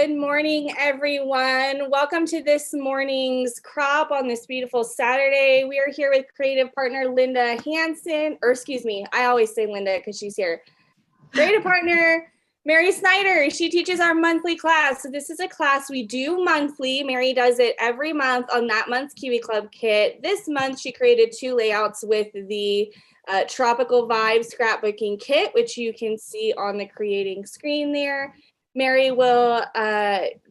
Good morning, everyone. Welcome to this morning's crop on this beautiful Saturday. We are here with creative partner Linda Hansen, or excuse me, I always say Linda because she's here. Creative partner Mary Snyder. She teaches our monthly class. So this is a class we do monthly. Mary does it every month on that month's Kiwi Club kit. This month she created 2 layouts with the Tropical Vibe Scrapbooking kit, which you can see on the creating screen there. Mary will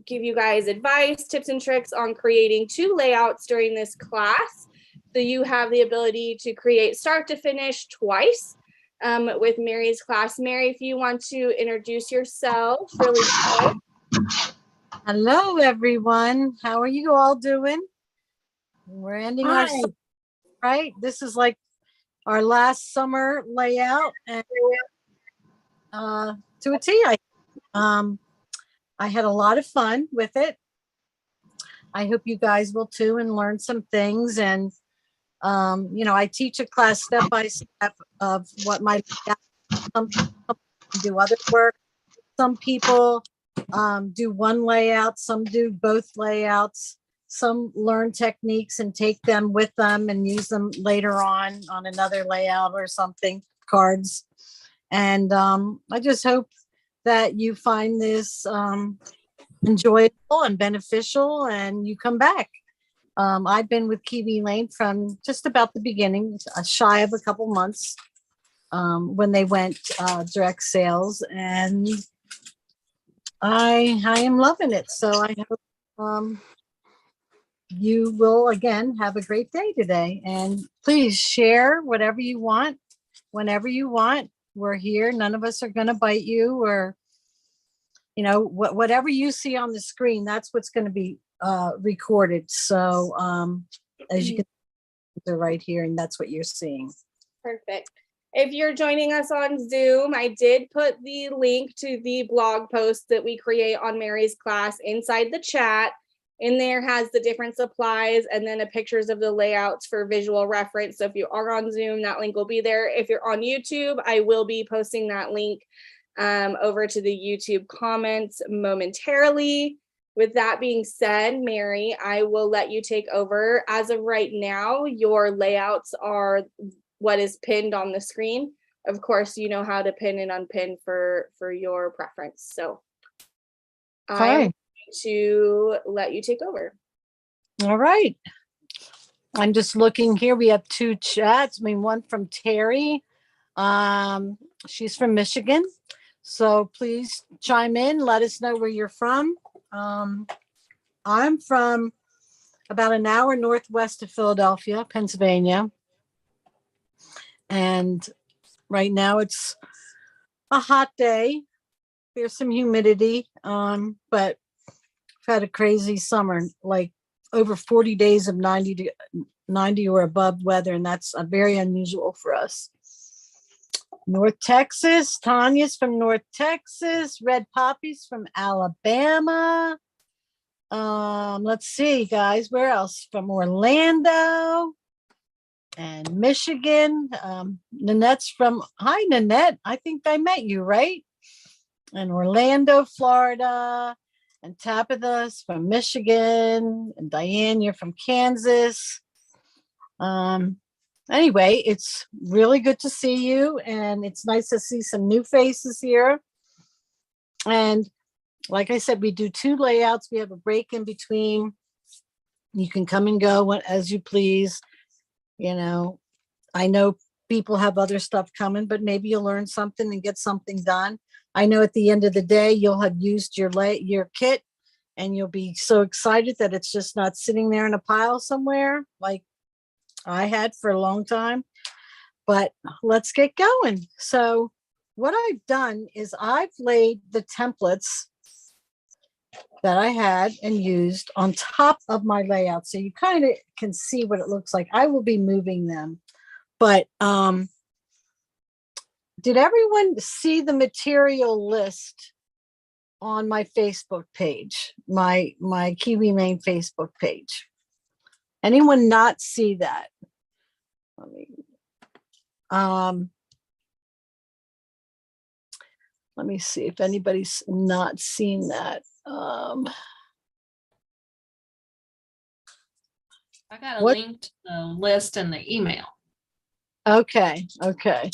give you guys advice, tips, and tricks on creating 2 layouts during this class. So you have the ability to create start to finish twice with Mary's class. Mary, if you want to introduce yourself really quick. Hello, everyone. How are you all doing? We're ending our summer, right? This is like our last summer layout, and to a T. I had a lot of fun with it. I hope you guys will too and learn some things. And you know, I teach a class step by step of what my some people do other work. Some people do one layout, some do both layouts, some learn techniques and take them with them and use them later on another layout or something, cards. And I just hope that you find this enjoyable and beneficial and you come back. I've been with Kiwi Lane from just about the beginning, shy of a couple months when they went direct sales, and I am loving it. So I hope you will again have a great day today, and please share whatever you want, whenever you want. We're here. None of us are going to bite you, or you know, whatever you see on the screen, that's what's going to be recorded. So as you can see, they're right here, and that's what you're seeing. Perfect. If you're joining us on Zoom, I did put the link to the blog post that we create on Mary's class inside the chat. In there has the different supplies and then the pictures of the layouts for visual reference. So if you are on Zoom, that link will be there. If you're on YouTube, I will be posting that link over to the YouTube comments momentarily. With that being said, Mary, I will let you take over. As of right now, your layouts are what is pinned on the screen. Of course, you know how to pin and unpin for your preference. So I'm going to let you take over. All right. I'm just looking here. We have 2 chats. I mean, one from Terry. She's from Michigan. So please chime in. Let us know where you're from. I'm from about an hour northwest of Philadelphia, Pennsylvania. And right now it's a hot day. There's some humidity, but I've had a crazy summer, like over 40 days of 90 or above weather, and that's very unusual for us. North Texas, Tanya's from North Texas. Red Poppy's from Alabama. Let's see, guys, where else? From Orlando and Michigan. Nanette's from, hi, Nanette. I think I met you, right? And Orlando, Florida. And Tabitha's from Michigan. And Diane, you're from Kansas. Anyway, it's really good to see you, and it's nice to see some new faces here. And like I said, we do 2 layouts. We have a break in between. You can come and go as you please. You know, I know people have other stuff coming, but maybe you'll learn something and get something done. I know at the end of the day, you'll have used your kit, and you'll be so excited that it's just not sitting there in a pile somewhere like I had for a long time. But let's get going. So what I've done is I've laid the templates that I had and used on top of my layout, so you kind of can see what it looks like. I will be moving them, but did everyone see the material list on my Facebook page, my Kiwi Lane Facebook page? Anyone not see that? Let me see if anybody's not seen that. I got a What? link to the list in the email. Okay, okay.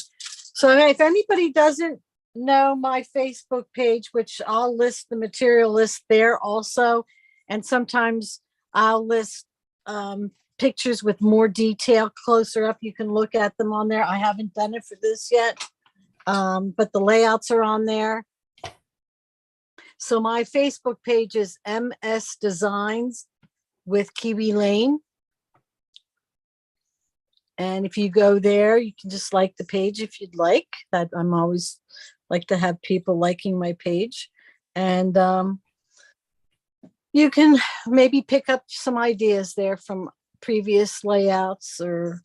So if anybody doesn't know my Facebook page, which I'll list the material list there also, and sometimes I'll list pictures with more detail closer up. You can look at them on there. I haven't done it for this yet, but the layouts are on there. So my Facebook page is MS Designs with Kiwi Lane. And if you go there, you can just like the page if you'd like. That I'm always like to have people liking my page. And you can maybe pick up some ideas there from previous layouts, or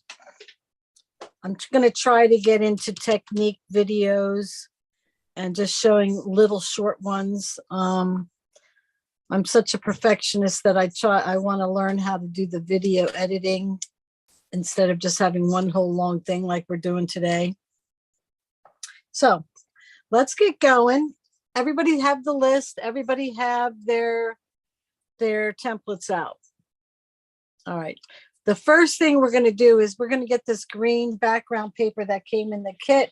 I'm going to try to get into technique videos and just showing little short ones. I'm such a perfectionist that I want to learn how to do the video editing instead of just having one whole long thing like we're doing today. So let's get going. Everybody have the list. Everybody have their templates out. All right. The first thing we're going to do is we're going to get this green background paper that came in the kit.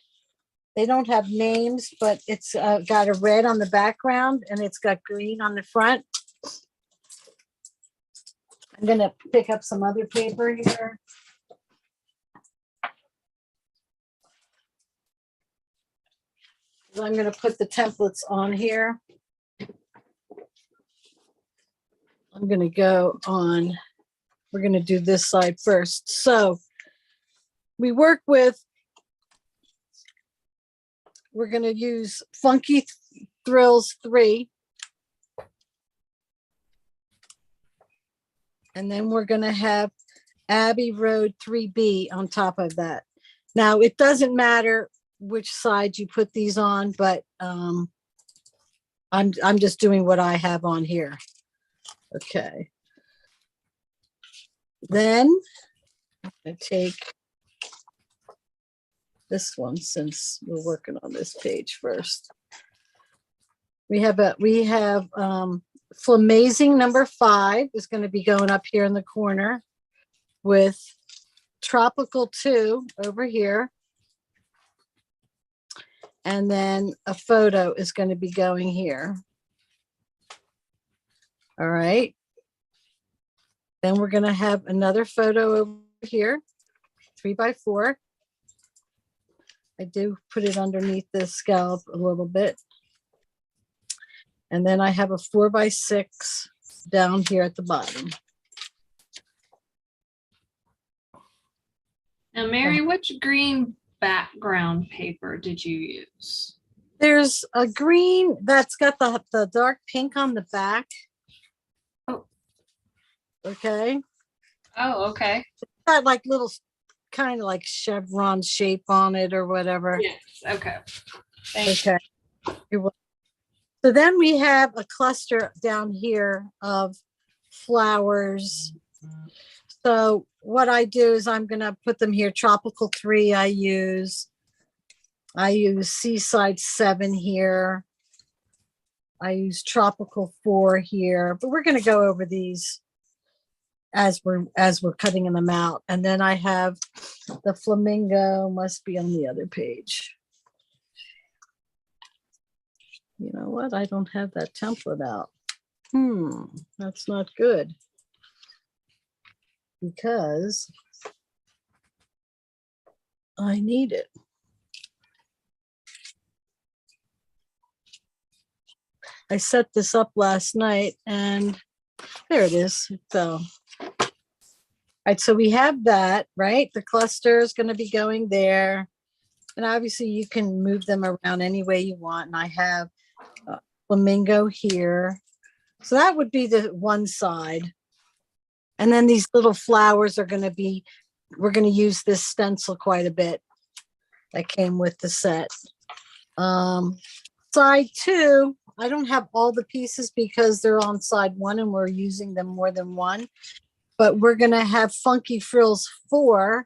They don't have names, but it's got a red on the background and it's got green on the front. I'm going to pick up some other paper here. I'm going to put the templates on here. I'm going to go on, we're going to do this side first. So we work with, we're going to use Funky Thrills 3. And then we're going to have Abbey Road 3B on top of that. Now, it doesn't matter which side you put these on, but I'm just doing what I have on here. Okay. Then I take this one since we're working on this page first. We have Flamazing number 5 is going to be going up here in the corner with Tropical 2 over here. And then a photo is going to be going here. All right. Then we're going to have another photo over here, 3x4. I do put it underneath this scallop a little bit. And then I have a 4x6 down here at the bottom. Now, Mary, which green background paper did you use? There's a green that's got the dark pink on the back. Oh. Okay. Oh, okay. It's got like little kind of like chevron shape on it or whatever. Yes. Okay. Thank Okay. You're welcome. So then we have a cluster down here of flowers. So what I do is I'm going to put them here. Tropical 3 I use Seaside 7 here. I use Tropical 4 here, but we're going to go over these as we're cutting them out. And then I have the flamingo, must be on the other page. You know what? I don't have that template out. That's not good. Because I need it. I set this up last night and there it is. So, all right, so we have that, right? The cluster is going to be going there. And obviously you can move them around any way you want. And I have flamingo here. So that would be the one side. And then these little flowers are going to be, we're going to use this stencil quite a bit that came with the set. Side 2, I don't have all the pieces because they're on side 1 and we're using them more than one. But we're going to have Funky Frills 4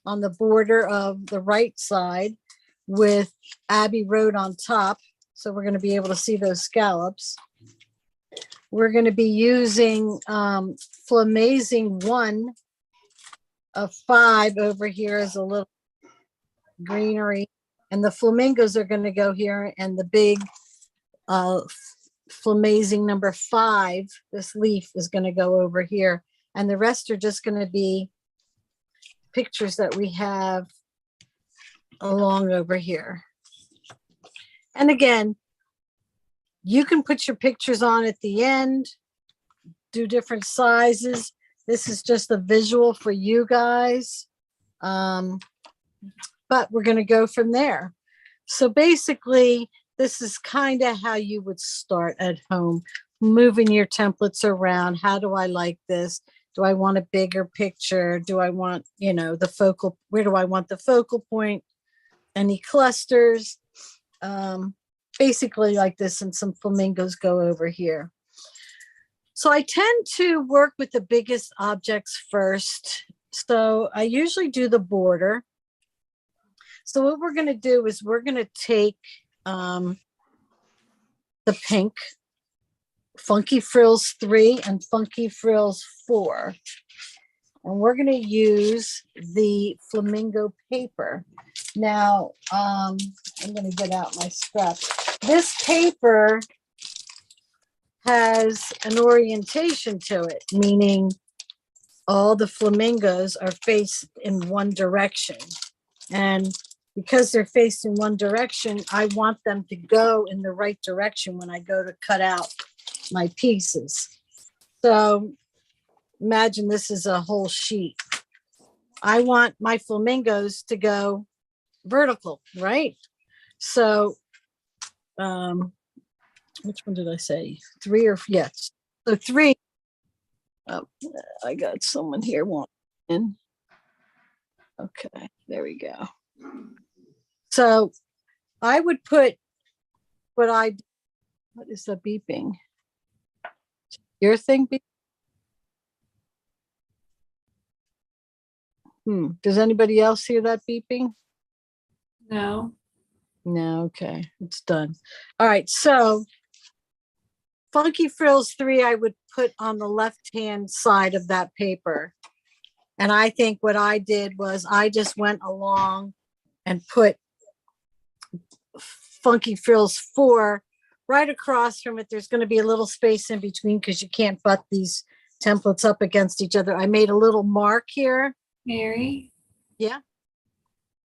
on the border of the right side with Abbey Road on top. So we're going to be able to see those scallops. we're going to be using Flamazing 1 of 5 over here as a little greenery. And the flamingos are going to go here, and the big Flamazing number 5, this leaf is going to go over here. And the rest are just going to be pictures that we have along over here. And again, you can put your pictures on at the end, do different sizes. This is just a visual for you guys. But we're going to go from there. So basically, this is kind of how you would start at home, moving your templates around. How do I like this? Do I want a bigger picture? Do I want, the focal, where do I want the focal point? Any clusters? Basically like this, and some flamingos go over here. So I tend to work with the biggest objects first. So I usually do the border. So what we're going to do is we're going to take the pink, Funky Frills 3 and Funky Frills 4. And we're going to use the flamingo paper. Now, I'm going to get out my scrap. This paper has an orientation to it, meaning all the flamingos are faced in one direction. And because they're faced in one direction, I want them to go in the right direction when I go to cut out my pieces. So imagine this is a whole sheet. I want my flamingos to go vertical, right? So which one did I say? 3 or yes. So 3. Oh, I got someone here wanting. Okay, there we go. So I would put what is the beeping? Your thing beep? Does anybody else hear that beeping? No. No, okay, it's done. All right, so Funky Frills 3, I would put on the left-hand side of that paper. And I think what I did was I just went along and put Funky Frills 4 right across from it. There's going to be a little space in between because you can't butt these templates up against each other. I made a little mark here. Mary? Yeah.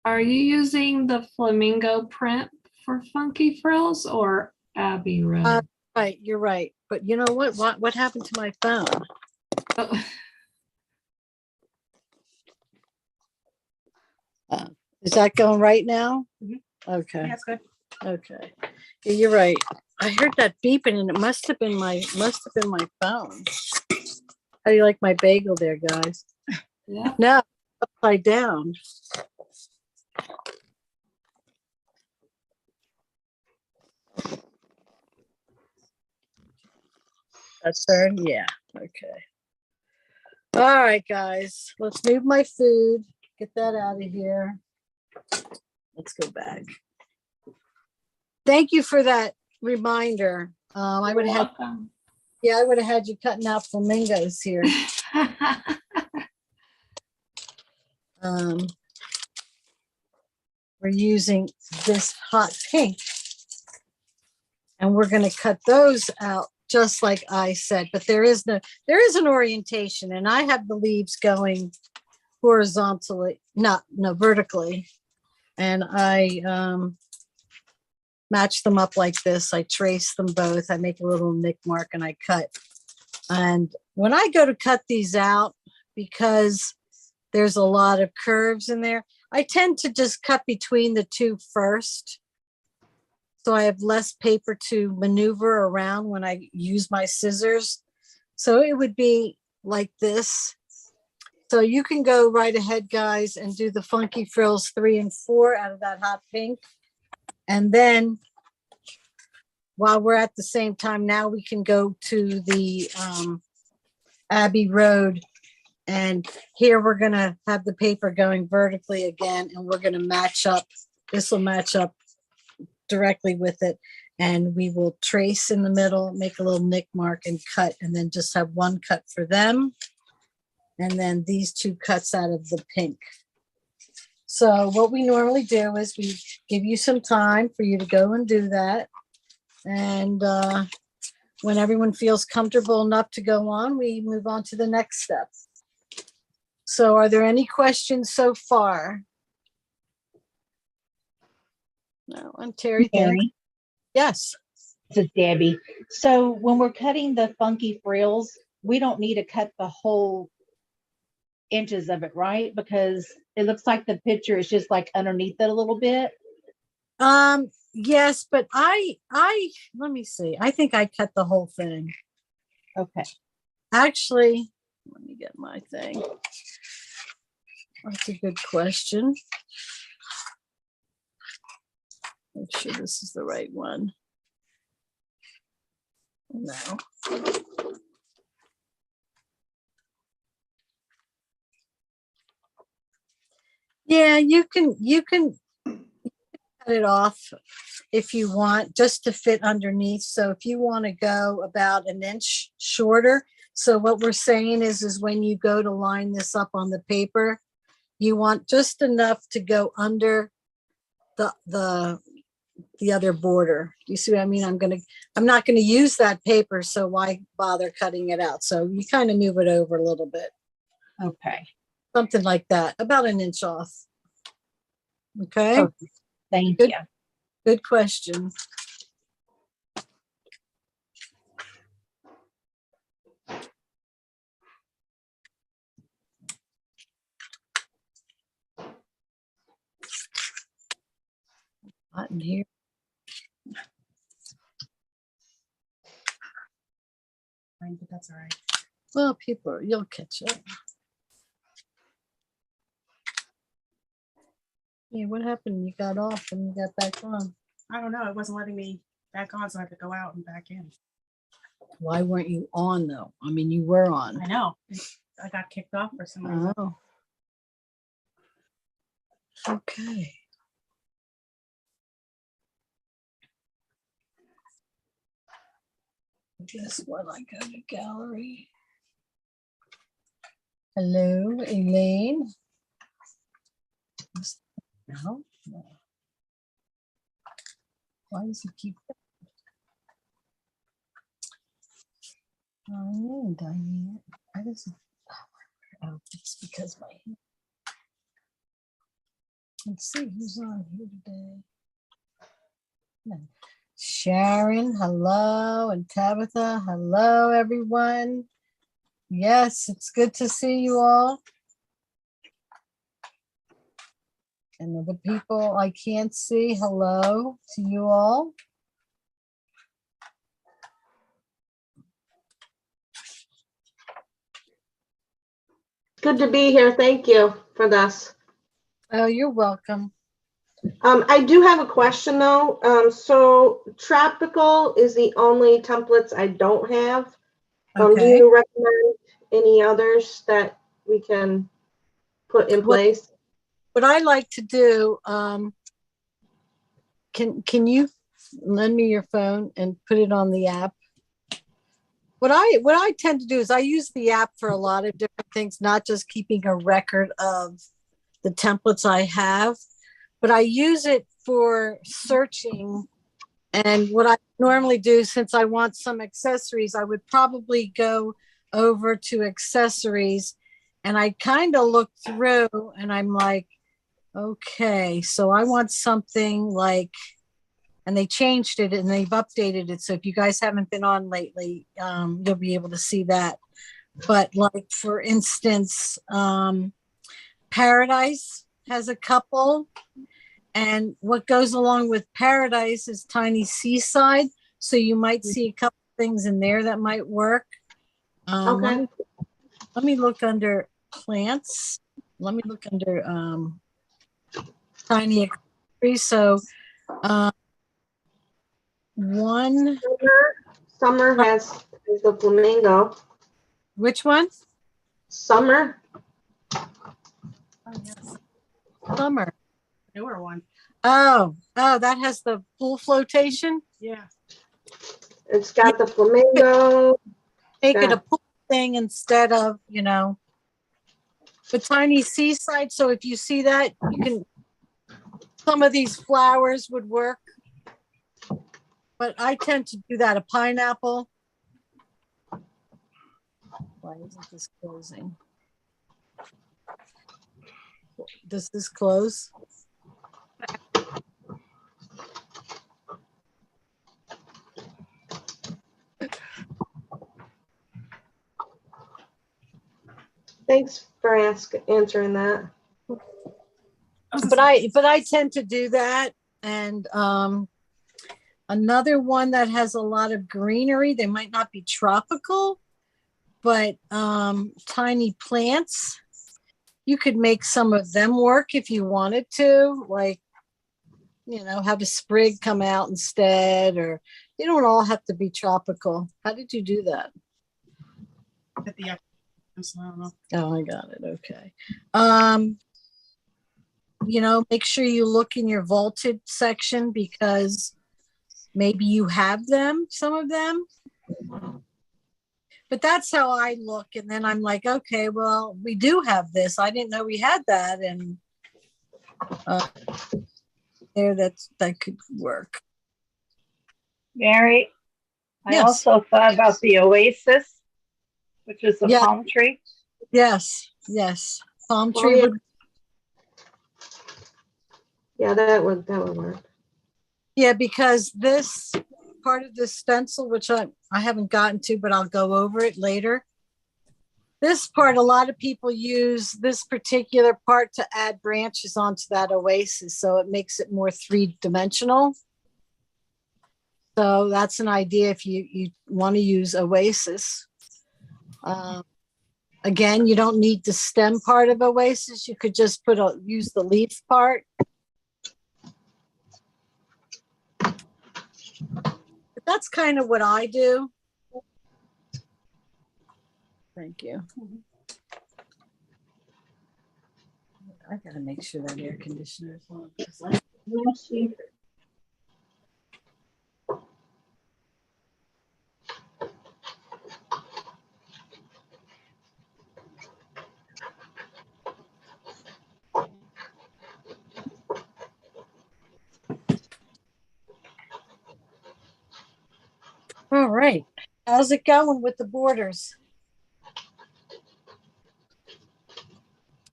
Are you using the flamingo print for Funky Frills or Abbey Road? Right, you're right. But you know what happened to my phone? Oh. Is that going right now? Mm-hmm. Okay. Yeah, that's good. Okay. Yeah, you're right. I heard that beeping and it must have been my phone. How do you like my bagel there, guys? Yeah. No, upside down. That's there. Yeah. Okay. All right, guys. Let's move my food. Get that out of here. Let's go back. Thank you for that reminder. I would have had, I would have had you cutting out flamingos here. We're using this hot pink, and we're going to cut those out just like I said. But there is an orientation, and I have the leaves going horizontally, vertically, and I match them up like this. I trace them both. I make a little nick mark and I cut. And when I go to cut these out, because there's a lot of curves in there, I tend to just cut between the two first. So I have less paper to maneuver around when I use my scissors. So it would be like this. So you can go right ahead, guys, and do the Funky Frills 3 and 4 out of that hot pink. And then while we're at the same time, now we can go to the Abbey Road. And here we're going to have the paper going vertically again, and we're going to match up. This will match up directly with it. And we will trace in the middle, make a little nick mark and cut, and then just have one cut for them. And then these two cuts out of the pink. So what we normally do is we give you some time for you to go and do that. And when everyone feels comfortable enough to go on, we move on to the next step. So are there any questions so far? No, I'm Terry. Mary, Yes. this is Debbie. So when we're cutting the funky frills, we don't need to cut the whole inches of it, right? Because it looks like the picture is just like underneath it a little bit. Yes, but I let me see. I think I cut the whole thing. Okay. Actually, let me get my thing. That's a good question. Make sure this is the right one. No. Yeah, you can cut it off if you want, just to fit underneath. So if you want to go about an inch shorter. So what we're saying is when you go to line this up on the paper, you want just enough to go under the other border. You see what I mean? I'm not gonna use that paper, so why bother cutting it out? So you kind of move it over a little bit. Okay. Something like that, about an inch off. Okay, Perfect. Thank Good. you. Good question. Hot in here. But that's all right. Well, you'll catch up. Yeah, what happened? You got off and you got back on. I don't know. It wasn't letting me back on, so I had to go out and back in. Why weren't you on though? I mean, you were on. I know. I got kicked off for some reason. Oh. Okay. Guess what? I go to gallery. Hello, Elaine. No. Why does he keep? Oh, Diane. Why does it? Oh, it's because my. Let's see who's on here today. No. Sharon, hello, and Tabitha, hello, everyone. Yes, it's good to see you all. And the people I can't see, hello to you all. Good to be here. Thank you for this. Oh, you're welcome. I do have a question though. So Tropical is the only templates I don't have. Do Okay. you recommend any others that we can put in place? What I like to do, can you lend me your phone and put it on the app? What I tend to do is I use the app for a lot of different things, not just keeping a record of the templates I have, but I use it for searching. And what I normally do, since I want some accessories, I would probably go over to accessories and I kind of look through and I'm like, okay, so I want something like, and they changed it and they've updated it. So if you guys haven't been on lately, you'll be able to see that. But like, for instance, Paradise has a couple. And what goes along with Paradise is Tiny Seaside. So you might see a couple things in there that might work. Okay. Let me look under plants. Let me look under Tiny Accessories. So one. Summer has the flamingo. Which one? Summer. Oh, yes. Summer. Newer one. Oh, that has the pool flotation. Yeah. It's got the flamingo. Make it Yeah. a pool thing instead of, you know, the tiny seaside. So if you see that, you can, some of these flowers would work. But I tend to do that, a pineapple. Why isn't this closing? Does this close? Thanks for answering that. But I tend to do that. And another one that has a lot of greenery, they might not be tropical, but tiny plants. You could make some of them work if you wanted to, like, you know, have a sprig come out instead, or they don't all have to be tropical. How did you do that? At the I don't know. Oh, I got it. Okay. You know, make sure you look in your vaulted section because maybe you have them, some of them. But that's how I look. And then I'm like, okay, well, we do have this. I didn't know we had that. And that could work. Mary, I Yes. also thought about the oasis, which is the Yeah. palm tree. Yes. Palm Oh, tree yeah. would. Yeah, that would work. Yeah, because this part of the stencil, which I haven't gotten to, but I'll go over it later. This part, a lot of people use this particular part to add branches onto that oasis. So it makes it more three-dimensional. So that's an idea if you want to use oasis. Again, you don't need the stem part of oasis. You could just use the leaf part. But that's kind of what I do. Thank you. I gotta make sure that air conditioner is on. All right. How's it going with the borders?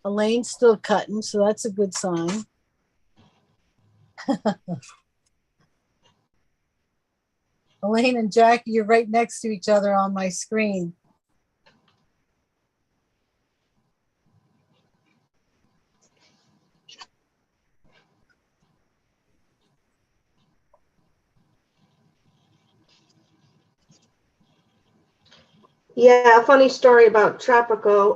Elaine's still cutting, so that's a good sign. Elaine and Jackie, you're right next to each other on my screen. Yeah, a funny story about Tropical.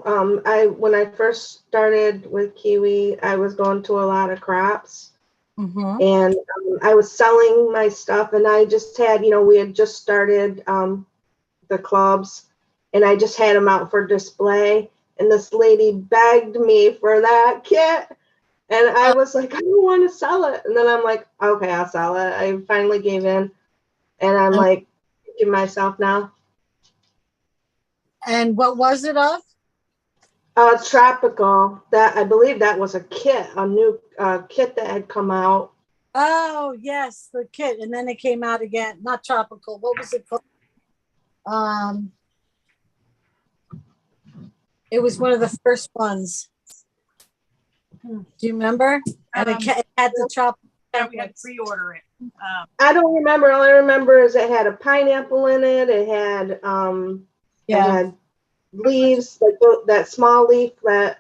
When I first started with Kiwi, I was going to a lot of crops, and I was selling my stuff, and I just had, we had just started the clubs, and I just had them out for display, and this lady begged me for that kit, and I was like, I don't want to sell it, and then I'm like, okay, I'll sell it. I finally gave in, and I'm like, thinking myself now. And what was it of? Tropical. That I believe that was a kit, a new kit that had come out. Oh, yes, the kit. And then it came out again. Not tropical. What was it called? It was one of the first ones. Do you remember? And it had the tropical. Yeah, we had to pre-order it. I don't remember. All I remember is it had a pineapple in it. It had it had leaves, like that small leaf that's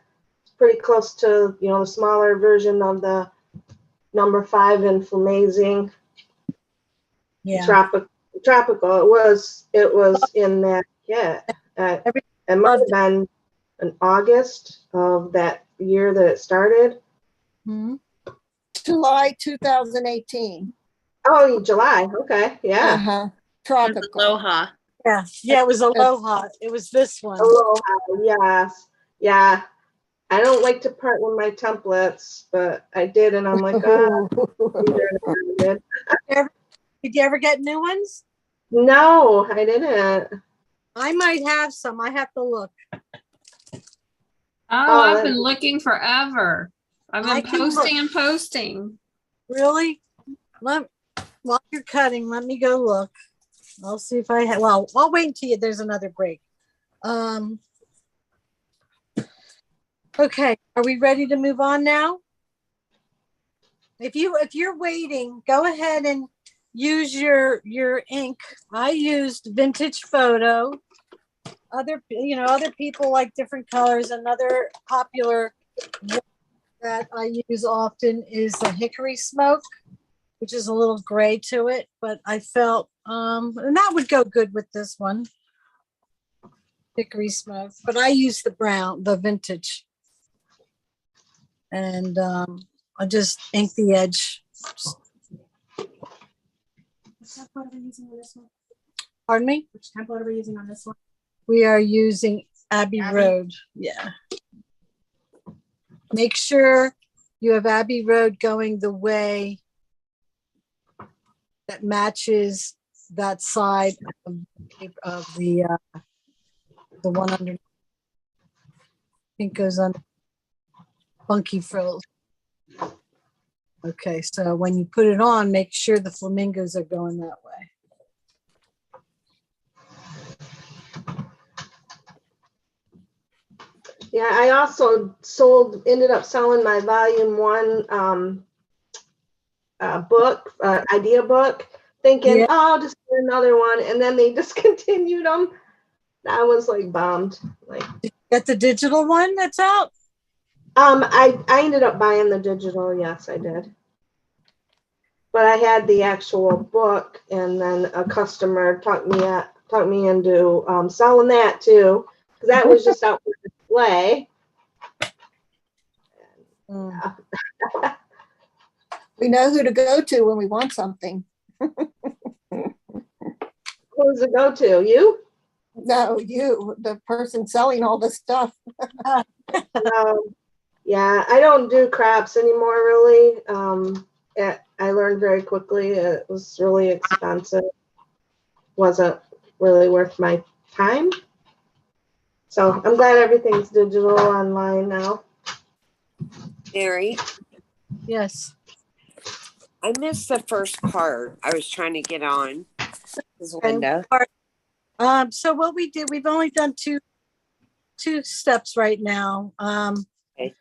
pretty close to the smaller version of the number 5 in Flamazing. Yeah. Tropical. It was in that kit. It must have been in August of that year that it started. July 2018. Oh, July. Okay. Yeah. Tropical. Aloha. Yeah, it was Aloha. It was this one. Aloha. Yes. Yeah. I don't like to part with my templates, but I did, and I'm like, oh, Did you ever get new ones? no, I didn't. I might have some. I have to look. Oh, I've been looking forever. I've I been can look. posting and posting. Really? While you're cutting, let me go look. I'll see if I have. Well, I'll wait until there's another break. Okay, are we ready to move on now? If you're waiting, go ahead and use your ink. I used Vintage Photo. Other people like different colors. Another popular one that I use often is the Hickory Smoke, which is a little gray to it, but I felt and that would go good with this one. Hickory Smoke, but I use the vintage. And I just ink the edge. Which template are we using on this one? Pardon me? Which template are we using on this one? We are using Abbey Road. Yeah. Make sure you have Abbey Road going the way that matches that side of the one under. I think goes on Funky Frills. Okay, so when you put it on, make sure the flamingos are going that way. Yeah, I also ended up selling my volume 1 book, idea book, thinking, oh, I'll just get another one. And then they discontinued them. I was like bummed. Like, did you get the digital one that's out? I ended up buying the digital. Yes, I did. But I had the actual book, and then a customer talked me into selling that too, because that was just out for display. Yeah. We know who to go to when we want something. Who's the go-to? You? No, you, the person selling all the stuff. Yeah, I don't do crafts anymore, really. I learned very quickly it was really expensive. Wasn't really worth my time. So I'm glad everything's digital online now. Mary? Yes. I missed the first part. I was trying to get on. This is Linda. So what we did, we've only done two steps right now. Okay.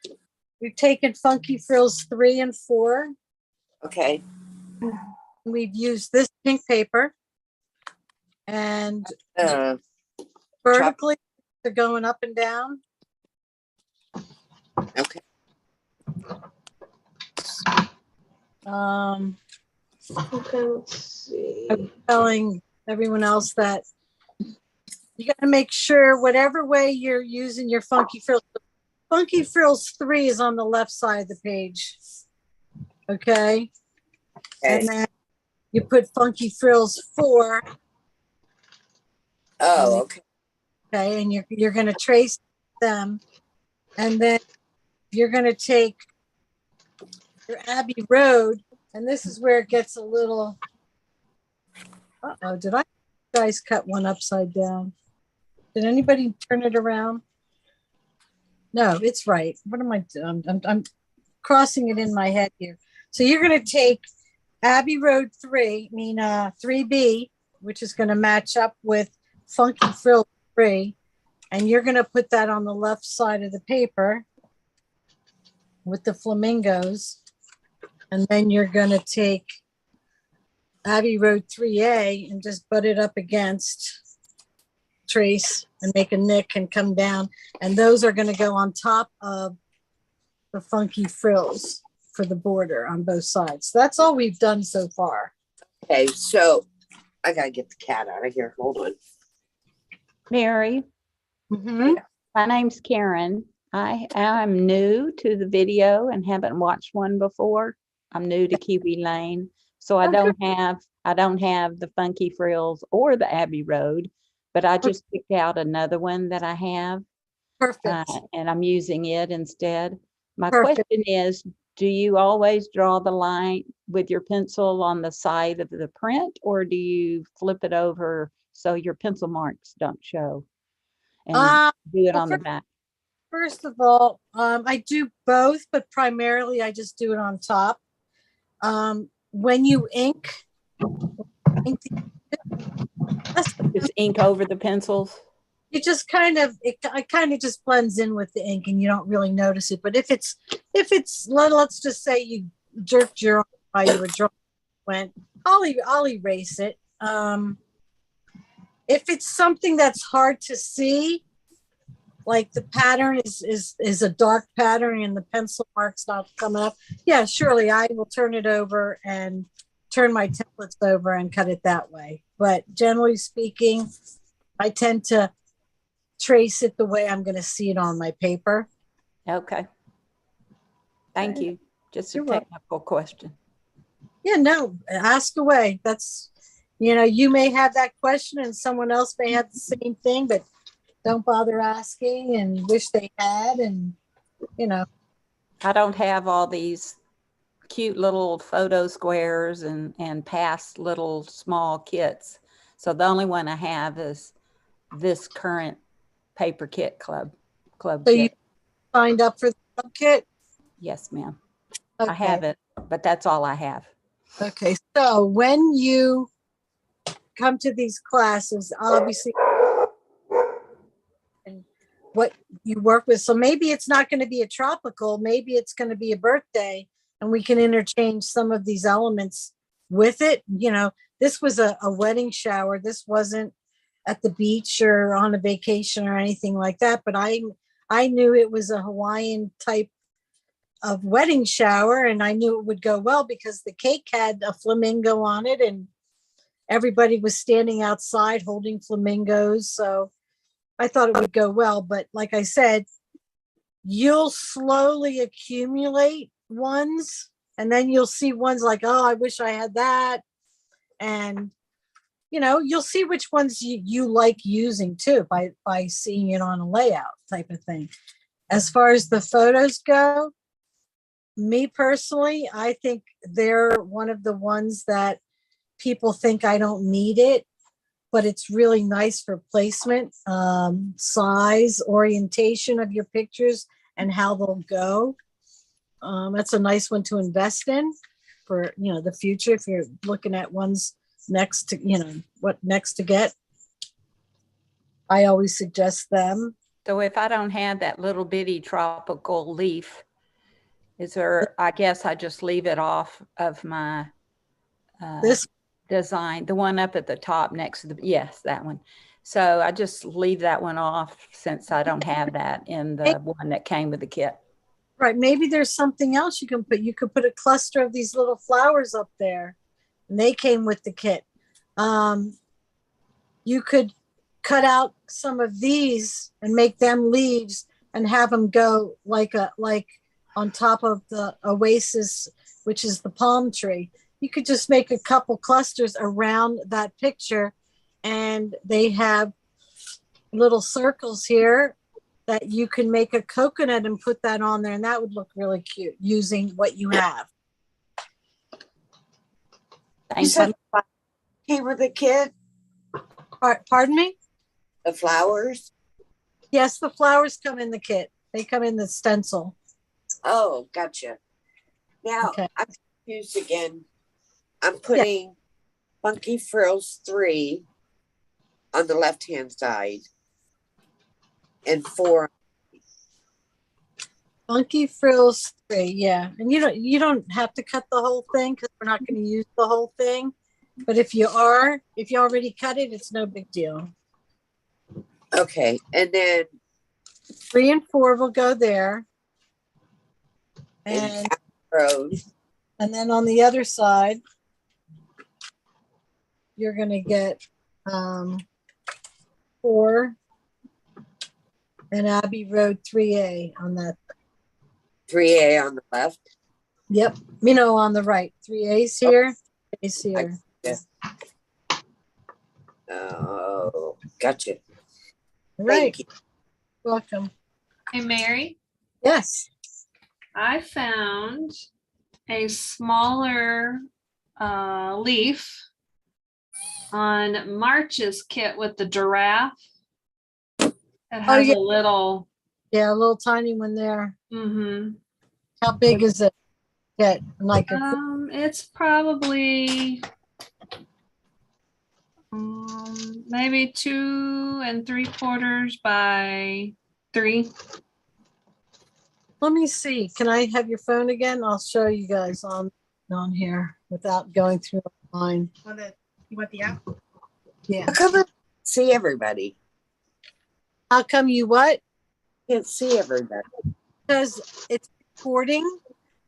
We've taken Funky Frills 3 and 4. Okay. We've used this pink paper, and vertically they're going up and down. Okay. Okay, let's see. I'm telling everyone else that you got to make sure whatever way you're using your Funky Frills. Funky Frills 3 is on the left side of the page. Okay. And then you put Funky Frills 4. Oh, okay. Okay, and you're going to trace them, and then you're going to take your Abbey Road, and this is where it gets a little. Did I guys cut one upside down? Did anybody turn it around? No, it's right. What am I doing? I'm crossing it in my head here. So you're going to take Abbey Road 3B, which is going to match up with Funky Frill 3, and you're going to put that on the left side of the paper with the flamingos, and then you're going to take Abbey Road 3A and just butt it up against, trace, and make a nick and come down, and those are going to go on top of the Funky Frills for the border on both sides. That's all we've done so far. Okay, so I gotta get the cat out of here. Hold on. Mary, my name's Karen. I am new to the video and haven't watched one before. I'm new to Kiwi Lane, so I don't have the Funky Frills or the Abbey Road, but I just picked out another one that I have. Perfect. and I'm using it instead. My Perfect. question is, do you always draw the line with your pencil on the side of the print, or do you flip it over so your pencil marks don't show and do it well, on the back? First of all, I do both, but primarily I just do it on top. When you ink Just ink over the pencils? you just kind of it kind of just blends in with the ink and you don't really notice it. But if it's let's just say you jerked your arm while you were drawing, I'll erase it. If it's something that's hard to see, like the pattern is a dark pattern and the pencil mark's not coming up, yeah, surely I will turn it over and turn my templates over and cut it that way. But generally speaking, I tend to trace it the way I'm going to see it on my paper. Okay. Thank you. Just a You're welcome. technical question. Yeah, no, ask away. That's, you may have that question and someone else may have the same thing, but don't bother asking and wish they had. And, I don't have all these cute little photo squares and past little small kits. So the only one I have is this current paper kit club so kit. you signed up for the club kit? Yes, ma'am. Okay. I have it, but that's all I have. Okay. So when you come to these classes, obviously, and what you work with. So maybe it's not going to be a tropical, maybe it's going to be a birthday, and we can interchange some of these elements with it. This was a wedding shower. This wasn't at the beach or on a vacation or anything like that, but I knew it was a Hawaiian type of wedding shower, and I knew it would go well because the cake had a flamingo on it and everybody was standing outside holding flamingos. So I thought it would go well. But like I said, you'll slowly accumulate ones, and then you'll see ones like, oh, I wish I had that. And, you'll see which ones you like using too by seeing it on a layout type of thing. As far as the photos go, me personally, I think they're one of the ones that people think I don't need it, but it's really nice for placement, size, orientation of your pictures and how they'll go. That's a nice one to invest in for, the future. If you're looking at ones next to, what next to get, I always suggest them. So if I don't have that little bitty tropical leaf, I guess I just leave it off of my this design, the one up at the top next to yes, that one. So I just leave that one off since I don't have that in the one that came with the kit. Right. Maybe there's something else you can put. You could put a cluster of these little flowers up there, and they came with the kit. You could cut out some of these and make them leaves and have them go like on top of the oasis, which is the palm tree. You could just make a couple clusters around that picture, and they have little circles here that you can make a coconut and put that on there, and that would look really cute using what you have. You said came with the kit? Pardon me? The flowers? Yes, the flowers come in the kit. They come in the stencil. Oh, gotcha. Now, okay. I'm confused again. I'm putting Funky Frills 3 on the left-hand side and 4. Funky Frills 3, yeah. And you don't have to cut the whole thing because we're not going to use the whole thing. But if you already cut it, it's no big deal. Okay, and then 3 and 4 will go there. And then on the other side, you're going to get 4 and Abbey Road 3A on that. 3A on the left? Yep. On the right. 3A's here. 3A's here. Oh, gotcha. Right. Thank you. Welcome. Hey, Mary, Yes. I found a smaller leaf on March's kit with the giraffe. It has yeah. a little. Yeah, a little tiny one there. Mm-hmm. How big is it? Yeah, like a, It's probably maybe 2 3/4 by 3. let me see. Can I have your phone again? I'll show you guys on here without going through mine. You want the app? Yeah. How come I can't see everybody? How come you what? Can't see everybody. Because it's recording,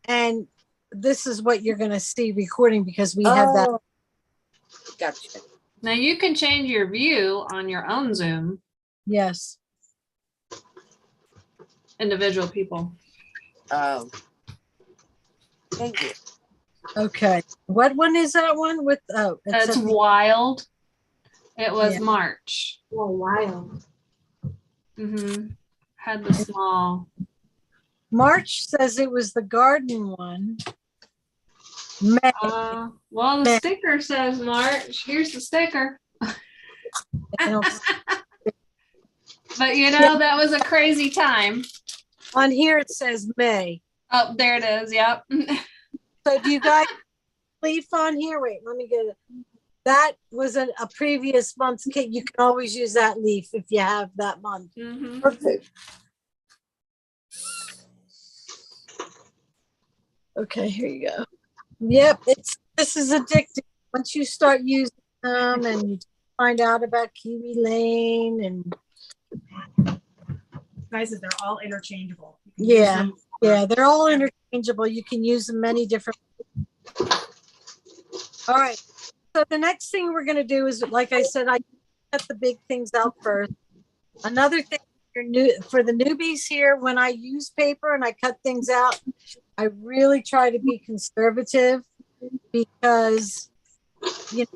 and this is what you're going to see recording because we have that. Oh, gotcha. Now you can change your view on your own Zoom, Yes. individual people. Oh, thank you. Okay. What one is that one with? Oh, It's at the- wild. It was Yeah. March. Oh, wow. Mm-hmm. Had the small. March says it was the garden one. May. Well, the sticker says March. Here's the sticker. But you know, that was a crazy time. On here it says May. Oh, there it is. Yep. So do you guys leaf on here? Wait, let me get it. That was a previous month's kit. You can always use that leaf if you have that month. Mm-hmm. Perfect. Okay, here you go. Yep, this is addictive. Once you start using them and you find out about Kiwi Lane and Nice that they're all interchangeable. You can use yeah, them. yeah, they're all interchangeable. You can use them many different. All right. So the next thing we're going to do is, like I said, I cut the big things out first. Another thing for the newbies here, when I use paper and I cut things out, I really try to be conservative because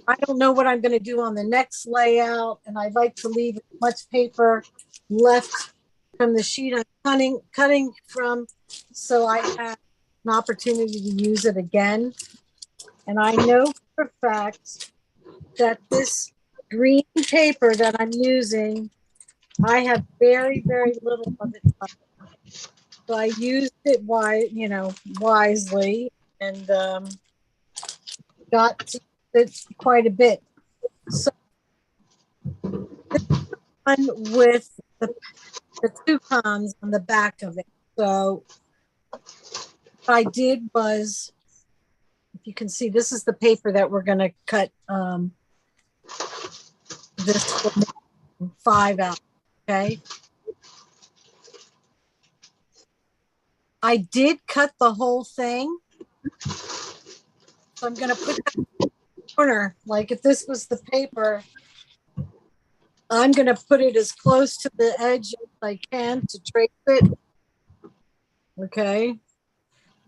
I don't know what I'm going to do on the next layout, and I like to leave as much paper left from the sheet I'm cutting from, so I have an opportunity to use it again. And I know for a fact that this green paper that I'm using, I have very, very little of it left. So I used it wisely and got to it quite a bit. So this one with the toucans on the back of it. So what I did was, if you can see, this is the paper that we're going to cut this 5 out. Okay. I did cut the whole thing. So I'm going to put that in the corner. Like if this was the paper, I'm going to put it as close to the edge as I can to trace it. Okay.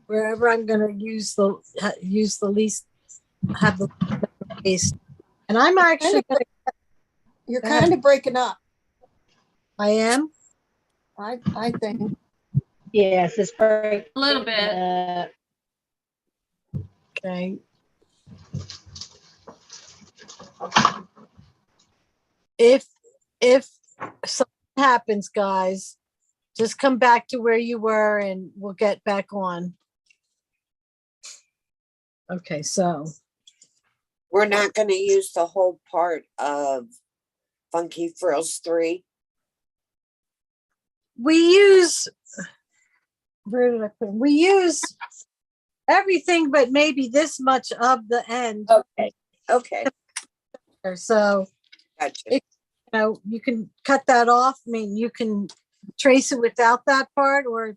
Wherever I'm going to use the least, have the space. And I'm actually going to. You're kind of breaking up. I am. I think. Yes, it's very A little bit. Okay. If something happens, guys, just come back to where you were and we'll get back on. Okay, so We're not going to use the whole part of Funky Frills 3. we use, where did I put it? We use everything but maybe this much of the end. Okay. Okay. So Gotcha. you can cut that off. I mean, you can trace it without that part, or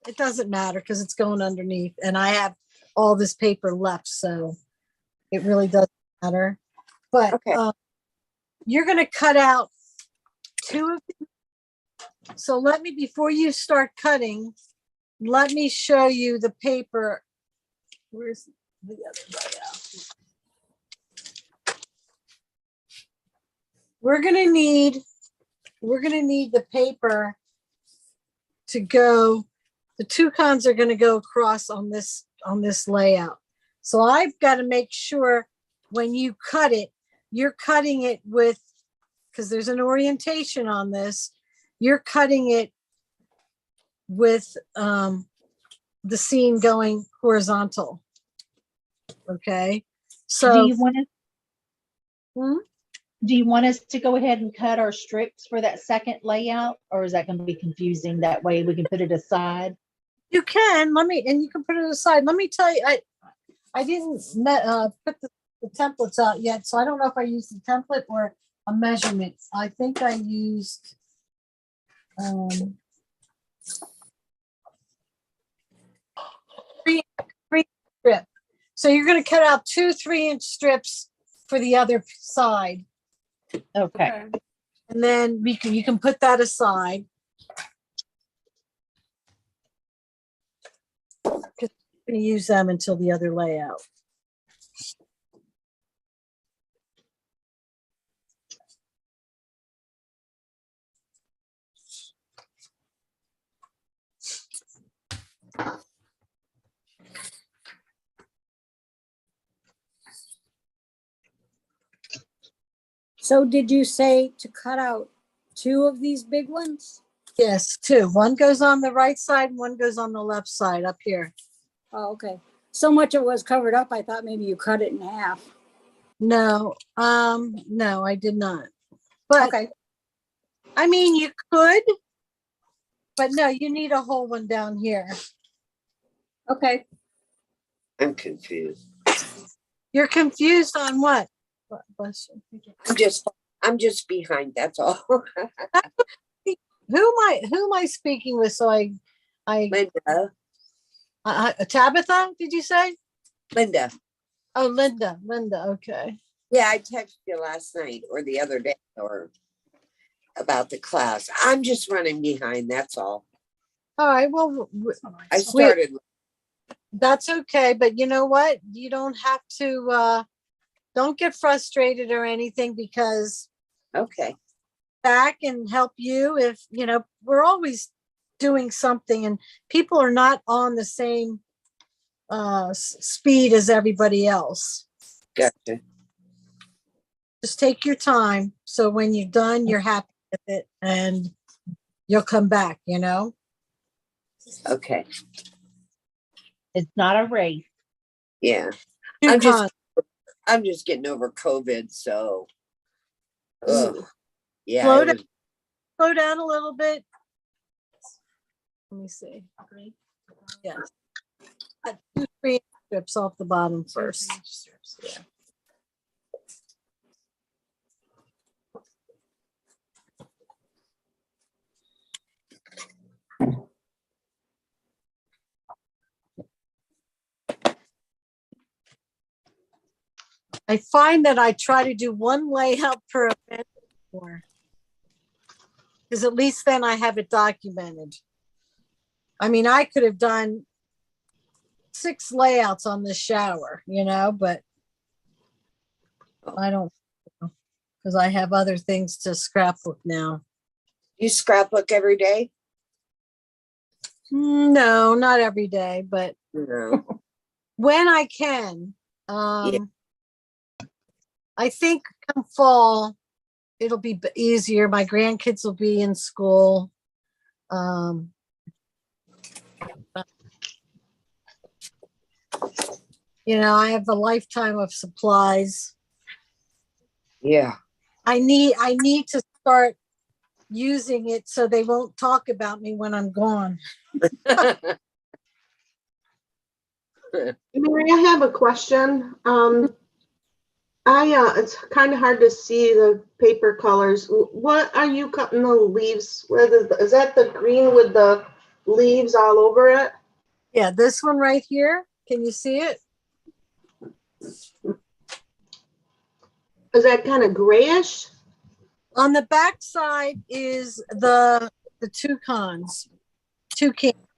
it doesn't matter because it's going underneath. And I have all this paper left, so it really doesn't matter. But Okay. you're going to cut out 2 of them. So before you start cutting, let me show you the paper. Where's the other layout? We're gonna need the paper to go, the toucans are going to go across on this layout. So I've got to make sure when you cut it, you're cutting it with, because there's an orientation on this, you're cutting it with the seam going horizontal. Okay. So Do you want us? Hmm? Do you want us to go ahead and cut our strips for that second layout, or is that going to be confusing? That way we can put it aside. You can, and you can put it aside. Let me tell you, I didn't put the templates out yet, so I don't know if I used the template or a measurement. I think I used three strip. So you're going to cut out 2 3-inch strips for the other side. Okay. And then you can put that aside. Because we're going to use them until the other layout. So did you say to cut out 2 of these big ones? Yes, 2. One goes on the right side, and one goes on the left side up here. Oh, okay. So much it was covered up, I thought maybe you cut it in half. No, no, I did not. But Okay. I mean, you could, but no, you need a whole one down here. Okay. I'm confused. You're confused on what? I'm just behind. That's all. Who am I speaking with? So I Linda. Tabitha, did you say? Linda. Oh, Linda. Okay. Yeah, I texted you last night or the other day or about the class. I'm just running behind. That's all. All right. Well, I started. That's okay. But you know what? You don't have to, don't get frustrated or anything, because Okay. back and help you if, we're always doing something, and people are not on the same speed as everybody else. Gotcha. Just take your time. So when you're done, you're happy with it and you'll come back, Okay. It's not a race. Yeah. I'm just getting over COVID, so yeah. Slow down a little bit. Let me see. Yes. 2 3 strips off the bottom first. Yeah. I find that I try to do one layout per event more, because at least then I have it documented. I mean, I could have done 6 layouts on this shower, but I don't, because I have other things to scrapbook now. You scrapbook every day? No, not every day, but No. when I can. Yeah. I think come fall, it'll be easier. My grandkids will be in school. I have a lifetime of supplies. Yeah. I need to start using it so they won't talk about me when I'm gone. Mary, I have a question. It's kind of hard to see the paper colors. What are you cutting the leaves with? Is that the green with the leaves all over it? Yeah, this one right here. Can you see it? Is that kind of grayish? On the back side is the toucan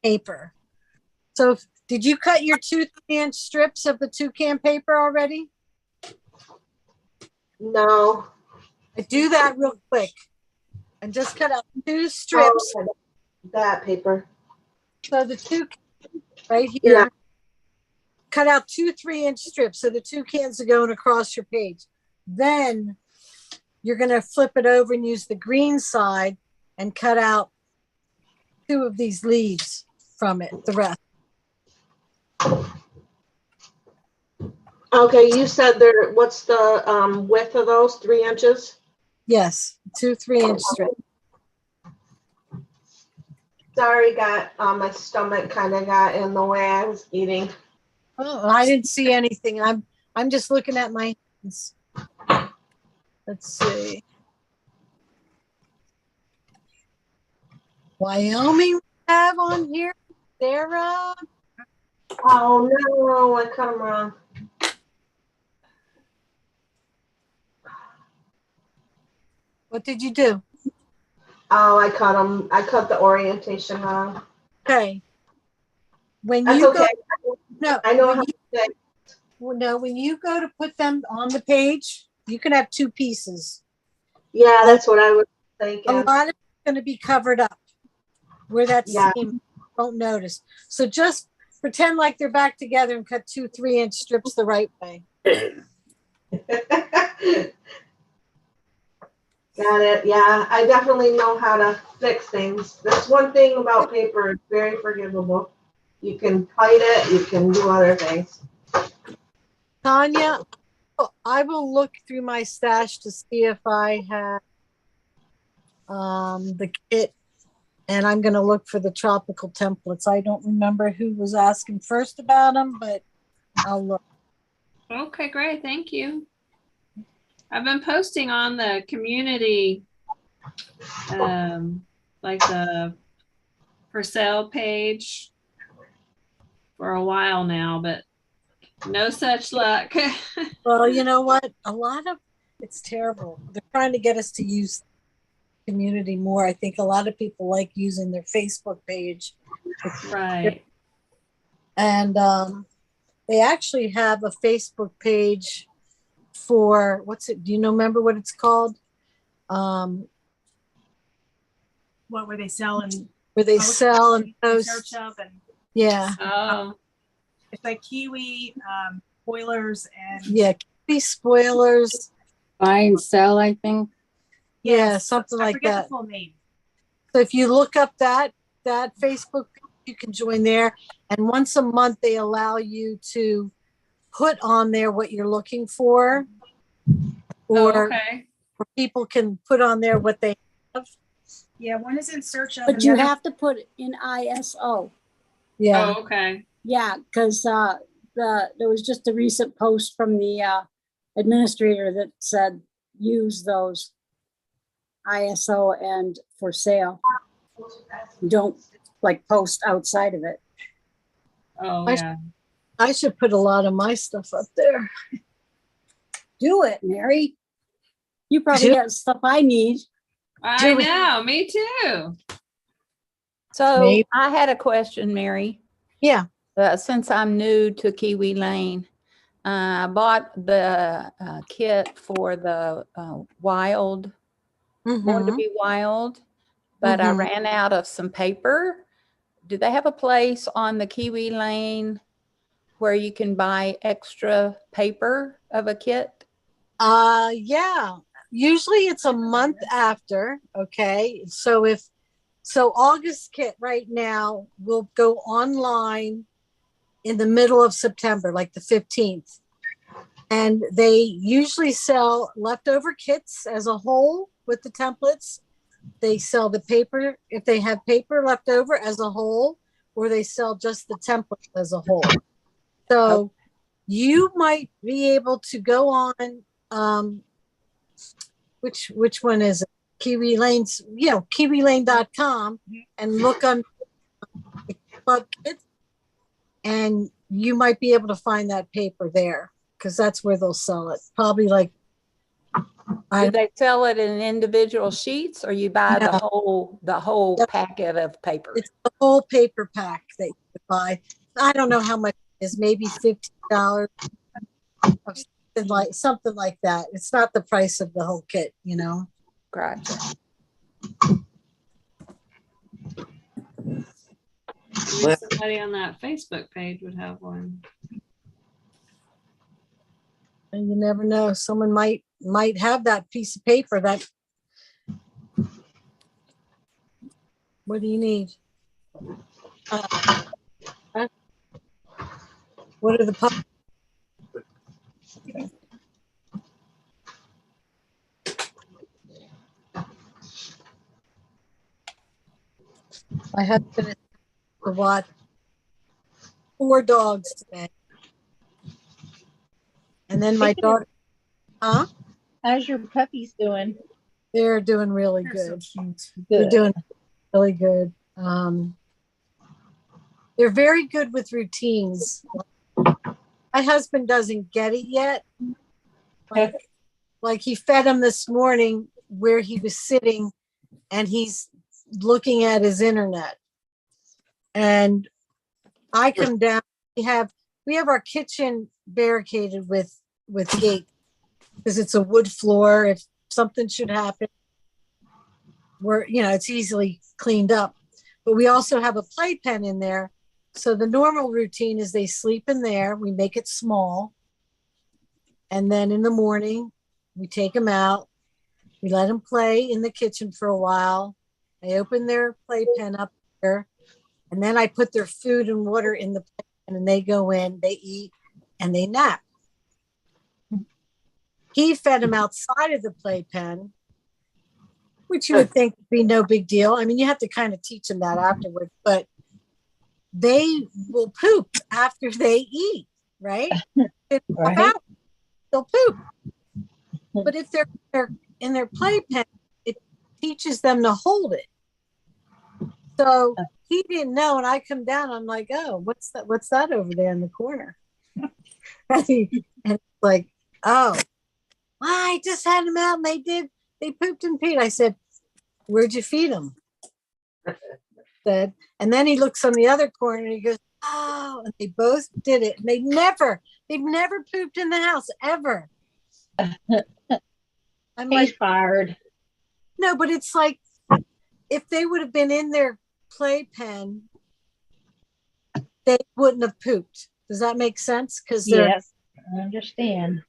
paper. So did you cut your 2 3-inch strips of the toucan paper already? No. I do that real quick and just cut out 2 strips. Oh, okay. That paper. So the two right here, Yeah. cut out 2 3-inch strips. So the 2 cans are going across your page. Then you're going to flip it over and use the green side and cut out 2 of these leaves from it, the rest. Okay, you said there, what's the width of those, 3 inches? Yes, 2 3-inch strips. Sorry, my stomach kind of got in the way I was eating. Oh, I didn't see anything. I'm just looking at my hands. Let's see. Wyoming we have on here, Sarah. Oh no, I cut them wrong. What did you do? Oh, I cut them. I cut the orientation wrong. Okay. When That's you okay. go, no, I know when how you, to say. no, when you go to put them on the page, you can have 2 pieces. Yeah, that's what I was A thinking. lot of it's going to be covered up where that Yeah. seam, you won't notice. So just pretend like they're back together and cut 2 3-inch strips the right way. Got it. Yeah, I definitely know how to fix things. That's one thing about paper. It's very forgivable. You can hide it. You can do other things. Tanya, I will look through my stash to see if I have the kit, and I'm going to look for the tropical templates. I don't remember who was asking first about them, but I'll look. Okay, great. Thank you. I've been posting on the community, like the for sale page for a while now, but no such luck. Well, you know what? A lot of it's terrible. They're trying to get us to use community more. I think a lot of people like using their Facebook page. Right. And they actually have a Facebook page for what's it? Do you know? Remember what it's called? What, where they sell and Where they sell and post. search up and Yeah. Oh. it's like Kiwi, spoilers and Yeah, Kiwi spoilers. Buy and sell, I think. Yeah, something I like forget that. the full name. So if you look up that Facebook page, you can join there. And once a month, they allow you to put on there what you're looking for, or, okay. or people can put on there what they have. Yeah, one is in search of. But you have to put in ISO. Yeah. Oh, okay. Yeah, because there was just a recent post from the administrator that said use those ISO and for sale. Don't like post outside of it. Oh, yeah. I should put a lot of my stuff up there. Do it, Mary. You probably got stuff I need. I know, me too. So Maybe. I had a question, Mary. Yeah. Since I'm new to Kiwi Lane, I bought the kit for the wild, Born to be Wild, but I ran out of some paper. Do they have a place on the Kiwi Lane where you can buy extra paper of a kit? Yeah. Usually it's a month after. Okay. So August kit right now will go online in the middle of September, like the 15th. And they usually sell leftover kits as a whole with the templates. They sell the paper, if they have paper left over, as a whole, or they sell just the template as a whole. So you might be able to go on, which one is it? Kiwi Lane's, kiwilane.com, and look on club kits, and you might be able to find that paper there, because that's where they'll sell it. Probably like, Do they sell it in individual sheets, or you buy the whole packet of paper? It's the whole paper pack that you could buy. I don't know how much it is, maybe $50 or something like that. It's not the price of the whole kit, Gotcha. Maybe somebody on that Facebook page would have one. And you never know, someone might have that piece of paper that. What do you need? What are the pub? I have to watch 4 dogs today. And then my dog, How's your puppies doing? they're doing really good. They're Good. doing really good. They're very good with routines. My husband doesn't get it yet. Like he fed him this morning where he was sitting and he's looking at his internet. And I come down, we have our kitchen barricaded with gates because it's a wood floor. If something should happen, it's easily cleaned up. But we also have a playpen in there. So the normal routine is they sleep in there. We make it small. And then in the morning, we take them out. We let them play in the kitchen for a while. I open their playpen up there. And then I put their food and water in the playpen and they go in, they eat, and they nap. He fed them outside of the playpen, which you would think would be no big deal. I mean, you have to kind of teach them that afterwards, but they will poop after they eat, right? Right. They'll poop. But if they're in their playpen, it teaches them to hold it. So he didn't know, and I come down, I'm like, oh, what's that over there in the corner? And it's like, oh, well, I just had them out and they pooped and peed. I said, where'd you feed them? And then he looks on the other corner and he goes, oh, and they both did it. And they've never pooped in the house ever. I'm He's fired. No, but it's like, if they would have been in their playpen, they wouldn't have pooped. Does that make sense? Because yes, I understand.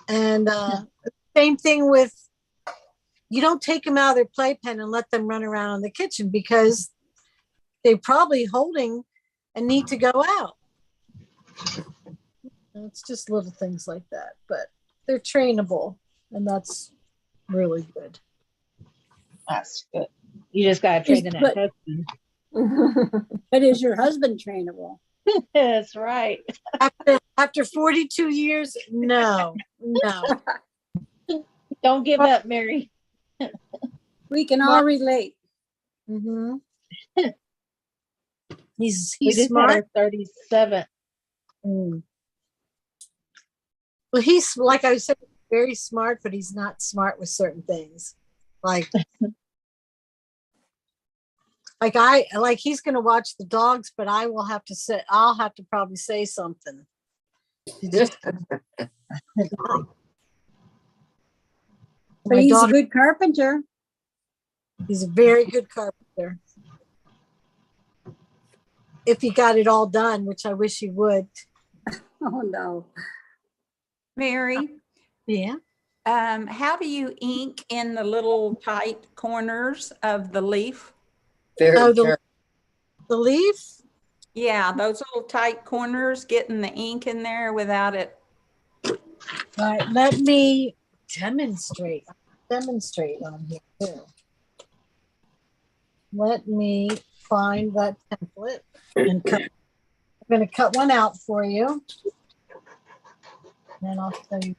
And same thing with, you don't take them out of their playpen and let them run around in the kitchen because they're probably holding and need to go out. It's just little things like that, but they're trainable, and that's really good. That's good. You just got to train that husband. But is your husband trainable? That's right. After 42 years, no. Don't give up, Mary. We can all relate. Mm-hmm. He's smart. smart. 37. Well, he's, like I said, very smart, but he's not smart with certain things. Like he's going to watch the dogs, but I'll have to probably say something. But he's a good carpenter. He's a very good carpenter. If he got it all done, which I wish he would. Oh no. Mary, Yeah. how do you ink in the little tight corners of the leaf? The leaf? Yeah, those little tight corners, getting the ink in there without it. All right, let me demonstrate on here too. Let me find that template and cut. I'm going to cut one out for you. And I'll show you.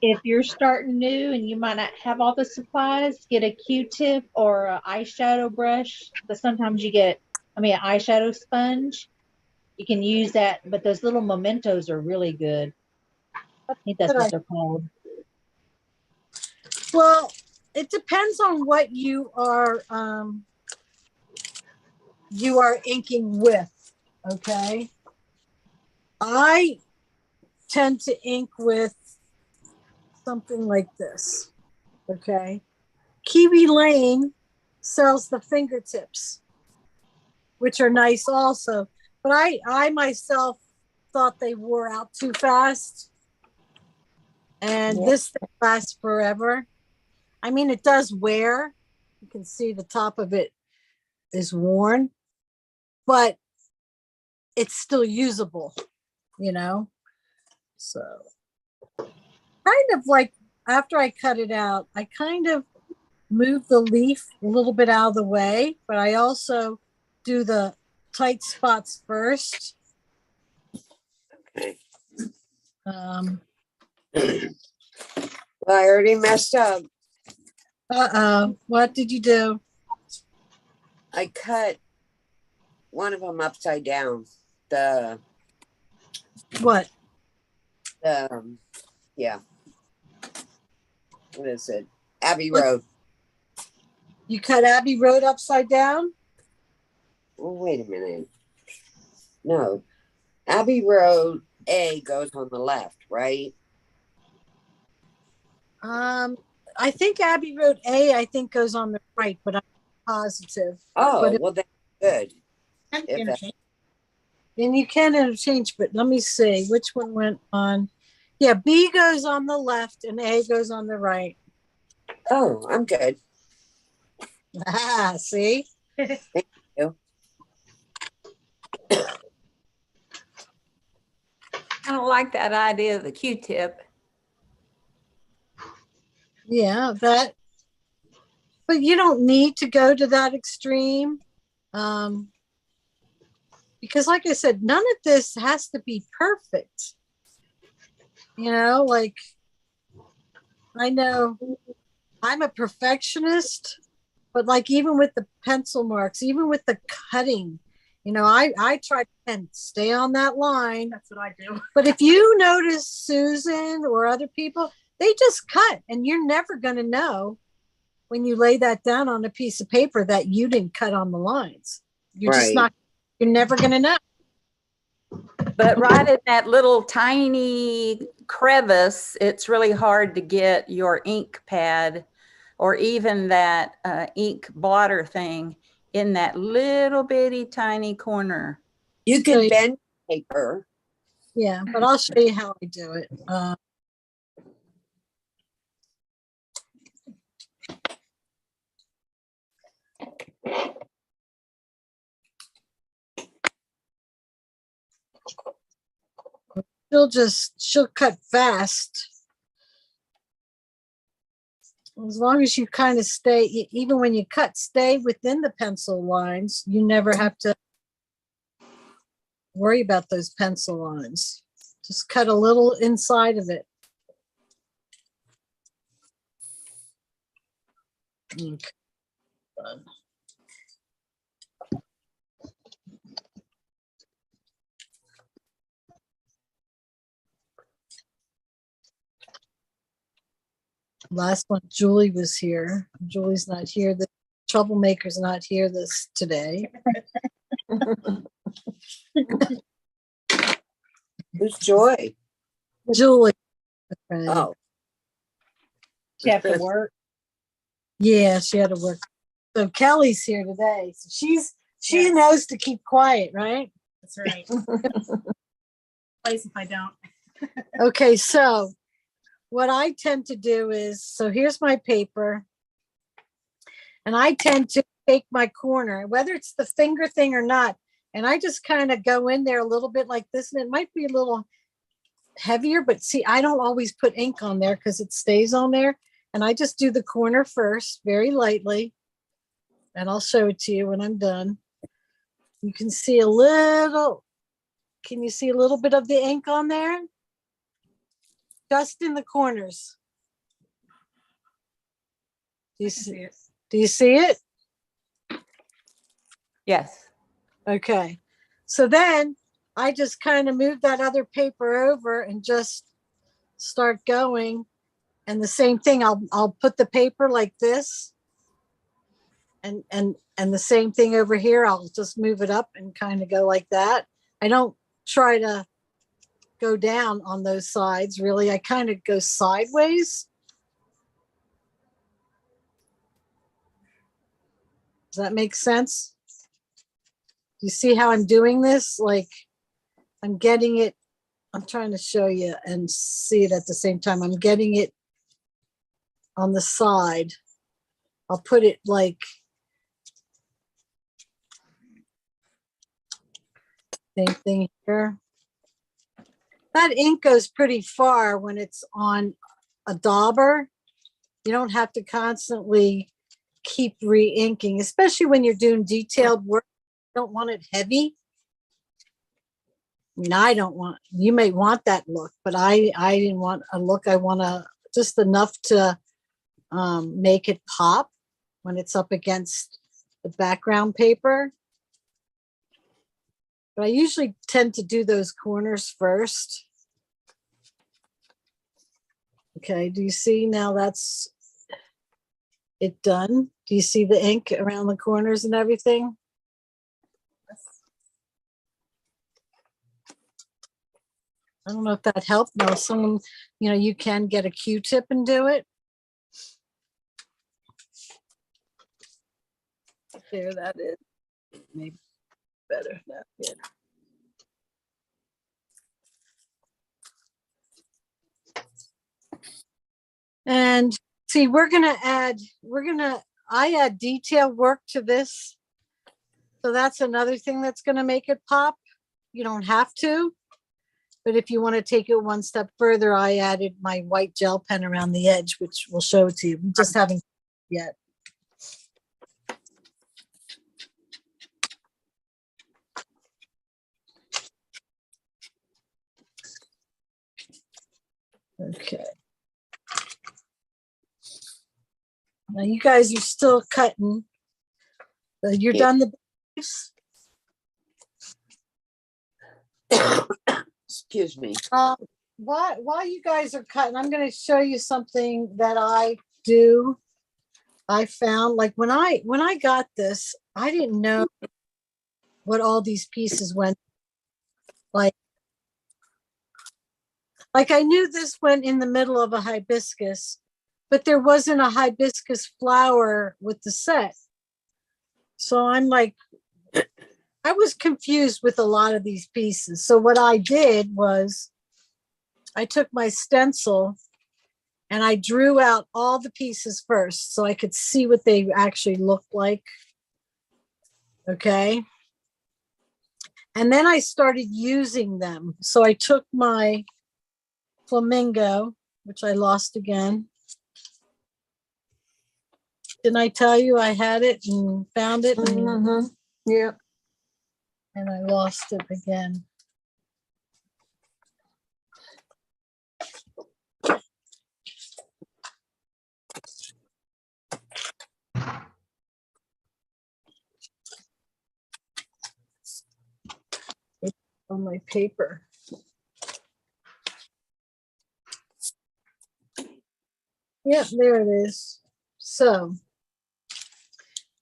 If you're starting new and you might not have all the supplies, get a Q-tip or an eyeshadow brush. But sometimes you get, an eyeshadow sponge. You can use that, but those little mementos are really good. I think that's what they're called. Well, it depends on what you are inking with. Okay. I tend to ink with something like this. Okay. Kiwi Lane sells the fingertips. which are nice also. But I myself thought they wore out too fast. And this thing lasts forever. I mean, it does wear. You can see the top of it is worn, but it's still usable, you know? So kind of like after I cut it out, I kind of move the leaf a little bit out of the way, but I also do the tight spots first. Okay. Um, Well, I already messed up. uh-oh, what did you do? I cut one of them upside down. The What? Yeah. What is it? Abbey Road. You cut Abbey Road upside down? Oh, wait a minute. No. Abbey Road A goes on the left, right? I think Abbey Road A, I think goes on the right, but I'm not positive. Oh, but well, that's good. And you can interchange, but let me see which one went on. Yeah, B goes on the left and A goes on the right. Oh, I'm good. Ah, see? Thank you. I don't like that idea of the Q-tip. Yeah, but you don't need to go to that extreme. Because like I said, none of this has to be perfect. You know, like I know I'm a perfectionist, but like even with the pencil marks, even with the cutting, you know, I try to stay on that line. That's what I do. But if you notice Susan or other people, they just cut, and you're never going to know when you lay that down on a piece of paper that you didn't cut on the lines. You're just not, you're never going to know. But right in that little tiny crevice, it's really hard to get your ink pad or even that ink blotter thing in that little bitty tiny corner. You could bend paper. Yeah, but I'll show you how I do it. She'll cut fast. As long as you kind of stay, even when you cut, stay within the pencil lines. You never have to worry about those pencil lines. Just cut a little inside of it. Okay. Last one, Julie was here. Julie's not here. The troublemaker's not here this today. Who's Joy? Julie. Oh. She have to work. Yeah, she had to work. So Kelly's here today. So she knows to keep quiet, right? That's right. Place if I don't. Okay, so what I tend to do is, so here's my paper, and I tend to take my corner, whether it's the finger thing or not, and I just kind of go in there a little bit like this, and it might be a little heavier, but see, I don't always put ink on there because it stays on there, and I just do the corner first, very lightly, and I'll show it to you when I'm done. You can see a little, can you see a little bit of the ink on there? Just in the corners. Do you see it? Yes. Okay. So then I just kind of move that other paper over and just start going. And the same thing, I'll put the paper like this. And the same thing over here, I'll just move it up and kind of go like that. I don't try to go down on those sides, really. I kind of go sideways. Does that make sense? You see how I'm doing this? Like I'm getting it. I'm trying to show you and see it at the same time. I'm getting it on the side. I'll put it like same thing here. That ink goes pretty far when it's on a dauber. You don't have to constantly keep re-inking, especially when you're doing detailed work. You don't want it heavy. I mean, I don't want, you may want that look, but I didn't want a look. I want just enough to make it pop when it's up against the background paper. But I usually tend to do those corners first. Okay, do you see now that's it done? Do you see the ink around the corners and everything? I don't know if that helped. No, someone, you can get a Q-tip and do it. There, that is. Maybe better. That's it. And see, I add detail work to this. So that's another thing that's going to make it pop. You don't have to, but if you want to take it one step further, I added my white gel pen around the edge, which we'll show it to you. We just haven't yet. Okay. Now you guys are still cutting. You're done the base. Excuse me. While you guys are cutting, I'm going to show you something that I do. I found like when I got this, I didn't know what all these pieces went like I knew this went in the middle of a hibiscus, but there wasn't a hibiscus flower with the set. So I'm like, I was confused with a lot of these pieces. So what I did was I took my stencil and I drew out all the pieces first so I could see what they actually looked like. Okay. And then I started using them. So I took my flamingo, which I lost again. Didn't I tell you I had it and found it? And, Yeah. and I lost it again. It's on my paper. Yep, there it is. So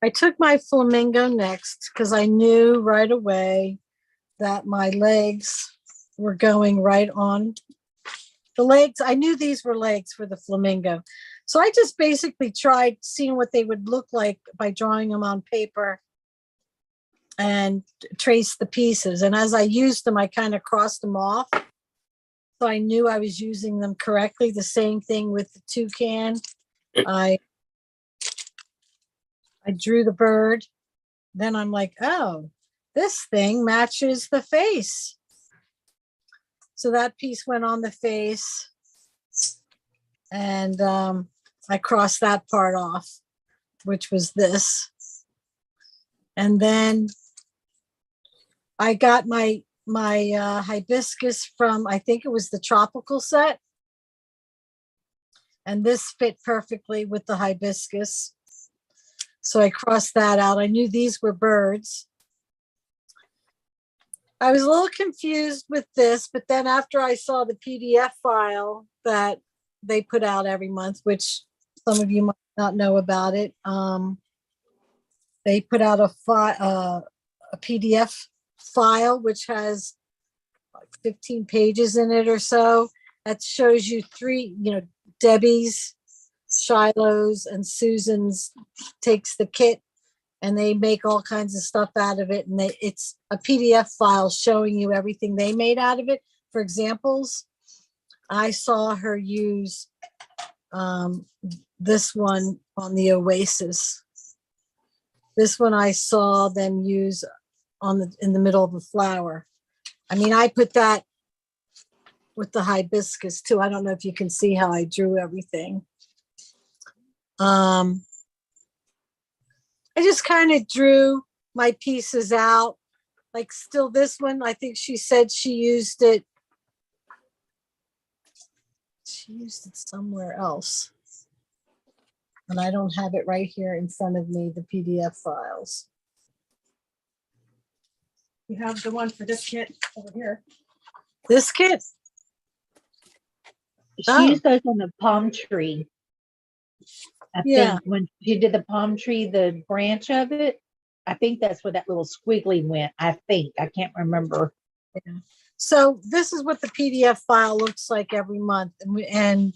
I took my flamingo next because I knew right away that my legs were going right on the legs. I knew these were legs for the flamingo. So I just basically tried seeing what they would look like by drawing them on paper and trace the pieces. And as I used them, I kind of crossed them off. So I knew I was using them correctly. The same thing with the toucan. I drew the bird. Then I'm like, oh, this thing matches the face. So that piece went on the face. And I crossed that part off, which was this. And then I got my hibiscus from, I think it was the tropical set. And this fit perfectly with the hibiscus. So I crossed that out. I knew these were birds. I was a little confused with this, but then after I saw the PDF file that they put out every month, which some of you might not know about it, they put out a PDF file which has like 15 pages in it or so. That shows you three, Debbie's, Shiloh's, and Susan's takes the kit and they make all kinds of stuff out of it. And it's a PDF file showing you everything they made out of it. For examples, I saw her use this one on the Oasis. This one I saw them use in the middle of the flower. I mean, I put that with the hibiscus too. I don't know if you can see how I drew everything. I just kind of drew my pieces out. Like still this one, I think she said she used it. She used it somewhere else. And I don't have it right here in front of me, the PDF files. You have the one for this kit over here. This kit? She used those on the palm tree. I think when she did the palm tree, the branch of it, I think that's where that little squiggly went. I think. I can't remember. Yeah. So this is what the PDF file looks like every month. And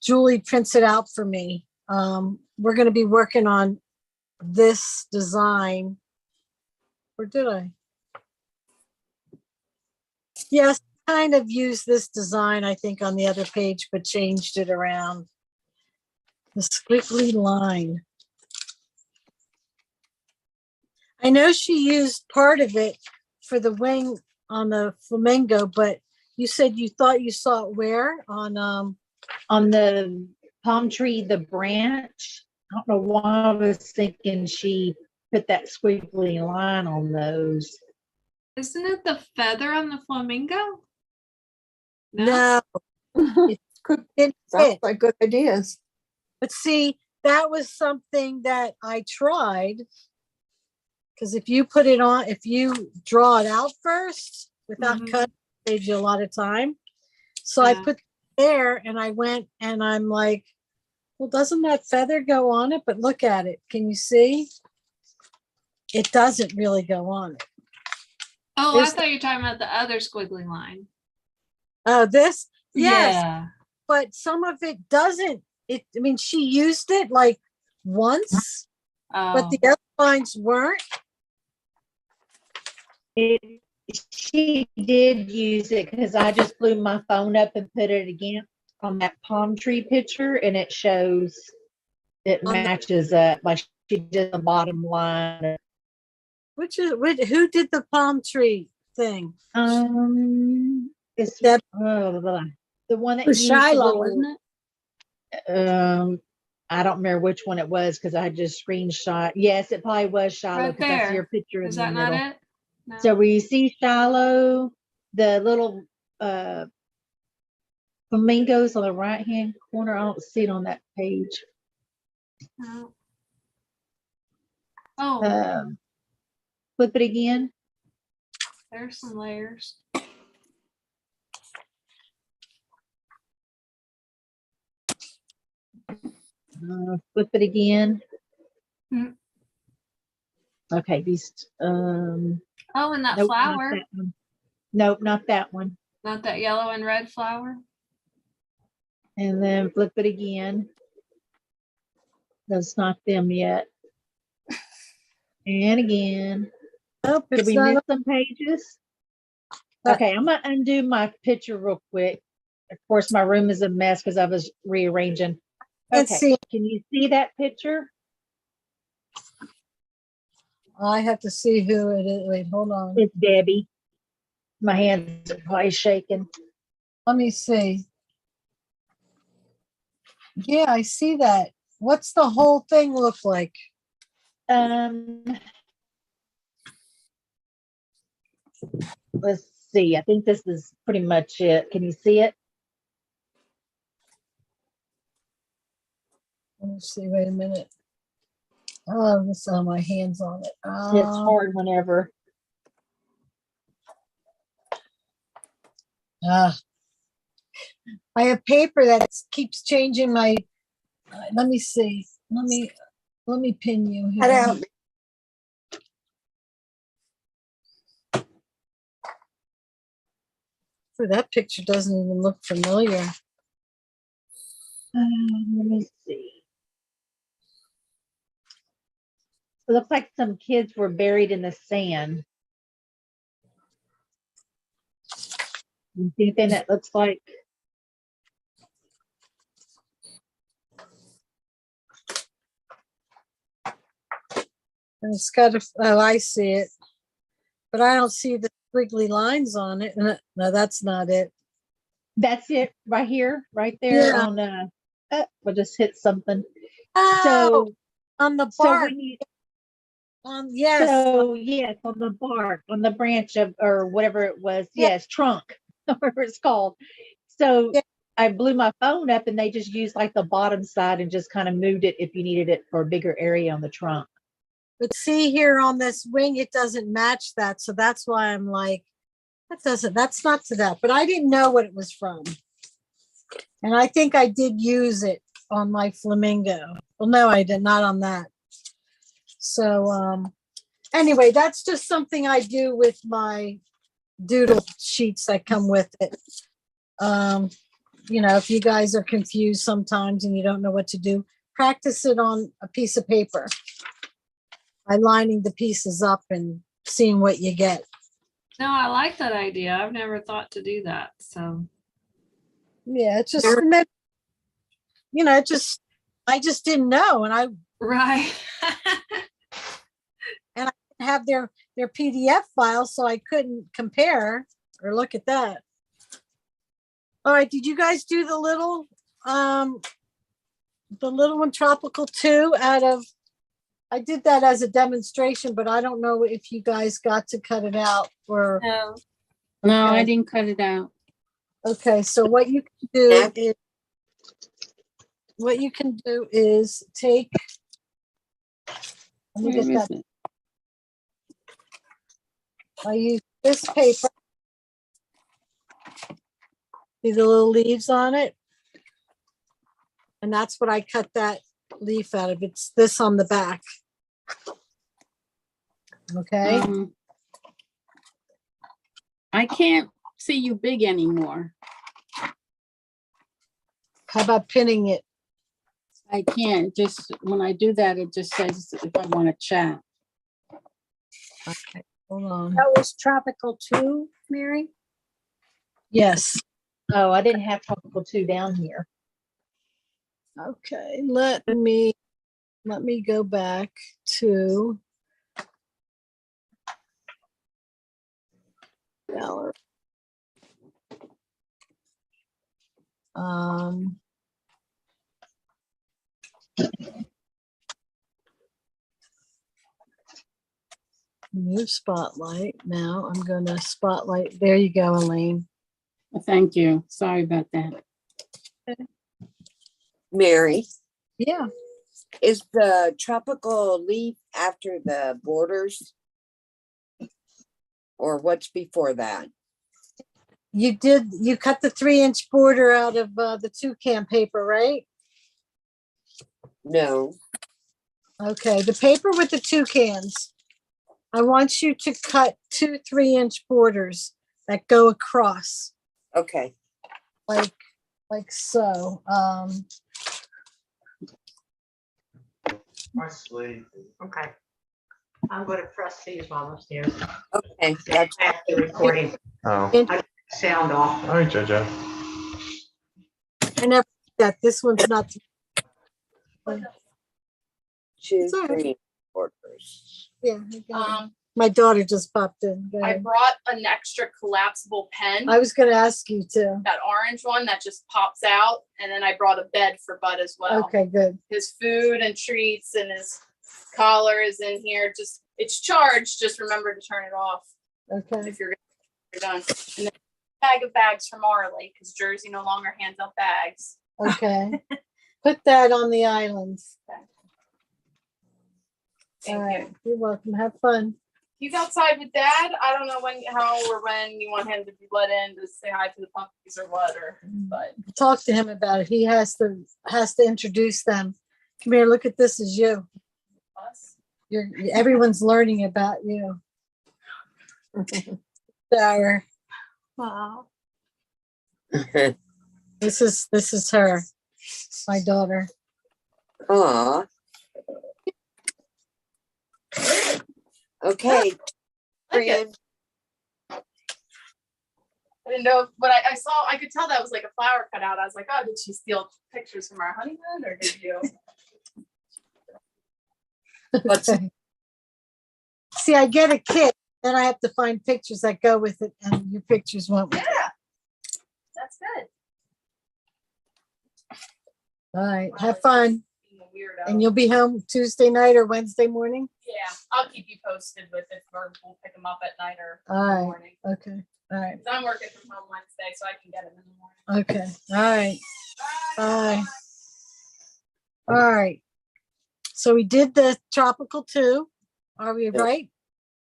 Julie prints it out for me. We're going to be working on this design. Or did I? Yes, kind of used this design, I think, on the other page, but changed it around. The squiggly line. I know she used part of it for the wing on the flamingo, but you said you thought you saw it where? On the palm tree, the branch. I don't know why I was thinking she put that squiggly line on those. Isn't it the feather on the flamingo? No. Sounds like good ideas. But see, that was something that I tried. Because if you put it on, if you draw it out first without cutting, it saves you a lot of time. So I put it there and I went and I'm like, well, doesn't that feather go on it? But look at it. Can you see? It doesn't really go on it. Oh, I thought you were talking about the other squiggly line. Oh, this? Yes. Yeah. But some of it doesn't. I mean, she used it like once, but the other lines weren't. She did use it because I just blew my phone up and put it again on that palm tree picture, and it shows it matches up like she did the bottom line. Who did the palm tree thing? It's the one that used Shiloh, wasn't it? I don't remember which one it was because I just screenshot. Yes, it probably was Shiloh because I see your picture in the middle. Not it? No. So where you see Shiloh, the little flamingos on the right hand corner. I don't see it on that page. No. Oh. Flip it again. There's some layers. Flip it again. Mm-hmm. Okay, these. Oh, and that flower. Nope, not that one. Not that yellow and red flower. And then flip it again. That's not them yet. And again. Nope, did we miss some pages? Okay, I'm gonna undo my picture real quick. Of course, my room is a mess because I was rearranging. Okay, can you see that picture? I have to see who it is. Wait, hold on. It's Debbie. My hands are probably shaking. Let me see. Yeah, I see that. What's the whole thing look like? Let's see. I think this is pretty much it. Can you see it? Let's see. Wait a minute. Oh, this on my hands on it. It's hard whenever. I have paper that keeps changing my. Let me see. Let me pin you here. That picture doesn't even look familiar. Let me see. It looks like some kids were buried in the sand. You see anything that looks like? And it's got a, oh, I see it. But I don't see the squiggly lines on it. No, that's not it. That's it right here, right there Yeah. on we'll just hit something. Oh, So on the so bark. when you Yes. so yes, on the bark, on the branch of or whatever it was, Yeah. yes, trunk, whatever it's called. So Yeah. I blew my phone up and they just used like the bottom side and just kind of moved it if you needed it for a bigger area on the trunk. But see here on this wing, it doesn't match that. So that's why I'm like, that's not to that. But I didn't know what it was from. And I think I did use it on my flamingo. Well, no, I did not on that. So anyway, that's just something I do with my doodle sheets that come with it. You know, if you guys are confused sometimes and you don't know what to do, practice it on a piece of paper by lining the pieces up and seeing what you get. No, I like that idea. I've never thought to do that. So Yeah, it's just, you know, I just didn't know. And I right. and I didn't have their PDF file, so I couldn't compare or look at that. All right, did you guys do the little one, Tropical 2 out of, I did that as a demonstration, but I don't know if you guys got to cut it out or. No. No, I didn't cut it out. Okay, so what you can do is take, let me Where get is that. it? I use this paper. See the little leaves on it? And that's what I cut that leaf out of. It's this on the back. Okay. I can't see you big anymore. How about pinning it? I can't. Just when I do that, it just says if I want to chat. Okay, hold on. That was Tropical 2, Mary? Yes. Oh, I didn't have Tropical 2 down here. Okay, let me go back to gallery. Move spotlight. Now I'm going to spotlight. There you go, Elaine. Thank you. Sorry about that. Mary, Yeah. is the tropical leaf after the borders? Or what's before that? You cut the 3-inch border out of the toucan paper, right? No. Okay, the paper with the toucans. I want you to cut 2 3-inch borders that go across. Okay. Like so. Okay. I'm going to press these while I'm upstairs. Okay. That's after recording. Oh. I sound off. All right, JoJo. I never did that. This one's not. 2 3 borders. Yeah. My daughter just popped in. Go I ahead. brought an extra collapsible pen. I was going to ask you to. That orange one that just pops out. And then I brought a bed for Bud as well. Okay, good. His food and treats and his collar is in here. Just it's charged. Just remember to turn it off. Okay. If you're done. And then a bag of bags from Marley because Jersey no longer hands out bags. Okay. Put that on the islands. Thank All right. you. You're welcome. Have fun. He's outside with Dad. I don't know how or when you want him to be let in to say hi to the puppies or what, but Talk to him about it. He has to introduce them. Come here. Look at this as you. us. Everyone's learning about you. Sour. Wow. This is her, my daughter. Aw. Okay. Like it. I didn't know, but I saw, I could tell that was like a flower cutout. I was like, oh, did she steal pictures from our honeymoon or did you? See, I get a kit, then I have to find pictures that go with it, and your pictures won't. Yeah, that's good. All right, have fun. And you'll be home Tuesday night or Wednesday morning? Yeah, I'll keep you posted with if we'll pick them up at night or in All the right, morning. okay, all right, 'Cause I'm working from home Wednesday, so I can get them in the morning. okay, all right, bye. All right, so we did the tropical 2. Are we right?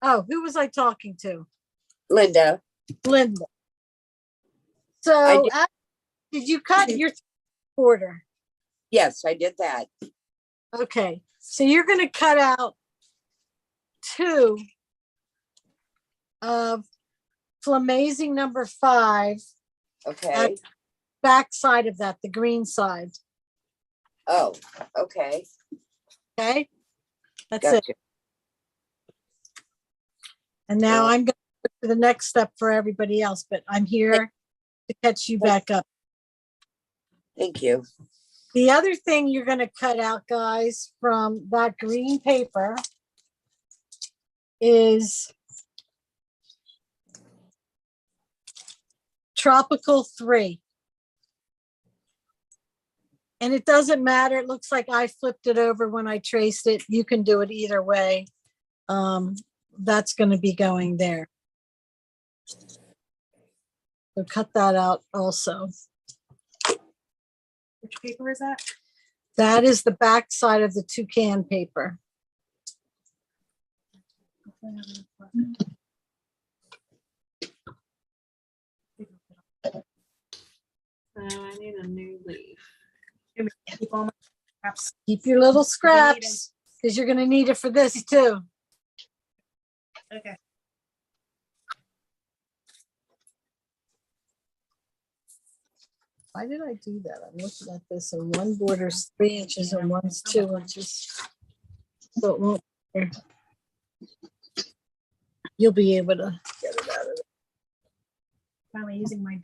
Oh, who was I talking to? Linda. Linda. So did you cut your border? Yes, I did that. Okay, so you're going to cut out 2 of Flamazing number 5. Okay. At back side of that, the green side. Oh, okay. Okay, that's Gotcha. it. And now I'm going to go to the next step for everybody else, but I'm here to catch you back up. Thank you. The other thing you're going to cut out, guys, from that green paper is Tropical 3. And it doesn't matter. It looks like I flipped it over when I traced it. You can do it either way. That's going to be going there. So cut that out also. Which paper is that? That is the back side of the toucan paper. I need a new leaf. Keep your little scraps because you're going to need it for this too. Okay. Why did I do that? I'm looking at this and one border's 3 inches and one's 2 inches. So it won't. You'll be able to get it out of it. Finally using my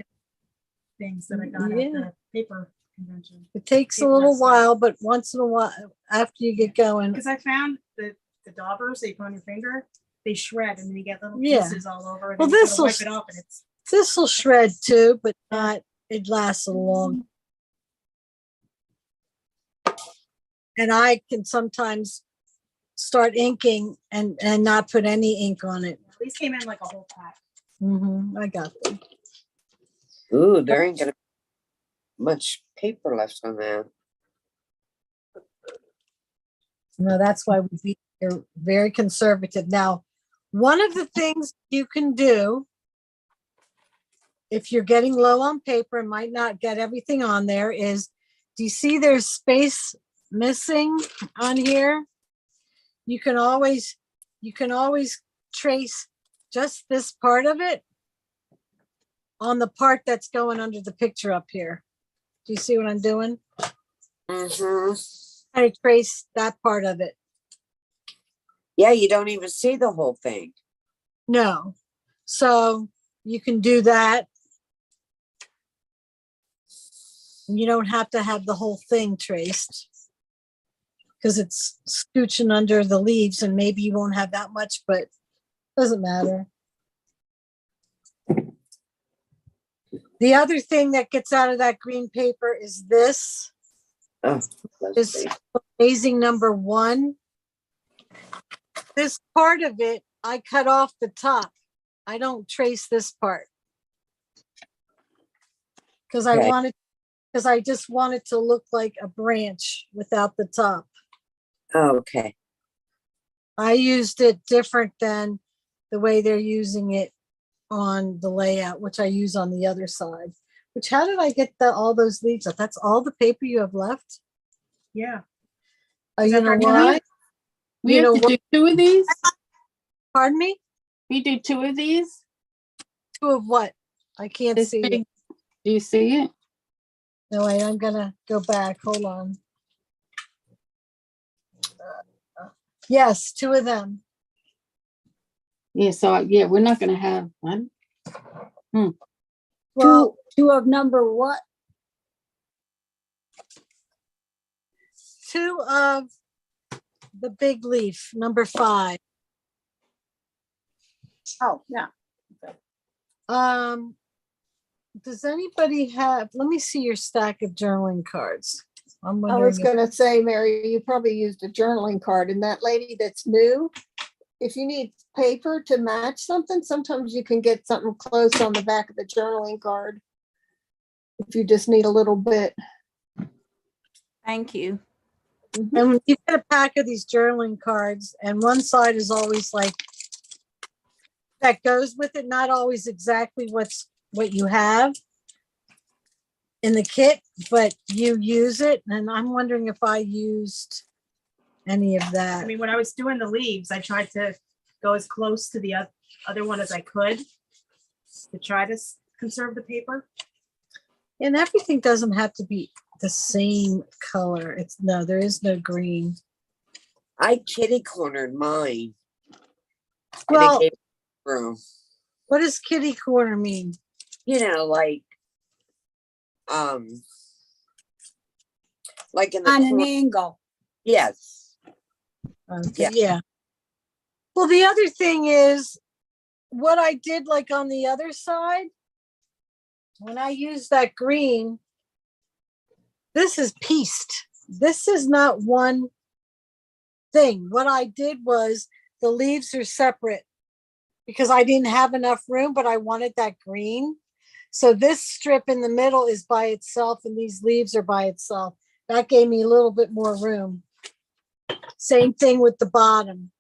things that I got at the paper convention. It takes a little while, but once in a while, after you get going. Because I found the daubers that you put on your finger, they shred and then you get little pieces all over. Well, this will wipe it off and it's this will shred too, but not. It lasts a long. And I can sometimes start inking and not put any ink on it. These came in like a whole pack. I got them. Ooh, there ain't gonna be much paper left on that. No, that's why we're very conservative. Now, one of the things you can do if you're getting low on paper and might not get everything on there is, do you see there's space missing on here? You can always trace just this part of it on the part that's going under the picture up here. Do you see what I'm doing? I trace that part of it. Yeah, you don't even see the whole thing. No. So you can do that. You don't have to have the whole thing traced because it's scooching under the leaves and maybe you won't have that much, but doesn't matter. The other thing that gets out of that green paper is this. Is Amazing number 1. This part of it, I cut off the top. I don't trace this part. Because I just want it to look like a branch without the top. Oh, okay. I used it different than the way they're using it on the layout, which I use on the other side. Which, how did I get all those leaves up? That's all the paper you have left? Yeah. Oh, you know why? We have to do 2 of these? Pardon me? We do 2 of these? 2 of what? I can't see it. Do you see it? No, wait, I'm gonna go back. Hold on. Yes, 2 of them. Yeah, so yeah, we're not gonna have one. Well, two of number what? 2 of the big leaf, number 5. Oh, yeah. Does anybody have, let me see your stack of journaling cards. I'm I was wondering if, gonna say, Mary, you probably used a journaling card, and that lady that's new, if you need paper to match something, sometimes you can get something close on the back of the journaling card. If you just need a little bit. Thank you. and when you get a pack of these journaling cards, and one side is always like, that goes with it, not always exactly what you have in the kit, but you use it. And I'm wondering if I used any of that. I mean, when I was doing the leaves, I tried to go as close to the other one as I could to try to conserve the paper. And everything doesn't have to be the same color. No, there is no green. I kitty cornered mine. Well, room. What does kitty corner mean? You know, like in the on an angle. Yes. Okay, yeah. Well, the other thing is what I did like on the other side, when I use that green, this is pieced. This is not one thing. What I did was the leaves are separate because I didn't have enough room, but I wanted that green. So this strip in the middle is by itself and these leaves are by itself. That gave me a little bit more room. Same thing with the bottom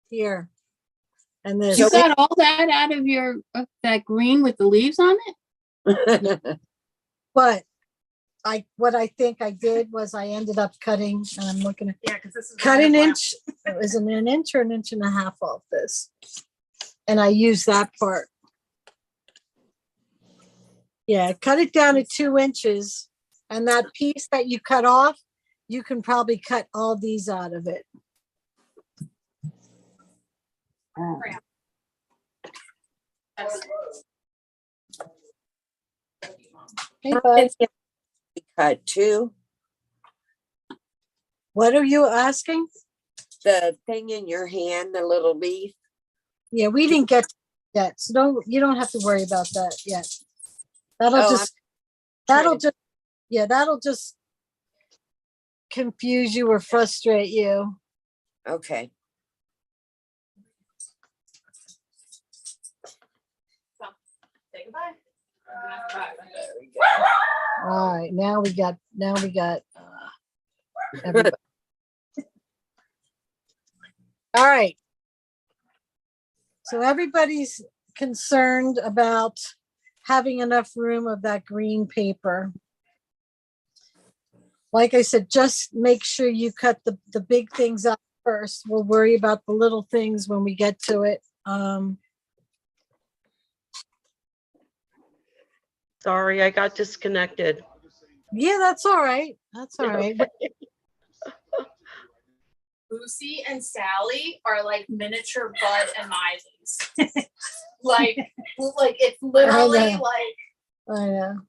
here. And this. You got all that out of your that green with the leaves on it? But what I think I did was I ended up cutting, and I'm looking at because this is cut an inch. It was an inch or an inch and a half off this. And I used that part. Yeah, cut it down to 2 inches. And that piece that you cut off, you can probably cut all these out of it. Hey, bud. Cut 2. What are you asking? The thing in your hand, the little leaf. Yeah, we didn't get to that, so you don't have to worry about that yet. That'll just confuse you or frustrate you. Okay. Say goodbye. All right, now we got everybody. All right. So everybody's concerned about having enough room of that green paper. Like I said, just make sure you cut the big things out first. We'll worry about the little things when we get to it. Sorry, I got disconnected. Yeah, that's all right. That's all right. Lucy and Sally are like miniature Bud and Mileys. like it's literally I know.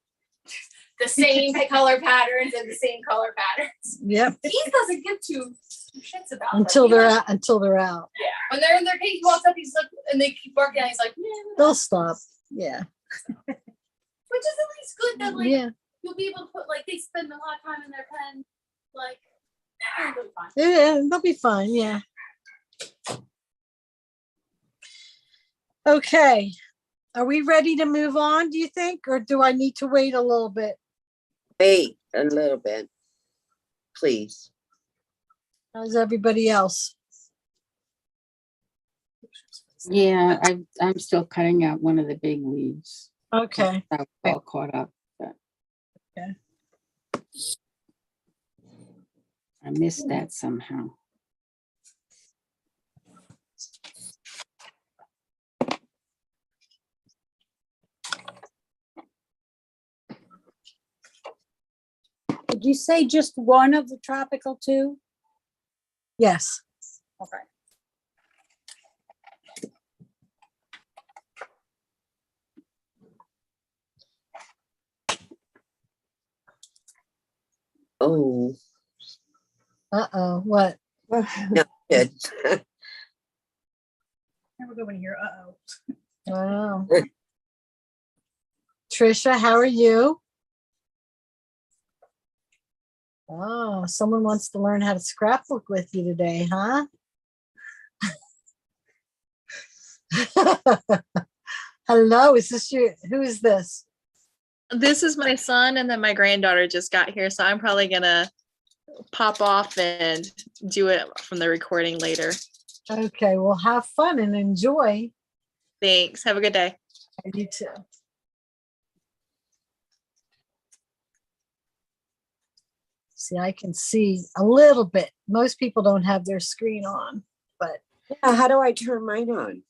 The same color patterns and the same color patterns. Yep. He doesn't give two shits about Until them. they're out. Yeah. When they're in their cage, he walks up, he's like, and they keep barking, and he's like, They'll stop. Yeah. Which is at least good that Yeah. you'll be able to put they spend a lot of time in their pen. They'll be fine. Yeah, they'll be fine. Yeah. Okay. Are we ready to move on, do you think? Or do I need to wait a little bit? Wait a little bit, please. How's everybody else? Yeah, I'm still cutting out one of the big leaves. Okay. I was all caught up. But okay. I missed that somehow. Did you say just one of the tropical 2? Yes. Okay. Oh, Uh-oh, what? no, good. Never go in here. Uh-oh. Wow. Trisha, how are you? Oh, someone wants to learn how to scrapbook with you today, huh? Hello, is this who is this? This is my son, and then my granddaughter just got here, so I'm probably gonna pop off and do it from the recording later. Okay, well, have fun and enjoy. Thanks. Have a good day. You too. See, I can see a little bit. Most people don't have their screen on, but Yeah, how do I turn mine on?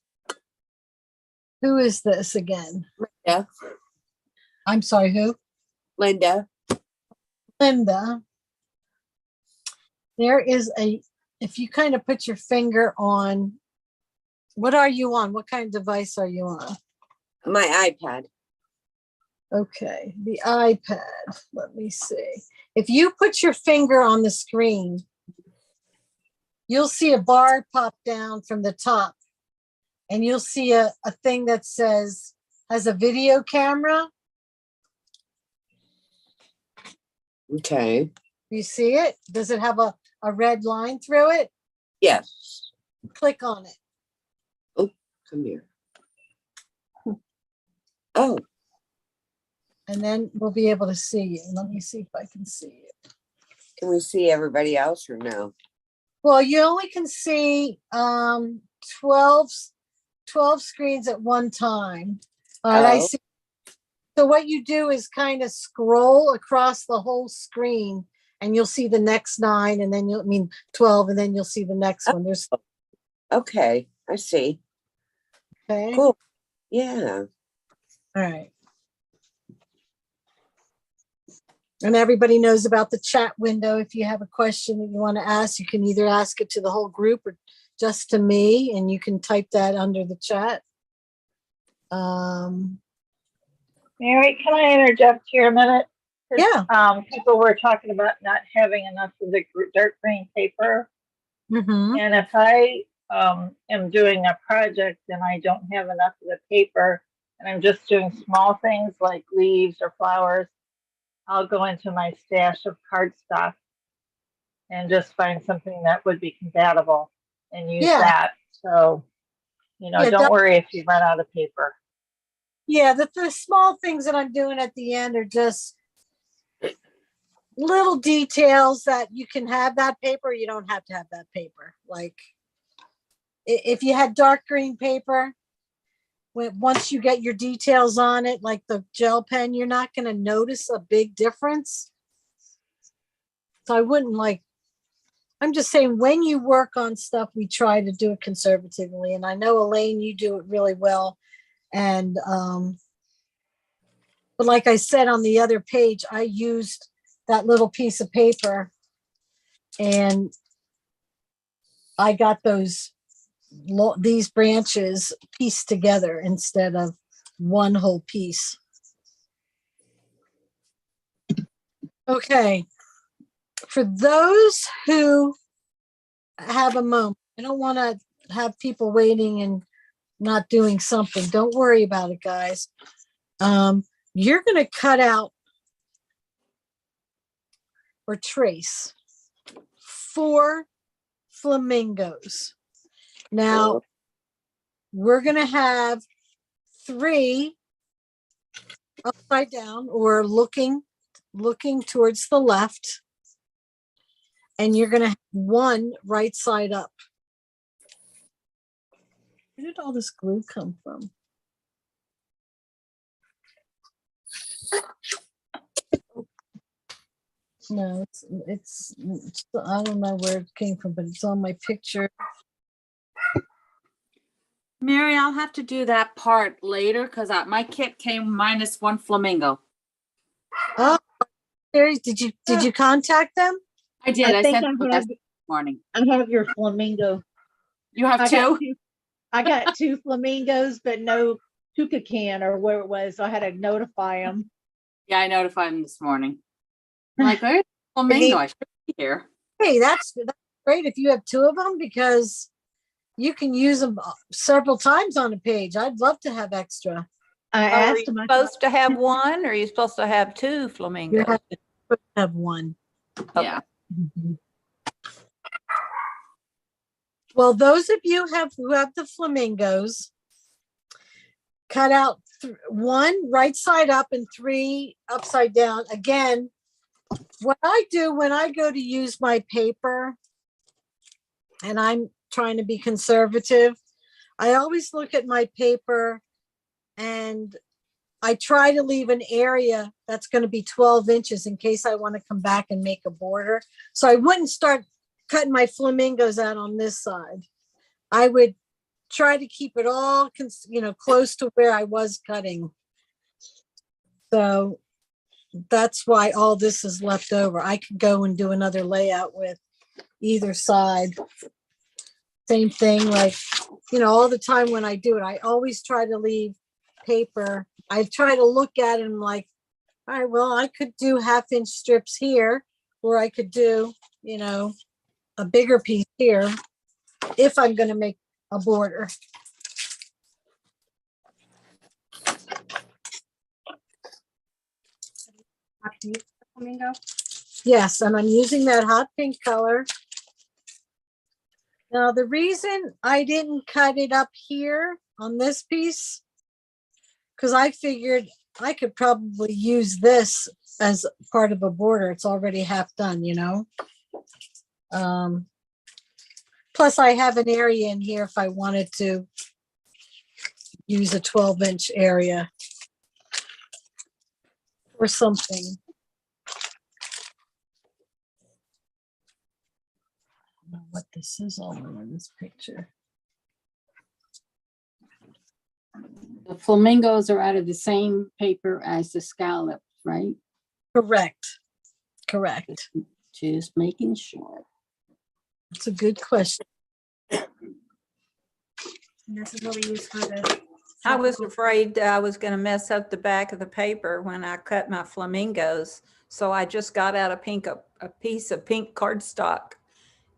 who is this again? Yeah, I'm sorry, who? Linda. Linda. There is if you kind of put your finger on, what are you on? What kind of device are you on? My iPad. Okay, the iPad. Let me see. If you put your finger on the screen, you'll see a bar pop down from the top, and you'll see a thing that has a video camera. Okay. You see it? Does it have a red line through it? Yes. Click on it. Oh, come here. Oh. And then we'll be able to see you. Let me see if I can see you. Can we see everybody else or no? Well, you only can see 12 screens at one time. All right, I see. So what you do is kind of scroll across the whole screen, and you'll see the next 9, and then 12, and then you'll see the next one. There's Okay, I see. okay. Cool. Yeah. All right. And everybody knows about the chat window. If you have a question that you want to ask, you can either ask it to the whole group or just to me, and you can type that under the chat. Mary, can I interject here a minute? Yeah. People were talking about not having enough of the dark green paper. Mm-hmm. And if I am doing a project and I don't have enough of the paper and I'm just doing small things like leaves or flowers, I'll go into my stash of cardstock and just find something that would be compatible and use that. So, don't worry if you run out of paper. Yeah, the small things that I'm doing at the end are just little details that you can have that paper. You don't have to have that paper. Like if you had dark green paper, once you get your details on it, like the gel pen, you're not going to notice a big difference. So I wouldn't I'm just saying when you work on stuff, we try to do it conservatively. And I know, Elaine, you do it really well. And, but like I said, on the other page, I used that little piece of paper and I got these branches pieced together instead of one whole piece. Okay. For those who have a moment, I don't want to have people waiting and not doing something. Don't worry about it, guys. You're going to cut out or trace 4 flamingos. Now, we're going to have 3 upside down or looking towards the left. And you're going to have 1 right side up. Where did all this glue come from? No, it's I don't know where it came from, but it's on my picture. Mary, I'll have to do that part later because my kit came minus 1 flamingo. Oh, Mary, did you contact them? I did. I think sent them this morning. I have your flamingo. You have 2? I got 2 flamingos, but no toucan or where it was. So I had to notify them. Yeah, I notified them this morning. I'm like, Flamingo, I should be here. Hey, that's great if you have two of them because you can use them several times on a page. I'd love to have extra. I Are asked you him. supposed to have one or are you supposed to have two flamingos? You have one. Yeah. Mhm. Well, those of you who have the flamingos, cut out one right side up and three upside down. Again, what I do when I go to use my paper, and I'm trying to be conservative, I always look at my paper and I try to leave an area that's going to be 12 inches in case I want to come back and make a border. So I wouldn't start cutting my flamingos out on this side. I would try to keep it all, close to where I was cutting. So that's why all this is left over. I could go and do another layout with either side. Same thing, like, all the time when I do it, I always try to leave paper. I try to look at it and like, all right, well, I could do 1/2-inch strips here, or I could do, a bigger piece here if I'm going to make a border. Flamingo. Yes, and I'm using that hot pink color. Now, the reason I didn't cut it up here on this piece, because I figured I could probably use this as part of a border. It's already half done, Plus, I have an area in here if I wanted to use a 12-inch area or something. I don't know what this is all in this picture. The flamingos are out of the same paper as the scallops, right? Correct. Just making sure. That's a good question. And this is what we use for the. I was afraid I was going to mess up the back of the paper when I cut my flamingos. So I just got out a piece of pink cardstock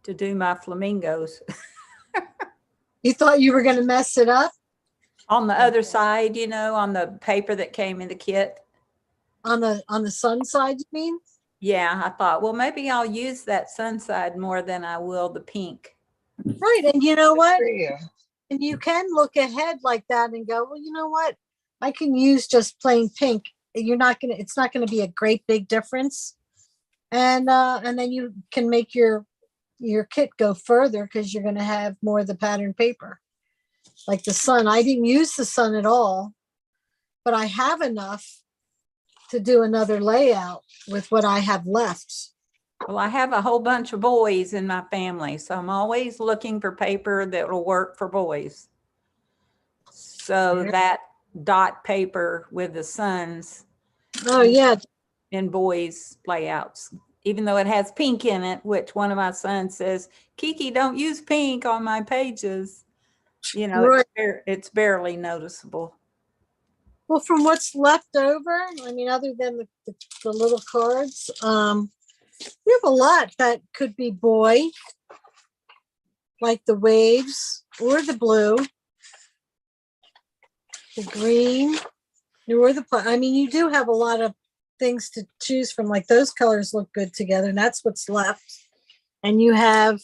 to do my flamingos. You thought you were going to mess it up? On the other side, on the paper that came in the kit. On the sun side, you mean? Yeah, I thought, well, maybe I'll use that sun side more than I will the pink. Right. And you know what? And you can look ahead like that and go, well, you know what? I can use just plain pink. It's not going to be a great big difference. And then you can make your kit go further because you're going to have more of the pattern paper. Like the sun, I didn't use the sun at all, but I have enough to do another layout with what I have left. Well, I have a whole bunch of boys in my family, so I'm always looking for paper that will work for boys. So that dot paper with the suns. Oh, yeah. In boys' layouts, even though it has pink in it, which one of my sons says, Kiki, don't use pink on my pages. Right. It's barely noticeable. Well, from what's left over, I mean, other than the little cards, we have a lot that could be boy, like the waves or the blue, the green, or you do have a lot of things to choose from. Like those colors look good together, and that's what's left. And you have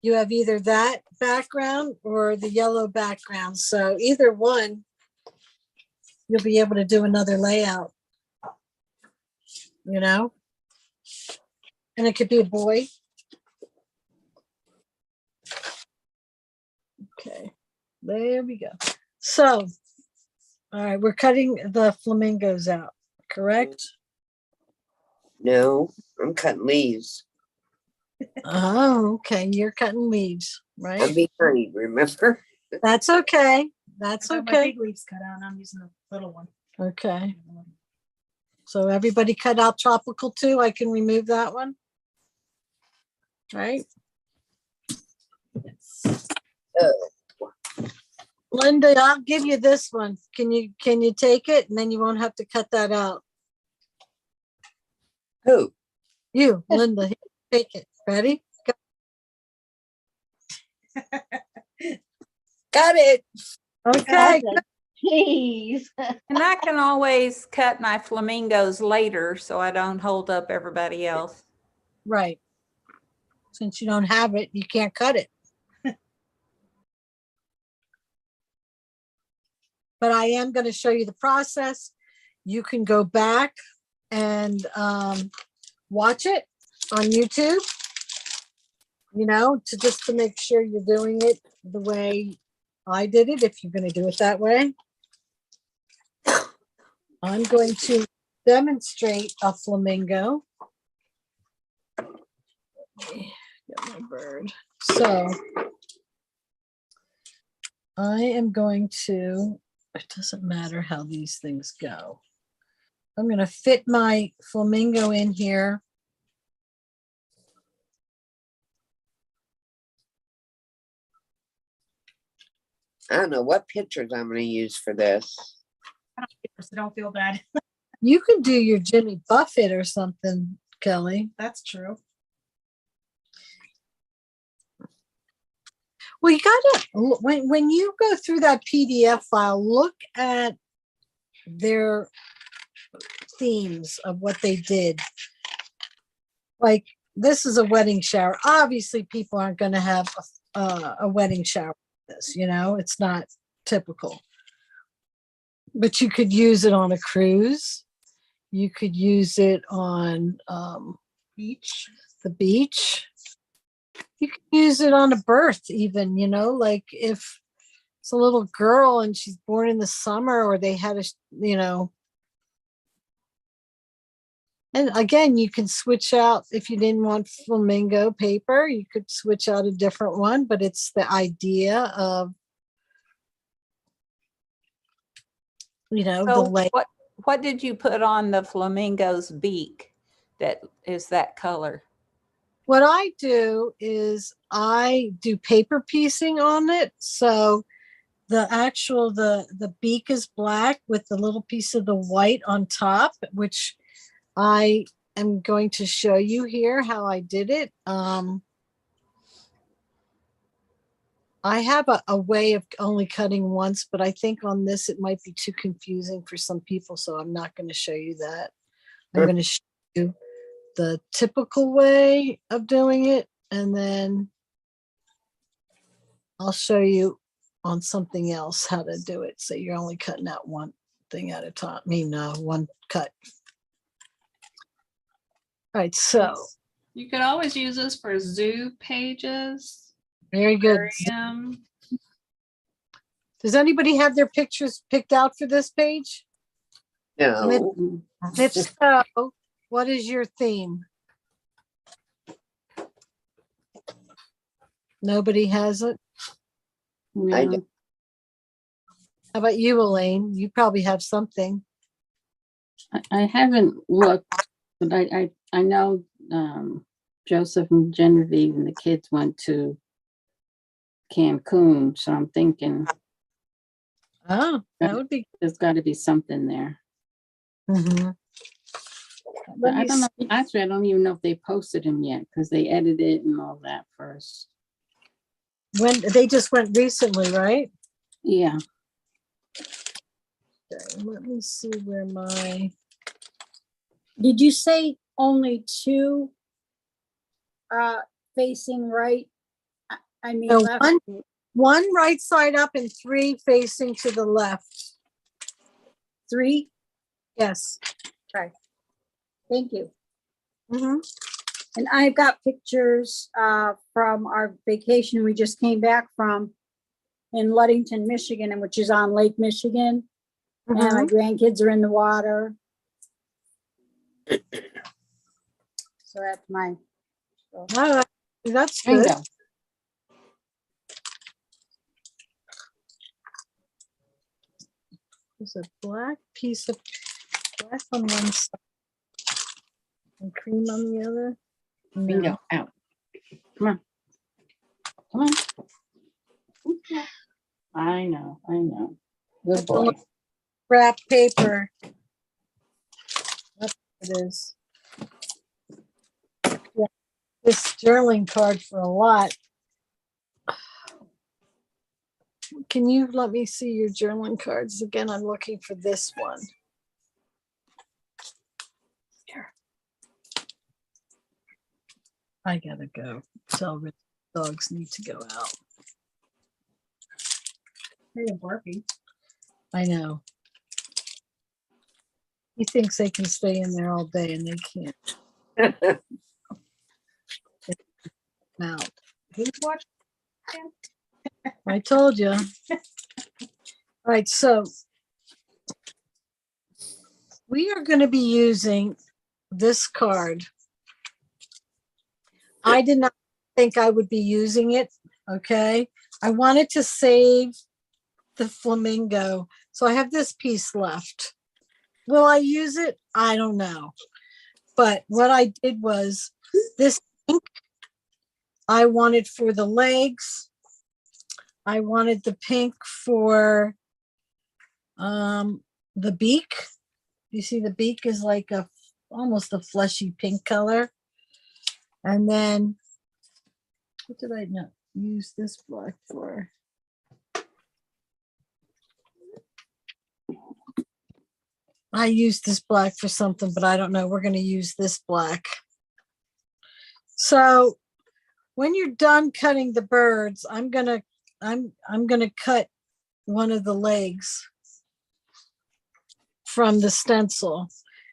either that background or the yellow background. So either one, you'll be able to do another layout, and it could be a boy. Okay, there we go. So, all right, we're cutting the flamingos out, correct? No, I'm cutting leaves. Oh, okay. You're cutting leaves, right? I'm behind, remember? That's okay. That's I got my okay. big leaves cut out and I'm using the little one. Okay. So everybody cut out tropical too. I can remove that one. Right. Linda, I'll give you this one. Can you take it? And then you won't have to cut that out. Who? You, Linda. Here, take it. Ready? Go. Got it. Okay. Please. And I can always cut my flamingos later so I don't hold up everybody else. Right. Since you don't have it, you can't cut it. But I am going to show you the process. You can go back and watch it on YouTube, you know, to make sure you're doing it the way I did it, if you're going to do it that way. I'm going to demonstrate a flamingo. Get my bird. So I am going to, it doesn't matter how these things go. I'm going to fit my flamingo in here. I don't know what pictures I'm going to use for this. So don't feel bad. You can do your Jimmy Buffett or something, Kelly. That's true. Well, you gotta, when you go through that PDF file, look at their themes of what they did. Like, this is a wedding shower. Obviously, people aren't going to have a wedding shower like this, you know, it's not typical. But you could use it on a cruise. You could use it on the beach. You could use it on a birth even, you know, like if it's a little girl and she's born in the summer, or they had a, you know. And again, you can switch out, if you didn't want flamingo paper, you could switch out a different one, but it's the idea of, you know, So the way. what did you put on the flamingo's beak that is that color? What I do is I do paper piecing on it. So the actual, the beak is black with the little piece of the white on top, which I am going to show you here how I did it. I have a way of only cutting once, but I think on this it might be too confusing for some people, so I'm not going to show you that. I'm going to show you the typical way of doing it, and then I'll show you on something else how to do it, so you're only cutting out one thing at a time. One cut. All right, so You could always use this for zoo pages. very good. Aquarium. Does anybody have their pictures picked out for this page? No. If so, what is your theme? Nobody has it? I don't. How about you, Elaine? You probably have something. I haven't looked, but I know Joseph and Genevieve and the kids went to Cancun, so I'm thinking, oh, that would be. There's got to be something there. Mm-hmm. But I don't know. Actually, I don't even know if they posted him yet because they edited and all that first. When they just went recently, right? Yeah. Okay, let me see where my. Did you say only two facing right? I mean, No, left. one right side up and three facing to the left. 3? Yes. Okay. Thank you. Mm-hmm. And I've got pictures from our vacation we just came back from in Ludington, Michigan, and which is on Lake Michigan. And my grandkids are in the water. So that's mine. So. Oh, that's good. Bingo. There's a black piece of black on one side and cream on the other. Bingo. No. Out. Come on. Come on. I know. Good That's boy. Wrap paper. That's what it is. this journaling card for a lot. Can you let me see your journaling cards again? I'm looking for this one. Here. I gotta go. Tell Rich dogs need to go out. They're barking. I know. He thinks they can stay in there all day and they can't. Out. Who's watching? I told you. All right, so we are going to be using this card. I did not think I would be using it, okay? I wanted to save the flamingo, so I have this piece left. Will I use it? I don't know. But what I did was this pink, I wanted for the legs. I wanted the pink for the beak. You see the beak is like almost a fleshy pink color. And then what did I not use this black for? I used this black for something, but I don't know. We're going to use this black. So when you're done cutting the birds, I'm going to cut one of the legs from the stencil.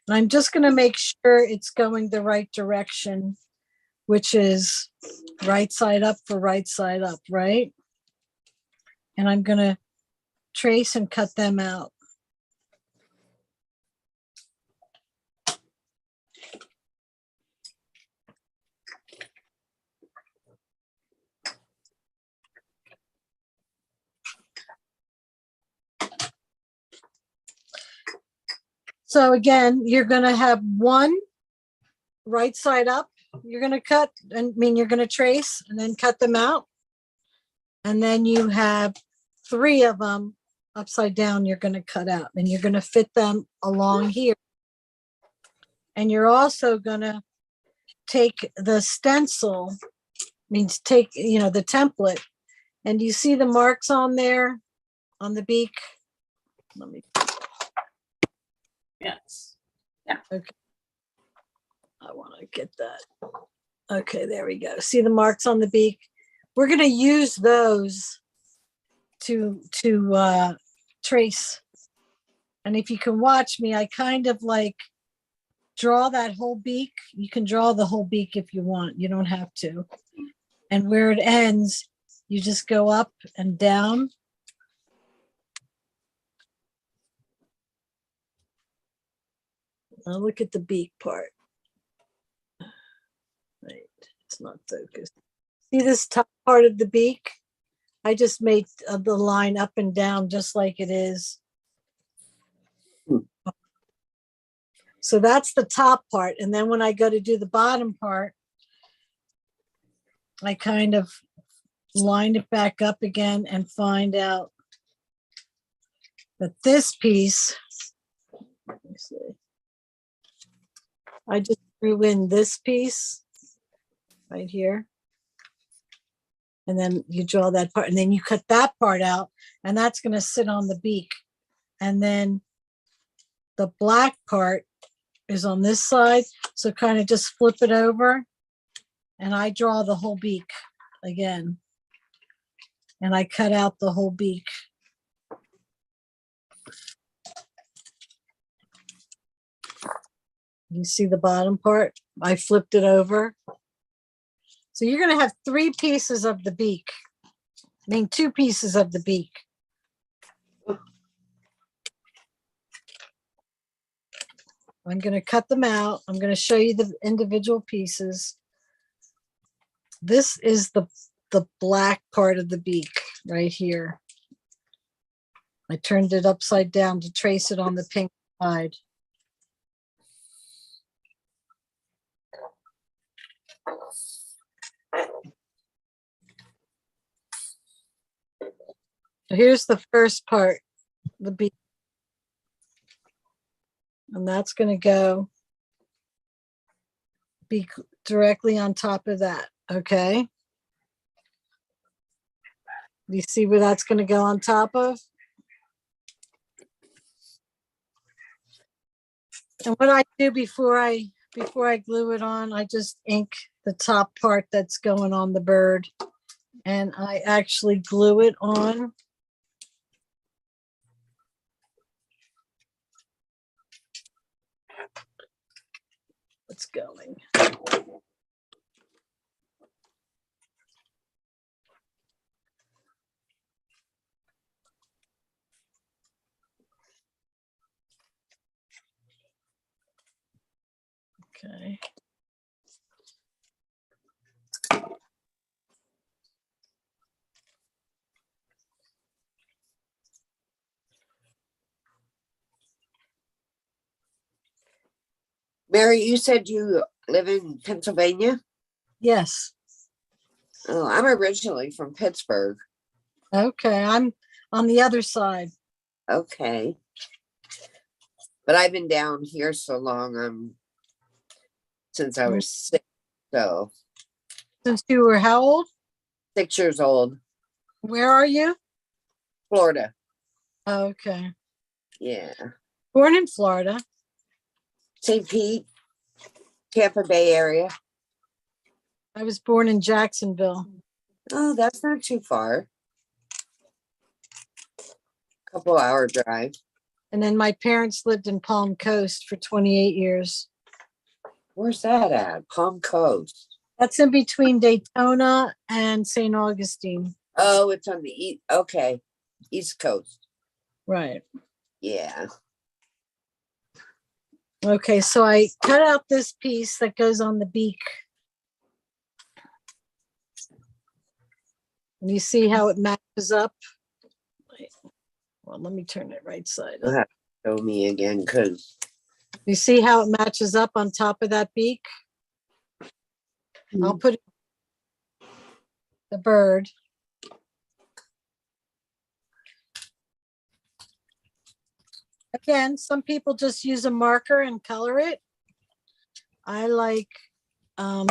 And I'm just going to make sure it's going the right direction, which is right side up for right side up, right? And I'm going to trace and cut them out. So again, you're going to have one right side up. You're going to cut, and you're going to trace and then cut them out. And then you have 3 of them upside down you're going to cut out, and you're going to fit them along here. And you're also going to take the stencil, take, the template, and you see the marks on there on the beak. Let me. Yes. Yeah. Okay. I want to get that. Okay, there we go. See the marks on the beak? We're going to use those to trace. And if you can watch me, I kind of like draw that whole beak. You can draw the whole beak if you want. You don't have to. And where it ends, you just go up and down. Now look at the beak part. Right, it's not focused. See this top part of the beak? I just made the line up and down just like it is. So that's the top part. And then when I go to do the bottom part, I kind of line it back up again and find out that this piece, let me see. I just drew in this piece right here. And then you draw that part, and then you cut that part out, and that's going to sit on the beak. And then the black part is on this side. So kind of just flip it over, and I draw the whole beak again. And I cut out the whole beak. You see the bottom part? I flipped it over. So you're going to have 3 pieces of the beak. 2 pieces of the beak. I'm going to cut them out. I'm going to show you the individual pieces. This is the black part of the beak right here. I turned it upside down to trace it on the pink side. Here's the first part, the beak. And that's going to go beak directly on top of that, okay? You see where that's going to go on top of? And what I do before I glue it on, I just ink the top part that's going on the bird, and I actually glue it on. It's going. Okay. Mary, you said you live in Pennsylvania? Yes. Oh, I'm originally from Pittsburgh. Okay, I'm on the other side. Okay. But I've been down here so long, since I was 6, so. Since you were how old? 6 years old. Where are you? Florida. Okay. Yeah. Born in Florida. St. Pete, Tampa Bay area. I was born in Jacksonville. Oh, that's not too far. Couple hour drive. And then my parents lived in Palm Coast for 28 years. Where's that at? Palm Coast. That's in between Daytona and St. Augustine. Oh, it's on the east. Okay. East Coast. Right. Yeah. Okay, so I cut out this piece that goes on the beak. And you see how it matches up? Well, let me turn it right side You'll up. have to show me again, because You see how it matches up on top of that beak? I'll put the bird. Again, some people just use a marker and color it. I like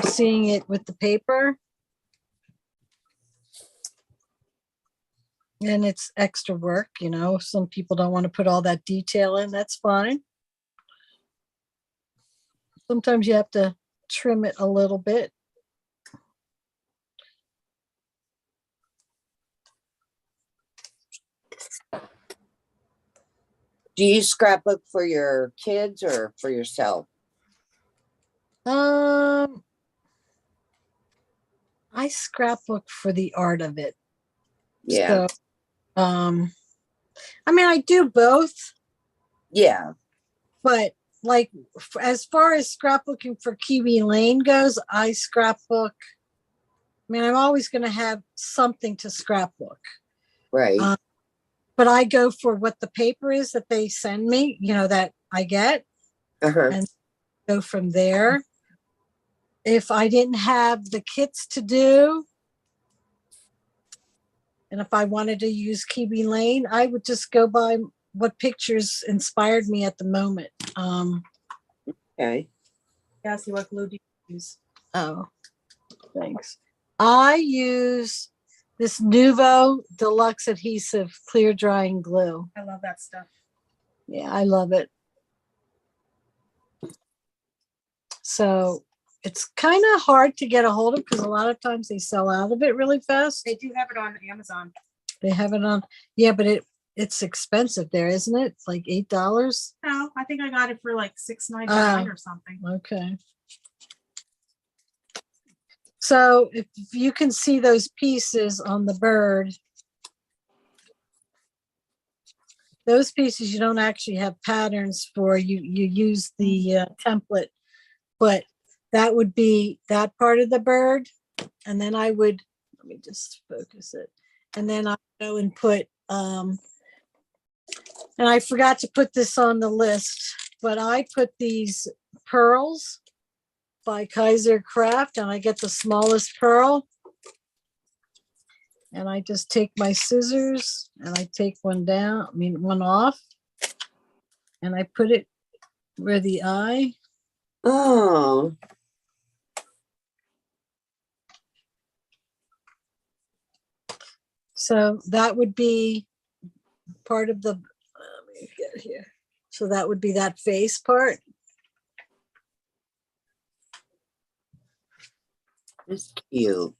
seeing it with the paper. And it's extra work, you know. Some people don't want to put all that detail in. That's fine. Sometimes you have to trim it a little bit. do you scrapbook for your kids or for yourself? I scrapbook for the art of it. Yeah. So, I mean, I do both. Yeah. But like, as far as scrapbooking for Kiwi Lane goes, I scrapbook. I mean, I'm always going to have something to scrapbook. Right. But I go for what the paper is that they send me, you know, that I get, and go from there. If I didn't have the kits to do, and if I wanted to use Kiwi Lane, I would just go by what pictures inspired me at the moment. Okay. Cassie, what glue do you use? Oh, thanks. I use this Nuvo Deluxe Adhesive Clear Drying Glue. I love that stuff. Yeah, I love it. So it's kind of hard to get a hold of because a lot of times they sell out of it really fast. They do have it on Amazon. They have it on, yeah, but it's expensive there, isn't it? It's like $8. No, I think I got it for like $6.99 or something. Okay. So if you can see those pieces on the bird, those pieces you don't actually have patterns for. You use the template, but that would be that part of the bird. And then I would, let me just focus it. And then I go and put, and I forgot to put this on the list, but I put these pearls by Kaiser Craft, and I get the smallest pearl. And I just take my scissors and I take one down, one off, and I put it where the eye. Oh. So that would be part of the, let me get here. So that would be that face part. It's cute.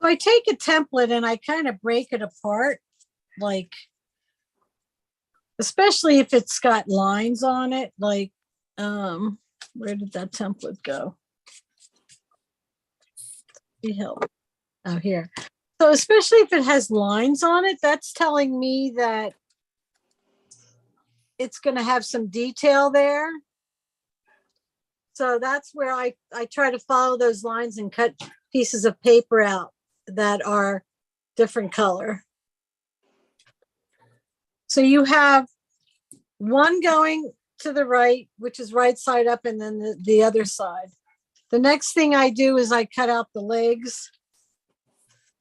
I take a template and I kind of break it apart, like, especially if it's got lines on it, like, where did that template go? Help. Oh, here. So especially if it has lines on it, that's telling me that it's going to have some detail there. So that's where I try to follow those lines and cut pieces of paper out that are different color. So you have one going to the right, which is right side up, and then the other side. The next thing I do is I cut out the legs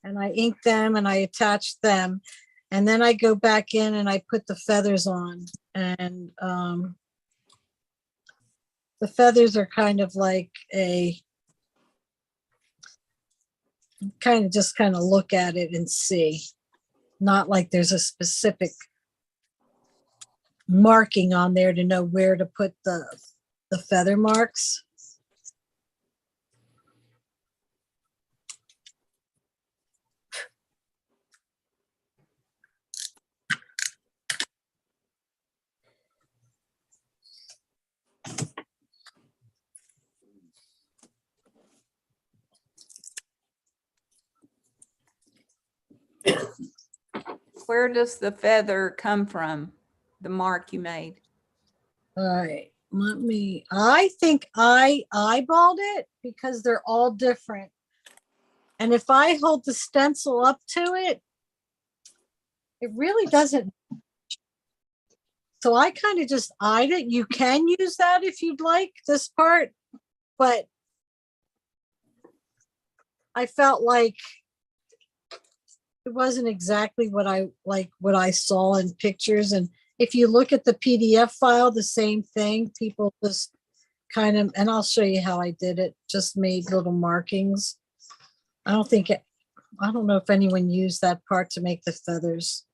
and I ink them and I attach them. And then I go back in and I put the feathers on. And the feathers are kind of like a, kind of look at it and see. Not like there's a specific marking on there to know where to put the feather marks. Where does the feather come from? The mark you made? All right, I think I eyeballed it because they're all different. And if I hold the stencil up to it, it really doesn't. So I kind of just eyed it. You can use that if you'd like, this part, but I felt like it wasn't exactly what I saw in pictures. And if you look at the PDF file, the same thing, people just kind of, and I'll show you how I did it, just made little markings. I don't know if anyone used that part to make the feathers.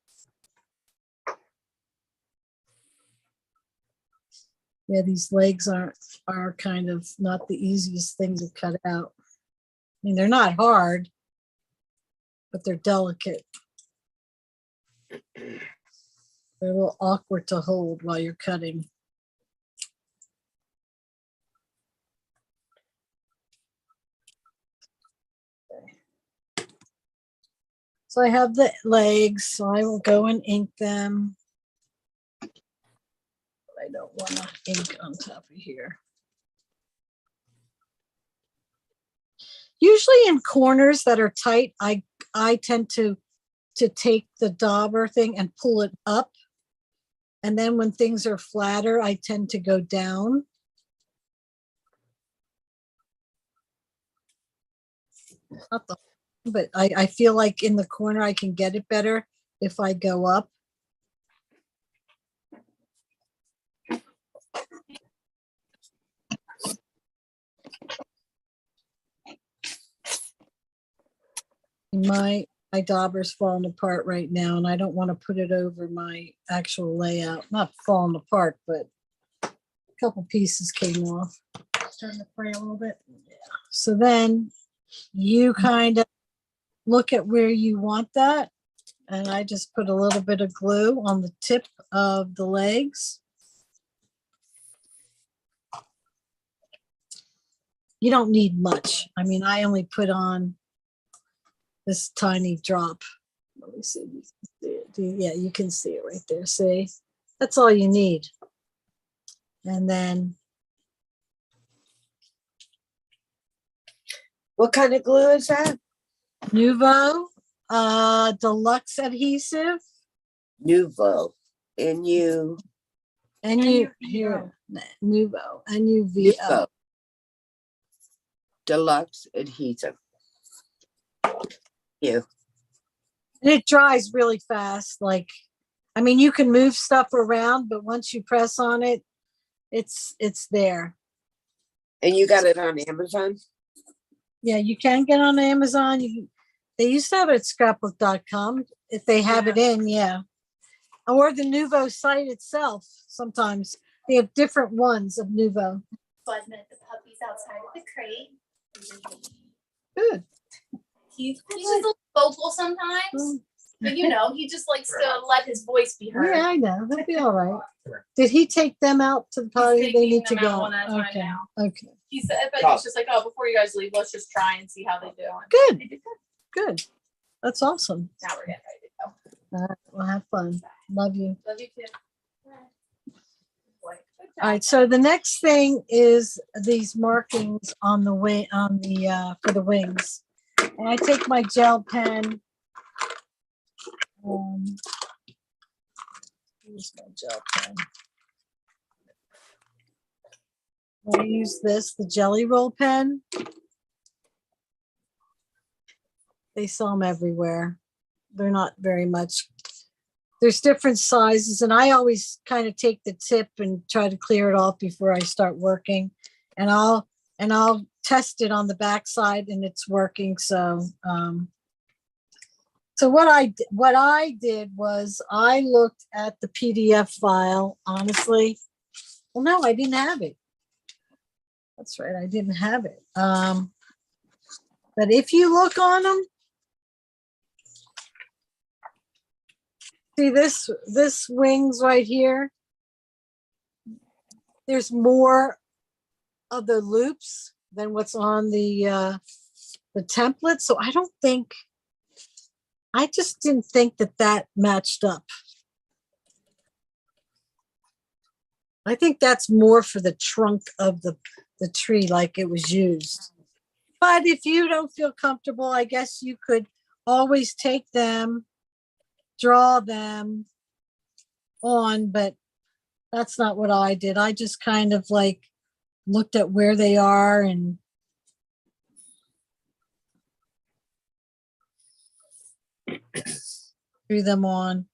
Yeah, these legs are kind of not the easiest thing to cut out. I mean, they're not hard, but they're delicate. They're a little awkward to hold while you're cutting. Okay. So I have the legs, so I will go and ink them. I don't want to ink on top of here. Usually in corners that are tight, I tend to take the dauber thing and pull it up. And then when things are flatter, I tend to go down. Not the, but I feel like in the corner I can get it better if I go up. My dauber's falling apart right now, and I don't want to put it over my actual layout. Not falling apart, but a couple pieces came off. Starting to fray a little bit. Yeah. So then you kind of look at where you want that, and I just put a little bit of glue on the tip of the legs. You don't need much. I mean, I only put on this tiny drop. Let me see. Yeah, you can see it right there. See, that's all you need. And then, what kind of glue is that? Nouveau Deluxe Adhesive. Nouveau. N-U. Here. Nouveau. N-U-V-O. Deluxe Adhesive. You. And it dries really fast. Like, I mean, you can move stuff around, but once you press on it, it's there. And you got it on Amazon? Yeah, you can get on Amazon. They used to have it at scrapbook.com if they have it in, yeah. Or the Nuvo site itself. Sometimes they have different ones of Nuvo. So I've met the puppies outside of the crate. Good. He's just a little vocal sometimes, but you know, he just likes to let his voice be heard. Yeah, I know. He'll be all right. Did he take them out to the party? They need to them out go. one at a time Okay. now. Okay. He said, but he's just like, oh, before you guys leave, let's just try and see how they do. And Good. they did good. Good. That's awesome. Now we're getting ready to go. All right. Well, have fun. Love you. Love you too. All right. So the next thing is these markings on the way for the wings. And I take my gel pen. Here's my gel pen. I use this, the Jelly Roll pen. They sell them everywhere. They're not very much. There's different sizes, and I always kind of take the tip and try to clear it off before I start working. And I'll test it on the backside, and it's working. So, what I did was I looked at the PDF file. Honestly, well, no, I didn't have it. That's right, I didn't have it. But if you look on them, see this wings right here. There's more of the loops than what's on the template. So I just didn't think that matched up. I think that's more for the trunk of the tree, like it was used. But if you don't feel comfortable, I guess you could always take them, draw them on, but that's not what I did. I just kind of like looked at where they are and drew them on.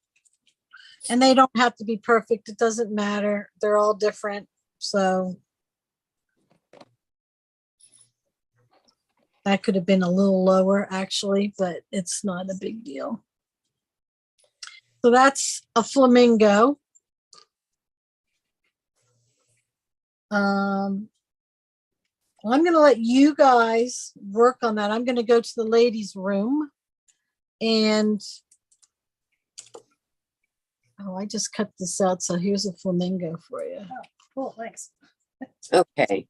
And they don't have to be perfect. It doesn't matter. They're all different. So that could have been a little lower actually, but it's not a big deal. So that's a flamingo. I'm going to let you guys work on that. I'm going to go to the ladies' room and I just cut this out. So here's a flamingo for you. Oh, cool. Thanks. Okay.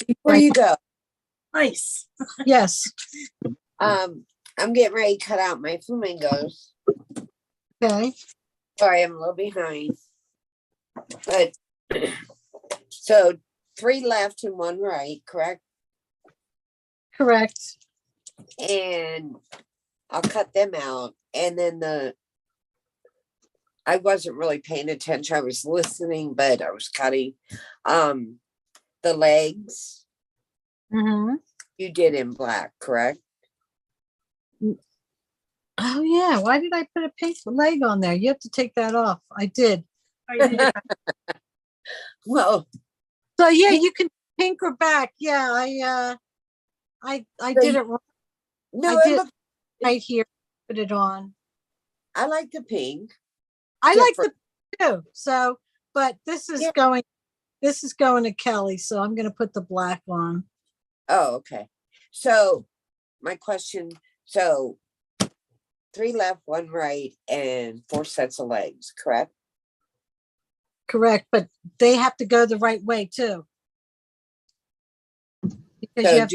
Before you go. Nice. Yes. I'm getting ready to cut out my flamingos. Okay. Sorry, I'm a little behind. But so 3 left and 1 right, correct? Correct. And I'll cut them out. And then I wasn't really paying attention. I was listening, but I was cutting the legs. Mm-hmm. You did in black, correct? Oh yeah. Why did I put a pink leg on there? You have to take that off. I did. Well, so yeah, you can pink or back. Yeah, I did it wrong. No, I did right here. Put it on. I like the pink. I like the too. So, but this is going to Kelly. So I'm going to put the black on. Oh, okay. So my question, so 3 left, 1 right, and 4 sets of legs, correct? Correct, but they have to go the right way too. Because So you have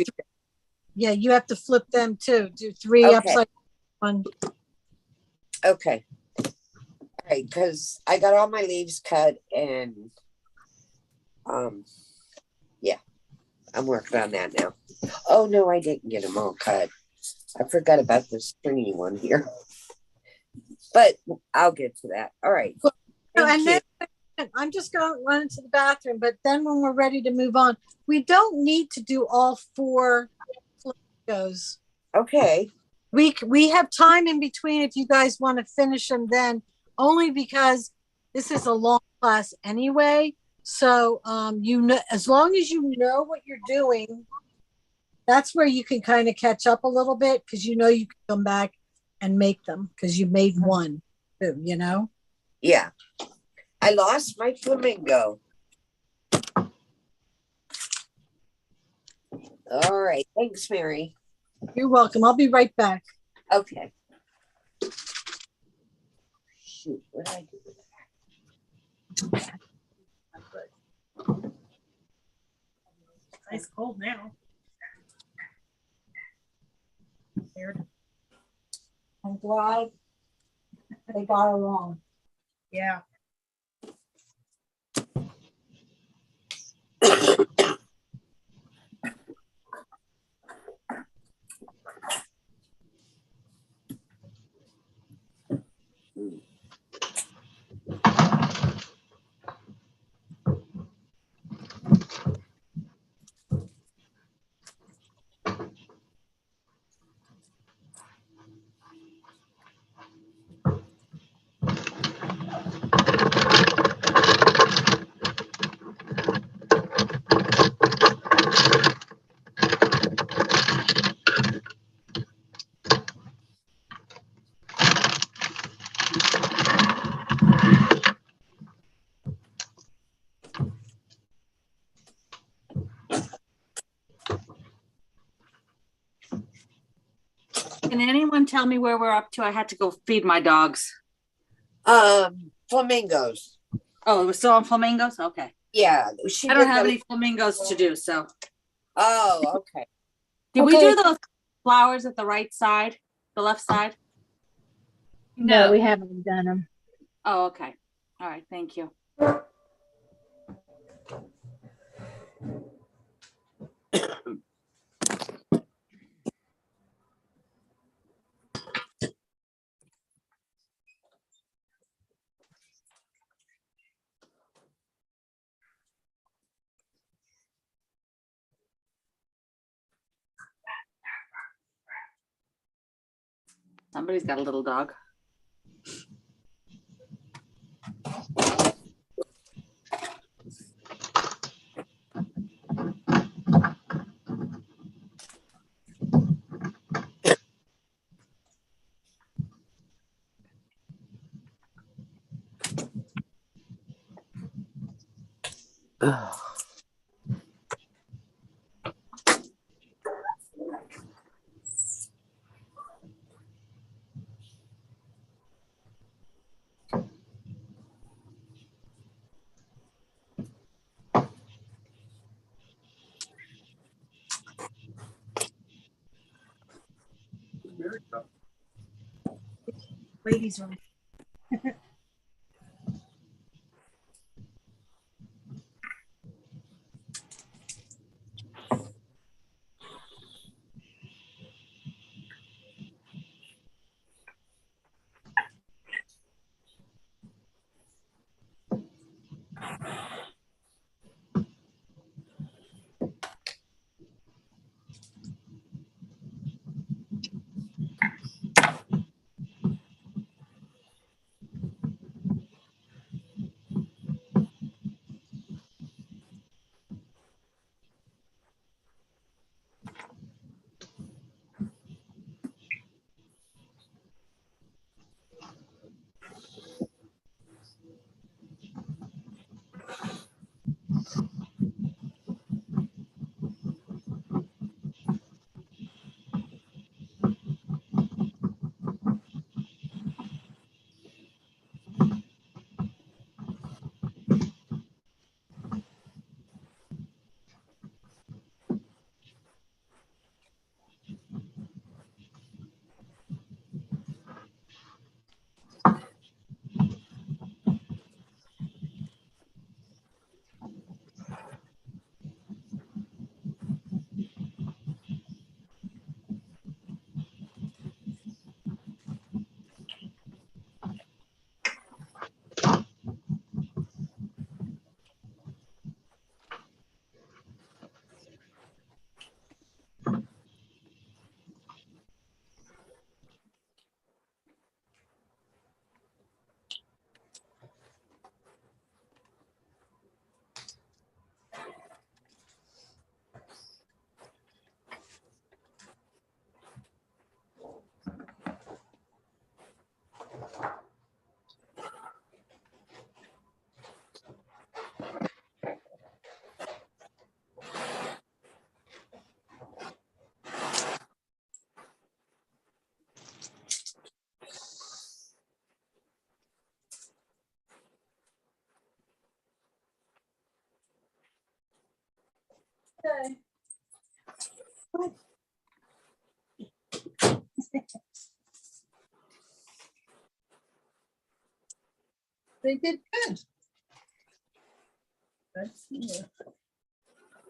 you have to flip them too. Do 3 upside down. Okay. All right, because I got all my leaves cut and yeah, I'm working on that now. Oh no, I didn't get them all cut. I forgot about the stringy one here. But I'll get to that. All right. And then I'm just going to run into the bathroom, but then when we're ready to move on, we don't need to do all 4 flamingos. Okay. We have time in between if you guys want to finish them then, only because this is a long class anyway. So you know, as long as you know what you're doing, that's where you can kind of catch up a little bit because you know you can come back and make them because you made one too, you know? Yeah. I lost my flamingo. All right. Thanks, Mary. You're welcome. I'll be right back. Okay. Shoot, what did I do with that? It's ice cold now. I'm glad they got along. Yeah. Can anyone tell me where we're up to? I had to go feed my dogs. Flamingos. Oh, it was still on flamingos? Okay. Yeah. I don't have any flamingos to do, so. Oh, okay. Did we do those flowers at the right side, the left side? No, we haven't done them. Oh, okay. All right, thank you. Somebody's got a little dog. Ladies' room. Okay. They did good.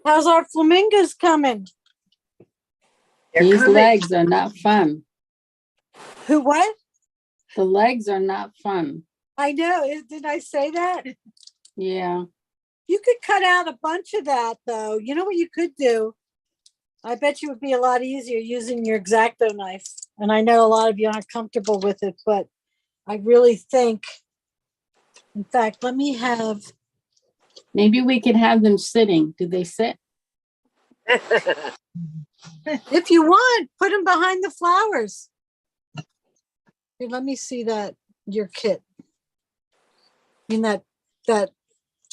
How's our flamingos coming? These legs are not fun. Who what? The legs are not fun. I know. Did I say that? Yeah. You could cut out a bunch of that though. You know what you could do? I bet you it would be a lot easier using your X-Acto knife. And I know a lot of you aren't comfortable with it, but I really think, in fact, let me have. Maybe we could have them sitting. Do they sit? If you want, put them behind the flowers. Here, let me see that, your kit. In that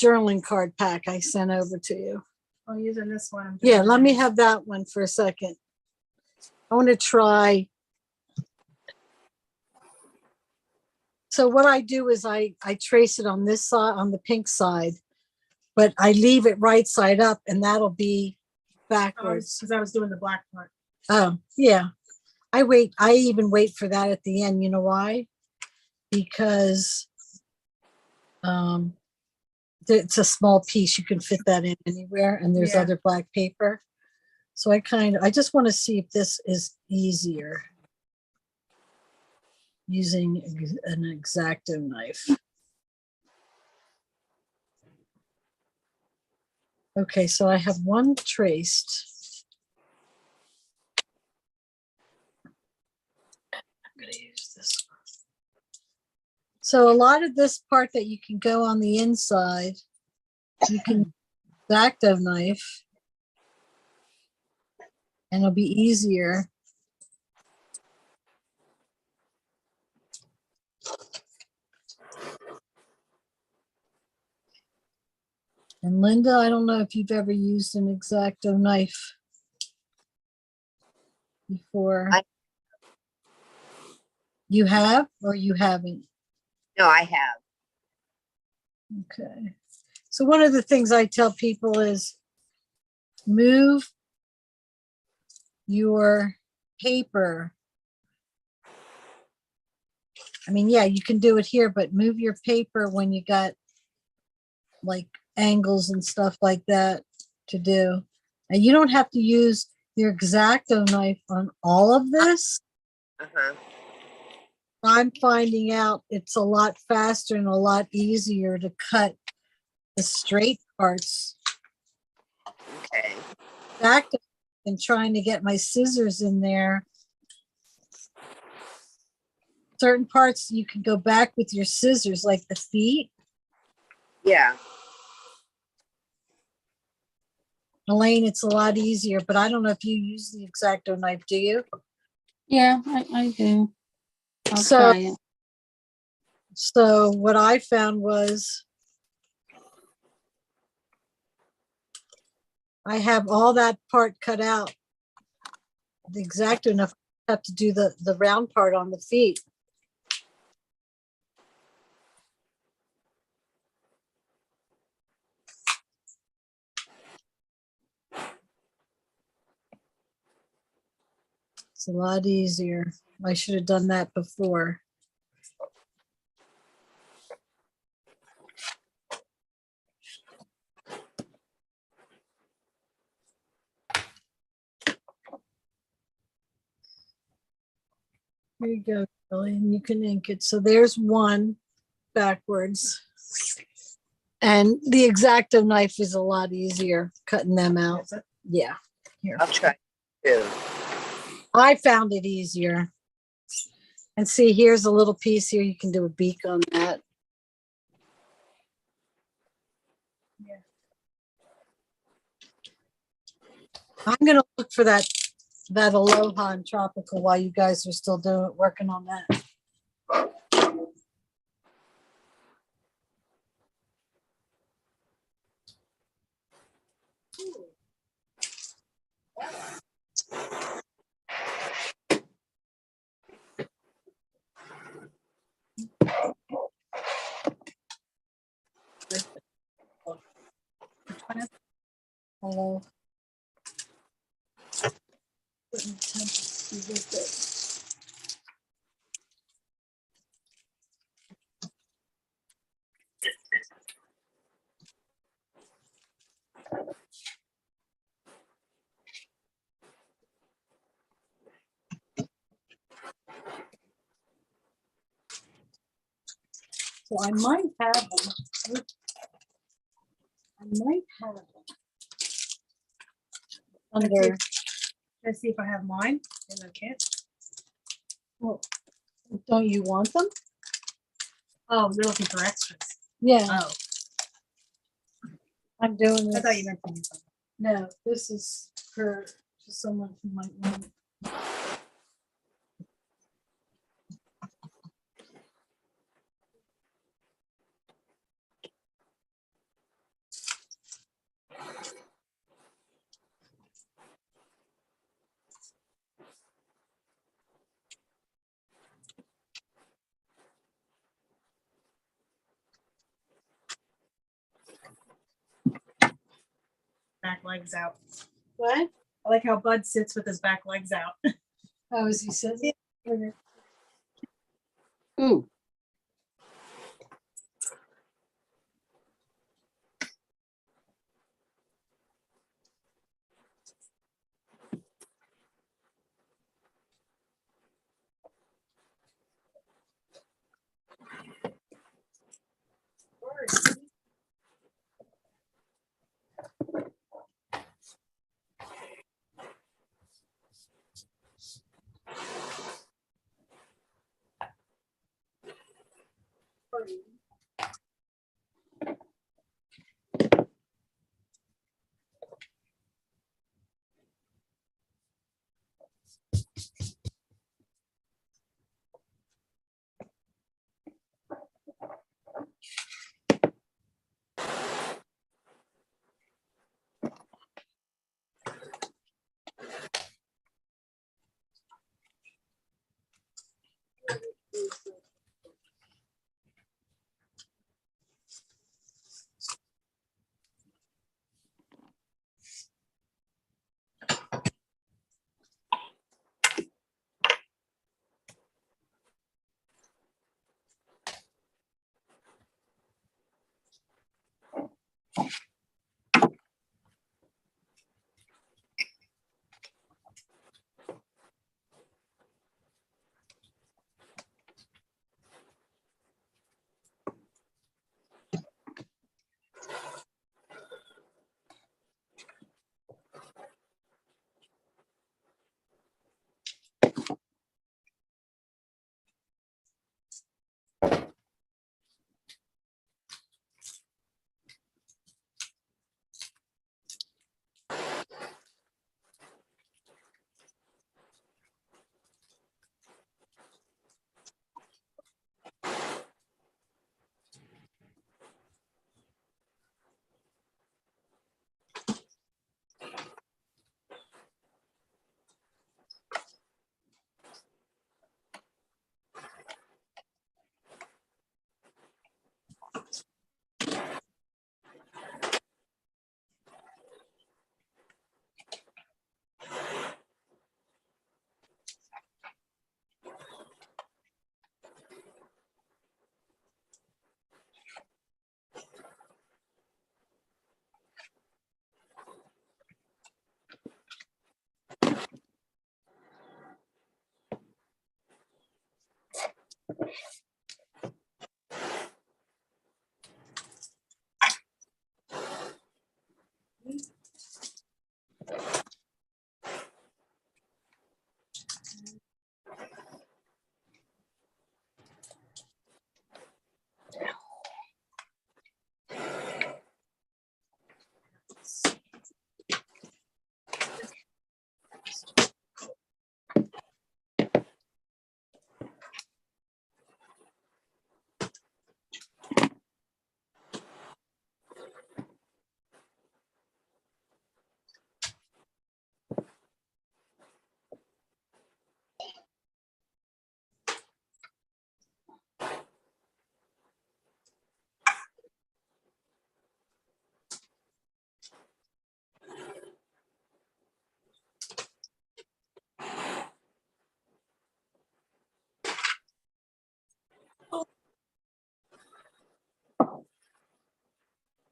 journaling card pack I sent over to you. I'm using this one. Yeah, let me have that one for a second. I want to try. So what I do is I trace it on this side, on the pink side, but I leave it right side up and that'll be backwards. Because I was doing the black part. Oh, yeah. I even wait for that at the end. You know why? Because it's a small piece. You can fit that in anywhere, and there's Yeah. other black paper. So I just want to see if this is easier using an X-Acto knife. Okay, so I have one traced. I'm going to use this one. So a lot of this part that you can go on the inside, you can X-Acto knife, and it'll be easier. And Linda, I don't know if you've ever used an X-Acto knife before. You have or you haven't? No, I have. Okay. So one of the things I tell people is move your paper. I mean, yeah, you can do it here, but move your paper when you got like angles and stuff like that to do. And you don't have to use your X-Acto knife on all of this. Uh-huh. I'm finding out it's a lot faster and a lot easier to cut the straight parts. Okay. Back and trying to get my scissors in there. Certain parts you can go back with your scissors, like the feet. Yeah. Elaine, it's a lot easier, but I don't know if you use the X-Acto knife, do you? Yeah, I do. I'll try it. So what I found was I have all that part cut out. The X-Acto knife, I have to do the round part on the feet. It's a lot easier. I should have done that before. Here you go, Kelly, and you can ink it. So there's one backwards. And the X-Acto knife is a lot easier cutting them out. Yeah. Here. I'll try too. I found it easier. And see, here's a little piece here. You can do a beak on that. Yeah. I'm gonna look for that Aloha and Tropical while you guys are still working on that. Hello. So I might have them. I might have them. Under, Let's see if I have mine in the kit. well, don't you want them? Oh, you're looking for extras. Yeah, Oh, I'm doing this. I thought you meant to use them. No, this is for someone who might want it. Back legs out. What? I like how Bud sits with his back legs out. Oh, is he says it? Okay. Ooh,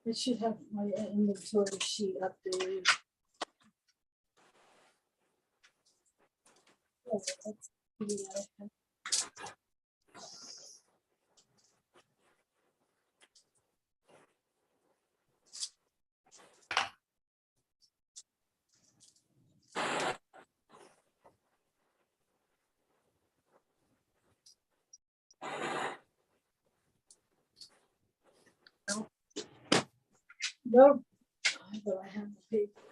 I should have my inventory sheet updated. Nope. But I have the paper.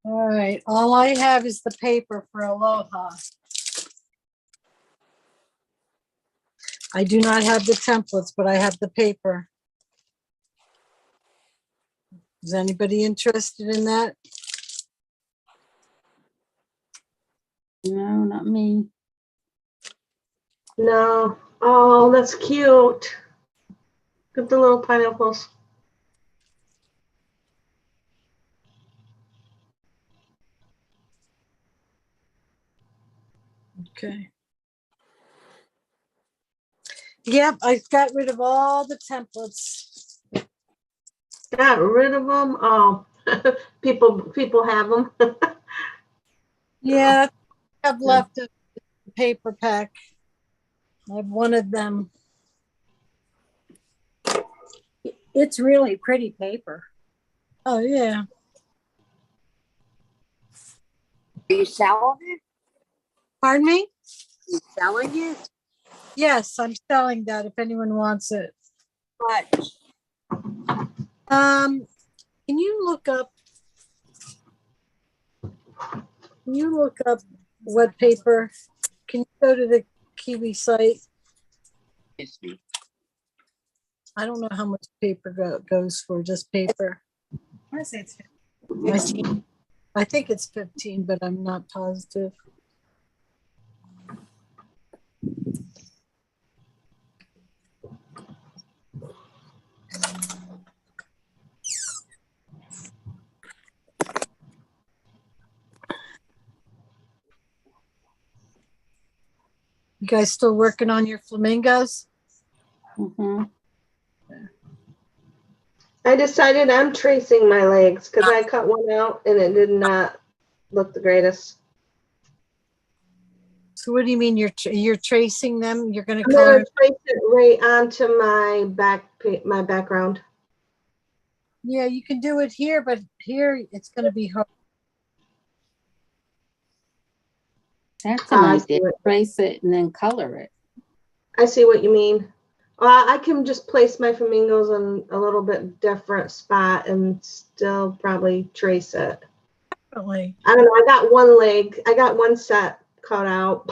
All right, all I have is the paper for Aloha. I do not have the templates, but I have the paper. Is anybody interested in that? No, not me. No. Oh, that's cute. Look at the little pineapples. Okay. Yep, I got rid of all the templates. Got rid of them. Oh, people have them. Yeah, I have left a paper pack. I have one of them. It's really pretty paper. Oh, yeah. Are you selling it? Pardon me? You selling it? Yes, I'm selling that if anyone wants it. Much. Can you look up what paper? Can you go to the Kiwi site? I don't know how much paper goes for, just paper. I want to say it's 15. I think it's 15, but I'm not positive. You guys still working on your flamingos? Mm-hmm. I decided I'm tracing my legs because I cut one out and it did not look the greatest. So what do you mean you're tracing them? You're going to I'm color? gonna trace it right onto my background. Yeah, you can do it here, but here it's going to be hard. That's an idea. Trace it and then color it. I see what you mean. I can just place my flamingos in a little bit different spot and still probably trace it. Definitely. I don't know. I got one leg. I got one set cut out.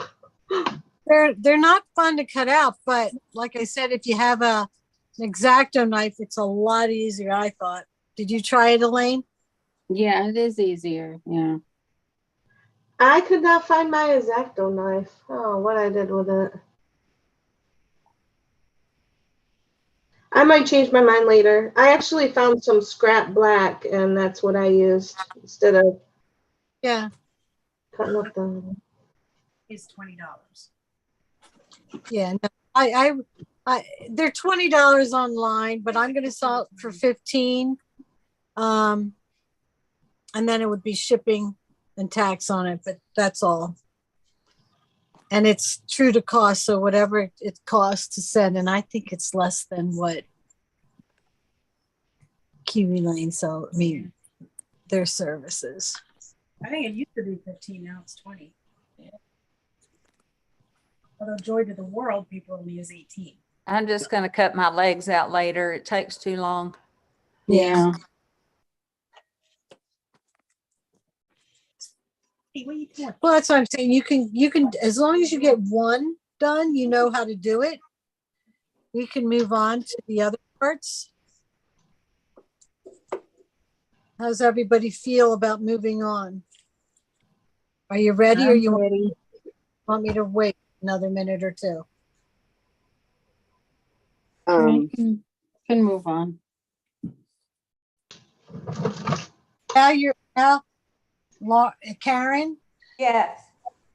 They're not fun to cut out, but like I said, if you have an X-Acto knife, it's a lot easier, I thought. Did you try it, Elaine? Yeah, it is easier. Yeah. I could not find my X-Acto knife. Oh, what I did with it. I might change my mind later. I actually found some scrap black, and that's what I used instead of cutting up the. Is $20. Yeah, no, I they're $20 online, but I'm going to sell it for 15. And then it would be shipping and tax on it, but that's all. And it's true to cost, so whatever it costs to send, and I think it's less than what Kiwi Lane sell. I mean, their services. I think it used to be 15, now it's 20. Yeah. Although Joy to the World, people only use 18. I'm just going to cut my legs out later. It takes too long. Yeah. Hey, what are you doing? Well, that's what I'm saying. You can, as long as you get one done, you know how to do it. We can move on to the other parts. How's everybody feel about moving on? Are you ready, or you want me to wait another minute or two? Can move on. Now, Karen. Yes.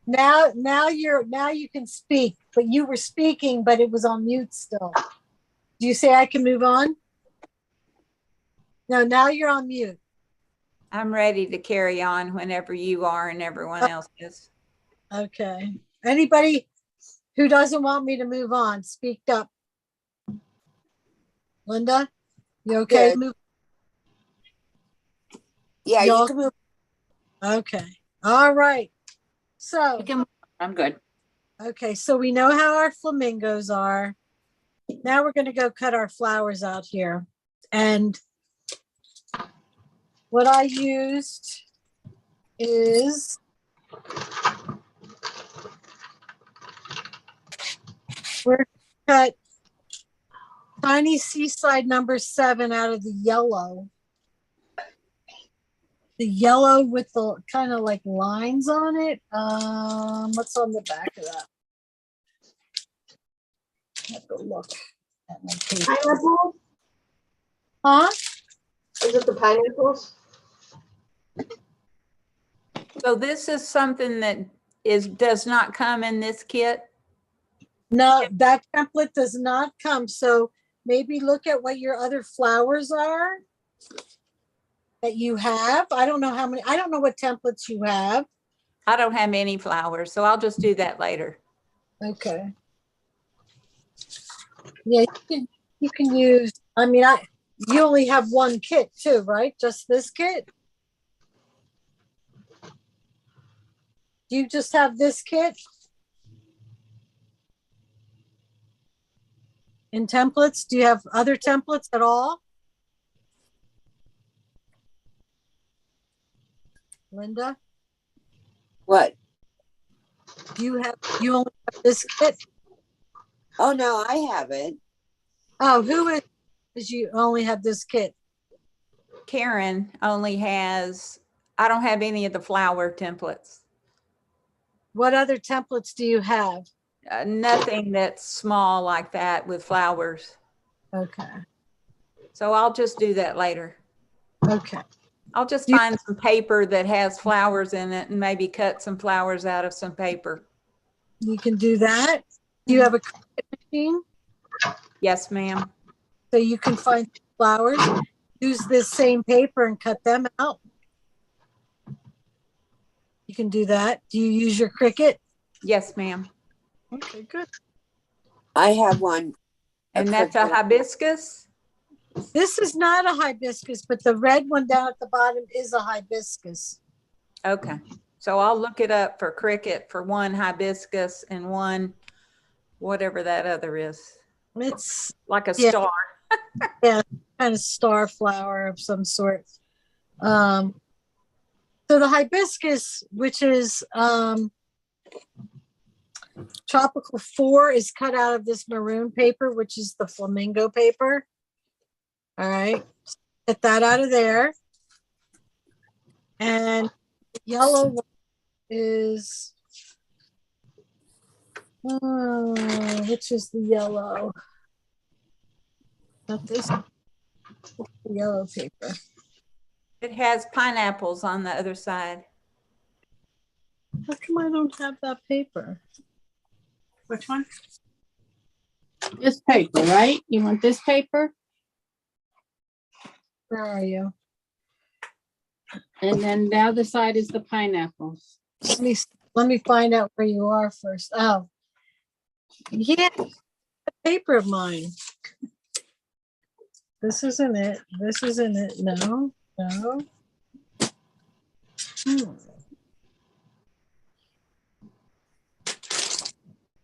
Now you can speak, but you were speaking, but it was on mute still. Do you say I can move on? No, now you're on mute. I'm ready to carry on whenever you are and everyone else is. Okay. Anybody who doesn't want me to move on, speak up. Linda, you okay? Good. Move. Yeah, Y'all- you can move. Okay. All right. So, I'm good. okay, so we know how our flamingos are. Now we're going to go cut our flowers out here. And what I used is we're cut tiny seaside number 7 out of the yellow. The yellow with the kind of like lines on it. What's on the back of that? Have to look at my paper. Pineapple? Huh? Is it the pineapples? So this is something that does not come in this kit? No, that template does not come. So maybe look at what your other flowers are that you have. I don't know how many, I don't know what templates you have. I don't have any flowers, so I'll just do that later. Okay. Yeah, you can use, I mean, you only have one kit too, right? Just this kit? Do you just have this kit? In templates, do you have other templates at all? Linda? What? You only have this kit? Oh, no, I haven't. Oh, who is you only have this kit? Karen only has, I don't have any of the flower templates. What other templates do you have? Nothing that's small like that with flowers. Okay. So I'll just do that later. Okay. I'll just find some paper that has flowers in it and maybe cut some flowers out of some paper. You can do that. Do you have a Cricut machine? Yes, ma'am. So you can find flowers, use this same paper and cut them out. You can do that. Do you use your Cricut? Yes, ma'am. Okay, good. I have one. And that's a hibiscus? This is not a hibiscus, but the red one down at the bottom is a hibiscus. Okay. So I'll look it up for Cricut for one hibiscus and one, whatever that other is. It's like a star. Yeah, kind of star flower of some sort. So the hibiscus, which is tropical 4, is cut out of this maroon paper, which is the flamingo paper. All right, get that out of there. And the yellow one is, which is the yellow? Not this, the yellow paper. It has pineapples on the other side. How come I don't have that paper? Which one? This paper, right? You want this paper? Where are you? And then the other side is the pineapples. Let me find out where you are first. Oh, yeah, the paper of mine. This isn't it. This isn't it. No, no.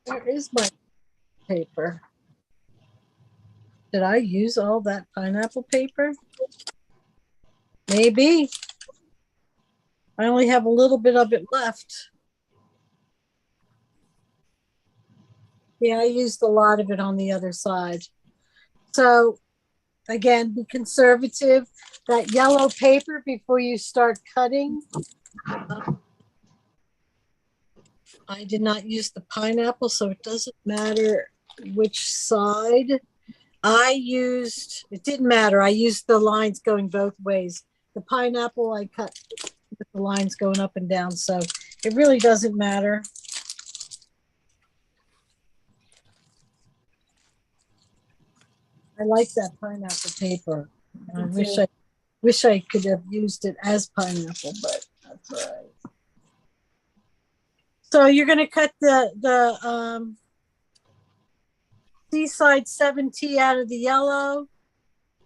Where is my paper? Did I use all that pineapple paper? Maybe. I only have a little bit of it left. Yeah, I used a lot of it on the other side. So again, be conservative. That yellow paper before you start cutting. I did not use the pineapple, so it doesn't matter which side. It didn't matter. I used the lines going both ways. The pineapple I cut with the lines going up and down, so it really doesn't matter. I like that pineapple paper. I wish I Wish I could have used it as pineapple, but that's all right. So you're going to cut the Seaside 7T out of the yellow.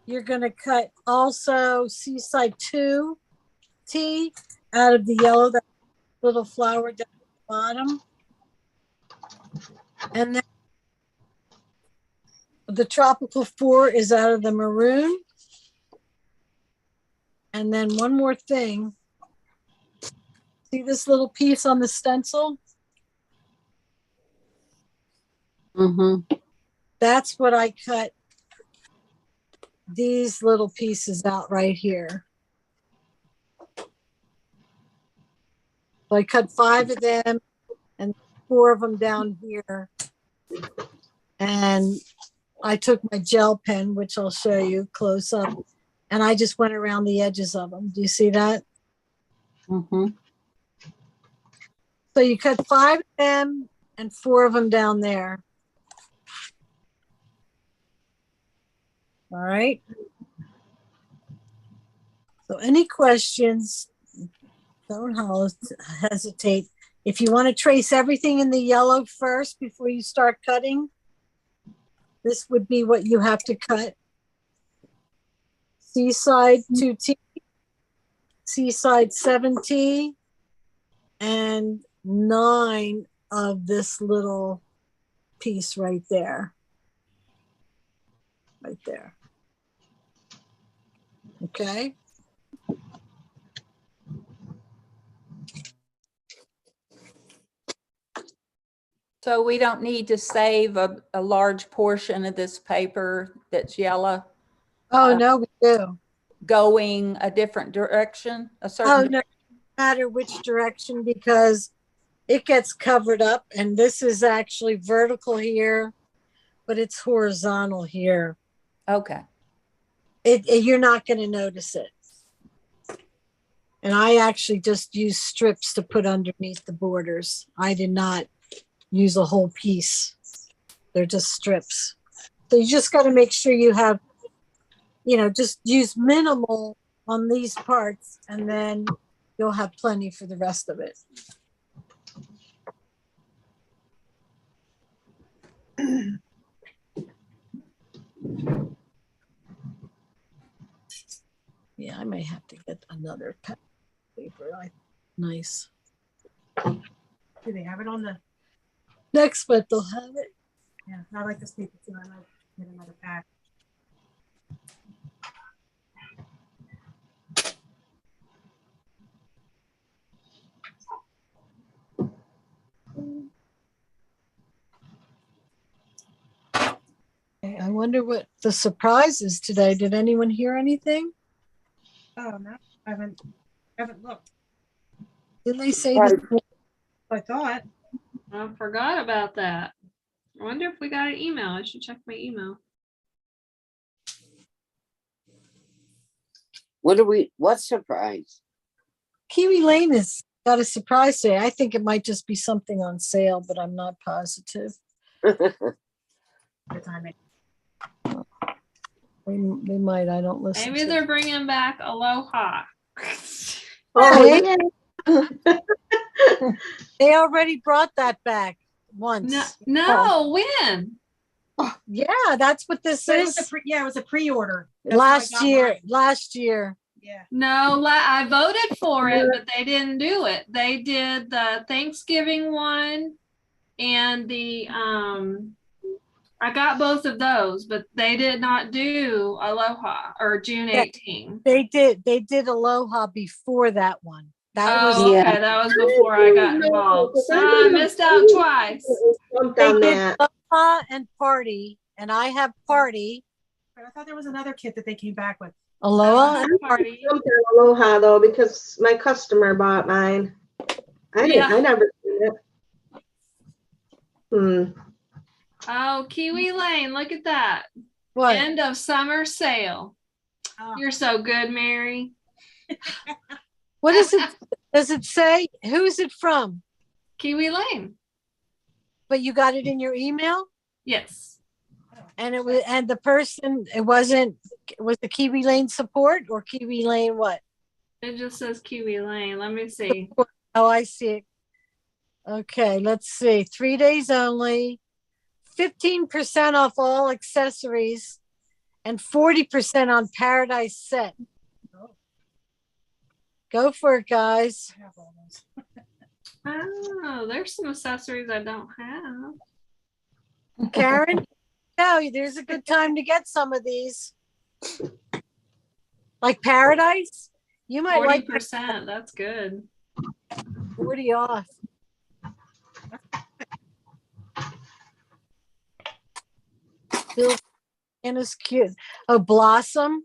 You're going to cut also Seaside 2T out of the yellow, that little flower down at the bottom. And then the Tropical 4 is out of the maroon. And then one more thing. See this little piece on the stencil? Mm-hmm. That's what I cut these little pieces out right here. So I cut 5 of them and 4 of them down here. And I took my gel pen, which I'll show you close up, and I just went around the edges of them. Do you see that? Mm-hmm. So you cut 5 of them and 4 of them down there. All right. So any questions, don't hesitate. If you want to trace everything in the yellow first before you start cutting, this would be what you have to cut. Seaside 2T, Seaside 7T, and 9 of this little piece right there. Right there. Okay. So we don't need to save a large portion of this paper that's yellow? Oh, no, we do. Going a different direction, a certain. Oh, no matter which direction, because it gets covered up, and this is actually vertical here, but it's horizontal here. Okay. You're not going to notice it. And I actually just use strips to put underneath the borders. I did not use a whole piece. They're just strips. So you just got to make sure you have, just use minimal on these parts, and then you'll have plenty for the rest of it. Yeah, I may have to get another paper. Nice. Do they have it on the? Next month they'll have it. Yeah, I like this paper too. I might get another pack. I wonder what the surprise is today. Did anyone hear anything? Oh no, I haven't looked. Didn't they say this? I thought. I forgot about that. I wonder if we got an email. I should check my email. What surprise? Kiwi Lane has got a surprise today. I think it might just be something on sale, but I'm not positive. Good timing. They might. I don't listen. Maybe they're bringing back Aloha. Oh, yeah. They already brought that back once. No, when? Oh, yeah, that's what this is. It was a pre-order. Last year. Yeah. No, I voted for it, but they didn't do it. They did the Thanksgiving one and the I got both of those, but they did not do Aloha or June 18. They did Aloha before that one. That was okay. That was before I got involved. So I missed out twice. They did Aloha and Party, and I have Party. But I thought there was another kit that they came back with. Aloha and Party. Aloha though, because my customer bought mine. I never seen it. Oh, Kiwi Lane, look at that. What? End of summer sale. You're so good, Mary. What is it? Does it say? Who is it from? Kiwi Lane. But you got it in your email? Yes. And the person, was the Kiwi Lane support or Kiwi Lane what? It just says Kiwi Lane. Let me see. Oh, I see it. Okay, let's see. 3 days only, 15% off all accessories, and 40% on Paradise set. Go for it, guys. Oh, there's some accessories I don't have. Karen, no, there's a good time to get some of these. Like Paradise, you might 40%. That's good. 40 off. And it's cute. Oh, Blossom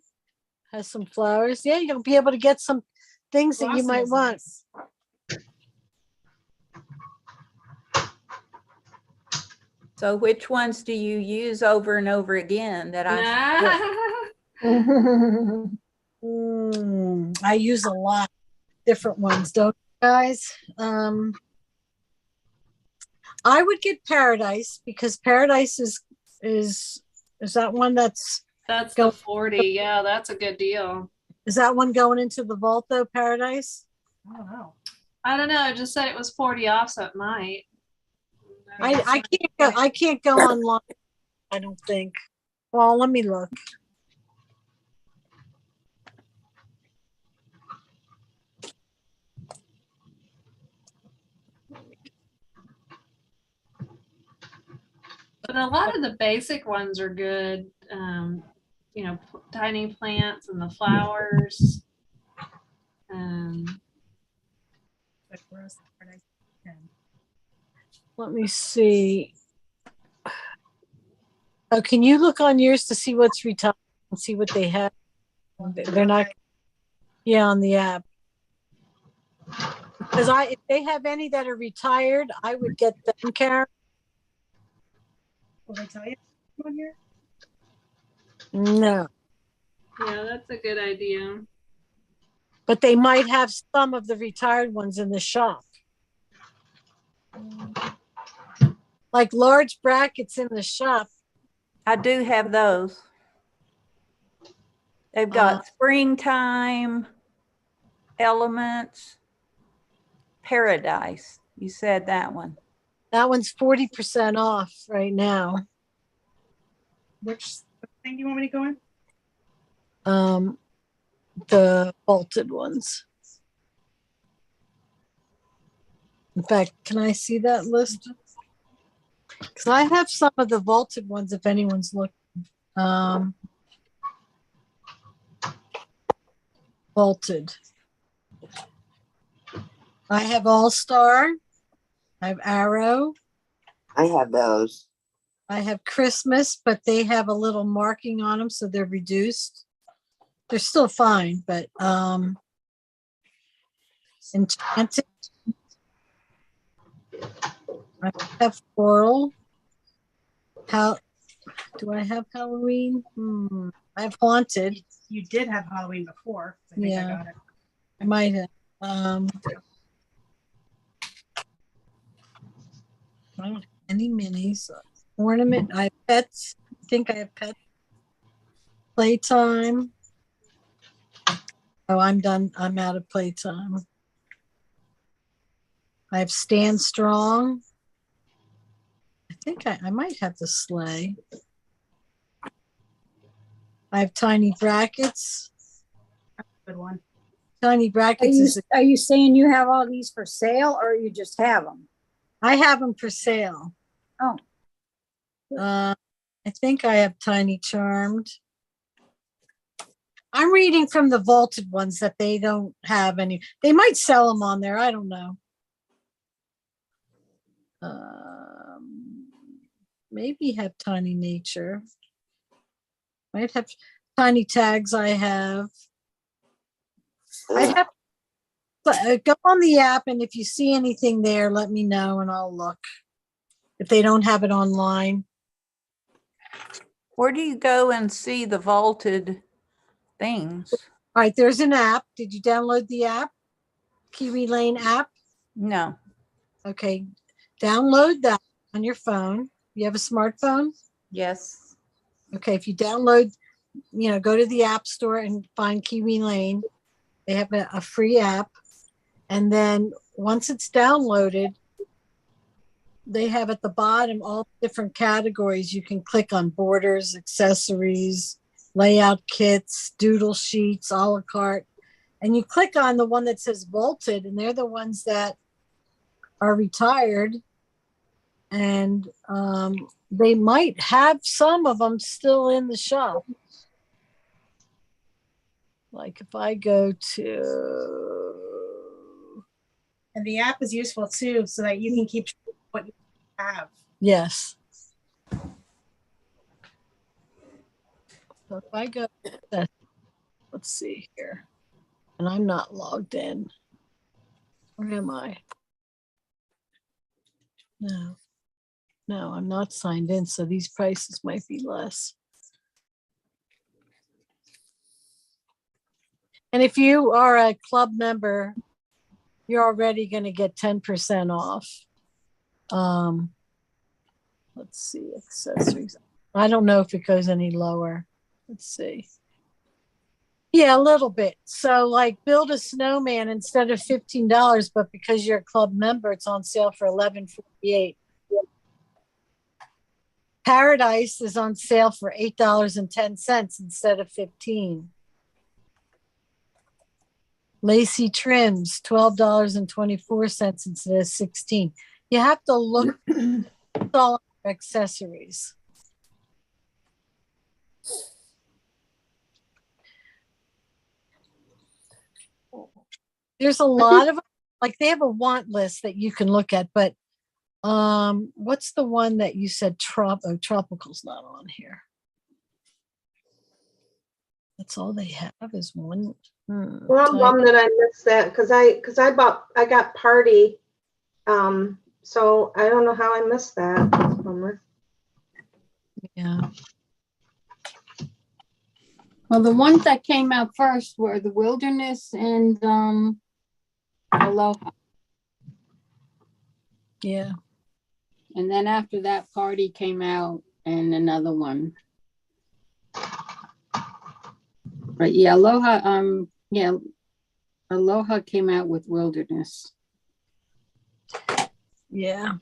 has some flowers. Yeah, you'll be able to get some things that you might want. Nice. So which ones do you use over and over again that I use a lot different ones, don't you guys? I would get Paradise because Paradise is that one that's the 40. Yeah, that's a good deal. Is that one going into the vault though, Paradise? I don't know. It just said it was 40 off, so it might. I can't go online, I don't think. Well, let me look. But a lot of the basic ones are good. You know, tiny plants and the flowers. Let me see. Oh, can you look on yours to see what's retired and see what they have? They're not, yeah, on the app. Because if they have any that are retired, I would get them, Karen. Will they tell you on here? No. Yeah, that's a good idea. But they might have some of the retired ones in the shop. Like large brackets in the shop. I do have those. They've got springtime, elements, Paradise. You said that one. That one's 40% off right now. Which thing do you want me to go in? The vaulted ones. In fact, can I see that list? Because I have some of the vaulted ones if anyone's looking. Vaulted. I have All-Star. I have Arrow. I have those. I have Christmas, but they have a little marking on them, so they're reduced. They're still fine, but Enchanted. I have Floral. How do I have Halloween? I have Haunted. You did have Halloween before. I think I got it. I might have. I don't have any minis. Ornament. I have Pets. I think I have Pets. Playtime. Oh, I'm done. I'm out of Playtime. I have Stand Strong. I think I might have the Sleigh. I have Tiny Brackets. Good one. Tiny Brackets. Are you saying you have all these for sale or you just have them? I have them for sale. Oh. I think I have Tiny Charmed. I'm reading from the vaulted ones that they don't have any. They might sell them on there. I don't know. Maybe have Tiny Nature. Might have Tiny Tags. I have go on the app, and if you see anything there, let me know and I'll look. If they don't have it online. Where do you go and see the vaulted things? All right, there's an app. Did you download the app? Kiwi Lane app? No. Okay, download that on your phone. You have a smartphone? Yes. Okay, if you download, go to the App Store and find Kiwi Lane. They have a free app. And then once it's downloaded, they have at the bottom all different categories. You can click on borders, accessories, layout kits, doodle sheets, a la carte. And you click on the one that says vaulted, and they're the ones that are retired. And they might have some of them still in the shop. Like if I go to... And the app is useful too, so that you can keep track of what you have. Yes. So if I go, let's see here, and I'm not logged in. Where am I? No, I'm not signed in, so these prices might be less. And if you are a club member, you're already going to get 10% off. Let's see, accessories. I don't know if it goes any lower. Let's see. Yeah, a little bit. So like build a snowman instead of $15, but because you're a club member, it's on sale for $11.48. Paradise is on sale for $8.10 instead of $15. Lacy trims, $12.24 instead of $16. You have to look at all accessories. There's a lot of, like they have a want list that you can look at, but what's the one that you said Tropical's not on here? That's all they have is one. Well, I'm bummed that I missed that because I got Party. So I don't know how I missed that. That's a bummer. Yeah. Well, the ones that came out first were the Wilderness and Aloha. Yeah. And then after that, Party came out and another one. But yeah, Aloha, Aloha came out with Wilderness. Yeah.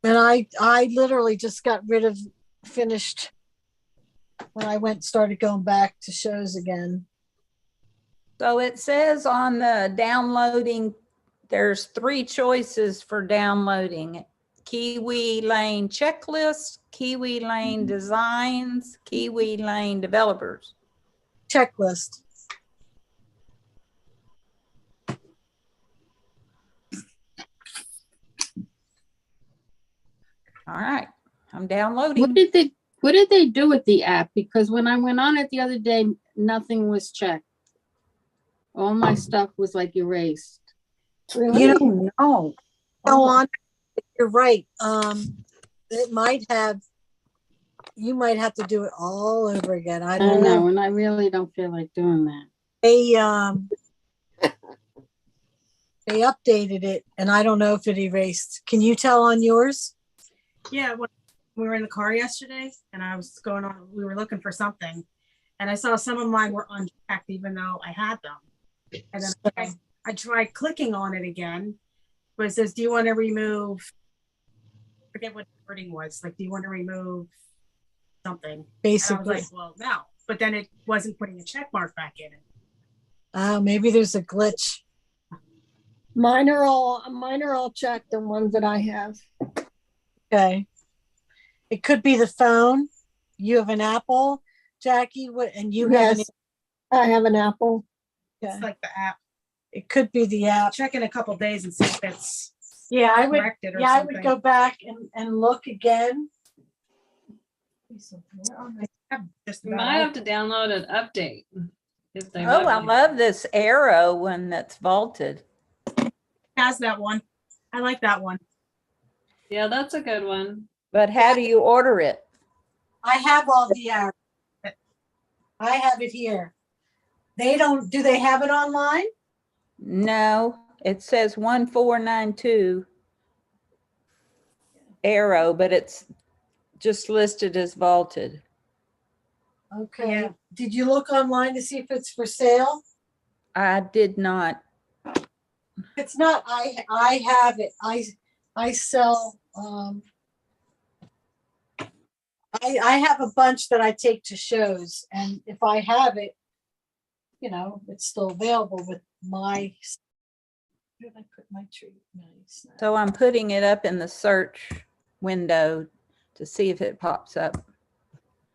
And I literally just got finished when I started going back to shows again. So it says on the downloading, there's 3 choices for downloading. Kiwi Lane checklist, Kiwi Lane designs, Kiwi Lane developers. Checklist. All right, I'm downloading. What did they do with the app? Because when I went on it the other day, nothing was checked. All my stuff was like erased. Really? You don't know. Go on. You're right. It might have. You might have to do it all over again. I don't know. And I really don't feel like doing that. They updated it, and I don't know if it erased. Can you tell on yours? Yeah, when we were in the car yesterday, and I was going on. We were looking for something, and I saw some of mine were unchecked, even though I had them. And then I tried clicking on it again, but it says, "Do you want to remove?" I forget what the wording was. Like, do you want to remove something? Basically, and I was like, well, no. But then it wasn't putting a check mark back in it. Maybe there's a glitch. Mine are all checked, the ones that I have. Okay. It could be the phone. You have an Apple, Jackie, and you have an. I have an Apple. It's like the app. It could be the app. Check in a couple days and see if it's I would. corrected or Yeah, something. I would go back and look again. You might have to download an update. If they Oh, I love this arrow one that's vaulted. Has that one. I like that one. Yeah, that's a good one. But how do you order it? I have all the arrows. I have it here. They don't. Do they have it online? No, it says 1492 arrow, but it's just listed as vaulted. Okay. Yeah. Did you look online to see if it's for sale? I did not. It's not, I have it. I sell, I have a bunch that I take to shows, and if I have it, you know, it's still available with my, where did I put my tree? Nice. So I'm putting it up in the search window to see if it pops up.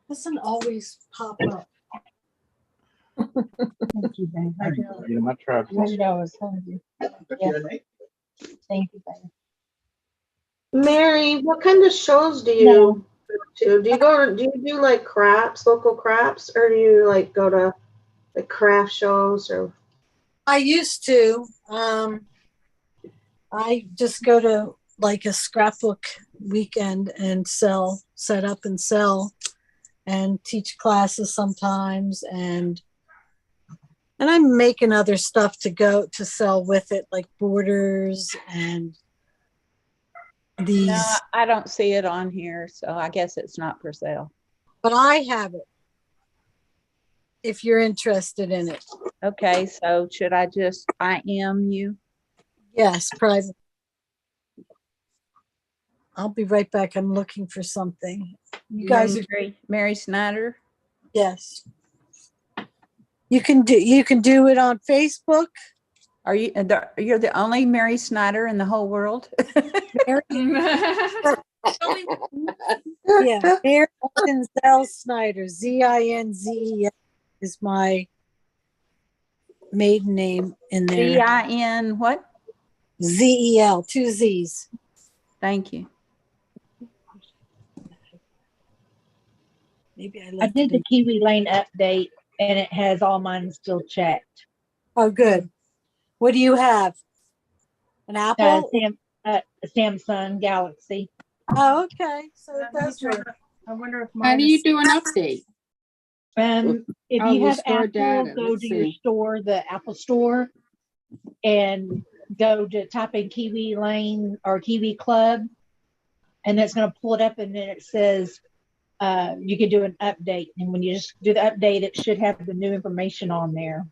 Doesn't always pop up. Thank you, babe. I You know, my tribe. know I was hungry. Yeah. Thank you, babe. Mary, what kind of shows do you No. go to? Do you do like crafts, local crafts, or do you like go to like craft shows or? I used to. I just go to like a scrapbook weekend and set up and sell, and teach classes sometimes, and I'm making other stuff to sell with it, like borders and these. No, I don't see it on here, so I guess it's not for sale. But I have it if you're interested in it. Okay, so should I just IM you? Yes, private. I'll be right back. I'm looking for something. You guys are Mary Snyder? Yes. You can do it on Facebook. Are you you're the only Mary Snyder in the whole world? Mary, yeah, Mary Zinzel Snyder, Zinzel is my maiden name in there. ZIN what? ZEL, 2 Z's. Thank you. Maybe I did the Kiwi Lane update and it has all mine still checked. Oh, good. What do you have? An Apple? Samsung Galaxy. Oh, okay. So it does work. I wonder if How do you do an update? If Oh, you have restore Apple, data. go Let's to your see. store, the Apple store, and go to type in Kiwi Lane or Kiwi Club, and that's going to pull it up, and then it says you can do an update. And when you just do the update, it should have the new information on there.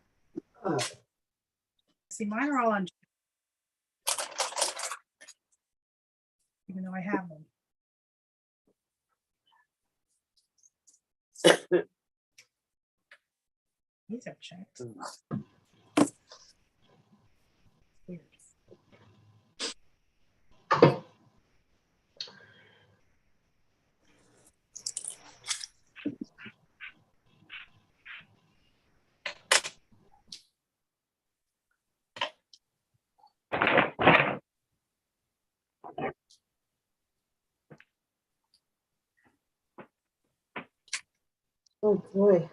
See, mine are all on. Even though I have them. These are checked. Weird. Oh boy.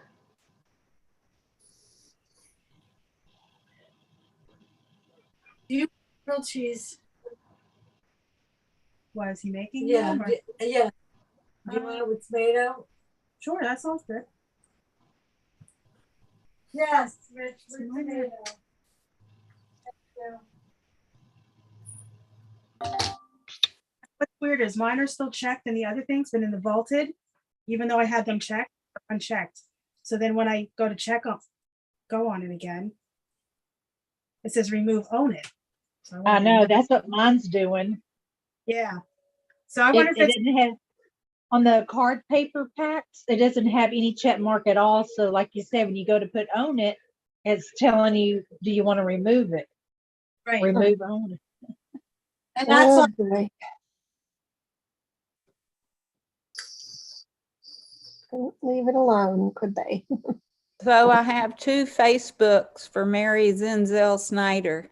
Do you grilled cheese? What is he making? Yeah, them, or- yeah. Do you want it with tomato? Sure, that sounds good. Yes, Rich, with tomato. What's weird is mine are still checked and the other things been in the vaulted, even though I had them checked, unchecked. So then when I go to go on it again, it says remove own it. So I know, that's what mine's doing. Yeah. So I wonder if it it's didn't have on the card paper packs, it doesn't have any check mark at all. So like you said, when you go to put own it, it's telling you, do you want to remove it? right. Remove own it. And that's Oh, on, boy. Couldn't leave it alone, could they? So I have 2 Facebooks for Mary Zinzel Snyder.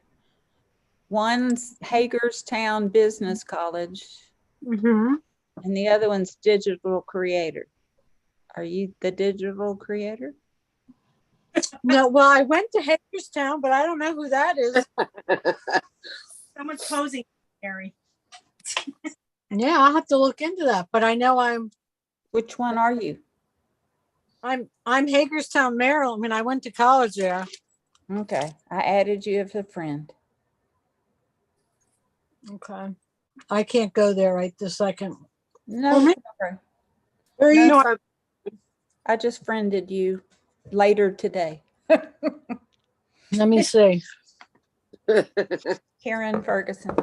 One's Hagerstown Business College, mm-hmm. and the other one's Digital Creator. Are you the digital creator? No, well, I went to Hagerstown, but I don't know who that is. Someone's posing, Mary. Yeah, I'll have to look into that. But I know Which one are you? I'm Hagerstown, Maryland. I mean, I went to college there. Okay, I added you as a friend. Okay. I can't go there right this second. No, Well, sorry. where are you No, from? I just friended you later today. Let me see. Karen Ferguson.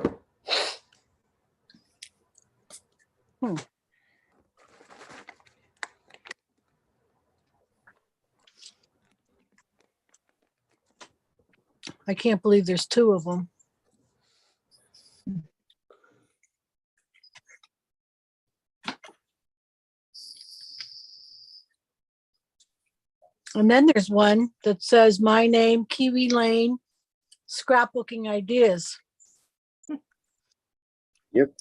I can't believe there's two of them. And then there's one that says my name, Kiwi Lane, scrapbooking ideas. Yep.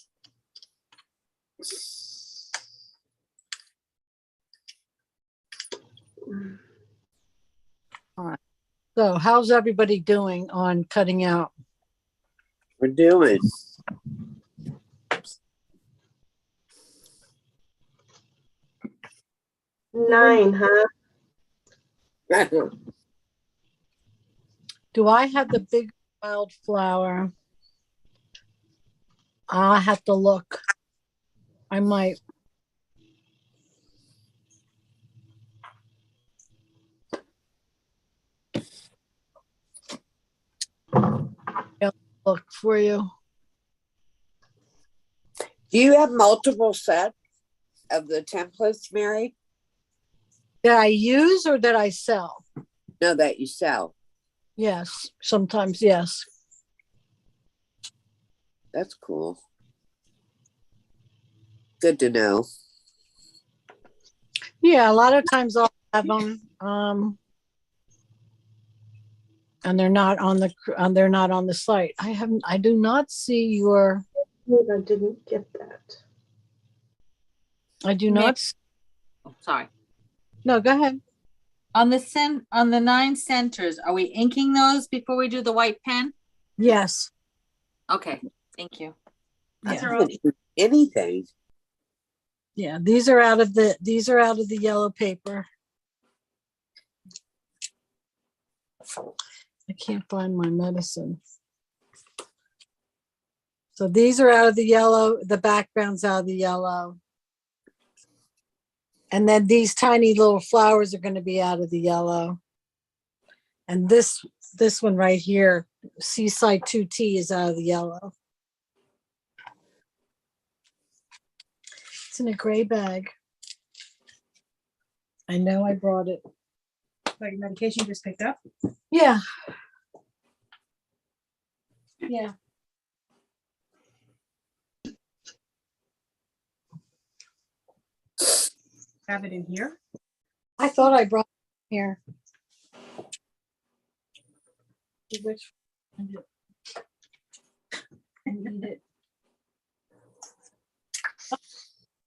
All right. So how's everybody doing on cutting out? We're doing. Nine, huh? Do I have the big wildflower? I'll have to look. I might. I'll look for you. Do you have multiple sets of the templates, Mary? That I use or that I sell? No, that you sell. Yes, sometimes, yes. That's cool. Good to know. Yeah, a lot of times I'll have them, and they're not on the site. I do not see your. I didn't get that. I do not. Oh, sorry. No, go ahead. On the 9 centers, are we inking those before we do the white pen? Yes. Okay, thank you. Yeah. Anything. Yeah, these are out of the yellow paper. I can't find my medicine. So these are out of the yellow, the background's out of the yellow. And then these tiny little flowers are going to be out of the yellow. And this one right here, Seaside 2T, is out of the yellow. It's in a gray bag. I know I brought it. Like medication you just picked up? Yeah. Yeah. Have it in here? I thought I brought it here. Which I need it.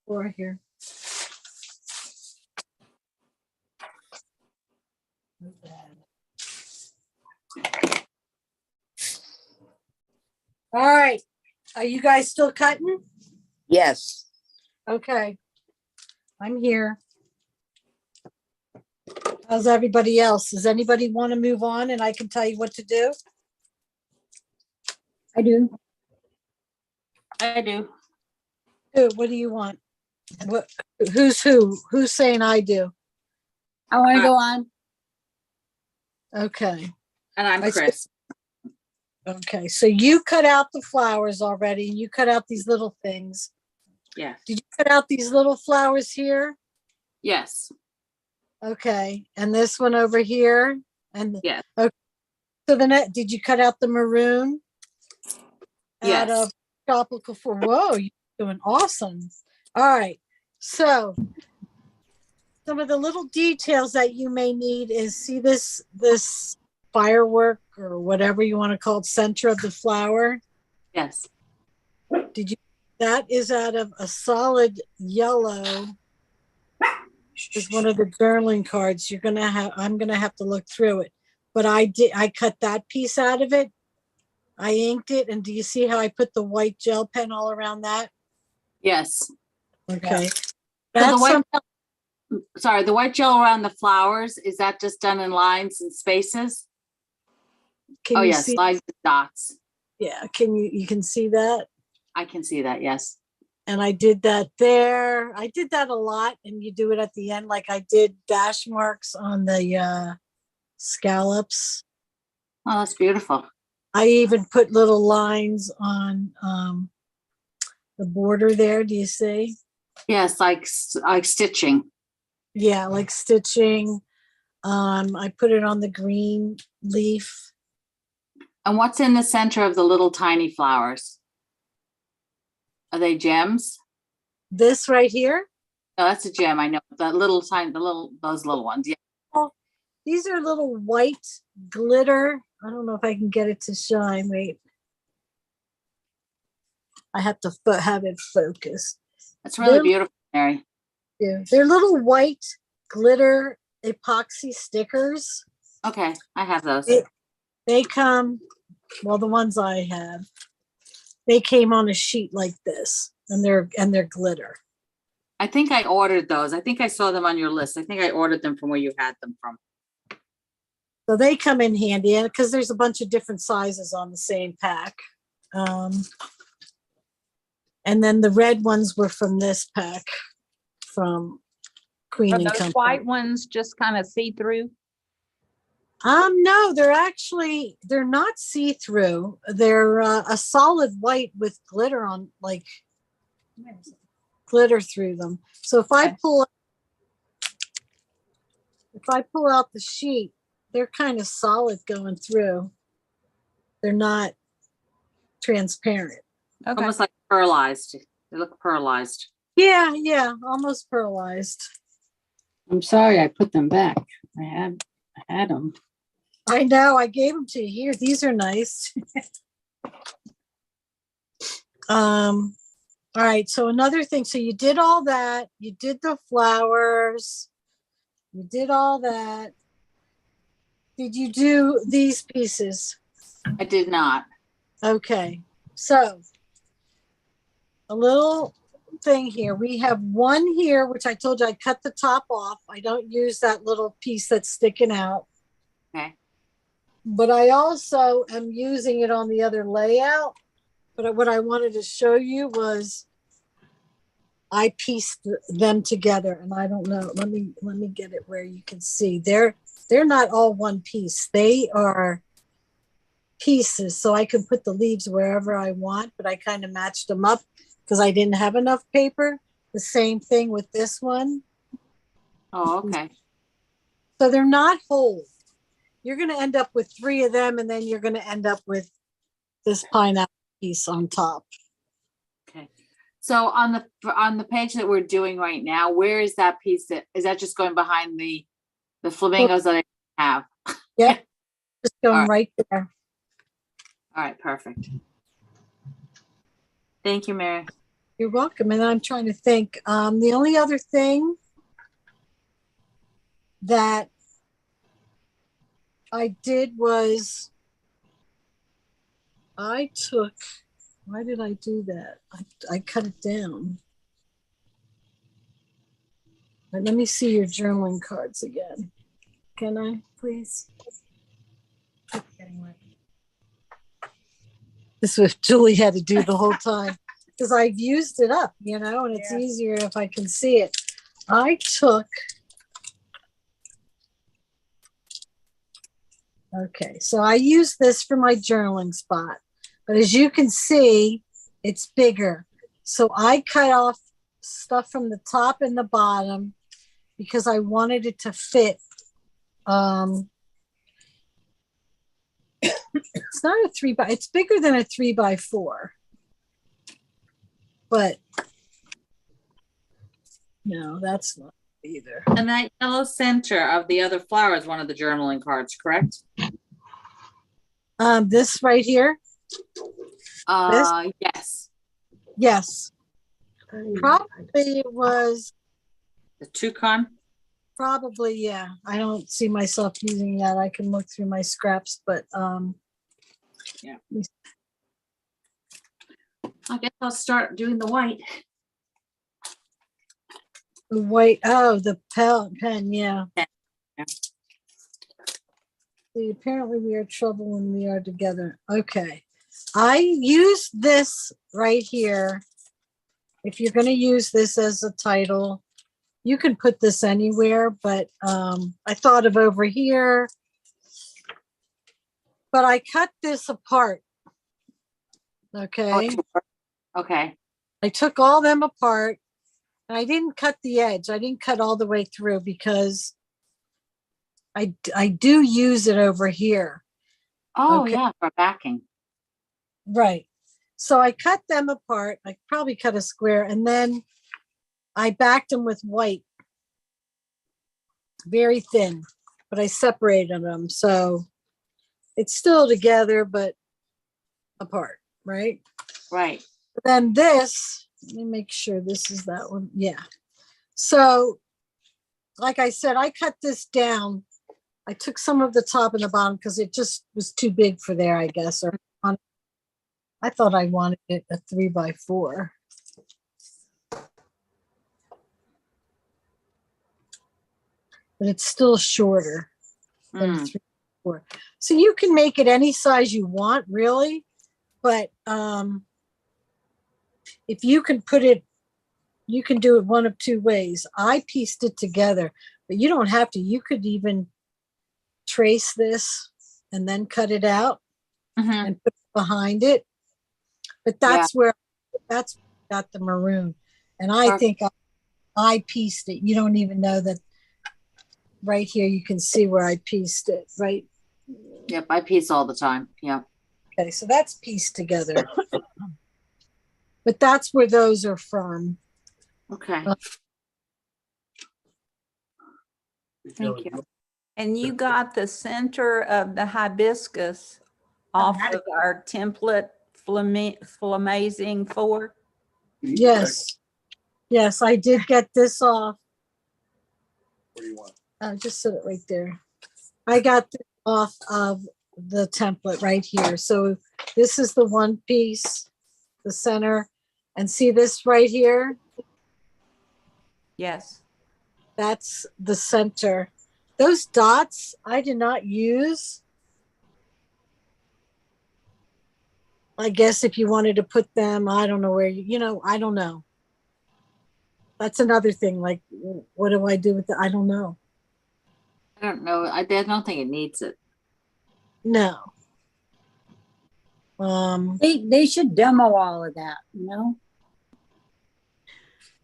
Or here. All right. Are you guys still cutting? Yes. Okay. I'm here. How's everybody else? Does anybody want to move on and I can tell you what to do? I do. I do. What do you want? Who's who? Who's saying I do? I want to go on. Okay. And I'm Chris. Okay, so you cut out the flowers already. You cut out these little things. Yeah. Did you cut out these little flowers here? Yes. Okay, and this one over here? And yeah. Okay. So then did you cut out the maroon? Yes. Out of tropical for whoa, you're doing awesome. All right. So some of the little details that you may need is see this firework or whatever you want to call it, center of the flower. Yes. That is out of a solid yellow. Is one of the journaling cards. I'm gonna have to look through it. But I cut that piece out of it. I inked it, and do you see how I put the white gel pen all around that? Yes. Okay. So the white gel around the flowers, is that just done in lines and spaces? Can you yes, see? lines and dots. Yeah, you can see that? I can see that, yes. And I did that there. I did that a lot, and you do it at the end, like I did dash marks on the scallops. Oh, that's beautiful. I even put little lines on the border there. Do you see? Yes, like stitching. Yeah, like stitching. I put it on the green leaf. And what's in the center of the little tiny flowers? Are they gems? This right here? No, that's a gem. I know. The little tiny, those little ones. Yeah. Oh, these are little white glitter. I don't know if I can get it to shine. Wait. I have to have it focused. That's really beautiful, Mary. Yeah, they're little white glitter epoxy stickers. Okay, I have those. They come, well, the ones I have, they came on a sheet like this, and they're glitter. I think I ordered those. I think I saw them on your list. I think I ordered them from where you had them from. So they come in handy, because there's a bunch of different sizes on the same pack. And then the red ones were from this pack from Queen Are and those Company. white ones just kind of see-through? No, they're not see-through. They're a solid white with glitter on, like glitter through them. So if I pull out the sheet, they're kind of solid going through. They're not transparent. Okay. Almost like pearlized. They look pearlized. Yeah, almost pearlized. I'm sorry I put them back. I had them. I know, I gave them to you here. These are nice. All right, so another thing. So you did all that. You did the flowers. You did all that. Did you do these pieces? I did not. Okay, so a little thing here. We have one here, which I told you I cut the top off. I don't use that little piece that's sticking out. Okay. But I also am using it on the other layout. But what I wanted to show you was I pieced them together, and I don't know. Let me get it where you can see. They're not all one piece. They are pieces, so I can put the leaves wherever I want, but I kind of matched them up because I didn't have enough paper. The same thing with this one. Oh, okay. So they're not whole. You're going to end up with 3 of them, and then you're going to end up with this pineapple piece on top. Okay. So on the page that we're doing right now, where is that piece? Is that just going behind the flamingos that I have? Yeah, just going right there. All right, perfect. Thank you, Mary. You're welcome. And I'm trying to think. The only other thing that I did was why did I do that? I cut it down. Let me see your journaling cards again. Can I, please? This is what Julie had to do the whole time because I've used it up, and it's easier if I can see it. Okay, so I use this for my journaling spot, but as you can see, it's bigger. So I cut off stuff from the top and the bottom because I wanted it to fit. It's not a it's bigger than a 3x4, but no, that's not either. And that yellow center of the other flower is one of the journaling cards, correct? This right here. Yes. Yes. Probably it was the toucan. Probably, yeah. I don't see myself using that. I can look through my scraps, but yeah. I guess I'll start doing the white. The white, the pen, yeah. See, apparently we are trouble when we are together. Okay. I used this right here if you're going to use this as a title, you can put this anywhere, but I thought of over here, but I cut this apart. Okay. Okay. I took all them apart and I didn't cut the edge. I didn't cut all the way through because I do use it over here. Oh, Okay. yeah, for backing. Right. So I cut them apart. I probably cut a square and then I backed them with white. Very thin, but I separated them. So it's still together, but apart, right? Right. Then this, let me make sure this is that one. Yeah. So like I said, I cut this down. I took some of the top and the bottom because it just was too big for there, I guess. Or I thought I wanted it a 3x4. But it's still shorter than 3x4. So you can make it any size you want, really. But if you can put it, you can do it one of two ways. I pieced it together, but you don't have to. You could even trace this and then cut it out and put it behind it. But that's where that's got the maroon. And I think I pieced it. You don't even know that. Right here, you can see where I pieced it, right? Yep, I piece all the time. Yeah. Okay, so that's pieced together. But that's where those are from. Okay. Thank you. And you got the center of the hibiscus off of our template Flamazing 4? Yes. Yes, I did get this off. What do you want? Just set it right there. I got this off of the template right here. So this is the one piece, the center. And see this right here? Yes. That's the center. Those dots I did not use. I guess if you wanted to put them, I don't know where I don't know. That's another thing. Like, what do I do with it? I don't know. I don't know. I don't think it needs it. No. They should demo all of that,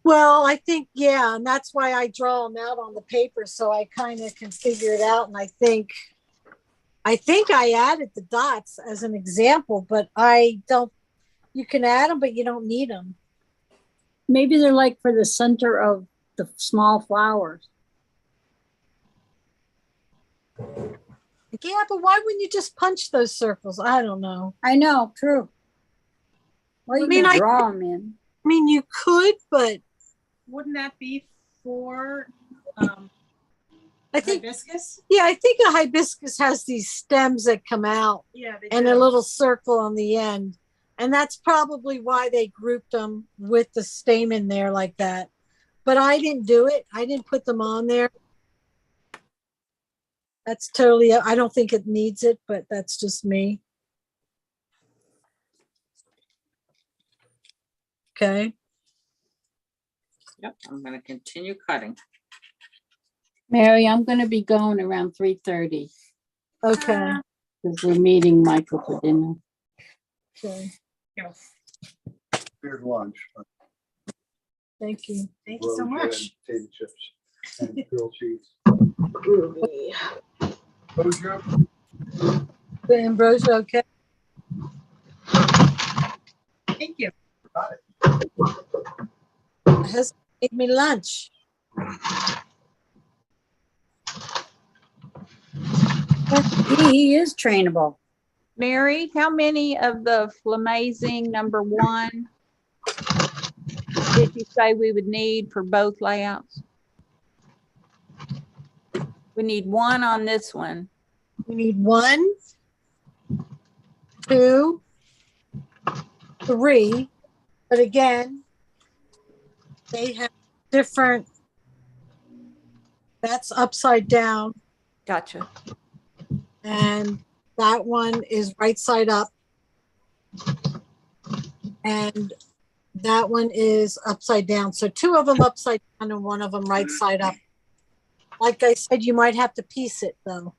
Well, I think, yeah, and that's why I draw them out on the paper so I kind of can figure it out. And I think I added the dots as an example, but you can add them, but you don't need them. Maybe they're like for the center of the small flowers. Yeah, but why wouldn't you just punch those circles? I don't know. I know, true. Well, you can draw them in. I mean, you could, but wouldn't that be for I think hibiscus? Yeah, I think a hibiscus has these stems that come out and a little circle on the end. And that's probably why they grouped them with the stamen there like that. But I didn't do it. I didn't put them on there. That's totally, I don't think it needs it, but that's just me. Okay. Yep, I'm going to continue cutting. Mary, I'm going to be going around 3:30 Okay. because we're meeting Michael for dinner. Okay. Here's lunch. Thank you. Thank you so much. Potato chips and grilled cheese. Groovy. Ambrosia. Okay. Thank you. It has made me lunch. He is trainable. Mary, how many of the Flamazing #1 did you say we would need for both layouts? We need one on this one. We need 1, 2, 3. But again, they have different, that's upside down. Gotcha. And that one is right side up. And That one is upside down. So 2 of them upside down and 1 of them right side up. Like I said, you might have to piece it though.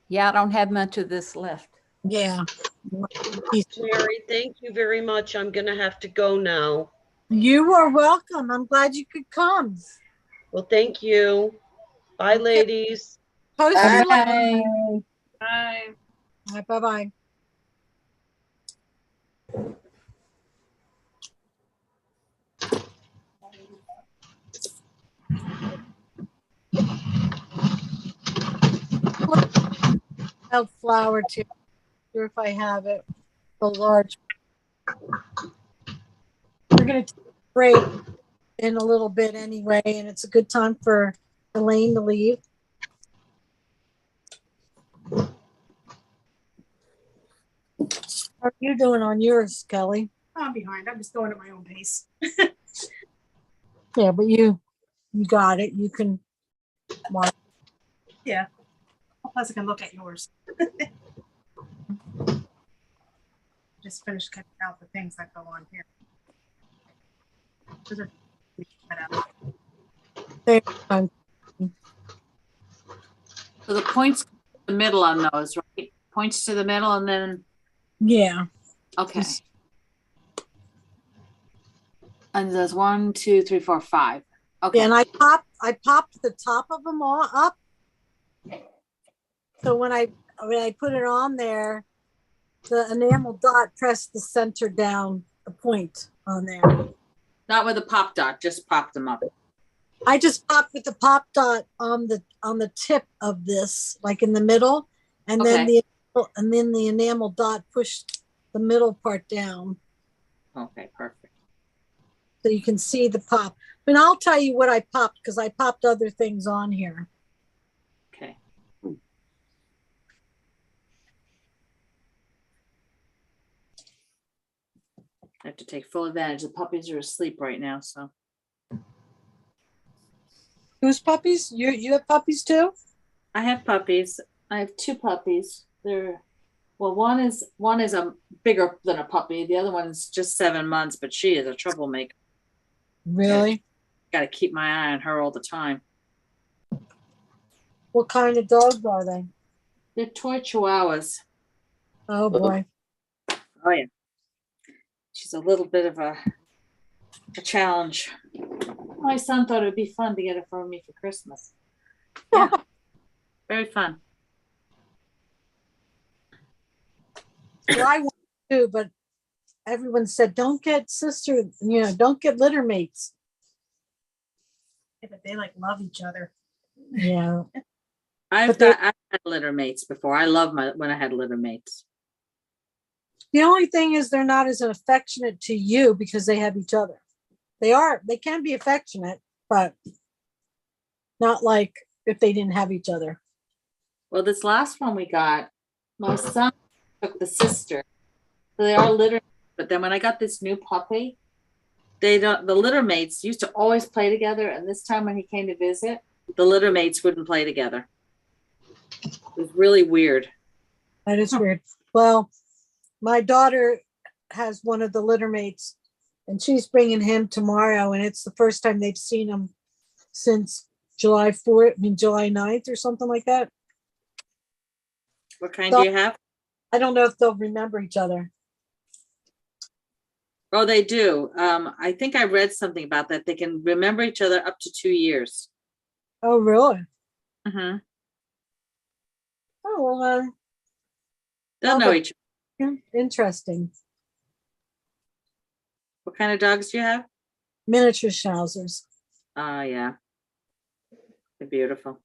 Yeah, I don't have much of this left. Yeah. Mary, thank you very much. I'm gonna have to go now. You are welcome. I'm glad you could come. Well, thank you. Bye, ladies. Post Bye. Bye. Bye-bye. Flower too. Sure if I have it. The large. We're gonna take a break in a little bit anyway, and it's a good time for Elaine to leave. How are you doing on yours, Kelly? I'm behind. I'm just going at my own pace. Yeah, but you got it. You can watch. Yeah. Plus I can look at yours. Just finished cutting out the things that go on here. Those are cut out. So the points in the middle on those, right? Points to the middle and then. Yeah. Okay. And there's 1, 2, 3, 4, 5. Okay. Yeah, and I popped the top of them all up. So when I put it on there, the enamel dot pressed the center down the point on there. Not with a pop dot, just pop them up. I just popped with the pop dot on the tip of this, like in the middle, and then the enamel dot pushed the middle part down. Okay, perfect. So you can see the pop. But I'll tell you what I popped because I popped other things on here. Okay. I have to take full advantage. The puppies are asleep right now, so. Whose puppies? You have puppies too? I have puppies. I have 2 puppies. One is a bigger than a puppy. The other one's just 7 months, but she is a troublemaker. Really? Got to keep my eye on her all the time. What kind of dogs are they? They're toy chihuahuas. Oh boy. Oh yeah. She's a little bit of a challenge. My son thought it would be fun to get it for me for Christmas. Yeah. Very fun. Well, I want to, but everyone said don't get don't get litter mates. Yeah, but they like love each other. Yeah. I've had litter mates before. I love when I had litter mates. The only thing is they're not as affectionate to you because they have each other. They can be affectionate, but not like if they didn't have each other. Well, this last one we got, my son took the sister. So they are litter, but then when I got this new puppy, the litter mates used to always play together. And this time when he came to visit, the litter mates wouldn't play together. It was really weird. That is weird. Well, my daughter has one of the litter mates and she's bringing him tomorrow. And it's the first time they've seen him since July 9th or something like that. What kind do you have? I don't know if they'll remember each other. Oh, they do. I think I read something about that. They can remember each other up to 2 years. Oh, really? Mm-hmm. Oh, well, they'll know each other. Interesting. What kind of dogs do you have? Miniature schnauzers. Oh, yeah. They're beautiful.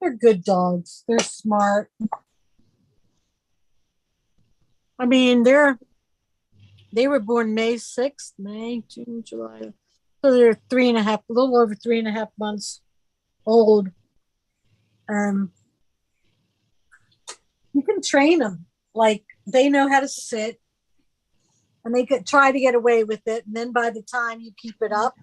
They're good dogs. They're smart. I mean, they were born May 6th, May, June, July. So they're a little over 3.5 months old. You can train them. Like they know how to sit and they could try to get away with it. And then by the time you keep it up,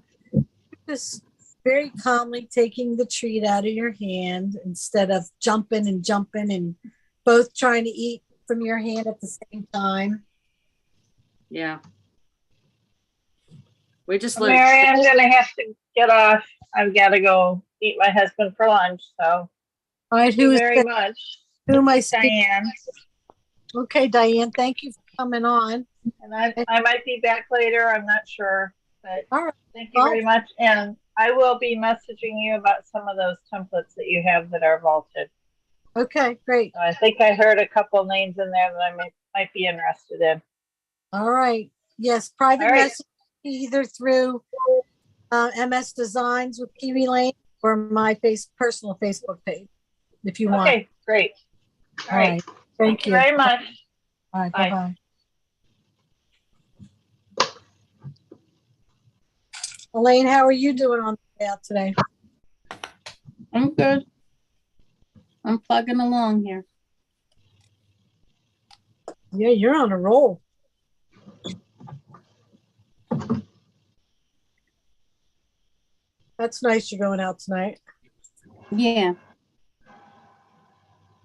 just very calmly taking the treat out of your hand instead of jumping and both trying to eat from your hand at the same time. Yeah. We just learned. Mary, I'm gonna have to get off. I've got to go meet my husband for lunch. So All right, thank you very much. Who am I speaking? Diane. Okay, Diane, thank you for coming on. And I might be back later. I'm not sure, but all right. Thank you very much. And I will be messaging you about some of those templates that you have that are vaulted. Okay, great. So I think I heard a couple names in there that I might be interested in. All right. Yes, private message either through MS Designs with Kiwi Lane or my personal Facebook page, if you want. Okay, great. All right. Thank you very much. All right, Bye. bye-bye. Elaine, how are you doing on the way out today? I'm good. I'm plugging along here. Yeah, you're on a roll. That's nice you're going out tonight. Yeah.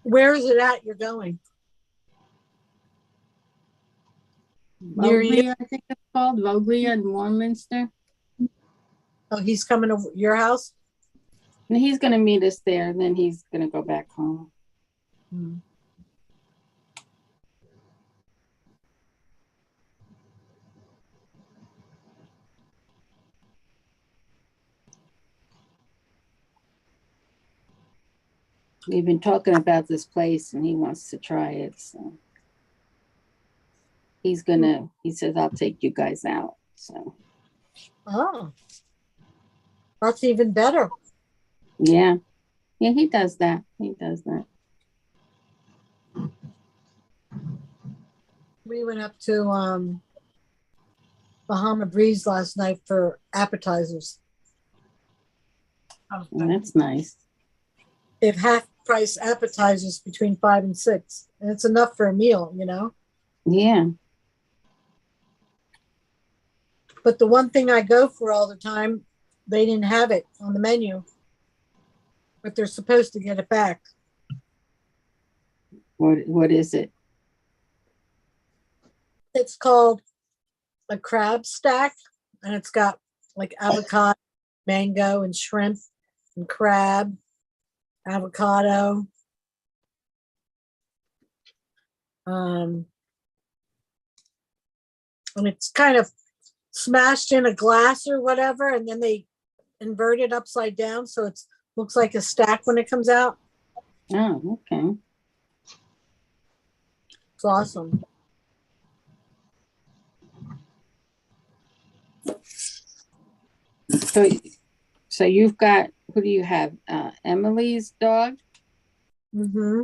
Where is it at you're going? Near you? Voglia, I think it's called Voglia in Warminster. Oh, he's coming to your house? And he's going to meet us there, and then he's going to go back home. Hmm. We've been talking about this place, and he wants to try it. So he's gonna. He says, "I'll take you guys out." So. Oh, that's even better. Yeah, yeah, he does that. He does that. We went up to Bahama Breeze last night for appetizers. Oh, that's nice. They have half price appetizers between 5 and 6, and it's enough for a meal, you know? Yeah. But the one thing I go for all the time, they didn't have it on the menu, but they're supposed to get it back. What is it? It's called a crab stack, and it's got like avocado, mango, and shrimp, and crab, avocado. And it's kind of smashed in a glass or whatever, and then they invert it upside down so it looks like a stack when it comes out. Oh, okay. It's awesome. So you've got, who do you have? Emily's dog? Mm-hmm.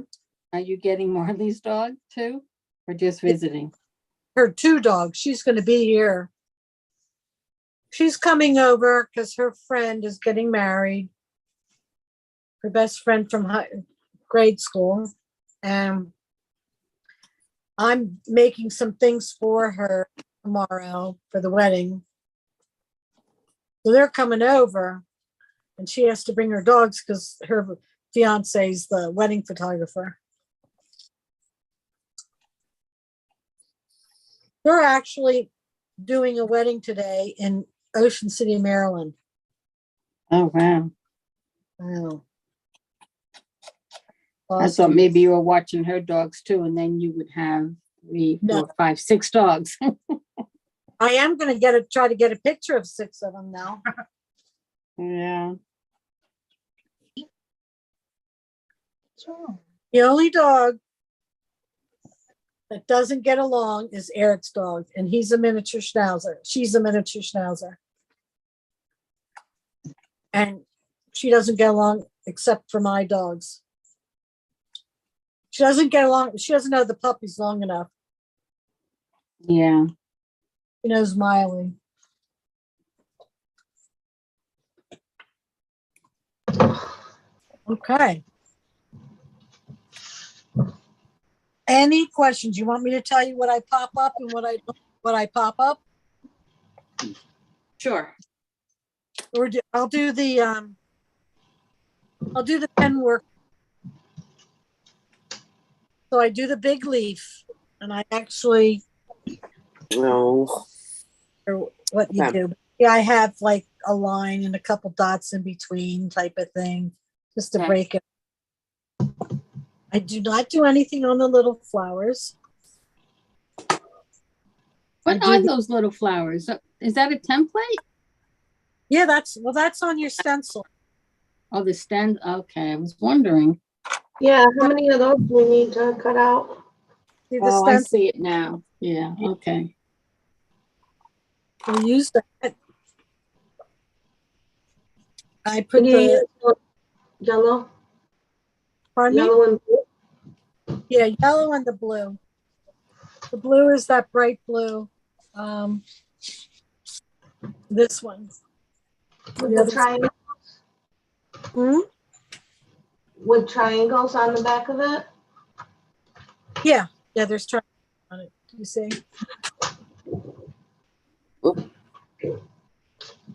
Are you getting Marley's dog too, or just visiting? Her 2 dogs. She's going to be here. She's coming over because her friend is getting married. Her best friend from grade school. And I'm making some things for her tomorrow for the wedding. So they're coming over, and she has to bring her dogs because her fiance is the wedding photographer. They're actually doing a wedding today in Ocean City, Maryland. Oh, wow. Wow. I thought maybe you were watching her dogs too, and then you would have 3, 4, 5, 6 dogs. I am going to try to get a picture of 6 of them now. Yeah. The only dog that doesn't get along is Eric's dog, and he's a miniature schnauzer. She's a miniature schnauzer. And she doesn't get along except for my dogs. She doesn't get along. She doesn't know the puppies long enough. Yeah. She knows Miley. Okay. Any questions? You want me to tell you what I pop up and what I pop up? Sure. Or I'll do the pen work. So I do the big leaf, and I actually No. or what you do. Yeah, I have like a line and a couple dots in between type of thing, just to Okay. break it. I do not do anything on the little flowers. What do are the- those little flowers? Is that a template? Yeah, that's on your stencil. Oh, the stand. Okay, I was wondering. Yeah, how many of those do we need to cut out? See the Oh, I stencil? see it now. Yeah, okay. We'll use that. I put Can you the use yellow? pardon me? Yellow and blue? Yeah, yellow and the blue. The blue is that bright blue. This one. With The the other- triangles? Hmm? With triangles on the back of it? Yeah, there's triangles on it. You see?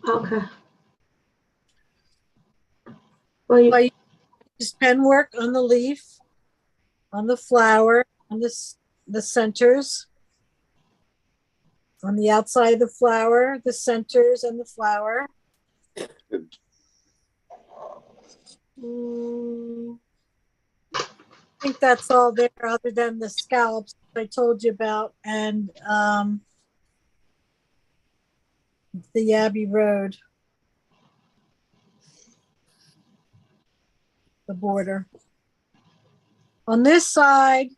Okay. Well, you I use pen work on the leaf, on the flower, on the centers, on the outside of the flower, the centers and the flower. I think that's all there other than the scallops I told you about and the Abbey Road, the border. On this side,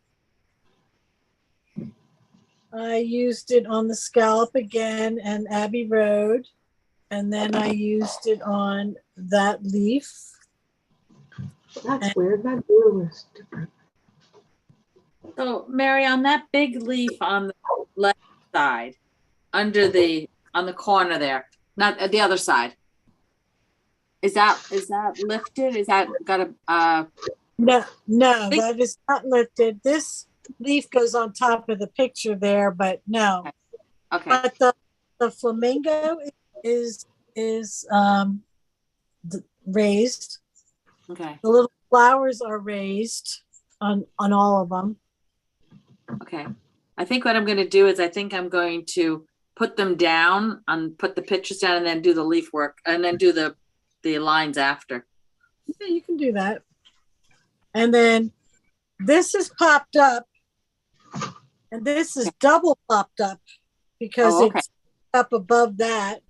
I used it on the scallop again and Abbey Road, and then I used it on that leaf. That's weird. My blue is different. So Mary, on that big leaf on the left side, on the corner there, not at the other side. Is that lifted? Is that got a No, that is not lifted. This leaf goes on top of the picture there, but no. Okay. But the flamingo is raised. Okay. The little flowers are raised on all of them. Okay. I think what I'm going to do is I think I'm going to put them down and put the pictures down and then do the leaf work and then do the lines after. Yeah, you can do that. And then this is popped up and this is double popped up because it's up above that.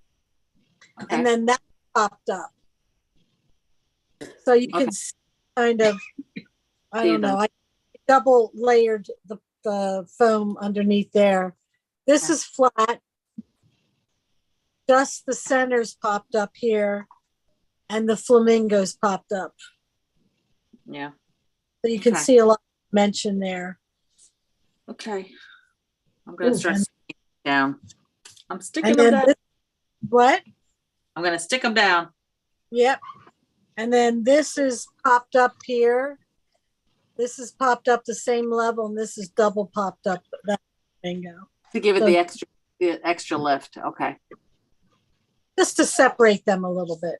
Okay. And then that popped up. So you can see kind of, I don't know, I double layered the foam underneath there. This is flat. Just the centers popped up here and the flamingos popped up. Yeah. So you can see a lot of dimension there. Okay. I'm going to start sticking it down. I'm sticking And them then down. this, what? I'm going to stick them down. Yep. And then this is popped up here. This is popped up the same level, and this is double popped up. That bingo. To give it the extra lift. Okay. Just to separate them a little bit.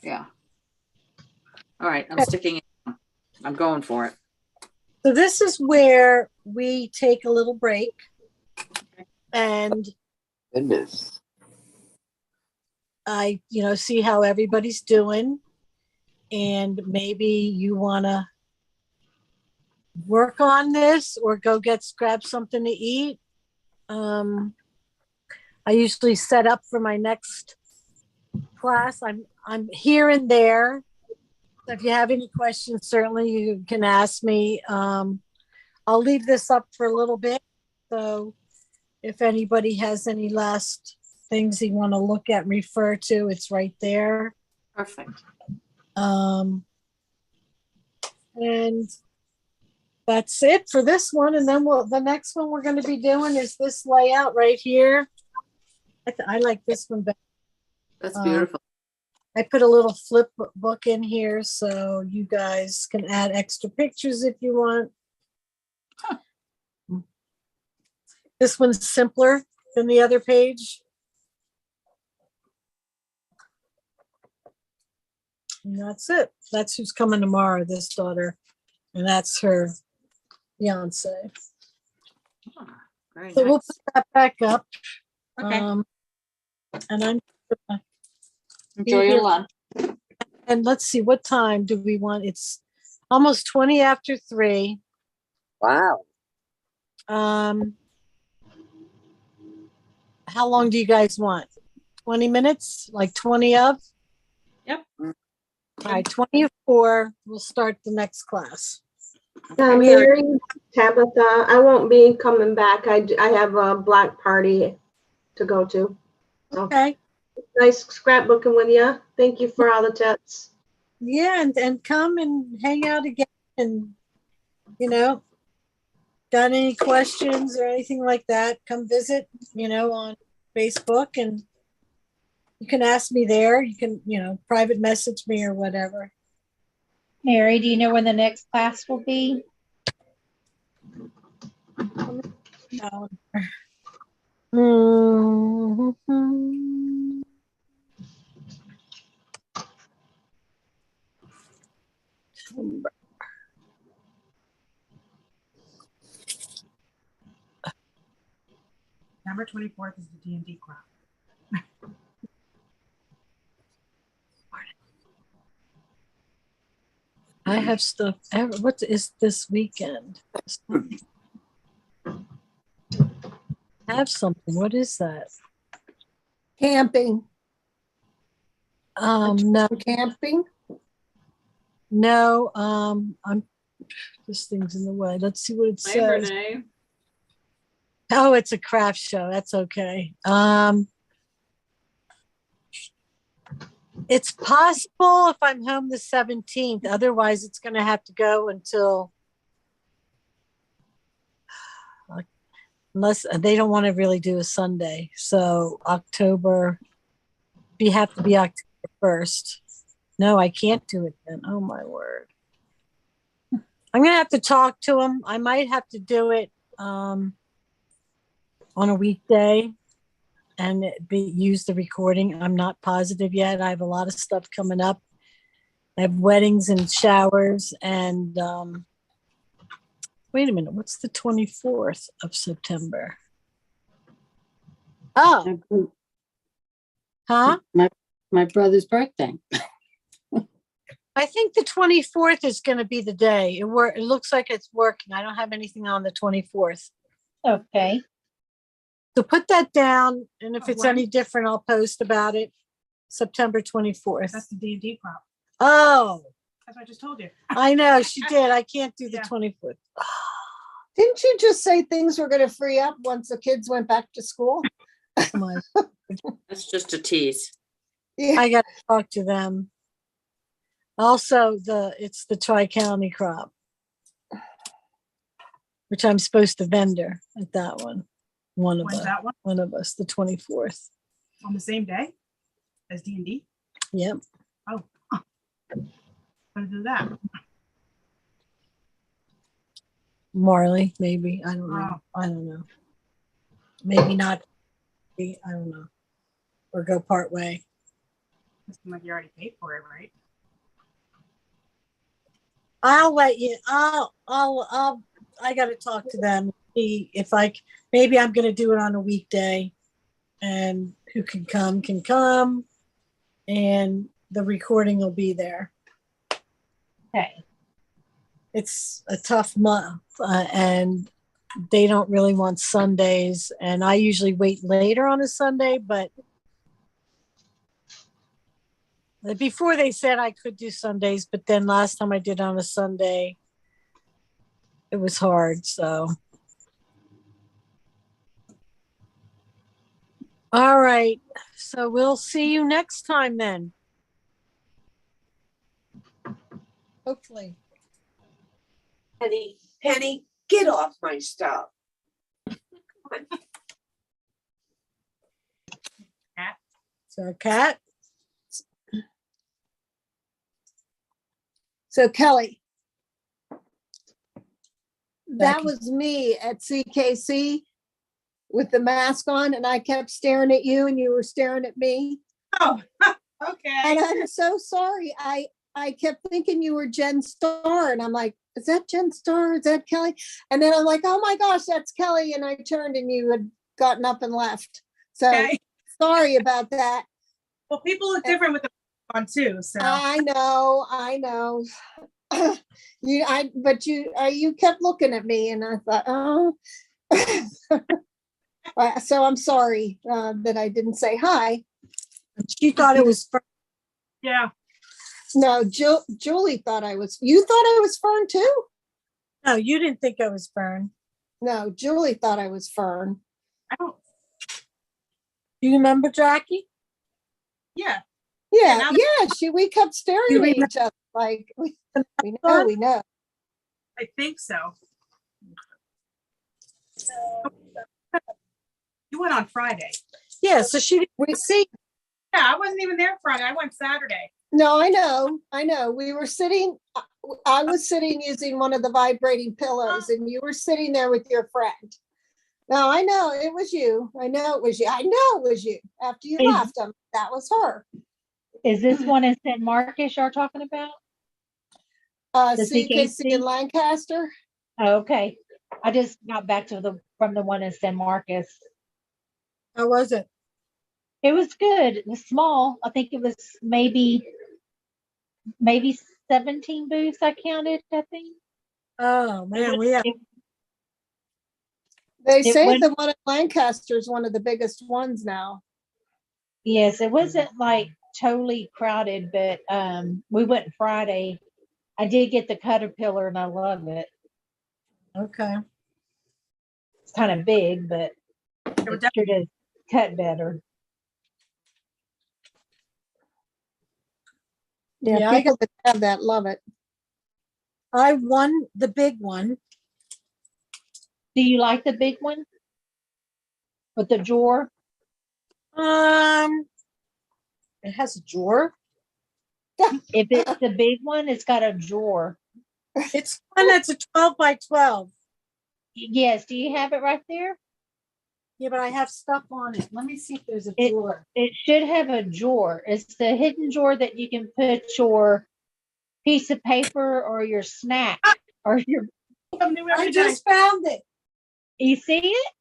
Yeah. All right. I'm sticking it down. I'm going for it. So this is where we take a little break and Goodness. I, see how everybody's doing. And maybe you want to work on this or grab something to eat. I usually set up for my next class. I'm here and there. So if you have any questions, certainly you can ask me. I'll leave this up for a little bit. So if anybody has any last things you want to look at and refer to, it's right there. Perfect. And that's it for this one. And then the next one we're going to be doing is this layout right here. I like this one better. That's beautiful. I put a little flip book in here so you guys can add extra pictures if you want. Huh. This one's simpler than the other page. And that's it. That's who's coming tomorrow, this daughter. And that's her fiance. Very So nice. we'll put that back up. Okay. And I'm Enjoy your lunch. And let's see, what time do we want? It's almost 20 after 3. Wow. How long do you guys want? 20 minutes? Like 20 of? Yep. All right, 24. We'll start the next class. Mary, Tabitha, I won't be coming back. I have a black party to go to. Okay. Nice scrapbooking with you. Thank you for all the tips. Yeah, and come and hang out again, and got any questions or anything like that, come visit, on Facebook, and you can ask me there. You can, private message me or whatever. Mary, do you know when the next class will be? November 24th is the D&D crop. I have stuff. What is this weekend? I have something. What is that? Camping. No. Camping? No. This thing's in the way. Let's see what it Labor says. Day. Oh, it's a craft show. That's okay. It's possible if I'm home the 17th. Otherwise, it's going to have to go until, unless they don't want to really do a Sunday. So October, you have to be October 1st. No, I can't do it then. Oh my word. I'm going to have to talk to them. I might have to do it on a weekday and use the recording. I'm not positive yet. I have a lot of stuff coming up. I have weddings and showers and wait a minute, what's the 24th of September? Oh. Huh? My brother's birthday. I think the 24th is going to be the day. It looks like it's working. I don't have anything on the 24th. Okay. So put that down, and if it's any different, I'll post about it. September 24th. That's the D&D crop. Oh. That's what I just told you. I know, she did. I can't do the 24th. Didn't you just say things were going to free up once the kids went back to school? That's just a tease. Yeah. I got to talk to them. Also, it's the Tri-County crop, which I'm supposed to vendor at that one. One of When's us. that one? One of us, the 24th. On the same day as D&D? Yep. Oh. Gonna do that. Marley, maybe. I don't know. Oh. I don't know. Maybe not. I don't know. Or go part way. It seems like you already paid for it, right? I'll let you. I got to talk to them. See if maybe I'm going to do it on a weekday, and who can come, and the recording will be there. Okay. It's a tough month, and they don't really want Sundays, and I usually wait later on a Sunday, but before they said I could do Sundays, but then last time I did on a Sunday, it was hard, so. All right, so we'll see you next time then. Hopefully. Penny, get off my stuff. So, Kat? So Kelly, that Becky. was me at CKC with the mask on, and I kept staring at you and you were staring at me. Oh, okay. And I'm so sorry. I kept thinking you were Jen Starr, and I'm like, is that Jen Starr? Is that Kelly? And then I'm like, oh my gosh, that's Kelly. And I turned and you had gotten up and left. So sorry about that. Well, people look different with the on too, so. I know. You kept looking at me and I thought, oh. So I'm sorry that I didn't say hi. She thought it was fern. Yeah. No, Julie thought you thought I was Fern too? No, you didn't think I was fern. No, Julie thought I was Fern. I don't. You remember Jackie? Yeah. Yeah. We kept staring at each other like we know. I think so. You went on Friday. Yeah, so she didn't see. Yeah, I wasn't even there Friday. I went Saturday. No, I know. We were sitting, I was sitting using one of the vibrating pillows and you were sitting there with your friend. No, I know it was you. I know it was you. After you left, that was her. Is this one in San Marcos you're talking about? CKC in Lancaster. Oh, okay. I just got back from the one in San Marcos. How was it? It was good. It was small. I think it was maybe 17 booths I counted, I think. Oh man, They say the one in Lancaster is one of the biggest ones now. Yes, it wasn't like totally crowded, but we went Friday. I did get the Caterpillar and I love it. Okay. It's kind of big, but it sure does cut better. Yeah, people that have that love it. I won the big one. Do you like the big one with the drawer? It has a drawer. If it's the big one, it's got a drawer. It's one that's a 12 by 12. Yes. Do you have it right there? Yeah, but I have stuff on it. Let me see if there's a drawer. It should have a drawer. It's the hidden drawer that you can put your piece of paper or your snack or your. I just found it. You see it?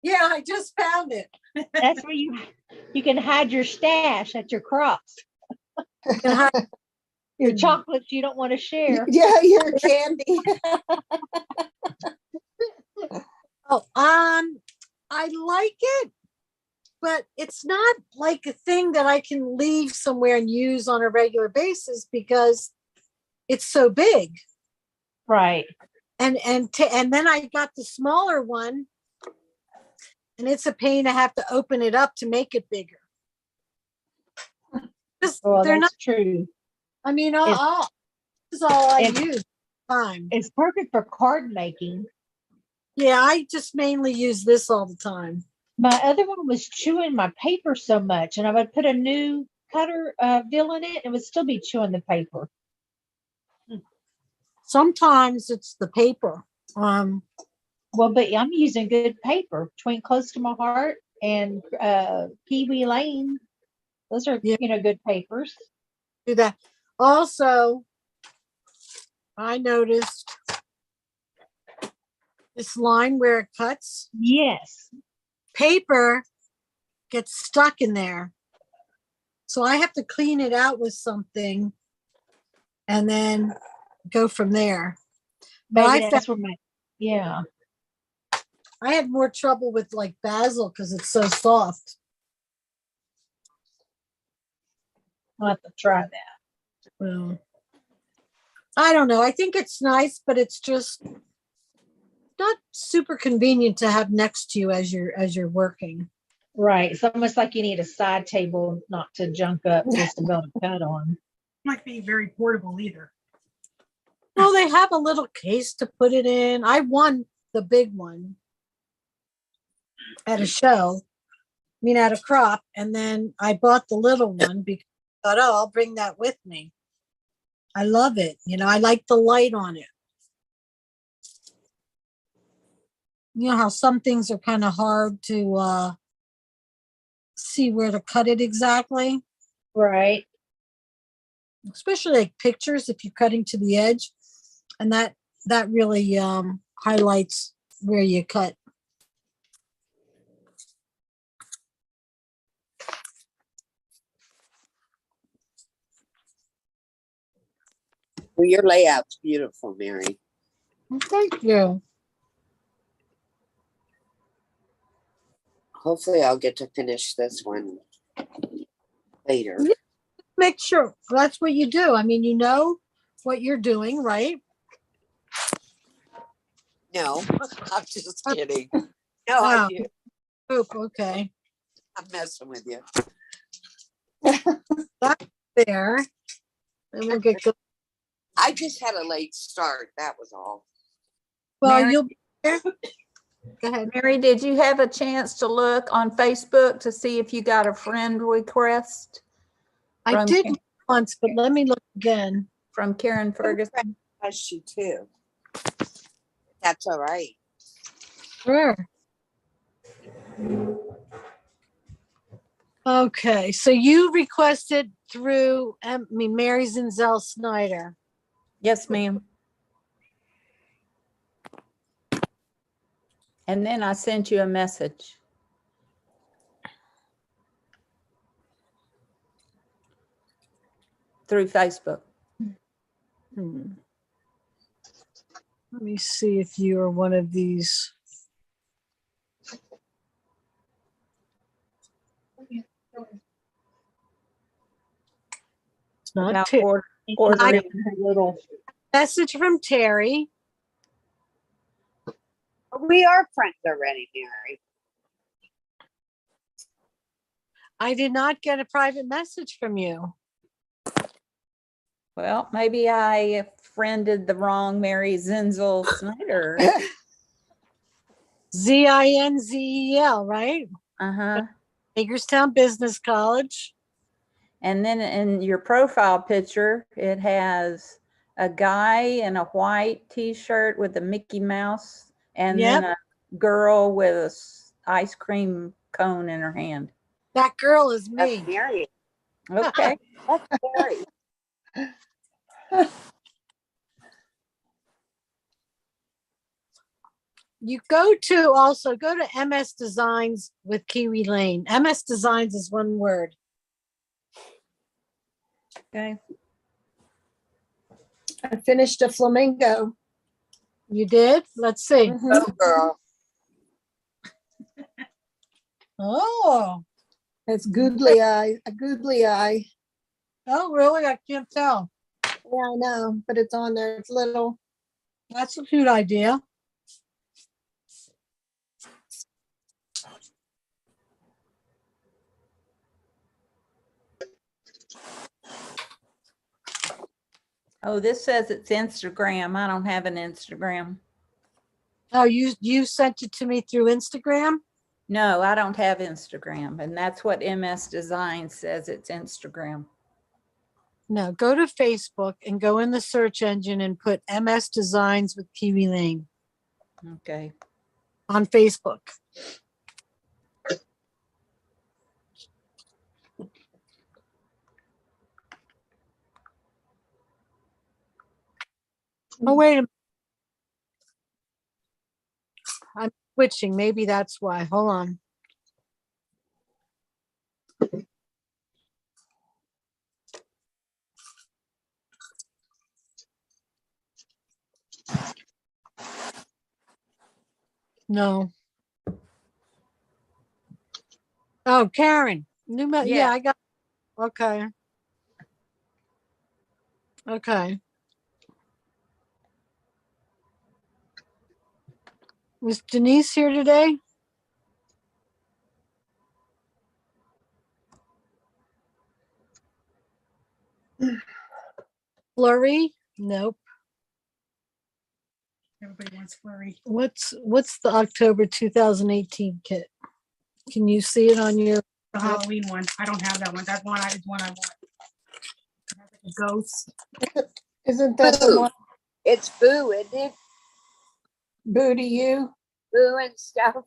Yeah, I just found it. That's where you can hide your stash at your crops. Your chocolates you don't want to share. Yeah, your candy. I like it, but it's not like a thing that I can leave somewhere and use on a regular basis because it's so big. Right. And then I got the smaller one, and it's a pain to have to open it up to make it bigger. Well, they're that's not true. I mean, this is all I use. Time. It's perfect for card making. Yeah, I just mainly use this all the time. My other one was chewing my paper so much, and I would put a new cutter bill in it, and it would still be chewing the paper. Sometimes it's the paper. Well, but I'm using good paper between Close to My Heart and Kiwi Lane. Those are good papers. Do that. Also, I noticed this line where it cuts. Yes. Paper gets stuck in there. So I have to clean it out with something and then go from there. But I had more trouble with like basil because it's so soft. I'll have to try that. Well, I don't know. I think it's nice, but it's just not super convenient to have next to you as you're working. Right. It's almost like you need a side table not to junk up just to be able to cut on. Might be very portable either. No, they have a little case to put it in. I won the big one at a show, at a crop, and then I bought the little one because I thought, I'll bring that with me. I love it. I like the light on it. You know how some things are kind of hard to see where to cut it exactly? Right. Especially like pictures if you're cutting to the edge. And that really highlights where you cut. Well, your layout's beautiful, Mary. Well, thank you. Hopefully I'll get to finish this one later. Yeah, make sure that's what you do. I mean, you know what you're doing, right? No, I'm just kidding. No, I do. Oh, okay. I'm messing with you. That's there. And we'll get going. I just had a late start. That was all. Well, Mary, you'll be there. Go ahead. Mary, did you have a chance to look on Facebook to see if you got a friend request? I did once, but let me look again. From Karen Ferguson. Has she too? That's all right. Sure. Okay, so you requested through, Mary Zinzel Snyder. Yes, ma'am. And then I sent you a message. Through Facebook. Let me see if you are one of these. It's not Terry. Message from Terry. We are friends already, Mary. I did not get a private message from you. Well, maybe I friended the wrong Mary Zinzel Snyder. Zinzel, right? Uh-huh. Hagerstown Business College. And then in your profile picture, it has a guy in a white t-shirt with a Mickey Mouse and then a girl with a ice cream cone in her hand. That girl is me. That's Mary. Okay. That's Mary. You go to MS Designs with Kiwi Lane. MS Designs is one word. Okay. I finished a flamingo. You did? Let's see. Oh, girl. Oh. It's googly eye, a googly eye. Oh, really? I can't tell. Yeah, I know, but it's on there. It's little. That's a cute idea. Oh, this says it's Instagram. I don't have an Instagram. Oh, you sent it to me through Instagram? No, I don't have Instagram. And that's what MS Design says, it's Instagram. No, go to Facebook and go in the search engine and put MS Designs with Kiwi Lane. Okay. On Facebook. Oh, wait a minute. I'm switching. Maybe that's why. Hold on. No. Oh, Karen. Yeah, I got. Okay. Okay. Was Denise here today? Flurry? Nope. Everybody wants flurry. What's the October 2018 kit? Can you see it on your The Halloween one. I don't have that one. That one is one I want. It has like a ghost. Isn't that the one? It's Boo, isn't it? Boo to you? Boo and stuff.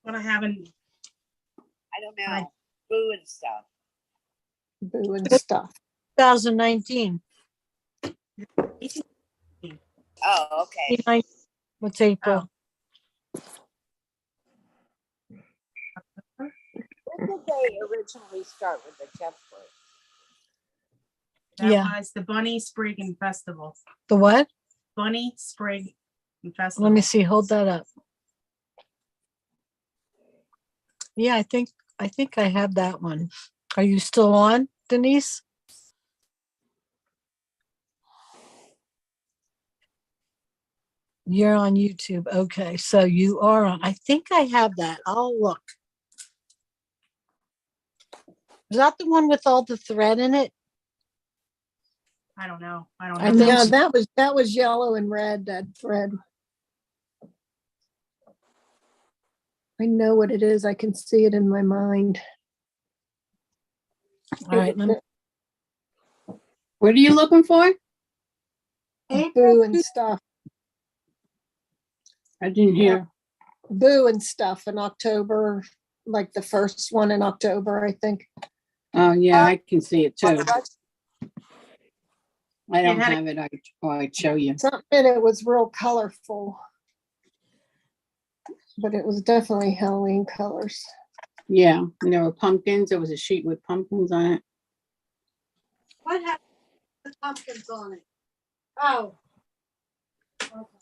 What I haven't. I don't know. Boo and stuff. Boo and stuff. 2019. Oh, okay. What's April? When did they originally start with the template? That Yeah. was the Bunny Sprig and Festival. The what? Bunny Sprig and Festival. Let me see. Hold that up. Yeah, I think I have that one. Are you still on, Denise? You're on YouTube. Okay, so you are on. I think I have that. I'll look. Is that the one with all the thread in it? I don't know. I don't I know. think Yeah, so. that was yellow and red, that thread. I know what it is. I can see it in my mind. All right. What are you looking for? Boo and stuff. I didn't hear. Boo and stuff in October, like the first one in October, I think. Oh, yeah, I can see it too. I don't had a- have it. I'd show you. Something in it was real colorful. But it was definitely Halloween colors. Yeah, and there were pumpkins. There was a sheet with pumpkins on it. What happened to the pumpkins on it? Oh. Okay.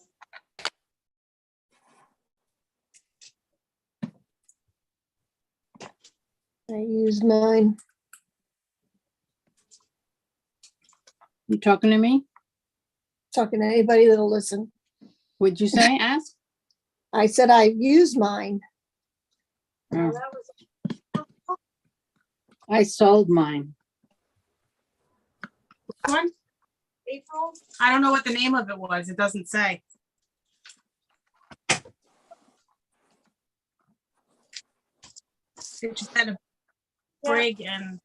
I used mine. You talking to me? Talking to anybody that'll listen. What'd you say? Ask? I said I used mine. Oh. I sold mine. One? April? I don't know what the name of it was. It doesn't say. It just had a brig and.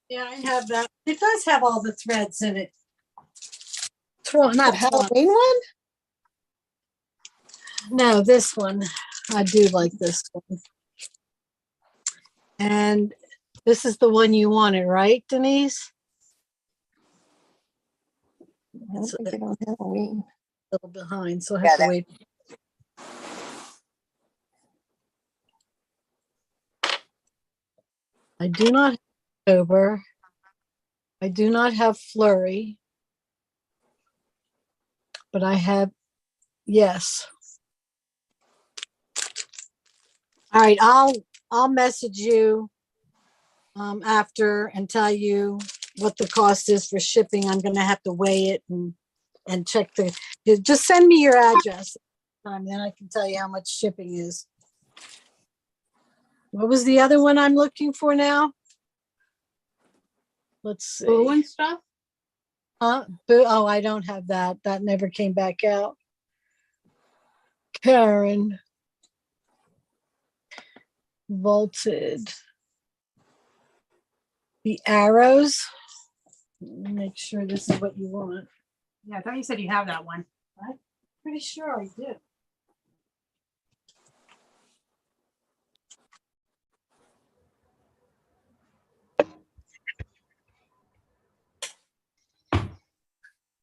Yeah, I have that. It does have all the threads in it. Not The Halloween one? No, this one. I do like this one. And this is the one you wanted, right, Denise? I don't think it on Halloween. A little behind, so I have to wait. I do not have October. I do not have Flurry. But I have, yes. All right, I'll message you after and tell you what the cost is for shipping. I'm gonna have to weigh it and check just send me your address. Then I can tell you how much shipping is. What was the other one I'm looking for now? Let's see. Boo and stuff? Boo. Oh, I don't have that. That never came back out. Karen. Vaulted. The arrows. Make sure this is what you want. Yeah, I thought you said you have that one. I'm pretty sure I do.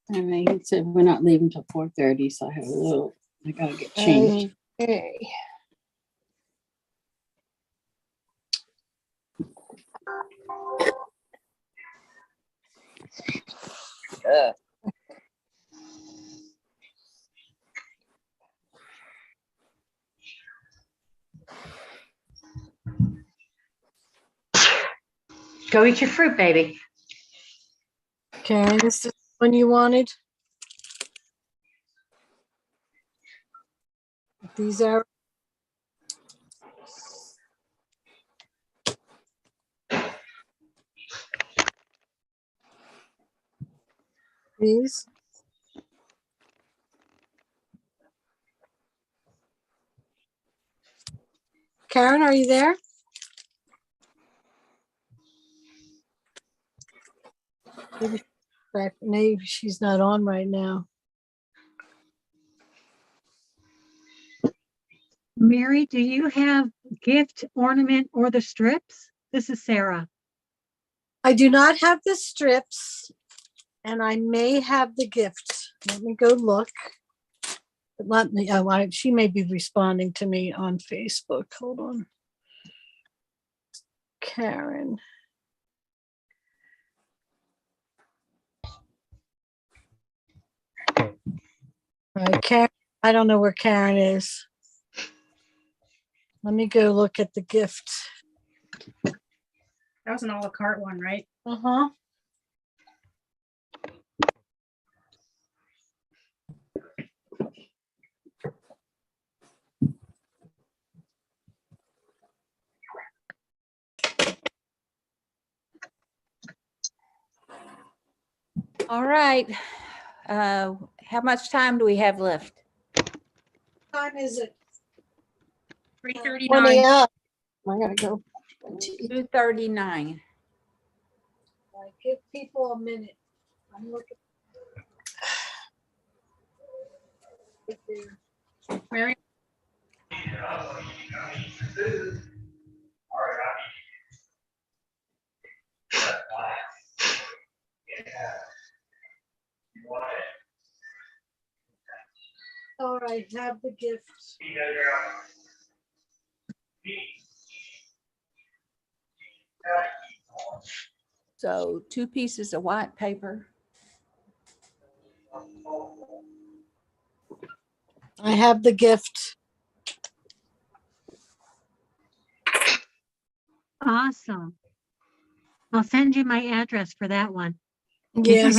I mean, he said we're not leaving till 4:30, so I have I gotta get changed. Okay. Go eat your fruit, baby. Karen, this is the one you wanted? These are these. Karen, are you there? Maybe she's not on right now. Mary, do you have gift, ornament, or the strips? This is Sarah. I do not have the strips, and I may have the gift. Let me go look. Let me. Oh, she may be responding to me on Facebook. Hold on, Karen. Karen, I don't know where Karen is. Let me go look at the gift. That was an a la carte one, right? Uh-huh. All right. How much time do we have left? What time is it? 3:39. 20 up. I gotta go. 2:39. Give people a minute. I'm looking. Mary? All right, have the gift. So 2 pieces of white paper. I have the gift. Awesome. I'll send you my address for that one. Yeah,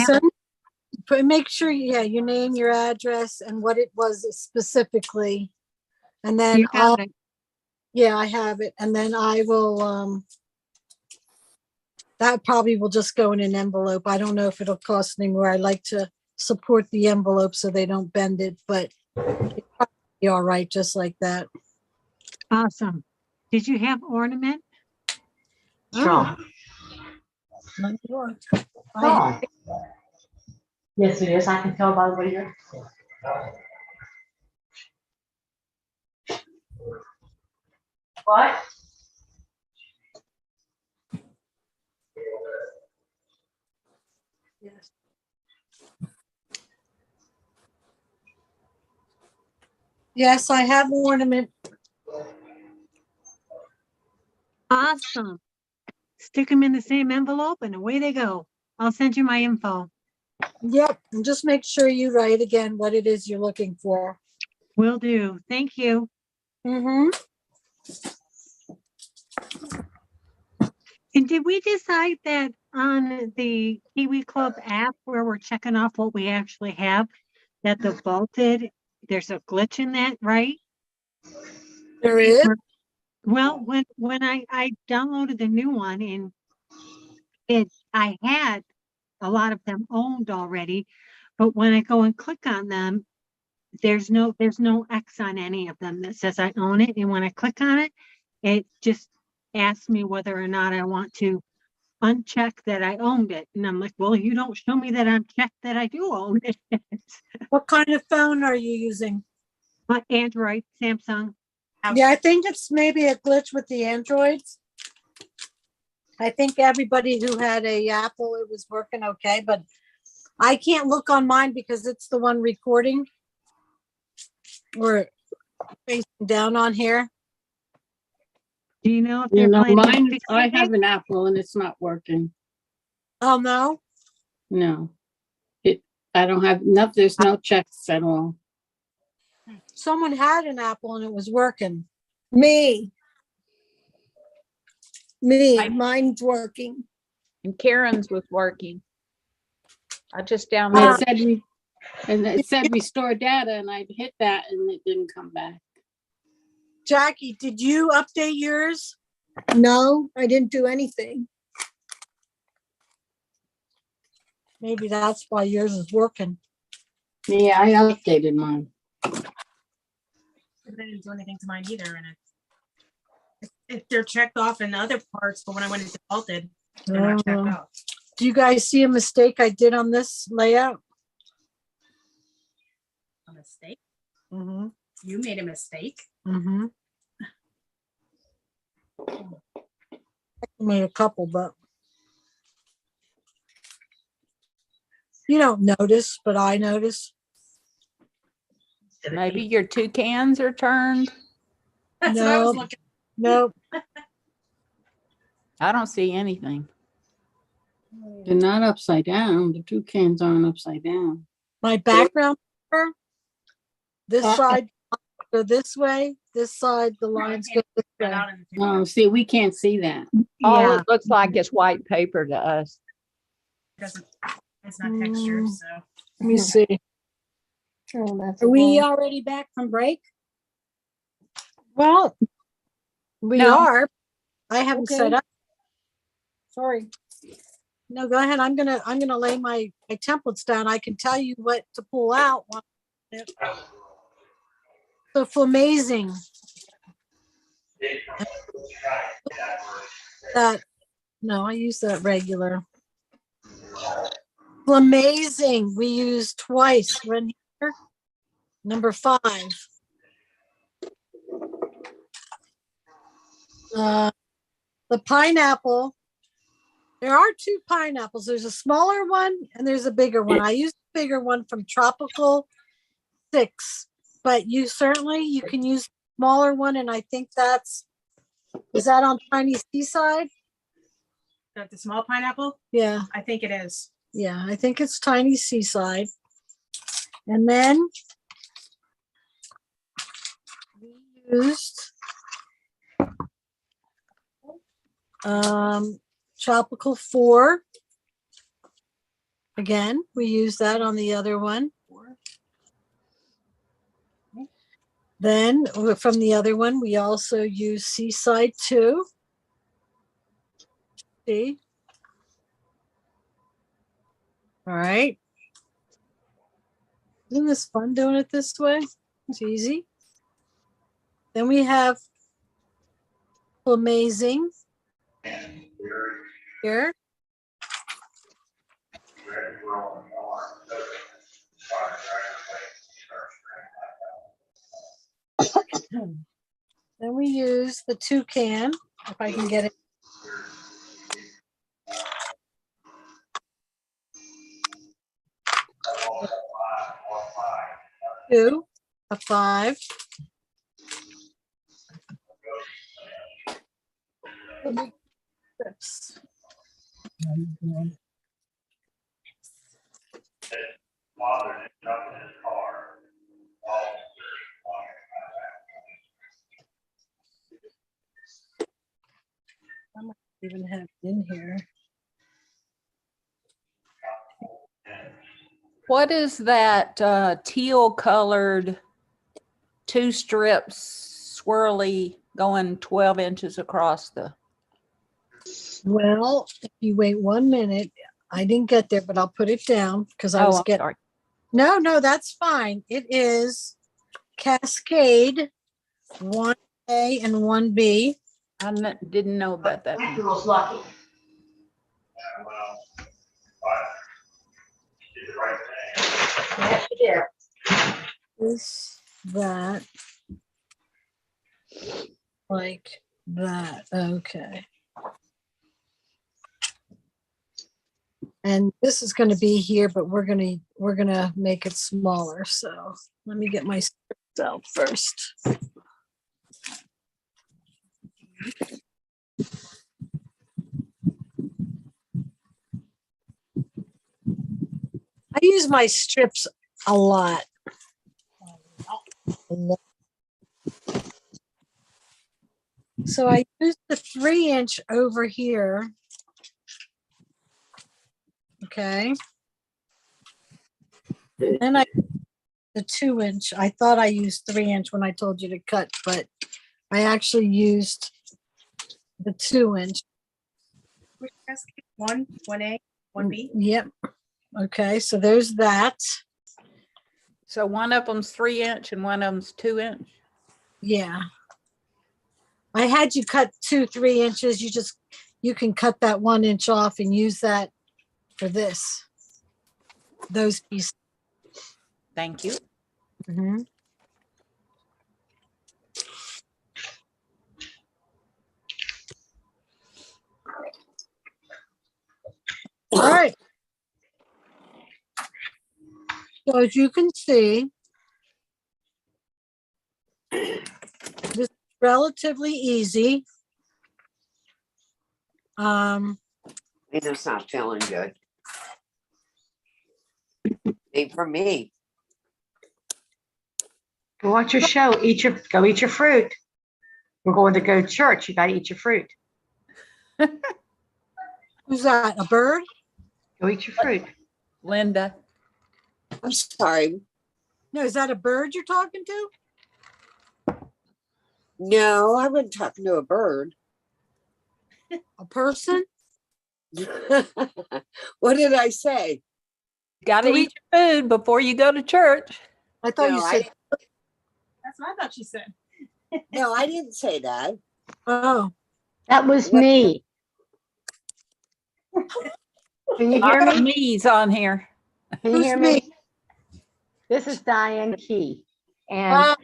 make sure you name your address and what it was specifically. And then You got it. Yeah, I have it. And then I will that probably will just go in an envelope. I don't know if it'll cost any more. I like to support the envelope so they don't bend it, but it'll probably be all right just like that. Awesome. Did you have ornament? Sure. Oh. Yes, it is. I can tell by the way you're. What? Yes. Yes, I have ornament. Awesome. Stick them in the same envelope and away they go. I'll send you my info. Yep, and just make sure you write again what it is you're looking for. Will do. Thank you. Mm-hmm. And did we decide that on the Kiwi Club app where we're checking off what we actually have, that the bolted, there's a glitch in that, right? There is? Well, when I downloaded the new one and I had a lot of them owned already, but when I go and click on them, there's no X on any of them that says I own it. And when I click on it, it just asks me whether or not I want to uncheck that I owned it. And I'm like, well, you don't show me that I'm checked that I do own it. What kind of phone are you using? Android, Samsung. Yeah, I think it's maybe a glitch with the Androids. I think everybody who had a Apple, it was working okay, but I can't look on mine because it's the one recording. We're facing down on here. Do you know if You they're know, planning to mine, fix I it? have an Apple and it's not working. Oh, no? No. I don't have enough, there's no checks at all. Someone had an Apple and it was working. Me. Mine's working. And Karen's was working. I just And downloaded. it said restore data and I hit that and it didn't come back. Jackie, did you update yours? No, I didn't do anything. Maybe that's why yours is working. Yeah, I updated mine. I didn't do anything to mine either, and they're checked off in the other parts, but when I went into defaulted, they're not checked off. Do you guys see a mistake I did on this layout? A mistake? Mm-hmm. You made a mistake? Mm-hmm. I made a couple, but you don't notice, but I notice. Maybe your 2 cans are turned. That's what I was looking. Nope. I don't see anything. They're not upside down. The 2 cans aren't upside down. My background paper This side go this way, this side, the lines go this way. Oh, see, we can't see that. All Yeah. it looks like is white paper to us. Doesn't, it's not texture, so. Let me see. Oh, that's Are we annoying. already back from break? Well, we No. are. I haven't set Okay. up. Sorry. No, go ahead. I'm gonna lay my templates down. I can tell you what to pull out. So Flamazing. That no, I use that regular. Flamazing. We use twice. Run here. Number 5. The pineapple. There are 2 pineapples. There's a smaller one and there's a bigger one. I use the bigger one from Tropical 6, but you can use the smaller one, and I think is that on Tiny Seaside? That the small pineapple? Yeah. I think it is. Yeah, I think it's Tiny Seaside. And then we used Tropical 4. Again, we use that on the other one. Then from the other one, we also use Seaside 2. See? All right. Isn't this fun doing it this way? It's easy. Then we have Amazing here. Then we use the toucan, if I can get it. Two, a 5. Strips. I might even have it in here. What is that teal colored 2 strips swirly going 12 inches across the? Well, if you wait 1 minute, I didn't get there, but I'll put it down because I was getting. Sorry. No, that's fine. It is Cascade 1A and 1B. I didn't know about that. That girl's lucky. Yeah, she did. Is that like that? Okay. And this is going to be here, but we're gonna make it smaller. So let me get my script out first. I use my strips a lot. So I used the 3-inch over here. Okay. Then the 2-inch. I thought I used 3-inch when I told you to cut, but I actually used the 2-inch. Which cascade? 1A, 1B? Yep. Okay, so there's that. So one of them's 3-inch and one of them's 2-inch. Yeah. I had you cut 2 3-inches. You can cut that 1 inch off and use that for those pieces. Thank you. Mm-hmm. All right. So as you can see, this is relatively easy. It's not feeling good. Ain't for me. Go watch your show. Go eat your fruit. We're going to go to church. You got to eat your fruit. Who's that? A bird? Go eat your fruit. Linda. I'm sorry. No, is that a bird you're talking to? No, I wasn't talking to a bird. A person? What did I say? Got to eat your food before you go to church. I thought you said. That's what I thought she said. No, I didn't say that. Oh, that was me. Can you hear me? Me's on here. Can you hear me? This is Diane Key, and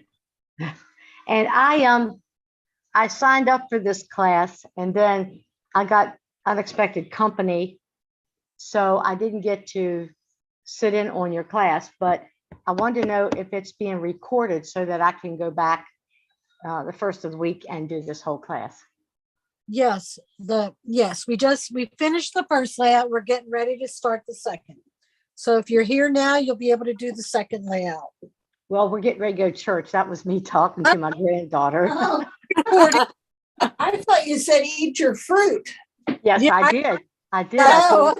I signed up for this class, and then I got unexpected company, so I didn't get to sit in on your class. But I wanted to know if it's being recorded so that I can go back the first of the week and do this whole class. yes. We finished the first layout. We're getting ready to start the second. So if you're here now, you'll be able to do the second layout. Well, we're getting ready to go to church. That was me talking to my granddaughter. I thought you said eat your fruit. Yes, Yeah, I did. I did. Oh.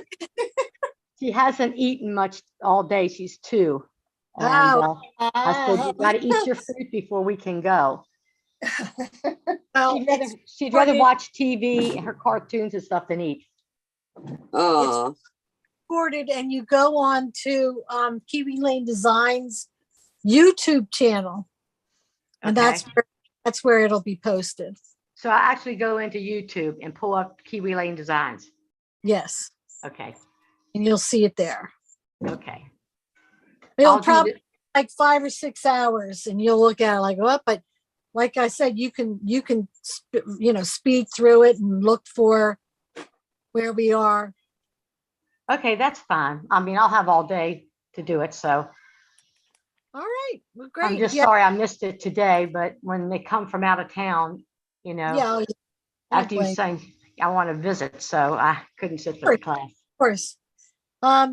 She hasn't eaten much all day. She's 2. And I said, you got to eat your fruit before we can go. Well, She'd rather watch TV and her cartoons and stuff than eat. Oh, recorded, and you go on to Kiwi Lane Designs YouTube channel, and Okay. that's where it'll be posted. So I actually go into YouTube and pull up Kiwi Lane Designs. Yes, Okay. and you'll see it there. Okay. It'll I'll do probably like 5 or 6 hours, and you'll look at it like, what? But like I said, you can speed through it and look for where we are. Okay, that's fine. I mean, I'll have all day to do it. So All right, well, great. I'm just Yeah. sorry I missed it today, but when they come from out of town, Yeah, after you say I want to visit, so I couldn't sit for the class. Of course.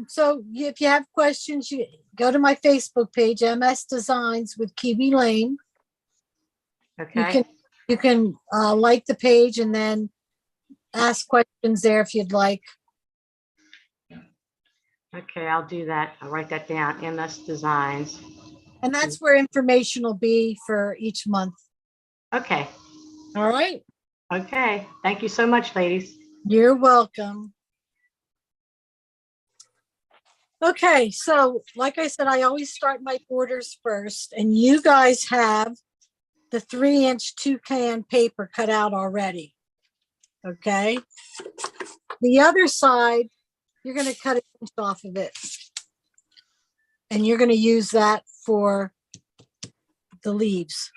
So if you have questions, you go to my Facebook page, MS Designs with Kiwi Lane. Okay. You can like the page and then ask questions there if you'd like. Okay, I'll do that. I'll write that down. MS Designs. And that's where information will be for each month. Okay. All right. Okay. Thank you so much, ladies. You're welcome. Okay, so like I said, I always start my borders first, and you guys have the 3-inch toucan paper cut out already. Okay. The other side, you're going to cut an inch off of it. And you're going to use that for the leaves.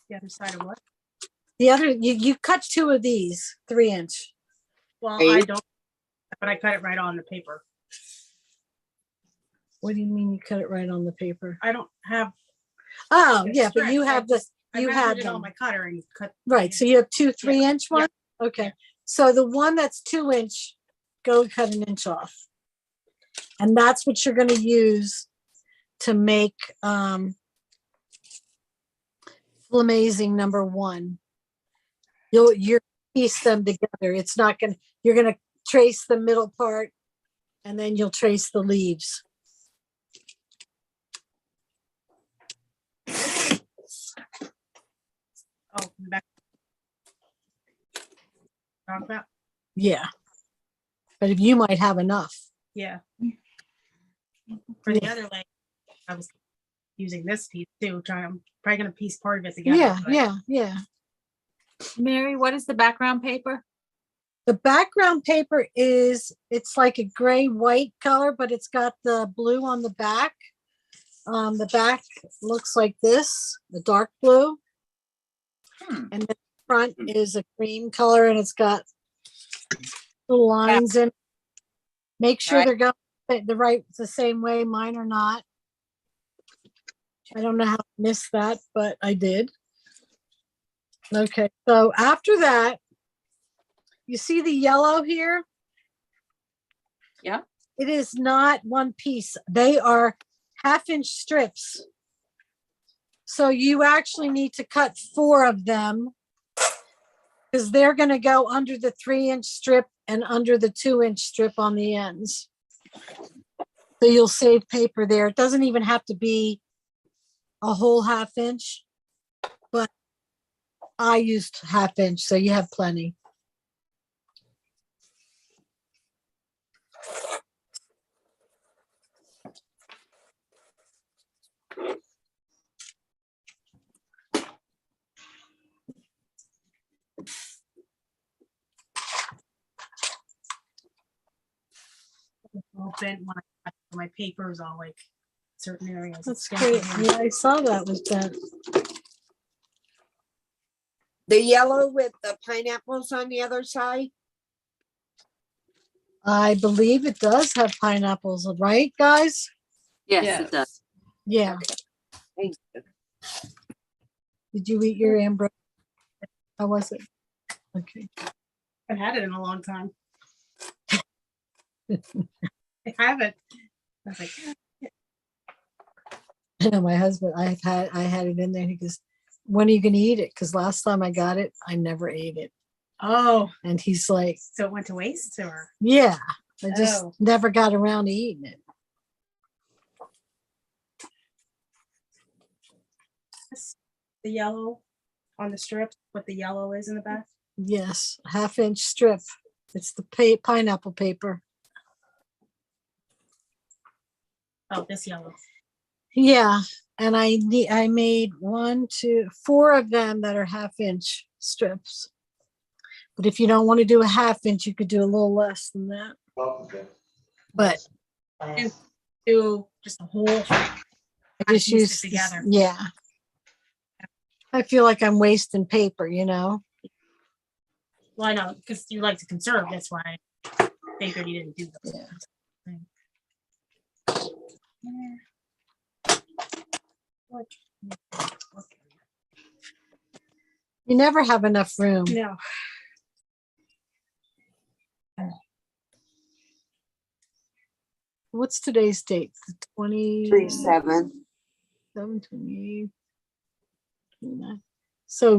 The other side of what? The other, you cut 2 of these, 3-inch. Well, I don't, but I cut it right on the paper. What do you mean you cut it right on the paper? I don't have. Oh, the yeah, but stretch. you have this, you I have measured it on them. my cutter and cut. Right, so you have 2 3-inch ones? Okay, so the one that's 2-inch, go cut an inch off. And that's what you're gonna use to make Amazing #1. You're piece them together. It's not gonna, you're gonna trace the middle part and then you'll trace the leaves. Oh, back. Talk about. Yeah. But if you might have enough. Yeah. For the other leg, I was using this piece too. I'm probably gonna piece part of it together. Yeah. Mary, what is the background paper? The background paper it's like a gray white color, but it's got the blue on the back. The back looks like this, the dark blue. And the front is a cream color, and it's got little lines in it. Make sure they're going the same way. Mine are not. I don't know how to miss that, but I did. Okay, so after that, you see the yellow here? Yeah. It is not one piece. They are 1/2-inch strips. So you actually need to cut 4 of them because they're going to go under the 3-inch strip and under the 2-inch strip on the ends. So you'll save paper there. It doesn't even have to be a whole 1/2 inch, but I used 1/2 inch, so you have plenty. All bent when my paper is all like certain areas. That's It's great. bent. Yeah, I saw that was bent. The yellow with the pineapples on the other side? I believe it does have pineapples, right, guys? Yes, it does. Yeah. Thank you. Did you eat your ambrosia? How was it? Okay. I've had it in a long time. I haven't. I was like, You know, my husband, I had it in there. He goes, "When are you going to eat it?" Because last time I got it, I never ate it. oh, And he's like, so it went to waste, or "Yeah, I just Oh. never got around to eating it." the yellow on the strip? What the yellow is in the back? Yes, 1/2 inch strip. It's the pineapple paper. Oh, this yellow. Yeah, and I made 1, 2, 4 of them that are 1/2 inch strips. But if you don't want to do a 1/2 inch, you could do a little less than that. But And do just a whole. I just piece use it together. Yeah. I feel like I'm wasting paper, you know. Well, I know because you like to conserve. That's why I figured you didn't do those. Yeah. You never have enough room. No. What's today's date? The 3/7. 28, 29. So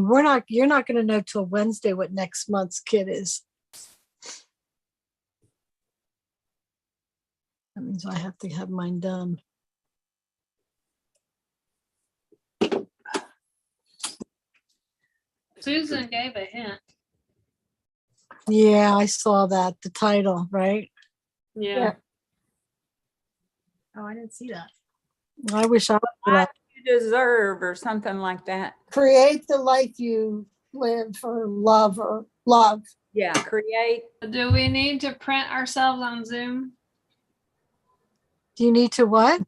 you're not going to know till Wednesday what next month's kit is. That means I have to have mine done. Susan gave a hint. Yeah, I saw that, the title, right? Yeah. Oh, I didn't see that. I wish I would. Life you deserve or something like that. Create the life you live or love or love. Yeah, create. Do we need to print ourselves on Zoom? Do you need to what?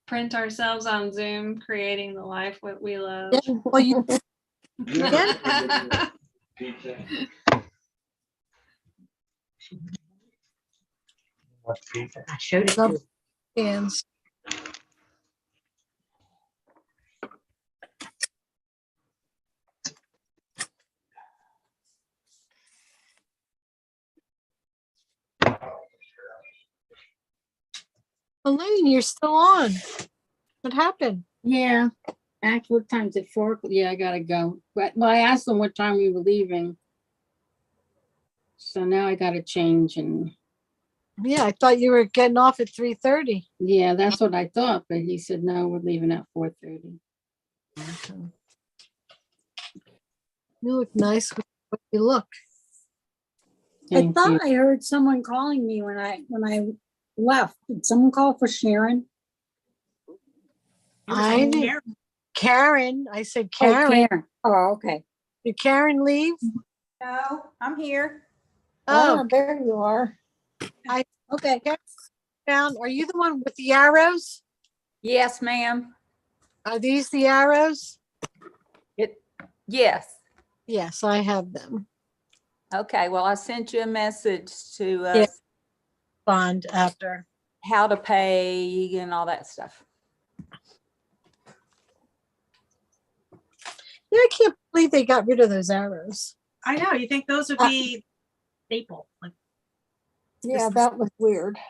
Print ourselves on Zoom, creating the life what we love. Yeah, well, you can. I showed it to you. Hands. Elaine, you're still on. What happened? Yeah. Actually, what time's it? 4? Yeah, I gotta go. But well, I asked them what time we were leaving. So now I gotta change and Yeah, I thought you were getting off at 3:30. yeah, that's what I thought, but he said no, we're leaving at 4:30. Okay. You look nice with what you look. I thought I heard someone calling me when I left. Did someone call for Sharon? I did. Karen. I said Oh, Karen. Karen. Oh, okay. Did Karen leave? No, I'm here. Oh, there you are. Okay. Down. Are you the one with the arrows? Yes, ma'am. Are these the arrows? Yes. Yes, I have them. Okay, well, I sent you a message to Yeah. Bond after. how to pay and all that stuff. Yeah, I can't believe they got rid of those arrows. I know. You think those would be staple? Like, Yeah, that was weird. Are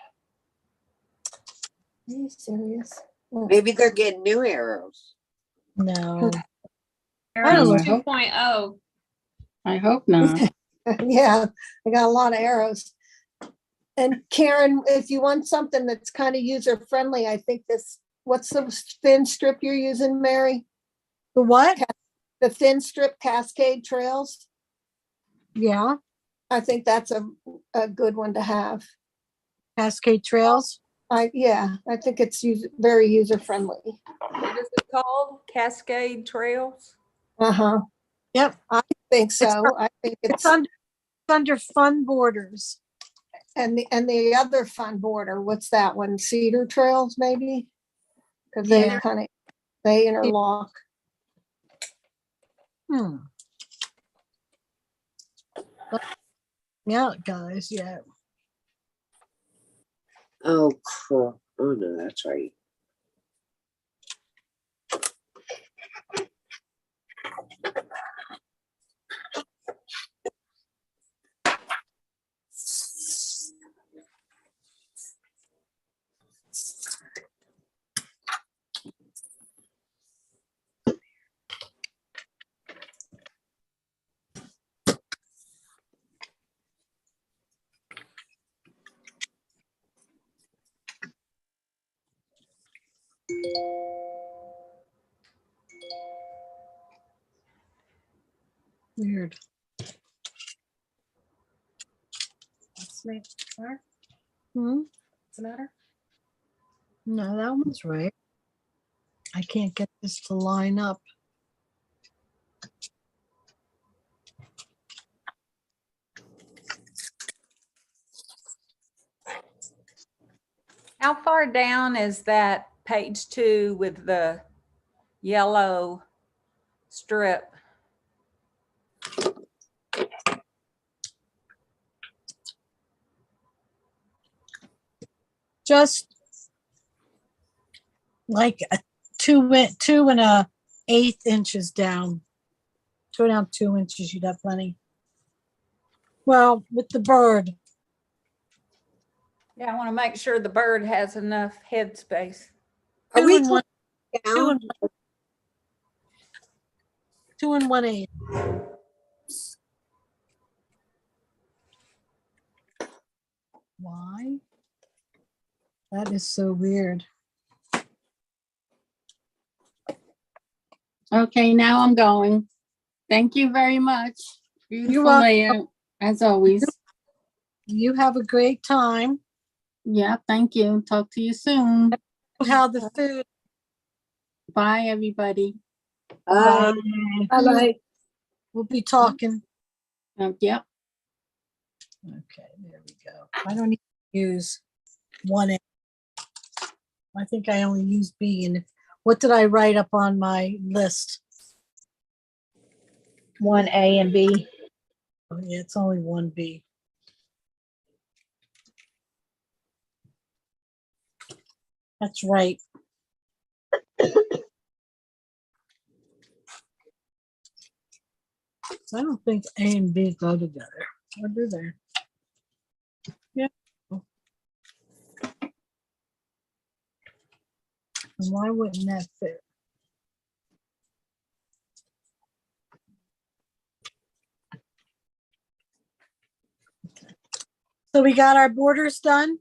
you serious? Maybe they're getting new arrows. No. Arrows I hope- 2.0. I hope not. Yeah, I got a lot of arrows. And Karen, if you want something that's kind of user friendly, I think this, what's the thin strip you're using, Mary? The what? The thin strip Cascade Trails. Yeah. I think that's a good one to have. Cascade Trails. Yeah, I think it's very user friendly. What is it called? Cascade Trails? Uh-huh. Yep. I think so. I think it's under fun borders. And the other fun border, what's that one? Cedar Trails, maybe? Because Yeah. they interlock. Yeah, guys, yeah. Oh, cool. Oh, no, that's right. Weird. What's the matter? Hmm? What's the matter? No, that one's right. I can't get this to line up. How far down is that page 2 with the yellow strip? Just like a 2 1/8 inches down. Go down 2 inches, you'd have plenty. Well, with the bird. Yeah, I want to make sure the bird has enough headspace. Are we 2 down? 2 1/8. Why? That is so weird. Okay, now I'm going. Thank you very much. Beautiful welcome. layout, as always. You have a great time. Yeah, thank you. Talk to you soon. How the food. Bye, everybody. Bye. Bye. We'll be talking. Yep. Okay, there we go. I don't need to use 1A. I think I only use B. And what did I write up on my list? 1A and B. Oh, yeah, it's only 1B. That's right. I don't think A and B go together. Or do they? Yeah. And why wouldn't that fit? So we got our borders done.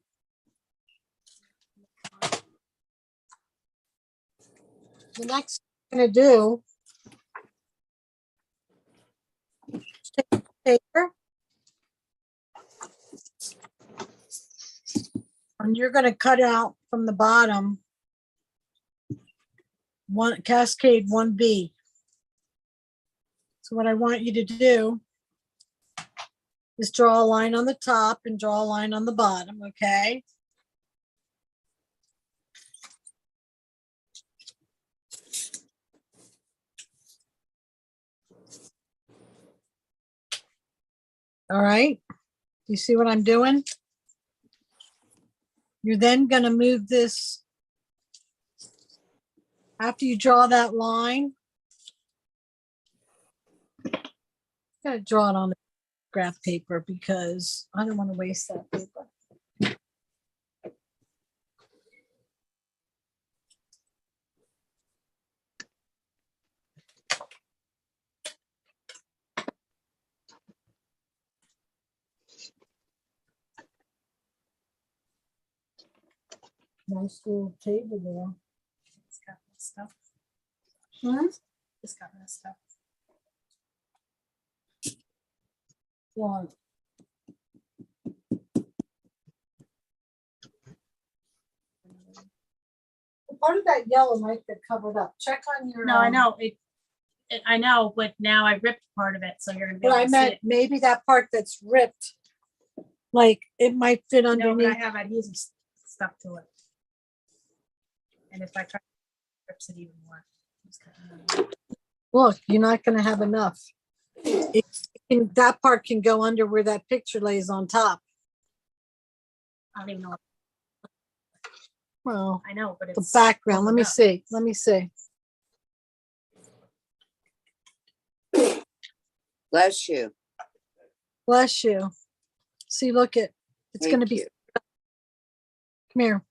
The next thing I'm going to do is take paper. And you're going to cut out from the bottom one Cascade 1B. So what I want you to do is draw a line on the top and draw a line on the bottom, okay? All right, you see what I'm doing? You're then going to move this, after you draw that line, gotta draw it on the graph paper because I don't want to waste that paper. Nice little table there. It's got messed up. Hmm? It's got messed up. Yeah. Part of that yellow might get covered up. Check on your. No, I know I know, but now I ripped part of it, so you're gonna be But able I to meant see it. maybe that part that's ripped, like it might fit No, but I underneath. have adhesive stuck to it. And if I try, it rips it even more. Look, you're not going to have enough. That part can go under where that picture lays on top. I don't even know. Well, I know, but the it's background. Let me up. see. Let me see. Bless you. Bless you. See, look it. It's going to be. Come here.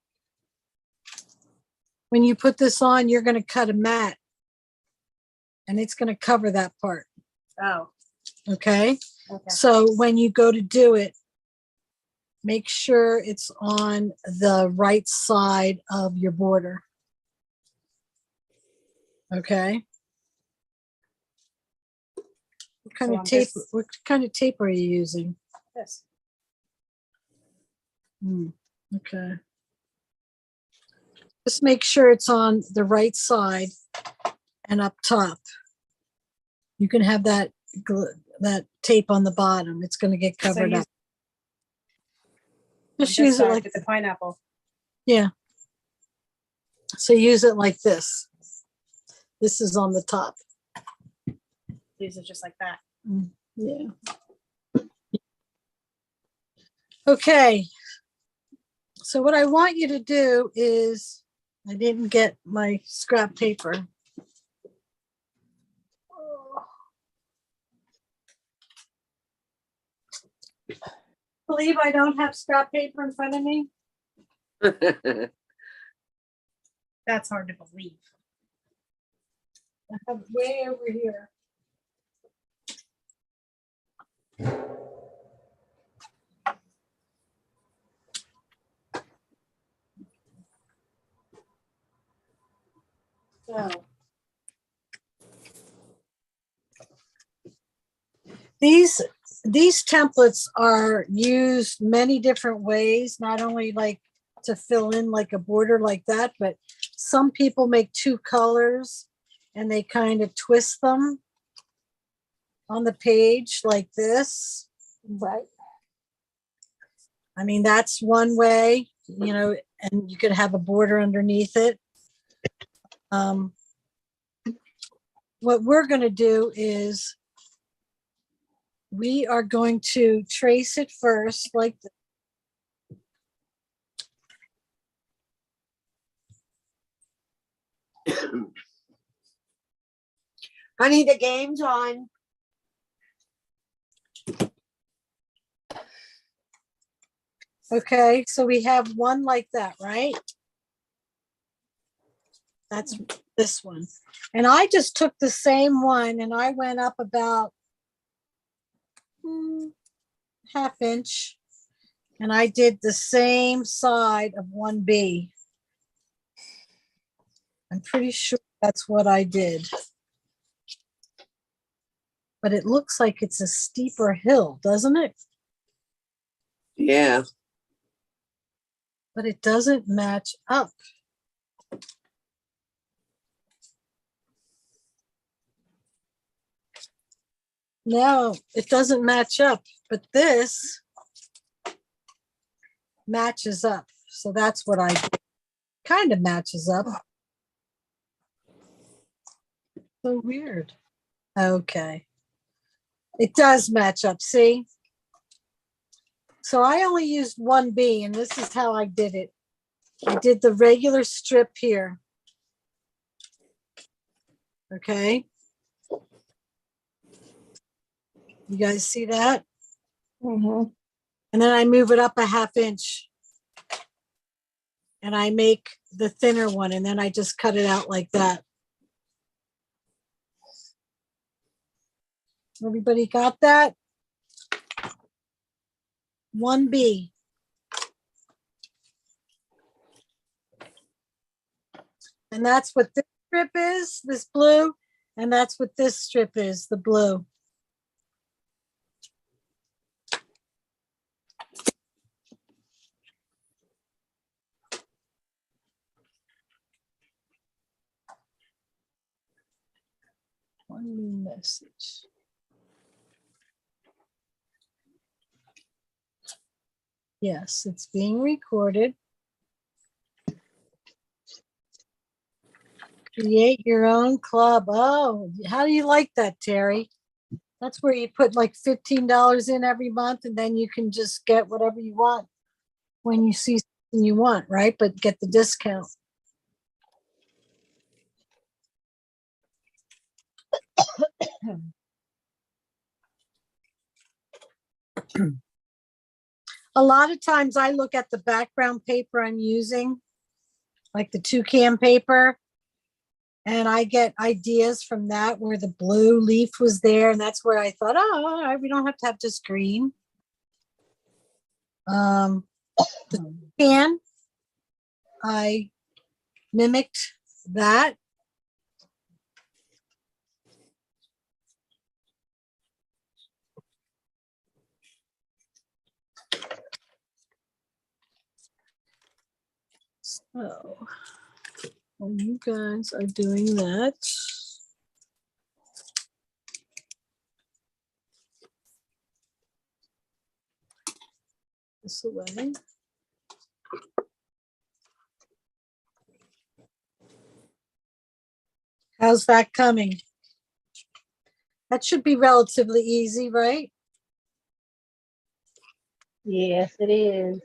When you put this on, you're going to cut a mat, and it's going to cover that part. Oh. Okay. Okay. So when you go to do it, make sure it's on the right side of your border. Okay. What kind of tape? What kind of tape are you using? This. Okay. Just make sure it's on the right side and up top. You can have that tape on the bottom. It's going to get covered up. Just use it like the pineapple. Yeah. So use it like this. This is on the top. Use it just like that. Yeah. Okay. So what I want you to do is, I didn't get my scrap paper. Believe I don't have scrap paper in front of me. That's hard to believe. I have it way over here. So these templates are used many different ways, not only like to fill in like a border like that, but some people make two colors and they kind of twist them on the page like this. Right. I mean, that's one way, you know, and you could have a border underneath it. What we're going to do is we are going to trace it first like this. Honey, the game's on. Okay, so we have one like that, right? That's this one. And I just took the same one and I went up about ½ inch. And I did the same side of 1B. I'm pretty sure that's what I did. But it looks like it's a steeper hill, doesn't it? Yeah. But it doesn't match up. No, it doesn't match up, but this matches up. So that's what I did. Kind of matches up. So weird. Okay. It does match up, see? So I only used 1B, and this is how I did it. I did the regular strip here. Okay. You guys see that? And then I move it up a ½ inch. And I make the thinner one, and then I just cut it out like that. Everybody got that? 1B. And that's what this strip is, this blue, and that's what this strip is, the blue. One new message. Yes, it's being recorded. Create your own club. Oh, how do you like that, Terry? That's where you put like $15 in every month, and then you can just get whatever you want when you see something you want, right? But get the discount. A lot of times I look at the background paper I'm using, like the toucan paper, and I get ideas from that where the blue leaf was there, and that's where I thought, oh, all right, we don't have to have just green. The toucan, I mimicked that. So, while you guys are doing that, this away. How's that coming? That should be relatively easy, right? Yes, it is.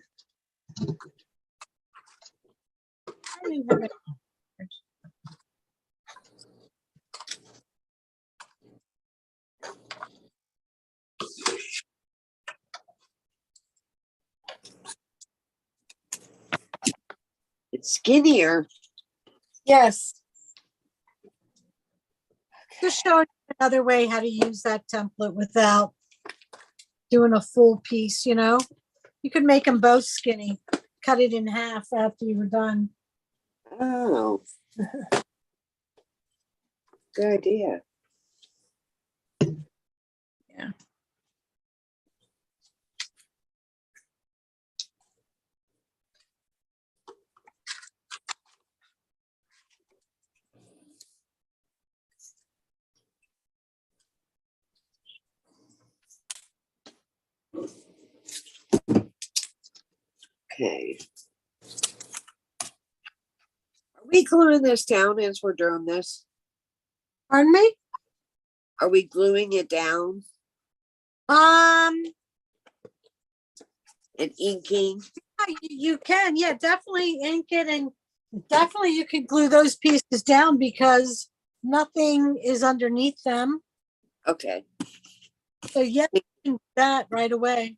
It's skinnier. Yes. Just showing another way how to use that template without doing a full piece, you know? You could make them both skinny, cut it in half after you were done. Oh. Good idea. Yeah. Okay. Are we gluing this down as we're doing this? Pardon me? Are we gluing it down And inking? yeah, you can, yeah, definitely ink it, and definitely you can glue those pieces down because nothing is underneath them. Okay. So yeah, you can do that right away.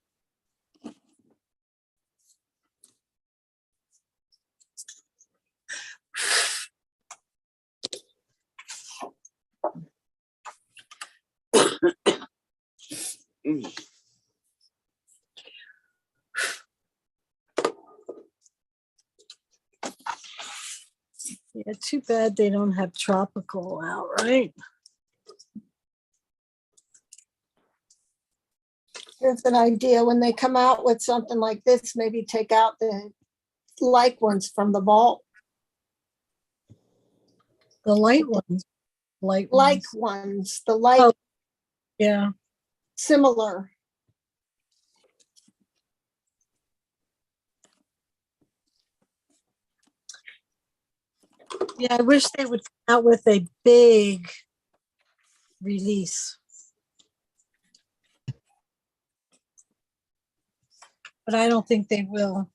Yeah, too bad they don't have tropical out, right? Here's an idea, when they come out with something like this, maybe take out the like ones from the vault. The light ones. Like ones, the light. Oh, yeah. Similar. Yeah, I wish they would come out with a big release. But I don't think they will.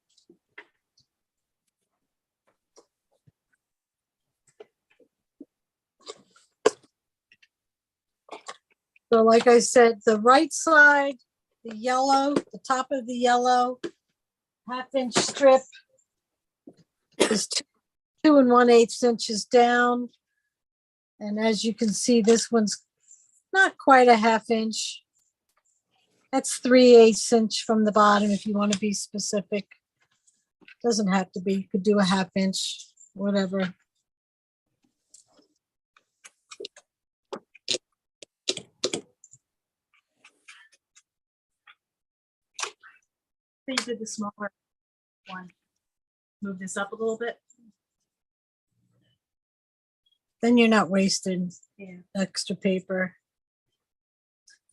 So like I said, the right side, the yellow, the top of the yellow 1/2 inch strip is 2 1/8 inches down. And as you can see, this one's not quite a 1/2 inch. That's 3/8 inch from the bottom if you want to be specific. Doesn't have to be, you could do a 1/2 inch, whatever. you did the smaller one. Move this up a little bit. Then you're not wasting Yeah. extra paper.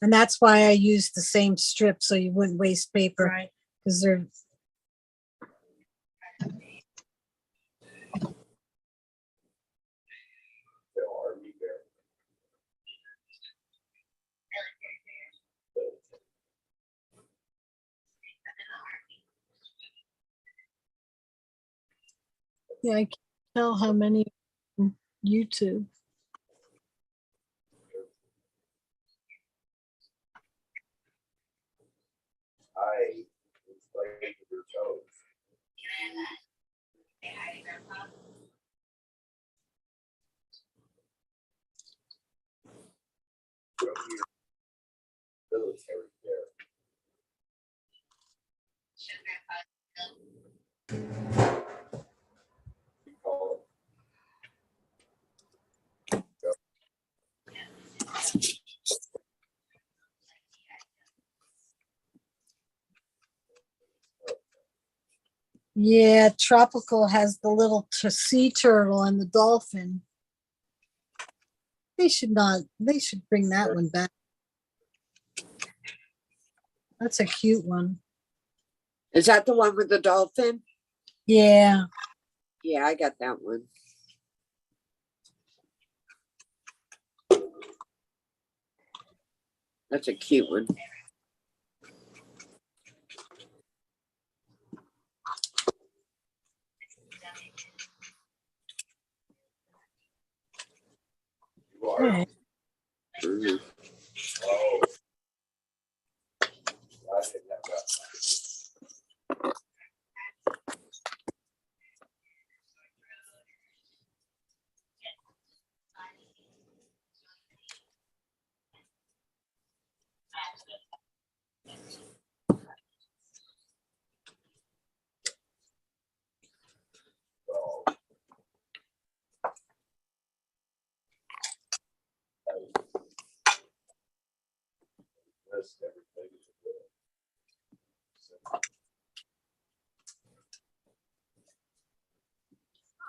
And that's why I used the same strip so you wouldn't waste paper. Right. Because they're yeah, I can't tell how many on YouTube. I like your toes. Military there. Yeah, Tropical has the little sea turtle and the dolphin. They should bring that one back. That's a cute one. Is that the one with the dolphin? Yeah. Yeah, I got that one. That's a cute one. Okay. Mhm. Oh. I didn't have that.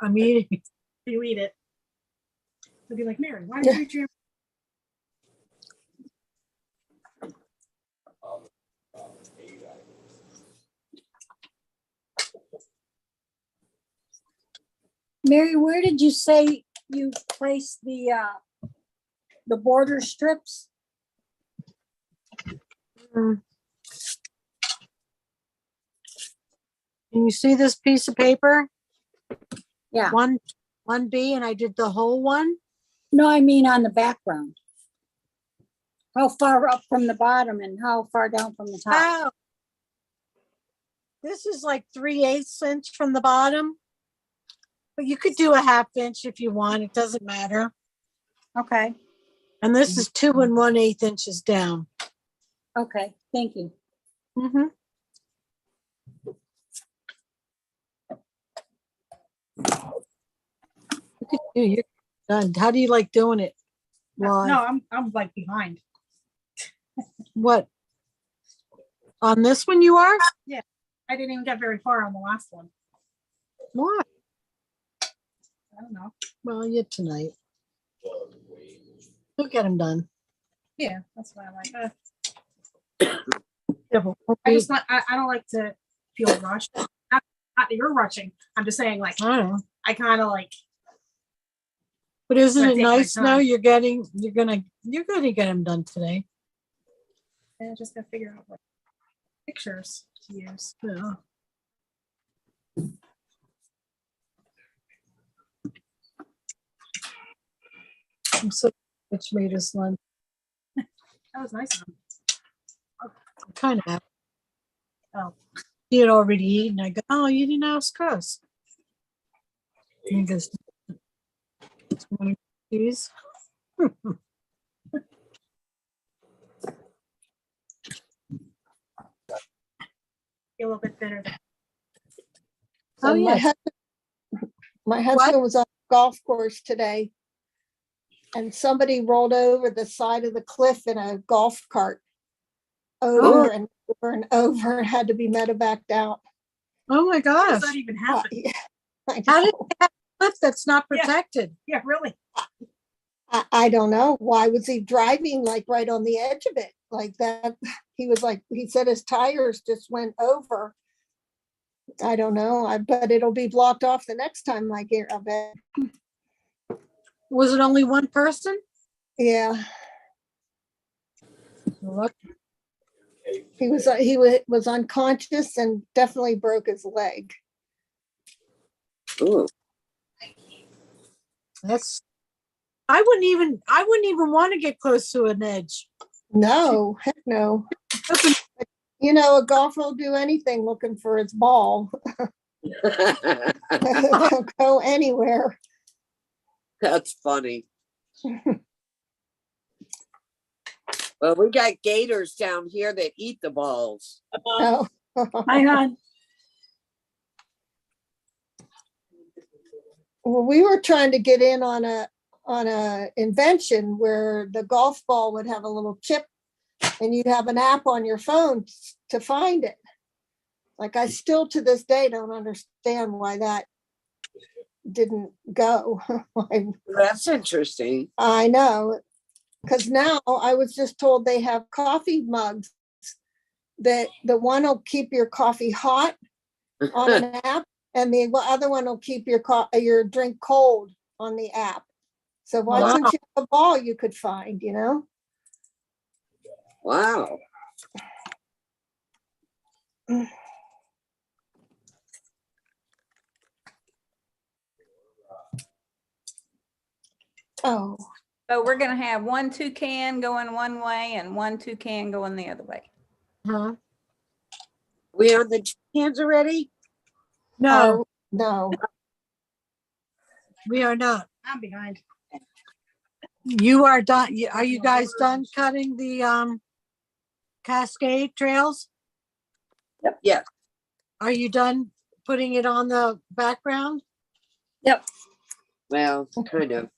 I'm eating. You eat it. They'll be like, Mary, why did you eat your Mary, where did you say you placed the border strips? Can you see this piece of paper? Yeah. 1B, and I did the whole one. No, I mean on the background. How far up from the bottom and how far down from the top? Oh. This is like 3/8 inch from the bottom. But you could do a 1/2 inch if you want. It doesn't matter. Okay. And this is 2 1/8 inches down. Okay, thank you. Mm-hmm. Look at you. You're done. How do you like doing it? Live? No, I'm like behind. What? On this one you are? Yeah. I didn't even get very far on the last one. Why? I don't know. Well, yet tonight. We'll get them done. Yeah, that's why I like Yeah, but I don't like to feel rushed. Not that you're rushing. I'm just saying, like, I don't know. I kind of like. But isn't it take my nice now time. you're gonna get them done today? I just gotta figure out what pictures to use. Yeah. I'm so which made us lunch. That was nice of him. Kind of. Oh. He had already eaten. I go, oh, you didn't ask us. And he goes, "Want these?" A little bit thinner. Oh, my yes. husband was on a golf course today, and somebody rolled over the side of the cliff in a golf cart over, and over and over and had to be medevacked out. Oh my How does gosh. that even happen? Yeah, I How did know. they have a lift that's not protected? Yeah, really. I don't know. Why was he driving like right on the edge of it like that? He was like, he said his tires just went over. I don't know. I bet it'll be blocked off the next time I bet. Was it only one person? Yeah. Look. He was unconscious and definitely broke his leg. Ooh. I wouldn't even want to get close to an edge. No, heck no. You know, a golfer will do anything looking for his ball. They'll go anywhere. That's funny. Well, we got gators down here that eat the balls. Oh. Hang on. Well, we were trying to get in on a invention where the golf ball would have a little chip and you'd have an app on your phone to find it. Like, I still to this day don't understand why that didn't go. That's interesting. I know, because now I was just told they have coffee mugs that the one will keep your coffee hot on an app, and the other one will keep your drink cold on the app. So why couldn't you have a ball you could find, you know? Wow. Oh. So we're gonna have one toucan going one way and one toucan going the other way. Huh? We on the cans already? No, no. We are not. I'm behind. You are done. Are you guys done cutting the Cascade trails? Yep. Yeah. Are you done putting it on the background? Yep. Well, kind of.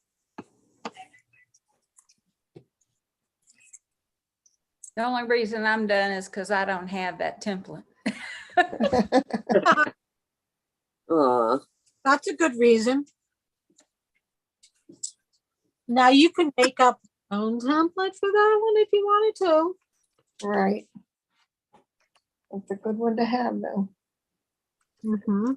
The only reason I'm done is because I don't have that template. That's a good reason. Now you can make up your own template for that one if you wanted to. Right. That's a good one to have, though. Mm-hmm.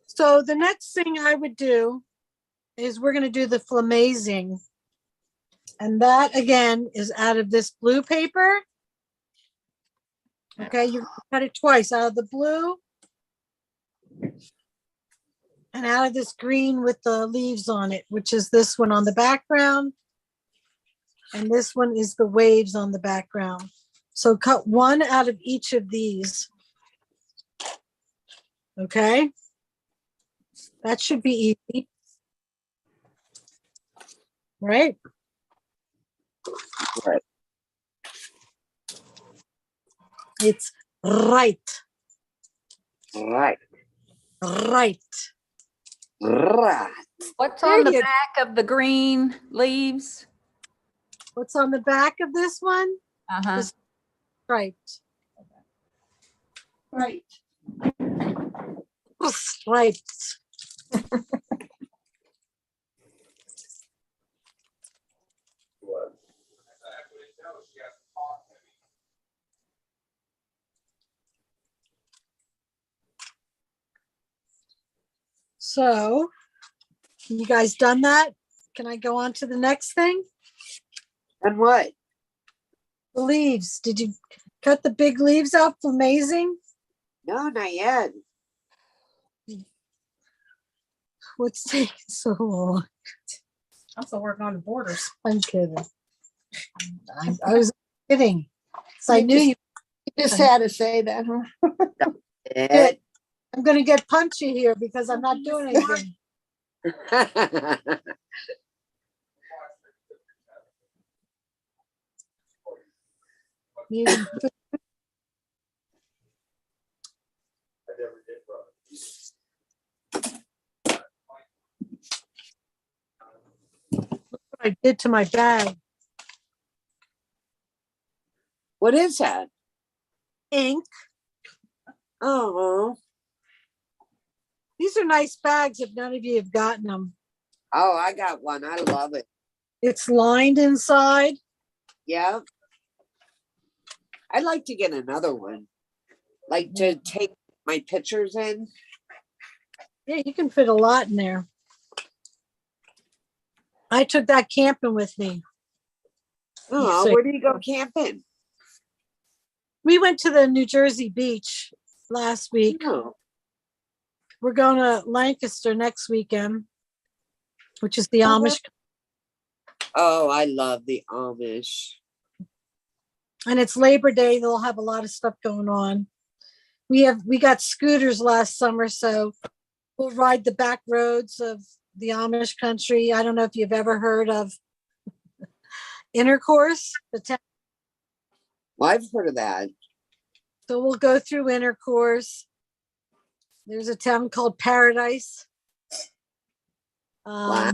So the next thing I would do is we're going to do the flamazing. And that again is out of this blue paper. Okay, you cut it twice, out of the blue and out of this green with the leaves on it, which is this one on the background. And this one is the waves on the background. So cut one out of each of these. Okay. That should be easy. Right? Right. It's right. Right. Right. Right. What's There on the you- back of the green leaves? What's on the back of this one? Uh-huh. Striped. Right. Striped. So, you guys done that? Can I go on to the next thing? And what? The leaves. Did you cut the big leaves out for amazing? No, not yet. What's taking so long? I'm still working on the borders. I'm kidding. I was kidding. So I knew you just had to say that, huh? I'm going to get punchy here because I'm not doing anything. Look what I did to my bag. What is that? Ink. Oh. These are nice bags if none of you have gotten them. Oh, I got one. I love it. It's lined inside. Yeah. I'd like to get another one. Like to take my pictures in. Yeah, you can fit a lot in there. I took that camping with me. Oh, So- where do you go camping? We went to the New Jersey beach last week. Oh. We're going to Lancaster next weekend, which is the Amish. Oh, I love the Amish. And it's Labor Day. They'll have a lot of stuff going on. We got scooters last summer, so we'll ride the back roads of the Amish country. I don't know if you've ever heard of Intercourse, the town. Well, I've heard of that. So we'll go through Intercourse. There's a town called Paradise. Wow.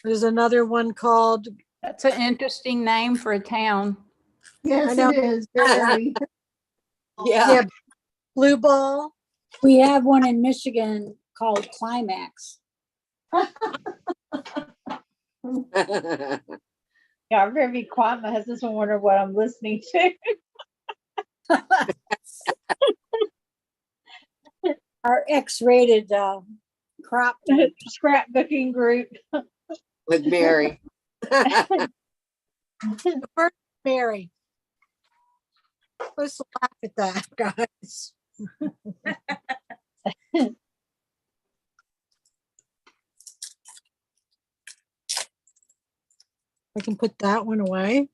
There's another one called. That's an interesting name for a town. Yes, I know. it is. Very. Yeah. Blue Ball. We have one in Michigan called Climax. Yeah, I'm very quiet. My husband's gonna wonder what I'm listening to. Our X-rated crop. Scrapbooking group. With Mary. The first Mary. Supposed to laugh at that, guys. I can put that one away.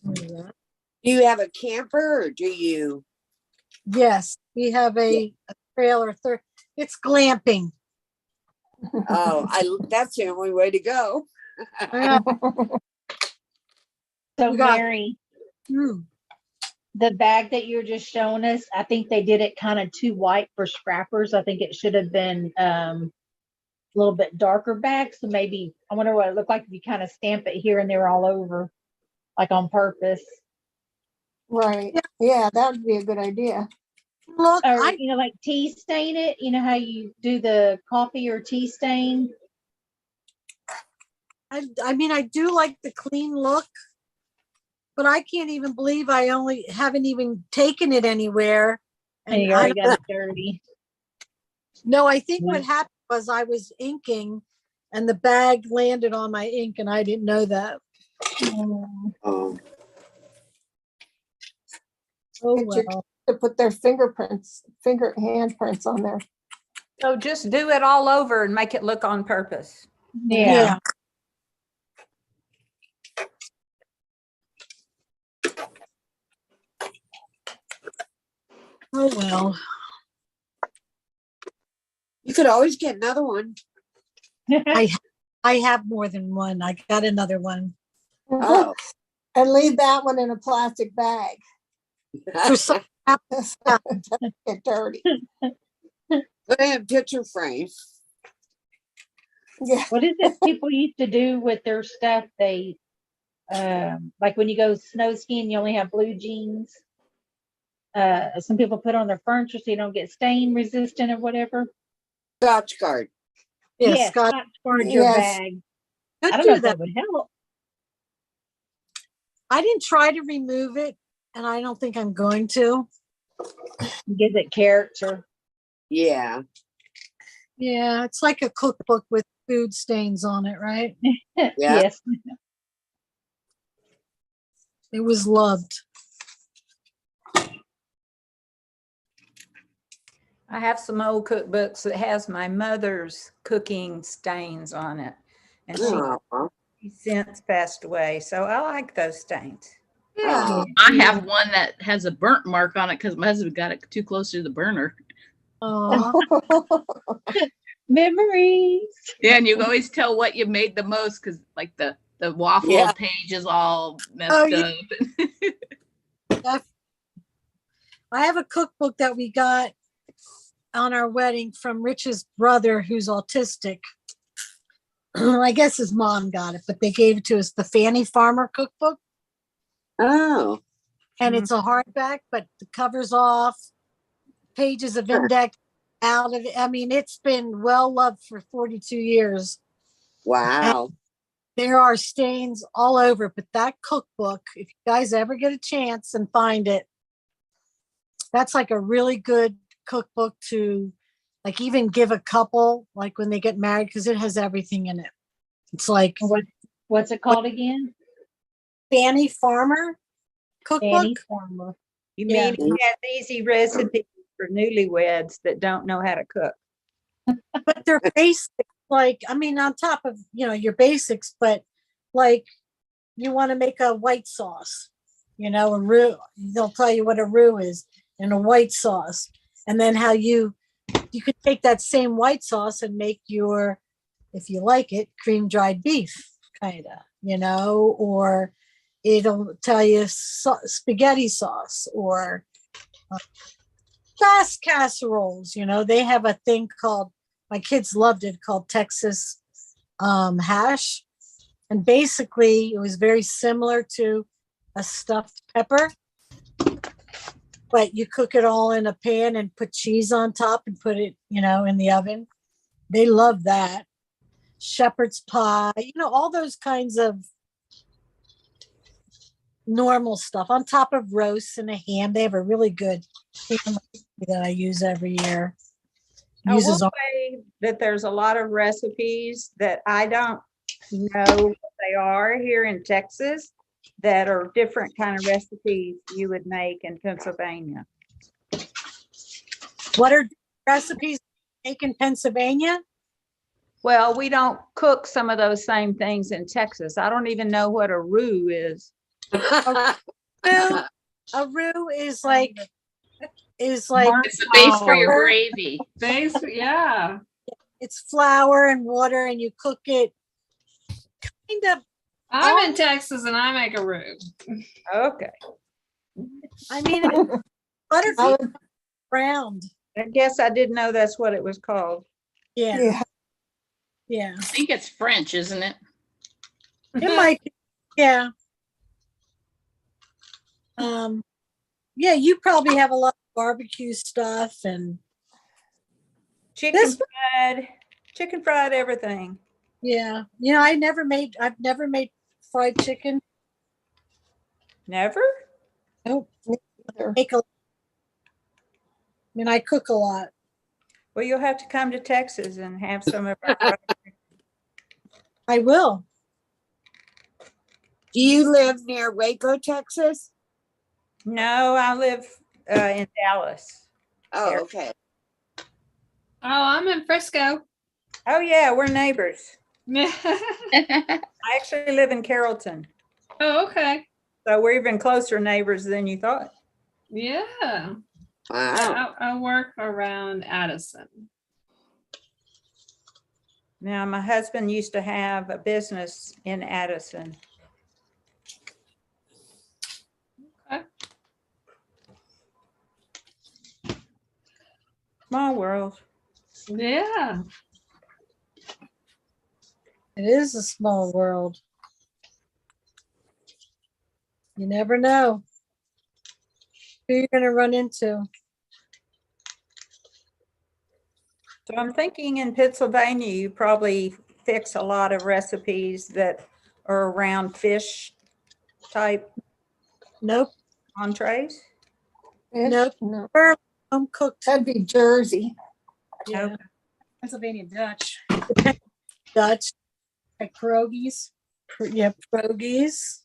Do you have a camper or do you? Yes, we have a trailer. It's glamping. Oh, that's the only way to go. So We got- Mary, the bag that you were just showing us, I think they did it kind of too white for scrappers. I think it should have been a little bit darker bag. So maybe I wonder what it looked like if you kind of stamp it here and there all over, like on purpose. Right. Yeah, that would be a good idea. Look, Or like tea stain it. You know how you do the coffee or tea stain. I mean, I do like the clean look, but I can't even believe I haven't even taken it anywhere. And you already got it dirty. No, I think what happened was I was inking and the bag landed on my ink and I didn't know that. Oh. Oh, Get your well. kids to put their handprints on there. So just do it all over and make it look on purpose. Yeah. Oh, well. You could always get another one. I have more than one. I got another one. Oh. And leave that one in a plastic bag. For some Doesn't get dirty. Put in a picture frame. Yeah. What is it people used to do with their stuff? They like when you go snow skiing, you only have blue jeans. Some people put on their furniture so you don't get stain resistant or whatever. Scotch guard. Yes, Scotch guard your yes. bag. Could I don't know do if that would help. I didn't try to remove it, and I don't think I'm going to. Gives it character. Yeah. Yeah, it's like a cookbook with food stains on it, right? Yeah. Yes. It was loved. I have some old cookbooks that has my mother's cooking stains on it. And she since passed away. So I like those stains. Yeah. I have one that has a burnt mark on it because my husband got it too close to the burner. Oh. Memories. Yeah, and you can always tell what you made the most because like the The waffle Yeah. page is all messed Oh, up. yeah. I have a cookbook that we got on our wedding from Rich's brother, who's autistic. I guess his mom got it, but they gave it to us, the Fanny Farmer cookbook. Oh. And it's a hardback, but the cover's off, pages of index out of it. I mean, it's been well loved for 42 years. Wow. And there are stains all over, but that cookbook, if you guys ever get a chance and find it, that's like a really good cookbook to like even give a couple, like when they get married, because it has everything in it. It's like, What's it called again? Fanny Farmer cookbook. Fanny Farmer. You Yeah. mean it has easy recipes for newlyweds that don't know how to cook? But they're basic, like, I mean, on top of, you know, your basics, but like you want to make a white sauce, you know, a roux, they'll tell you what a roux is and a white sauce. And then how you could take that same white sauce and make your, if you like it, cream dried beef, kind of, you know, or it'll tell you spaghetti sauce or fast casseroles. You know, they have a thing called, my kids loved it, called Texas hash. And basically it was very similar to a stuffed pepper, but you cook it all in a pan and put cheese on top and put it, you know, in the oven. They love that. Shepherd's pie, you know, all those kinds of normal stuff on top of roast and a ham. They have a really good ham that I use every year. I will Uses all, say that there's a lot of recipes that I don't know what they are here in Texas that are different kind of recipes you would make in Pennsylvania. what are recipes you make in Pennsylvania? Well, we don't cook some of those same things in Texas. I don't even know what a roux is. A roux is like It's the base for your gravy. Base, yeah. It's flour and water, and you cook it kind of. I'm in Texas and I make a roux. Okay. I mean, butter round. I guess I didn't know that's what it was called. Yeah. Yeah. I think it's French, isn't it? It might be. Yeah. Yeah, you probably have a lot of barbecue stuff and Chicken fried everything. yeah. You know, I've never made fried chicken. Never? Nope. I mean, I cook a lot. Well, you'll have to come to Texas and have some of our fried chicken. I will. Do you live near Waco, Texas? No, I live in Dallas. Oh, Here. okay. Oh, I'm in Frisco. Oh yeah, we're neighbors. Yeah. I actually live in Carrollton. Oh, okay. So we're even closer neighbors than you thought. Yeah. Wow. I work around Addison. Now, my husband used to have a business in Addison. Okay. Small world. Yeah. It is a small world. You never know who you're going to run into. So I'm thinking in Pennsylvania, you probably fix a lot of recipes that are around fish type. Nope. Entrees. Nope. No, Home cooked. that'd be Jersey. Yeah. Pennsylvania Dutch. Dutch. Like pierogies. Yeah, pierogies.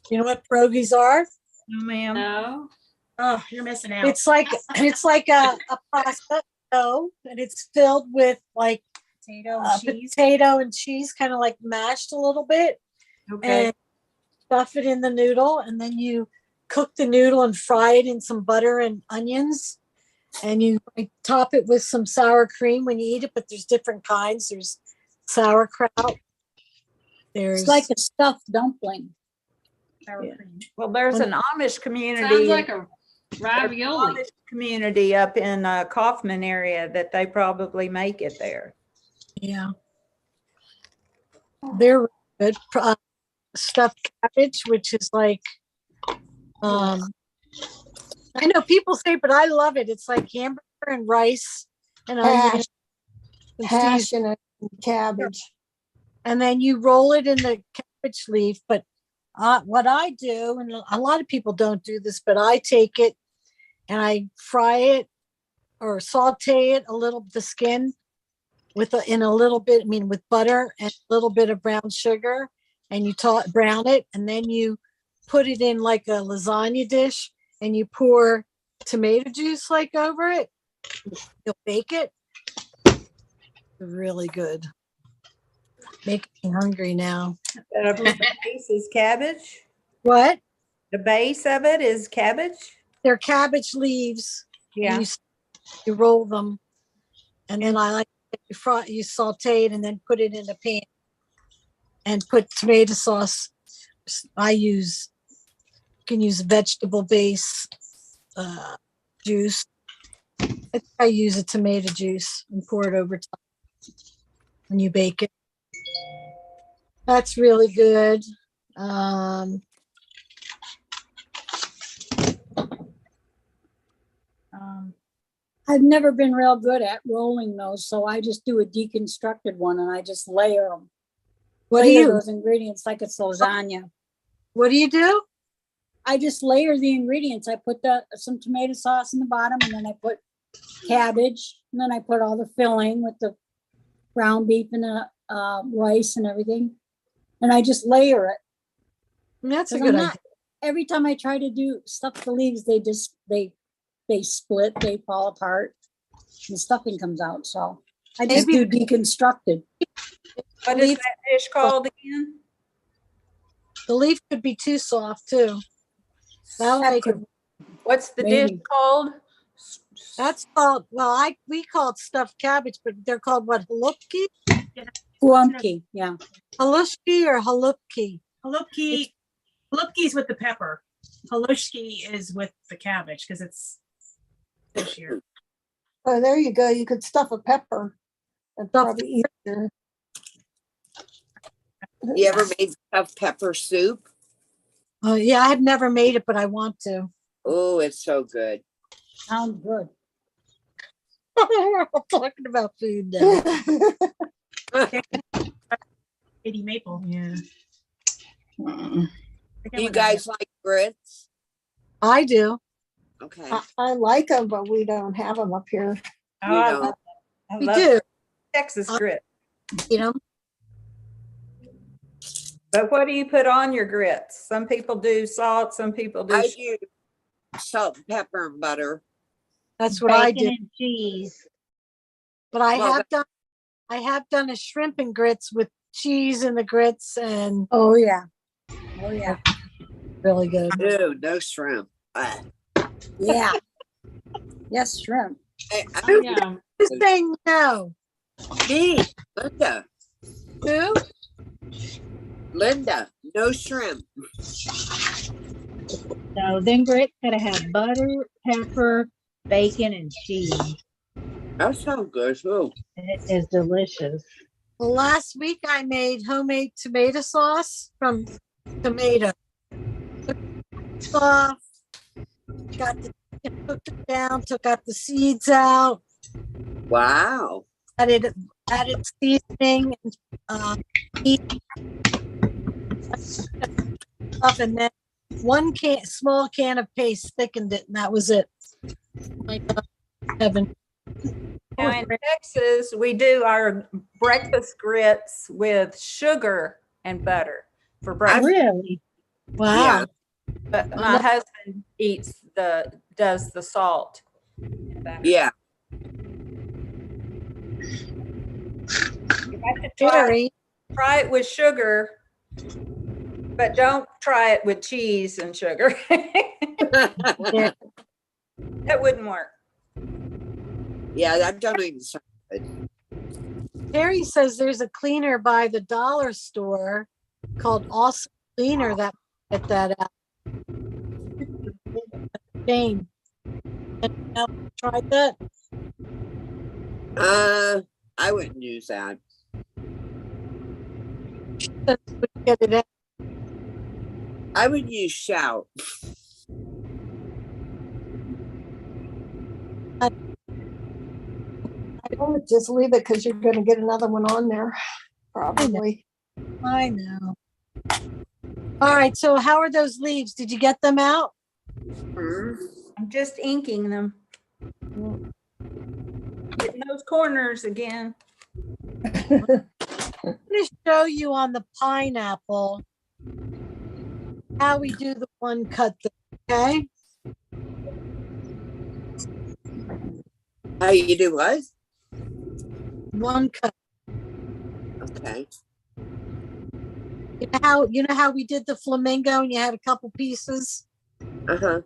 You know what pierogies are? No, ma'am. No. Oh, you're missing out. It's like a pasta dough, and it's filled with like Potato and cheese. potato and cheese, kind of like mashed a little bit. Okay. And stuff it in the noodle, and then you cook the noodle and fry it in some butter and onions, and you top it with some sour cream when you eat it. But there's different kinds. There's sauerkraut, There's It's like a stuffed dumpling. Well, there's When- an Amish community. Sounds like a ravioli. Amish community up in Kaufman area that they probably make it there. yeah. They're good. Stuffed cabbage, which is like, I know people say, but I love it. It's like hamburger and rice and onions. and Hash seasoning. and cabbage. And then you roll it in the cabbage leaf. But what I do, and a lot of people don't do this, but I take it and I fry it or saute it a little, the skin with in a little bit, with butter and a little bit of brown sugar, and you brown it, and then you put it in like a lasagna dish, and you pour tomato juice like over it. You'll bake it. Really good. Making me hungry now. The base is cabbage. What? The base of it is cabbage. They're cabbage leaves. Yeah. You roll them, and then I like you saute it and then put it in a pan and put tomato sauce. You can use vegetable base juice. I use a tomato juice and pour it over top, and you bake it. That's really good. I've never been real good at rolling those, so I just do a deconstructed one and I just layer them. What do you? Those ingredients like it's lasagna. What do you do? I just layer the ingredients. I put some tomato sauce in the bottom, and then I put cabbage, and then I put all the filling with the ground beef and the rice and everything, and I just layer it. That's a good idea. Every time I try to do stuff the leaves, they split, they fall apart, and the stuffing comes out. So I just do deconstructed. What is that dish called again? The leaf could be too soft too. What's the dish called? That's called, we call it stuffed cabbage, but they're called what, halupki? Halupki, yeah. Halushki or halupki? Halupki is with the pepper. Halushki is with the cabbage because it's this year. Oh, there you go. You could stuff a pepper. That's probably easier. You ever made stuffed pepper soup? Oh yeah, I've never made it, but I want to. Oh, it's so good. Sounds good. We're all talking about food now. Katie Maple. Yeah. Do you guys like grits? I do. Okay. I like them, but we don't have them up here. We do. Texas grit. You know. But what do you put on your grits? Some people do salt, some people do. I do salt, pepper, and butter. That's what I do. And cheese. But I have done a shrimp and grits with cheese in the grits, and oh yeah, really good. Dude, no shrimp. Yeah. Yes, shrimp. Who's saying no? Me, Linda. Who? Linda, no shrimp. No, then grit's gotta have butter, pepper, bacon, and cheese. That sounds good too. And it is delicious. Well, last week I made homemade tomato sauce from tomato. Off, cooked it down, took out the seeds out. Wow. Added seasoning and stuff, and then one small can of paste thickened it, and that was it. My God, heaven. Now in Texas, we do our breakfast grits with sugar and butter for breakfast. Really? Wow. Yeah. But my husband does the salt. Yeah. You have to try it with sugar, but don't try it with cheese and sugar. That wouldn't work. Yeah, that doesn't even sound good. Terry says there's a cleaner by the dollar store called Awesome Cleaner that get that out. Jane, tried that? I wouldn't use that. Get it out. I would use Shout. I would just leave it because you're going to get another one on there, probably. I know. All right, so how are those leaves? Did you get them out? I'm just inking them. Getting those corners again. I'm going to show you on the pineapple how we do the one cut thing, okay? How you do what? One cut. Okay. You know how we did the flamingo and you had a couple pieces? Uh-huh.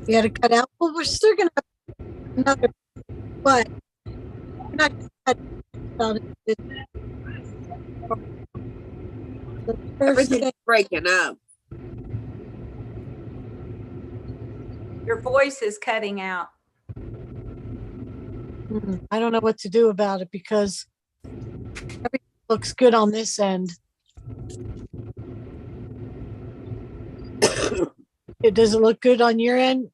You had to cut out. Well, we're still gonna have another, but we're not gonna cut out it. The first Everything's thing, breaking up. Your voice is cutting out. I don't know what to do about it because everything looks good on this end. Does it look good on your end?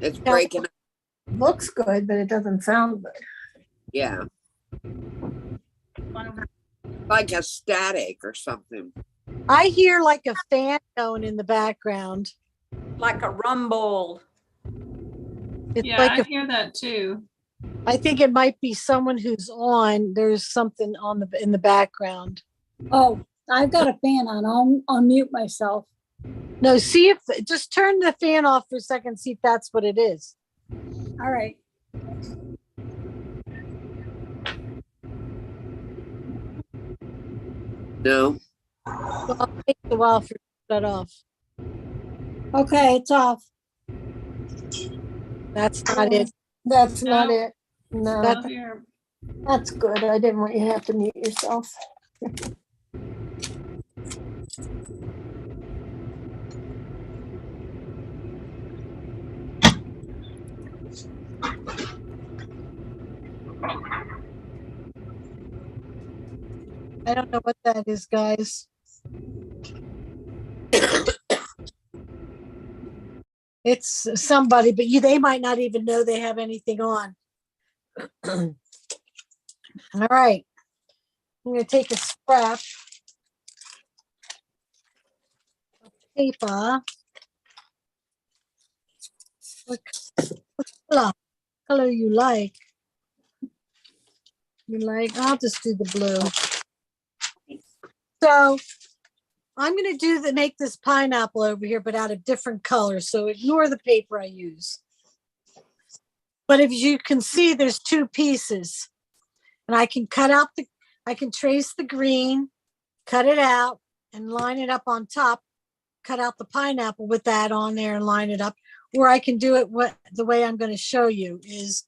It's breaking up. Looks good, but it doesn't sound good. Yeah. Like a static or something. I hear like a fan going in the background. Like a rumble. It's Yeah, like I hear that too. I think it might be someone who's on. There's something on in the background. Oh, I've got a fan on. I'll mute myself. No, see if just turn the fan off for a second. See if that's what it is. All right. No. Well, it'll take a while for it to shut off. Okay, it's off. That's not it. That's not it. No, That's that's good. I didn't want you to have to mute yourself. I don't know what that is, guys. It's somebody, but they might not even know they have anything on. All right. I'm going to take a scrap of paper. What color you like? I'll just do the blue. So I'm going to make this pineapple over here, but out of different colors. So ignore the paper I use. But if you can see, there's two pieces, and I can I can trace the green, cut it out and line it up on top, cut out the pineapple with that on there and line it up. Or I can do it the way I'm going to show you is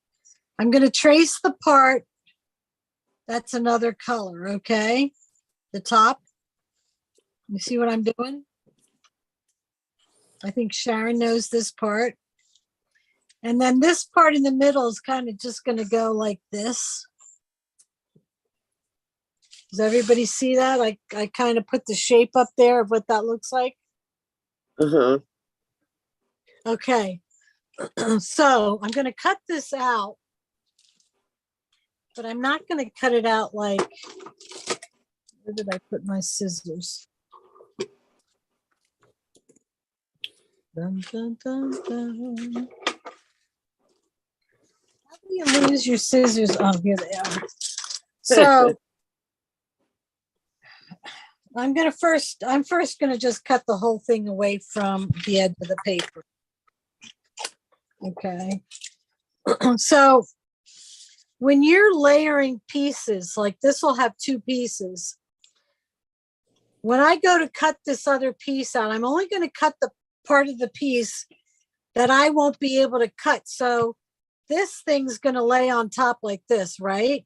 I'm going to trace the part. That's another color. Okay. The top. You see what I'm doing? I think Sharon knows this part. And then this part in the middle is kind of just going to go like this. Does everybody see that? I kind of put the shape up there of what that looks like. Uh-huh. Okay. So I'm going to cut this out, but I'm not going to cut it out like, where did I put my scissors? Dun, dun, dun, dun. How do you lose your scissors? Oh, here they are. So I'm first going to just cut the whole thing away from the edge of the paper. Okay. So when you're layering pieces, like this will have two pieces. When I go to cut this other piece out, I'm only going to cut the part of the piece that I won't be able to cut. So this thing's going to lay on top like this, right?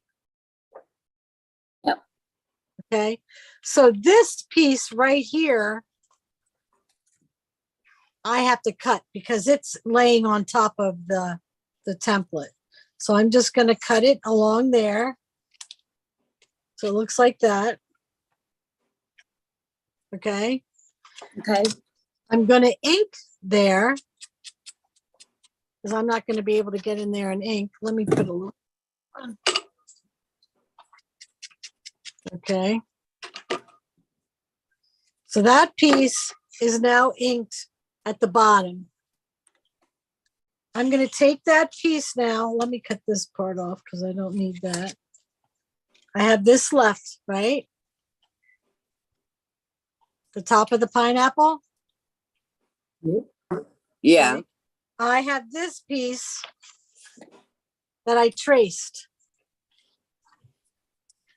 Yep. Okay, so this piece right here, I have to cut because it's laying on top of the template. So I'm just going to cut it along there. So it looks like that. Okay. Okay. I'm going to ink there because I'm not going to be able to get in there and ink. Let me put a little. Okay. So that piece is now inked at the bottom. I'm going to take that piece now. Let me cut this part off because I don't need that. I have this left, right? The top of the pineapple. Yeah. I have this piece that I traced.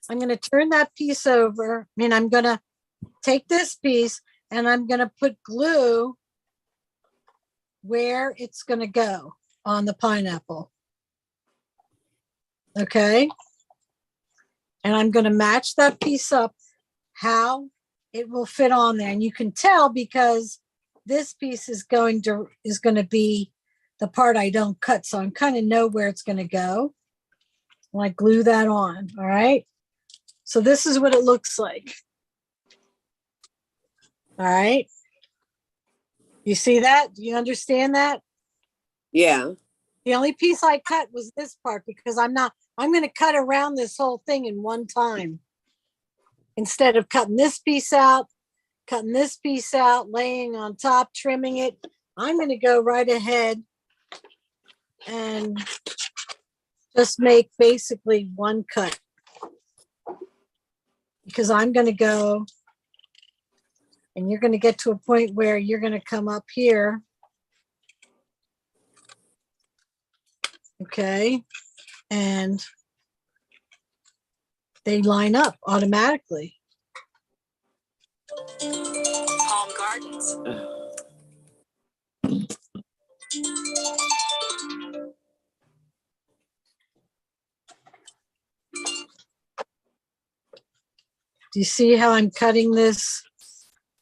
I'm going to turn that piece over. I mean, I'm going to take this piece and I'm going to put glue where it's going to go on the pineapple. Okay. And I'm going to match that piece up how it will fit on there. And you can tell because this piece is going to be the part I don't cut. So I'm kind of know where it's going to go. And I glue that on. All right. So this is what it looks like. All right. You see that? Do you understand that? Yeah. The only piece I cut was this part because I'm going to cut around this whole thing in one time. Instead of cutting this piece out, cutting this piece out, laying on top, trimming it, I'm going to go right ahead and just make basically one cut. Because I'm going to go, and you're going to get to a point where you're going to come up here. Okay. And they line up automatically. Palm Gardens. Do you see how I'm cutting this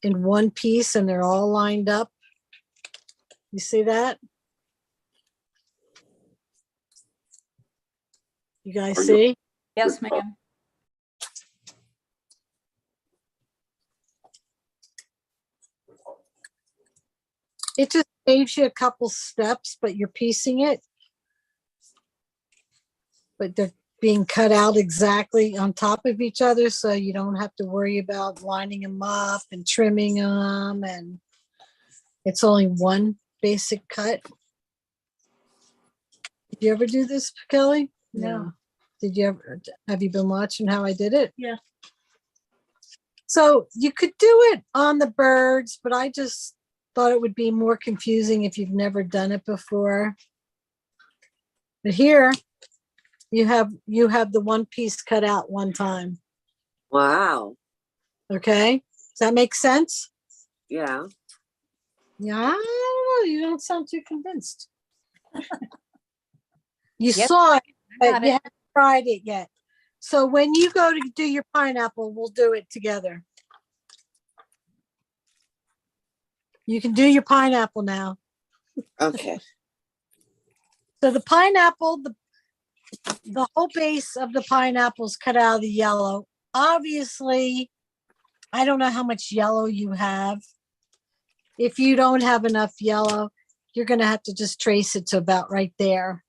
in one piece and they're all lined up? You see that? You guys see? Yes, ma'am. It just saves you a couple steps, but you're piecing it. But they're being cut out exactly on top of each other, so you don't have to worry about lining them up and trimming them, and it's only one basic cut. Did you ever do this, Kelly? No. Did you ever? Have you been watching how I did it? Yeah. So you could do it on the birds, but I just thought it would be more confusing if you've never done it before. But here, you have the one piece cut out one time. Wow. Okay. Does that make sense? Yeah. Yeah, I don't know. You don't sound too convinced. You Yes, saw it, but got you it. haven't tried it yet. So when you go to do your pineapple, we'll do it together. You can do your pineapple now. Okay. So the pineapple, the whole base of the pineapple is cut out of the yellow. Obviously, I don't know how much yellow you have. If you don't have enough yellow, you're going to have to just trace it to about right there.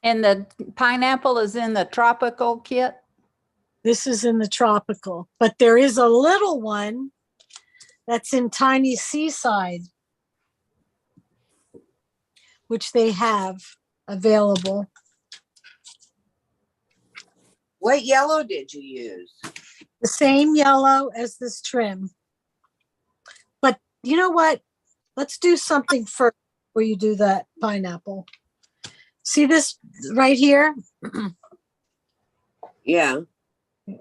And the pineapple is in the tropical kit? This is in the tropical, but there is a little one that's in Tiny Seaside, which they have available. What yellow did you use? The same yellow as this trim. But you know what? Let's do something first before you do that pineapple. See this right here? Yeah.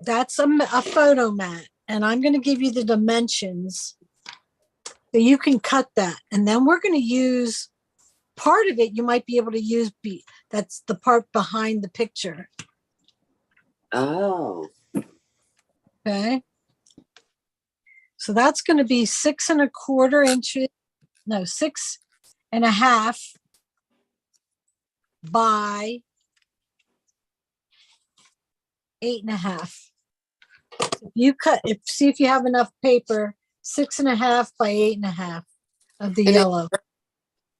That's a photo mat. And I'm going to give you the dimensions so you can cut that. And then we're going to use part of it. You might be able to use that's the part behind the picture. Oh. Okay. So that's going to be 6¼ inches, no, 6½ by 8½. If you see if you have enough paper, 6½ by 8½ of the And it's yellow.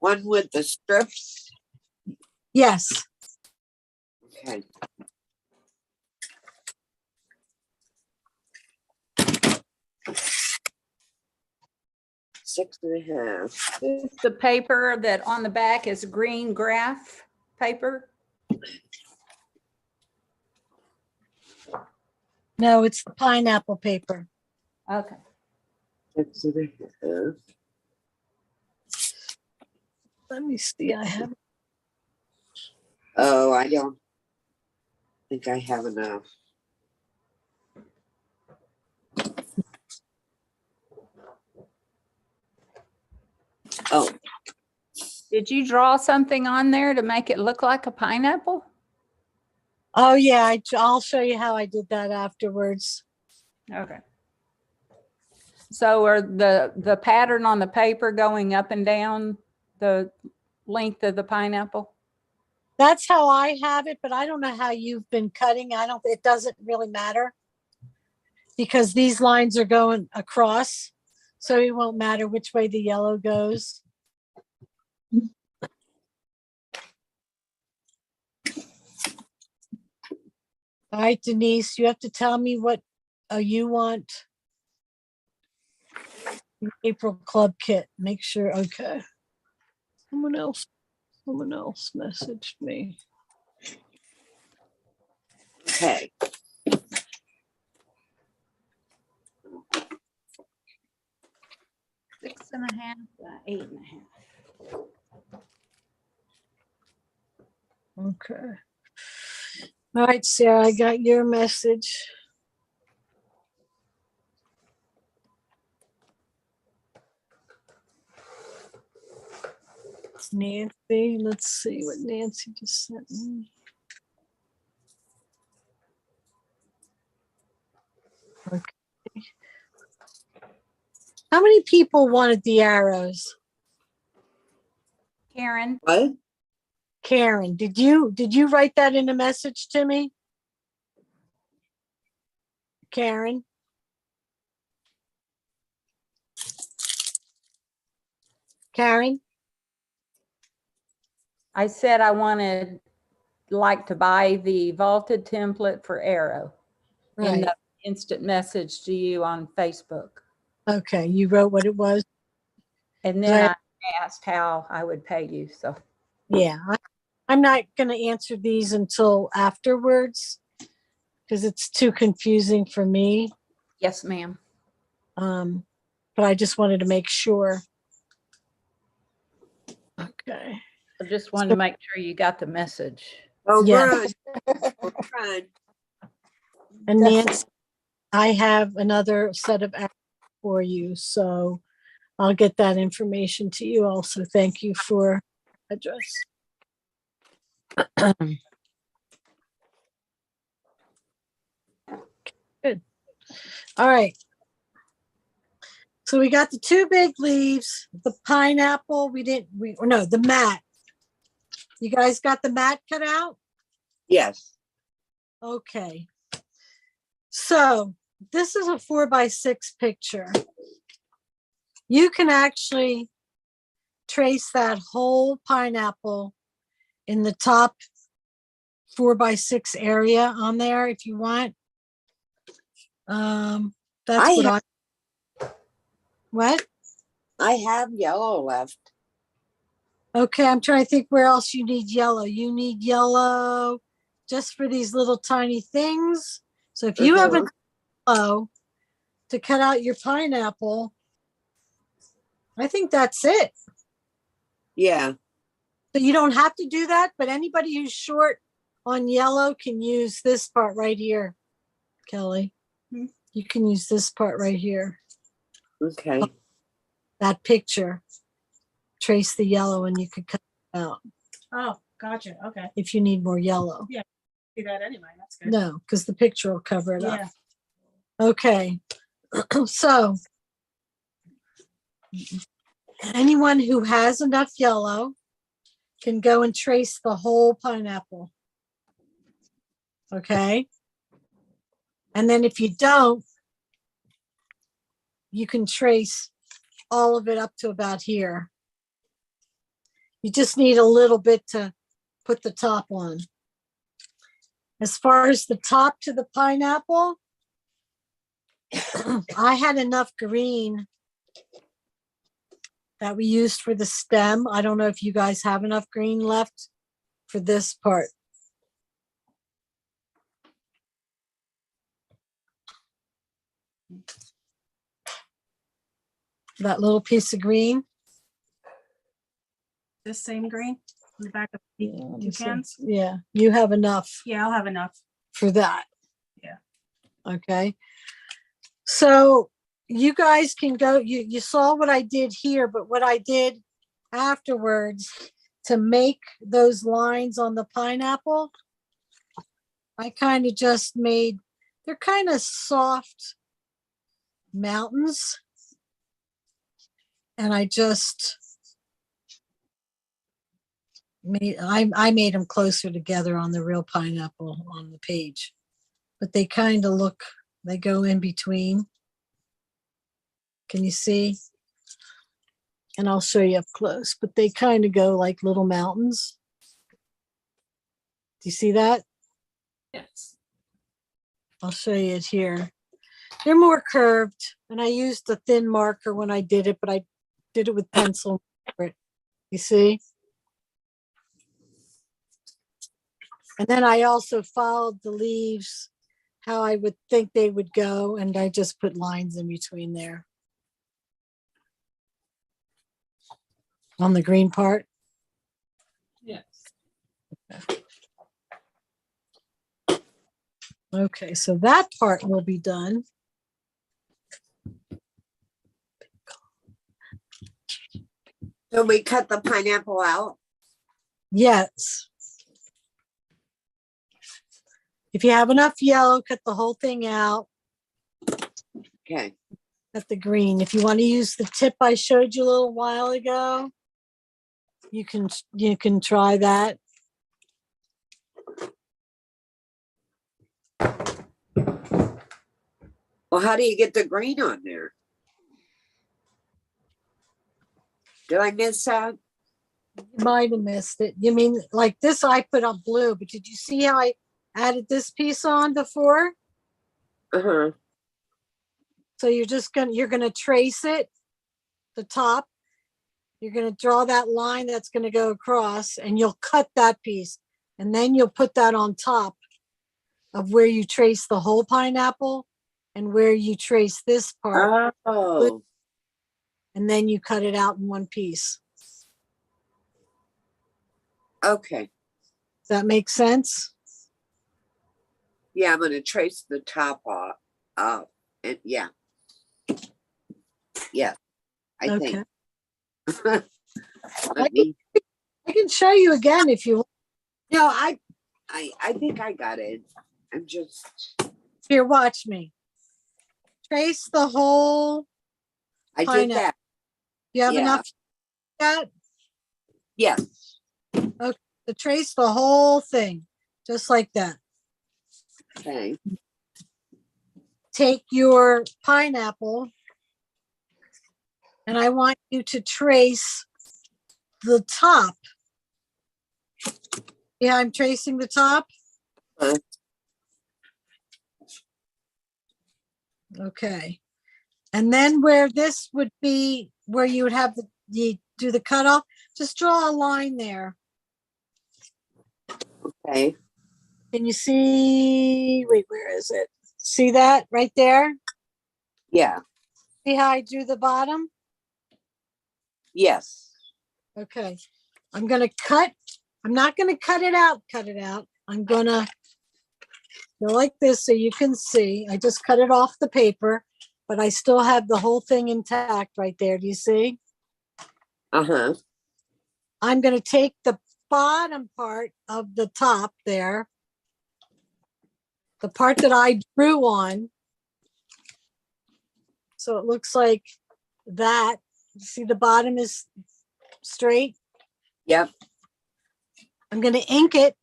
One with the strips. Yes. Okay. Six and a half. Is the paper that on the back is green graph paper? No, it's the pineapple paper. Okay. 6 and a half. Let me see. I have. Oh, I don't think I have enough. Oh. Did you draw something on there to make it look like a pineapple? Oh yeah, I'll show you how I did that afterwards. Okay. So are the pattern on the paper going up and down the length of the pineapple? That's how I have it, but I don't know how you've been cutting. It doesn't really matter because these lines are going across, so it won't matter which way the yellow goes. All right, Denise, you have to tell me what you want. April Club kit. Make sure. Okay. Someone else messaged me. Okay. Six and a half by 8½. Okay. All right, Sarah, I got your message. Nancy, let's see what Nancy just sent me. Okay. How many people wanted the arrows? Karen. What? Karen, did you write that in a message to me? Karen? Karen? I said I wanted like to buy the vaulted template for Arrow in Right. the instant message to you on Facebook. Okay, you wrote what it was. And then I asked how I would pay you. So yeah, I'm not going to answer these until afterwards because it's too confusing for me. Yes, ma'am. But I just wanted to make sure. Okay. I just wanted to make sure you got the message. Oh, yes. good. We're trying. And Nancy, I have another set of arrows for you, so I'll get that information to you also. Thank you for address. Good. All right. So we got the two big leaves, the pineapple. No, the mat. You guys got the mat cut out? Yes. Okay. So this is a 4x6 picture. You can actually trace that whole pineapple in the top 4x6 area on there if you want. That's what I have yellow left. Okay, I'm trying to think where else you need yellow. You need yellow just for these little tiny things. So if you have a yellow to cut out your pineapple, I think that's it. Yeah. So you don't have to do that, but anybody who's short on yellow can use this part right here, Kelly. You can use this part right here. Okay. That picture. Trace the yellow and you could cut it out. Oh, gotcha. Okay. If you need more yellow. Yeah. See that anyway. That's good. No, because the picture will cover it up. Okay, so anyone who has enough yellow can go and trace the whole pineapple. Okay. And then if you don't, you can trace all of it up to about here. You just need a little bit to put the top on. As far as the top to the pineapple, I had enough green that we used for the stem. I don't know if you guys have enough green left for this part. That little piece of green. This same green in the back of the two cans. Yeah, you have enough Yeah, I'll have enough. for that. Yeah. Okay. So you guys can go, you saw what I did here, but what I did afterwards to make those lines on the pineapple, I kind of just made, they're kind of soft mountains. And I just made, I made them closer together on the real pineapple on the page, but they kind of look, they go in between. Can you see? And I'll show you up close, but they kind of go like little mountains. Do you see that? Yes. I'll show you it here. They're more curved, and I used a thin marker when I did it, but I did it with pencil. You see? And then I also followed the leaves, how I would think they would go, and I just put lines in between there. On the green part? Yes. Okay, so that part will be done. So we cut the pineapple out? Yes. If you have enough yellow, cut the whole thing out. Okay. Cut the green. If you want to use the tip I showed you a little while ago, you can try that. Well, how do you get the green on there? Did I miss that? You might have missed it. You mean like this I put on blue, but did you see how I added this piece on before? Uh-huh. So you're gonna trace it, the top. You're gonna draw that line that's gonna go across, and you'll cut that piece, and then you'll put that on top of where you trace the whole pineapple and where you trace this part. Oh. And then you cut it out in one piece. Okay. Does that make sense? Yeah, I'm going to trace the top off. And yeah. Yeah. I think. I can show you again if you want. No, I think I got it. I'm just. Here, watch me. Trace the whole I pineapple. did that. You have Yeah. enough for that? Yes. Okay, so trace the whole thing, just like that. Okay. Take your pineapple, and I want you to trace the top. Yeah, I'm tracing the top. Okay. And then where this would be, where you would have you do the cutoff, just draw a line there. Okay. Can you see, wait, where is it? See that right there? Yeah. See how I drew the bottom? Yes. Okay. I'm going to cut. I'm not going to cut it out. I'm going to go like this so you can see. I just cut it off the paper, but I still have the whole thing intact right there. Do you see? Uh-huh. I'm going to take the bottom part of the top there, the part that I drew on, So it looks like that. See, the bottom is straight. Yep. I'm going to ink it.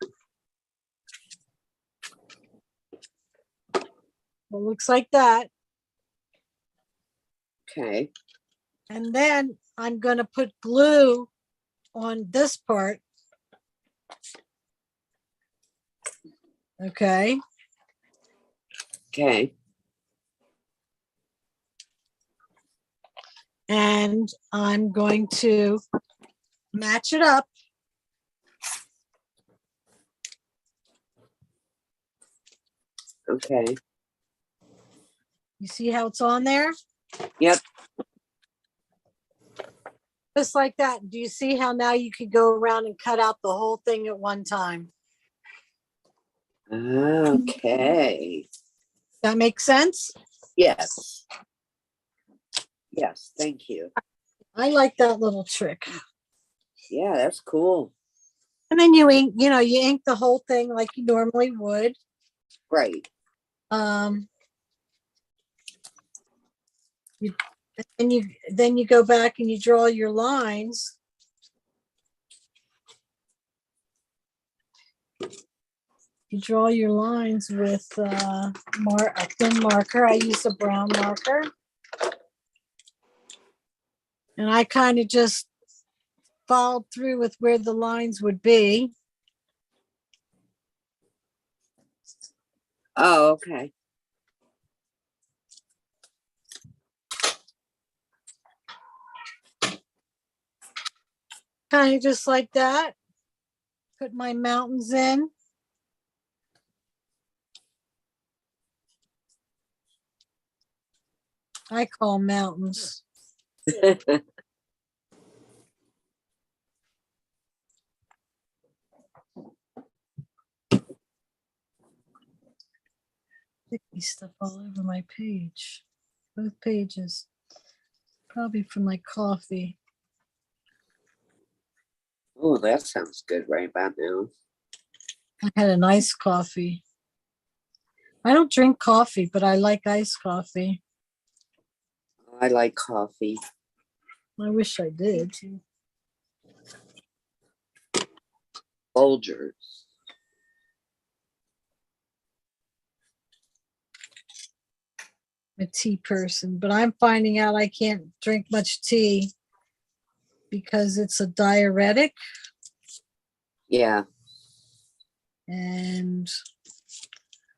It looks like that. Okay. And then I'm going to put glue on this part. Okay. Okay. And I'm going to match it up. Okay. You see how it's on there? Yep. Just like that. Do you see how now you could go around and cut out the whole thing at one time? Okay. That makes sense? Yes. Yes, thank you. I like that little trick. Yeah, that's cool. And then you ink, you ink the whole thing like you normally would. Right. Then you go back and you draw your lines. You draw your lines with a thin marker. I use a brown marker. And I kind of just followed through with where the lines would be. Oh, okay. Kind of just like that. Put my mountains in. I call mountains. Sticky stuff all over my page. Both pages. Probably from my coffee. Oh, that sounds good right about now. I had a nice coffee. I don't drink coffee, but I like iced coffee. I like coffee. I wish I did. Folgers. A tea person, but I'm finding out I can't drink much tea because it's a diuretic. Yeah. And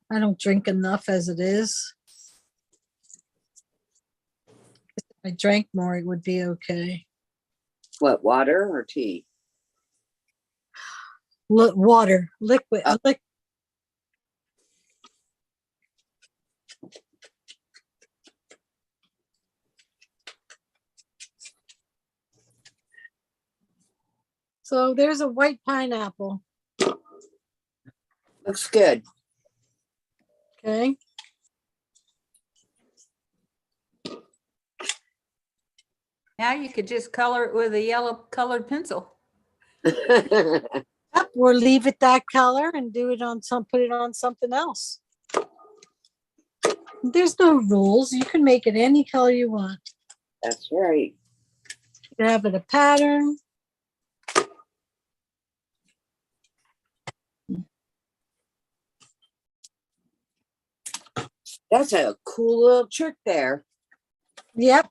I don't drink enough as it is. If I drank more, it would be okay. What, water or tea? Water, liquid. So there's a white pineapple. Looks good. Okay. Now you could just color it with a yellow colored pencil. Or leave it that color and do it on put it on something else. There's no rules. You can make it any color you want. That's right. You can have it a pattern. That's a cool little trick there. Yep.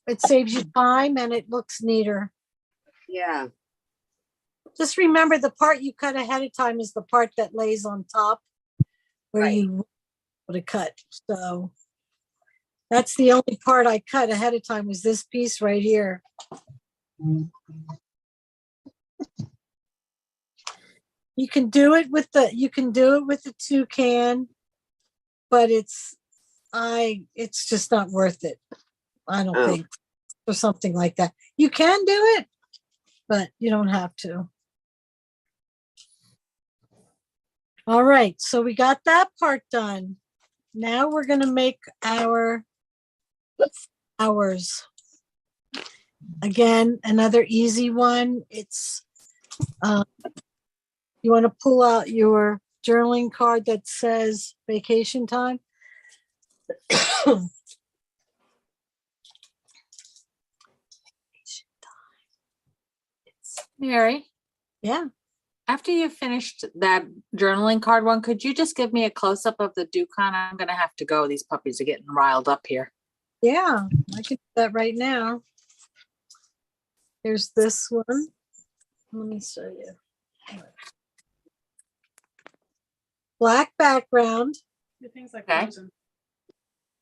It saves you time and it looks neater. Yeah. Just remember the part you cut ahead of time is the part that lays on top where you would have cut. So that's the only part I cut ahead of time was this piece right here. You can do it with the toucan, but it's just not worth it. I don't think, or something like that. You can do it, but you don't have to. All right, so we got that part done. Now we're going to make our flowers. Again, another easy one. It's you want to pull out your journaling card that says vacation time. Mary, Yeah. after you finished that journaling card one, could you just give me a close-up of the Dukon? I'm gonna have to go. These puppies are getting riled up here. Yeah, I can do that right now. Here's this one. Let me show you. Black background, Things like Okay. frozen.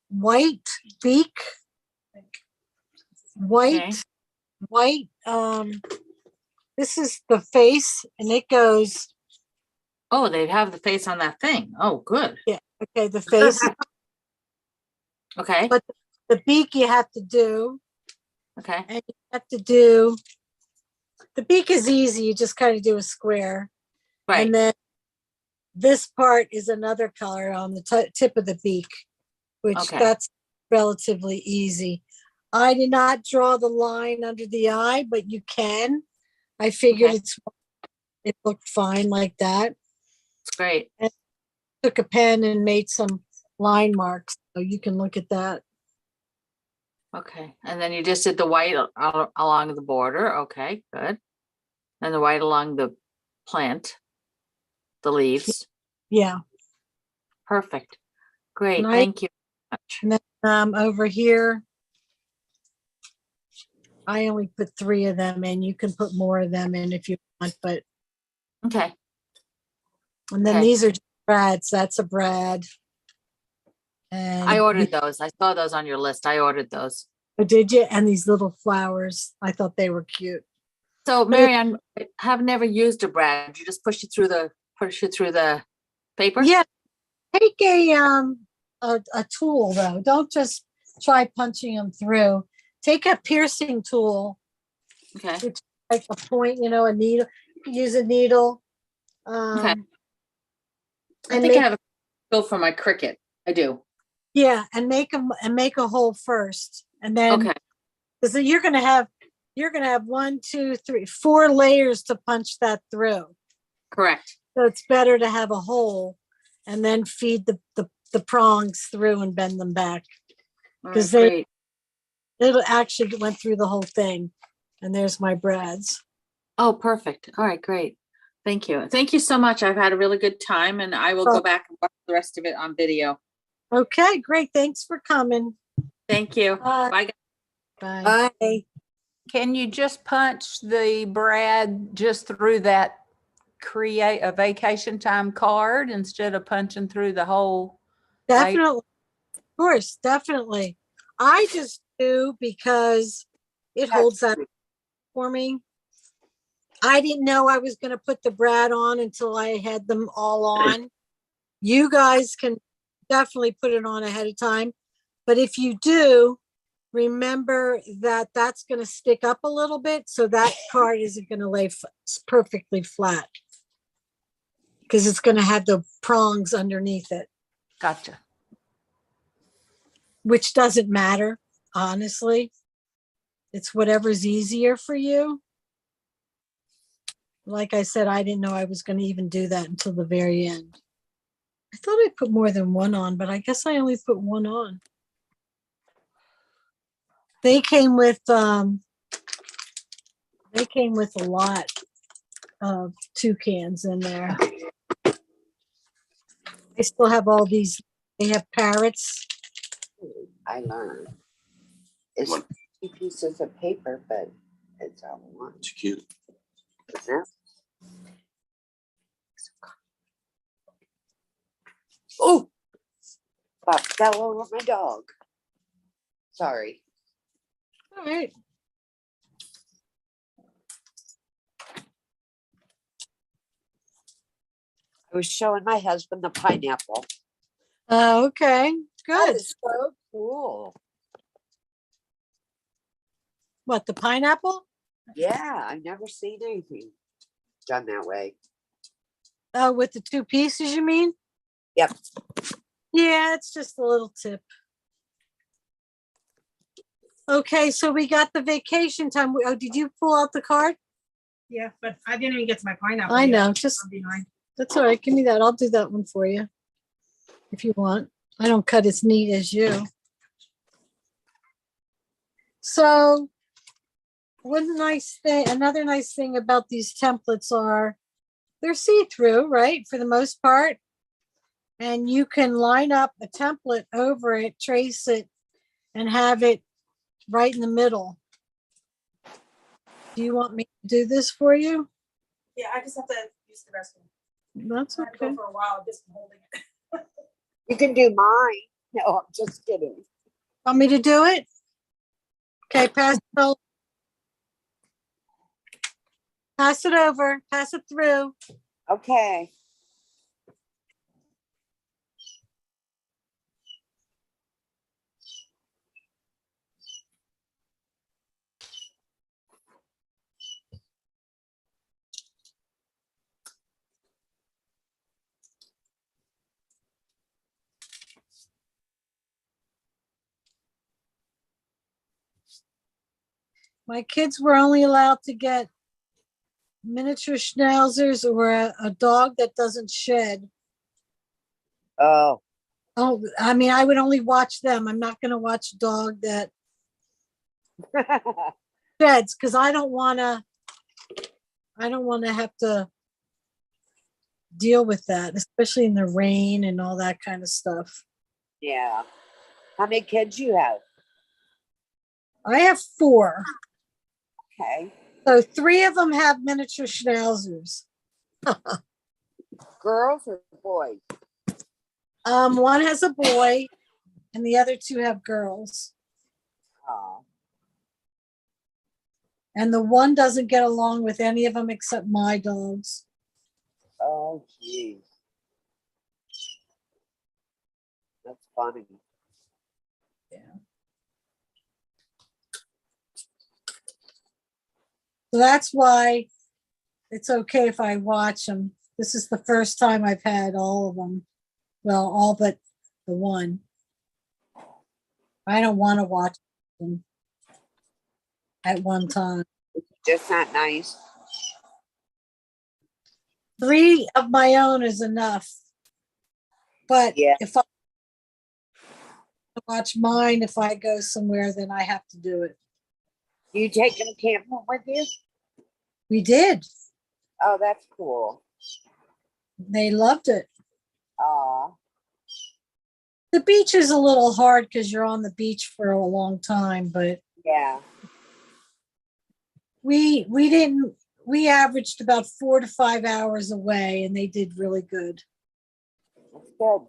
white beak, white, Okay. white, this is the face and it goes, Oh, they have the face on that thing. Oh, good. yeah, okay, the face, Okay. but the beak you have to do, Okay. and you have to do, the beak is easy, you just kind of do a square. Right. And then this part is another color on the tip of the beak, which Okay. that's relatively easy. I did not draw the line under the eye, but you can. I figured Okay. it looked fine like that. Great. And took a pen and made some line marks, so you can look at that. Okay. And then you just did the white along the border. Okay, good. And the white along the plant, the leaves. Yeah. Perfect. Great. And Thank you much. And then over here, I only put 3 of them in. You can put more of them in if you want, but. Okay. And then Okay. these are just brads. That's a brad. And I ordered those. I saw those on your list. I ordered those. Oh, did you? And these little flowers. I thought they were cute. So But it- Marianne, I have never used a brad. You just push it through the paper? Yeah. Take a tool though. Don't just try punching them through. Take a piercing tool, Okay. which is like a point, a needle. Use a needle. Okay. I And think I have a feel for my cricket. I do. yeah, and make a hole first, and then Okay. because you're gonna have 1, 2, 3, 4 layers to punch that through. Correct. So it's better to have a hole, and then feed the prongs through and bend them back, All because right, great. it'll actually went through the whole thing. And there's my brads. Oh, perfect. All right, great. Thank you. Thank you so much. I've had a really good time and I will go back and watch the rest of it on video. Okay, great. Thanks for coming. Thank you. Bye. Bye. Bye. Can you just punch the brad just through that create a vacation time card instead of punching through the whole? Definitely. Of course, definitely. I just do because it holds that for me. I didn't know I was going to put the brad on until I had them all on. You guys can definitely put it on ahead of time. But if you do, remember that that's going to stick up a little bit. So that card isn't going to lay perfectly flat, because it's going to have the prongs underneath it. Gotcha. Which doesn't matter, honestly. It's whatever's easier for you. Like I said, I didn't know I was going to even do that until the very end. I thought I put more than one on, but I guess I only put one on. They came with a lot of toucans in there. They still have all these, they have parrots. I learned. It's 2 pieces of paper, but it's all one. It's cute. Isn't it? Oh, Bob fell over my dog. Sorry. All right. I was showing my husband the pineapple. Okay, That good. is so cool. What, the pineapple? Yeah, I've never seen anything done that way. Oh, with the 2 pieces, you mean? Yep. Yeah, it's just a little tip. Okay, so we got the vacation time. Oh, did you pull out the card? Yeah, but I didn't even get to my pineapple. I yet. know, just I'm behind. that's all right. Give me that. I'll do that one for you if you want. I don't cut as neat as you. So one nice thing, another nice thing about these templates are they're see-through, right? For the most part. And you can line up a template over it, trace it, and have it right in the middle. Do you want me to do this for you? Yeah, I just have to use the restroom. That's I had to okay. go for a while, just holding it. You can do mine. No, I'm just kidding. Want me to do it? Okay, pass it over. Pass it over. Pass it through. Okay. My kids were only allowed to get miniature schnauzers or a dog that doesn't shed. Oh. Oh, I mean, I would only watch them. I'm not going to watch a dog that sheds because I don't want to have to deal with that, especially in the rain and all that kind of stuff. Yeah. How many kids you have? I have 4. Okay. So 3 of them have miniature schnauzers. Girls or boys? One has a boy and the other 2 have girls. Oh. And the one doesn't get along with any of them except my dogs. Oh, geez. That's funny. Yeah. So that's why it's okay if I watch them. This is the first time I've had all of them. Well, all but the one. I don't want to watch them at one time. Just not nice. 3 of my own is enough. But Yeah. if I watch mine, if I go somewhere, then I have to do it. You take them camping with you? We did. Oh, that's cool. They loved it. Aw. The beach is a little hard because you're on the beach for a long time, but Yeah. we averaged about 4 to 5 hours away and they did really good. That's good.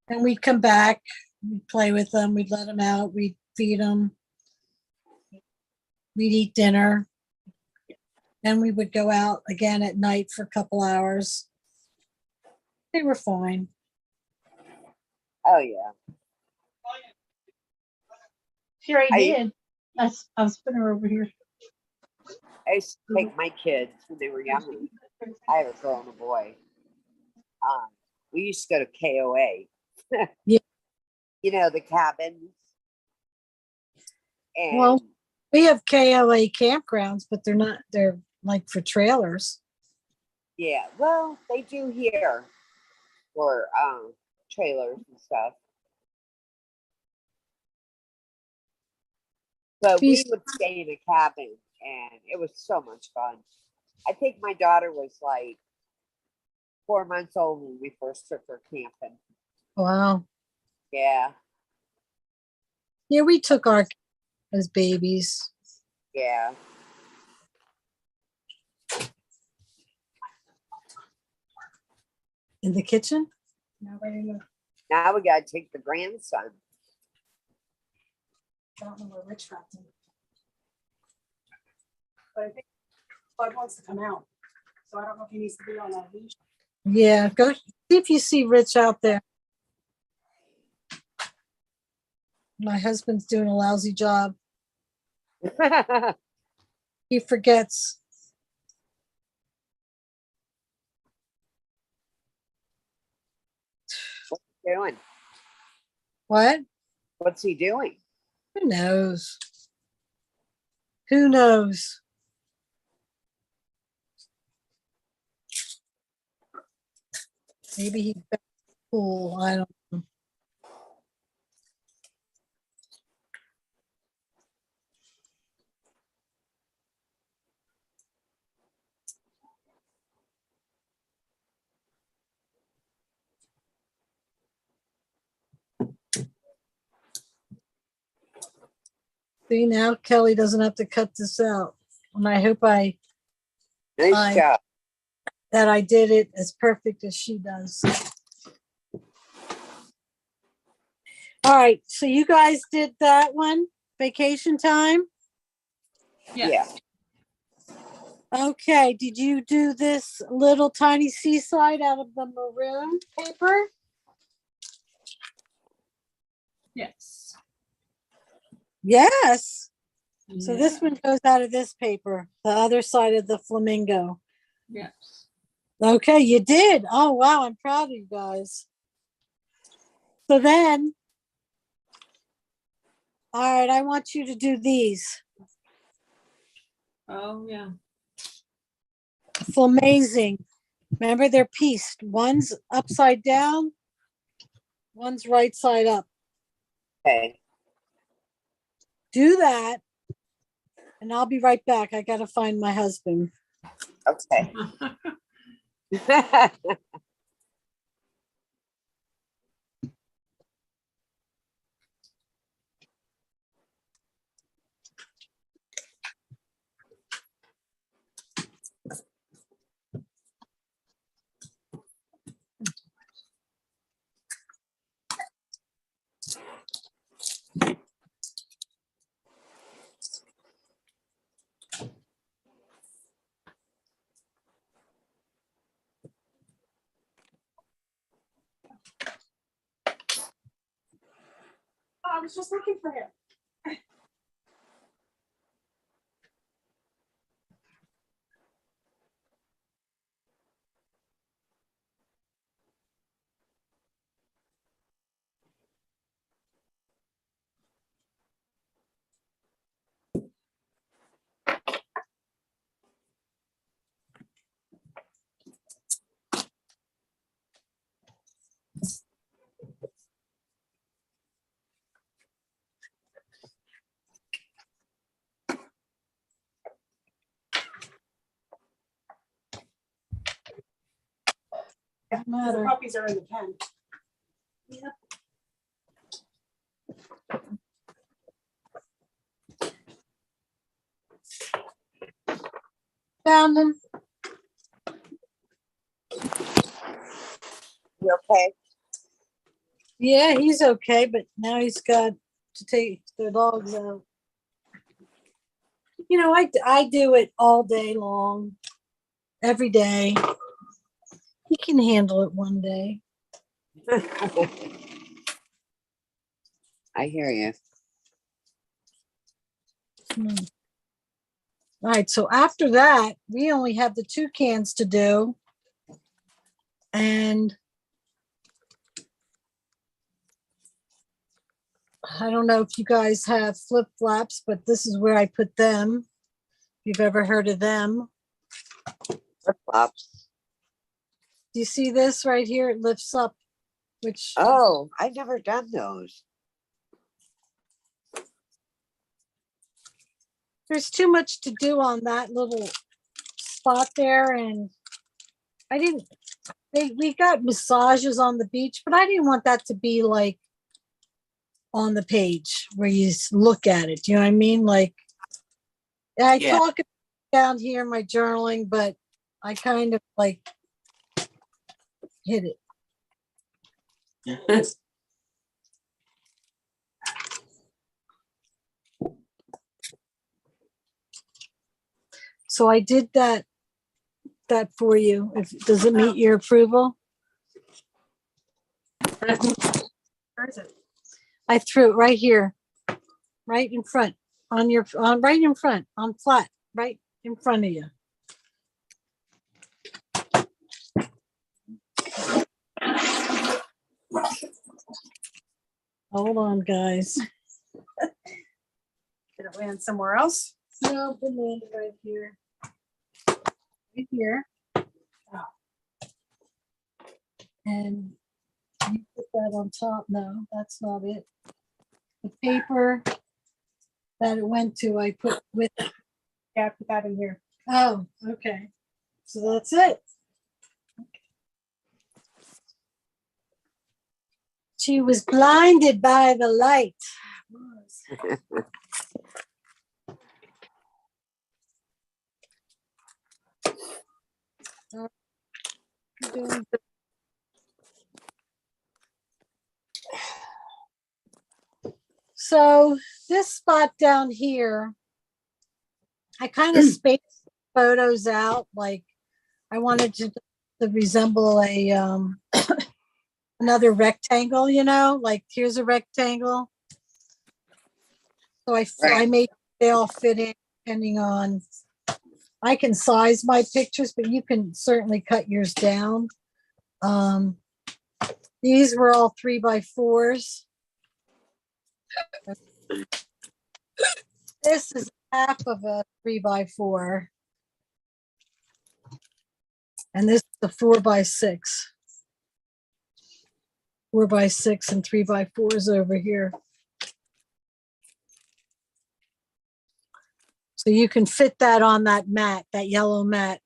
And we'd come back, we'd play with them, we'd let them out, we'd feed them, we'd eat dinner. Then we would go out again at night for a couple hours. They were fine. Oh, yeah. Sure, I did. I was putting her over here. I used to take my kids when they were younger. I have a girl and a boy. We used to go to KOA. Yeah. You know, the cabins. And Well, we have KOA campgrounds, but they're like for trailers. yeah, well, they do here for trailers and stuff. But we would stay in a cabin and it was so much fun. I think my daughter was like 4 months old when we first took her camping. Wow. Yeah. Yeah, we took our as babies. Yeah. In the kitchen? Now we gotta take the grandson. I don't know where Rich got them. But I think Bud wants to come out. So I don't know if he needs to be on that leash. Yeah, go see if you see Rich out there. My husband's doing a lousy job. He forgets. What's he doing? What? What's he doing? Who knows? Who knows? Maybe he's back to school. I don't know. See, now Kelly doesn't have to cut this out. And I hope Nice job. that I did it as perfect as she does. All right, so you guys did that one, vacation time? Yeah. Okay, did you do this little tiny seaside out of the maroon paper? Yes. Yes. So Yeah. this one goes out of this paper, the other side of the flamingo. Yes. Okay, you did. Oh, wow, I'm proud of you guys. So then, all right, I want you to do these. Oh, yeah. Flamazing. Remember, they're pieced. One's upside down, one's right side up. Okay. Do that, and I'll be right back. I got to find my husband. Okay. I was just looking for him. Yeah, the puppies are in the pen. Yep. Found him. You okay? Yeah, he's okay, but now he's got to take the dogs out. You know, I do it all day long, every day. He can handle it one day. I hear you. All right, so after that, we only have the 2 cans to do. And I don't know if you guys have flip flaps, but this is where I put them. If you've ever heard of them. Flip flops. Do you see this right here? It lifts up, which. Oh, I've never done those. There's too much to do on that little spot there, and we got massages on the beach, but I didn't want that to be like on the page where you look at it. Do you know what I mean? Like I talk down here in my journaling, but I kind of like hit it. So I did that for you. Does it meet your approval? Where is it? I threw it right here, right in front, right in front, on flat, right in front of you. Hold on, guys. Did it land somewhere else? No, it landed right here. Right here. And you put that on top. No, that's not it. The paper that it went to, I put with it. Yeah, I put that in here. Oh, okay. So that's it. She was blinded by the light. You're doing good. So this spot down here, I kind of spaced photos out. Like I wanted to resemble a another rectangle, you know, like here's a rectangle. So I made they all fit in depending on, I can size my pictures, but you can certainly cut yours down. These were all 3x4s. This is half of a 3x4. And this is the 4x6. 4x6 and 3x4s over here. So you can fit that on that mat, that yellow mat.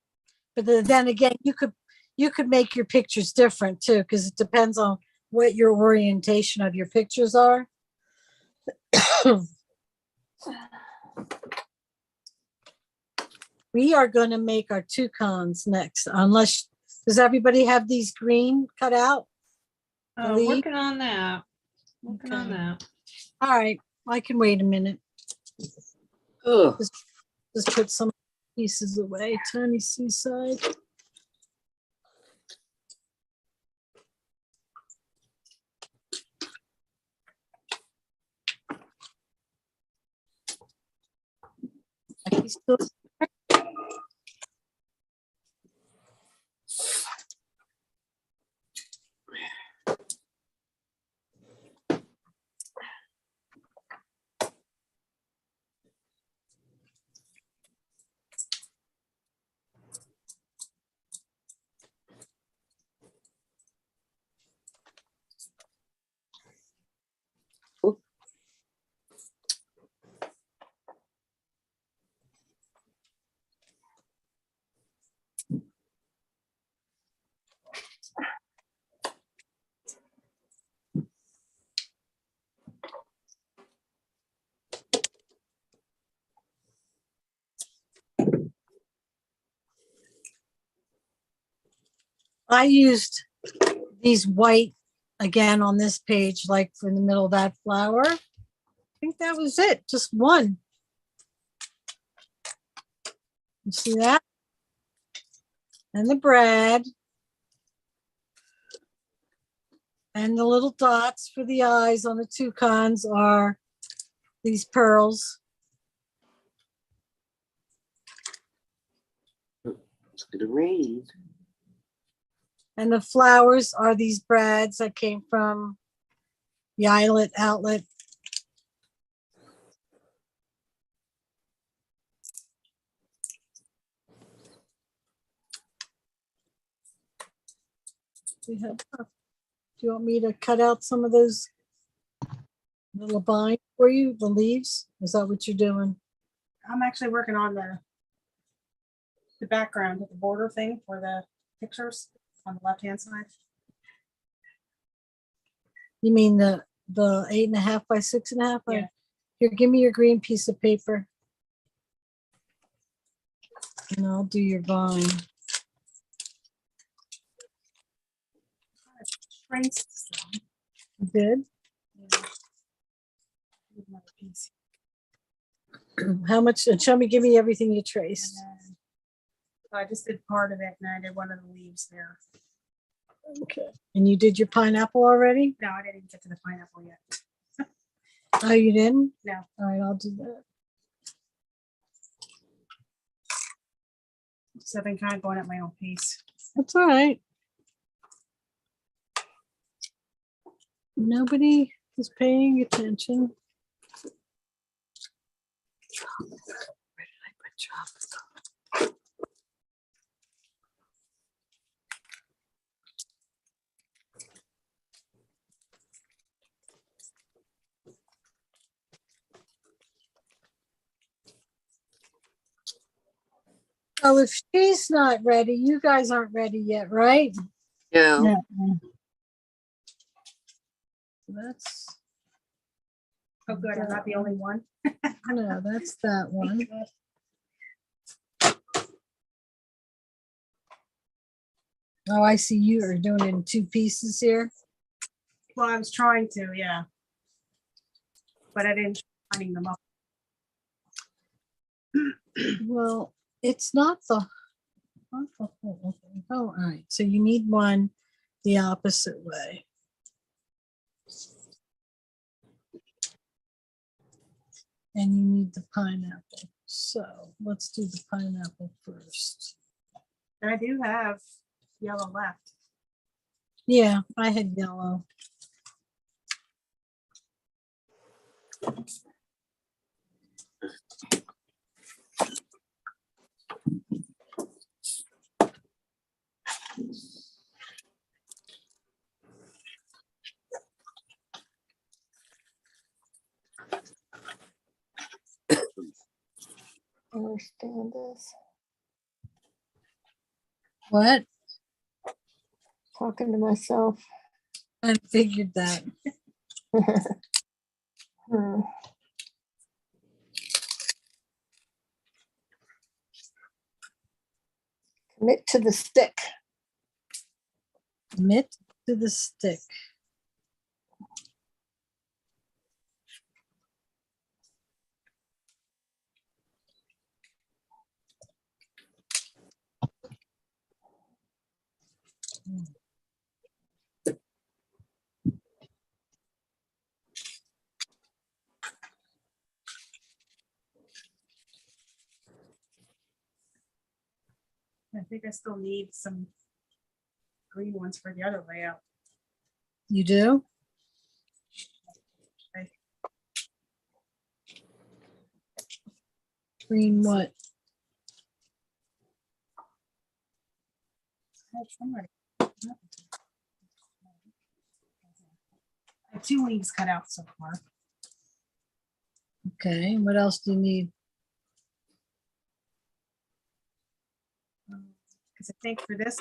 But then again, you could make your pictures different too, because it depends on what your orientation of your pictures are. We are going to make our toucans next, unless, does everybody have these green cut out? Working on that. Working on that. All right, I can wait a minute. Just put some pieces away. Tiny seaside. I used these white again on this page, like for in the middle of that flower. I think that was it, just one. You see that? And the bread. And the little dots for the eyes on the toucans are these pearls. It's gonna rain. And the flowers are these brads that came from the outlet. Do you want me to cut out some of those little vines for you, the leaves? Is that what you're doing? I'm actually working on the background with the border thing for the pictures on the left-hand side. You mean the 8.5 by 6.5? Yeah. Here, give me your green piece of paper. And I'll do your vine. You did? How much? Show me, give me everything you traced. So I just did part of it and I did one of the leaves there. Okay. And you did your pineapple already? No, I didn't even get to the pineapple yet. Oh, you didn't? No. All right, I'll do that. So I've been kind of going at my own pace. That's all right. Nobody is paying attention. Where did I put chocolate? Well, if she's not ready, you guys aren't ready yet, right? No. That's, Oh, good. I'm not the only one. no, that's that one. Oh, I see you are doing it in 2 pieces here. Well, I was trying to, yeah. But I didn't lining them up. Well, it's not the. Oh, all right. So you need one the opposite way. And you need the pineapple. So let's do the pineapple first. And I do have yellow left. Yeah, I had yellow. Understand this. What? Talking to myself. I figured that. Hmm. Commit to the stick. Commit to the stick. I think I still need some green ones for the other layout. You do? Okay. Green what? I have somebody. I have 2 leaves cut out so far. Okay. What else do you need? Because I think for this,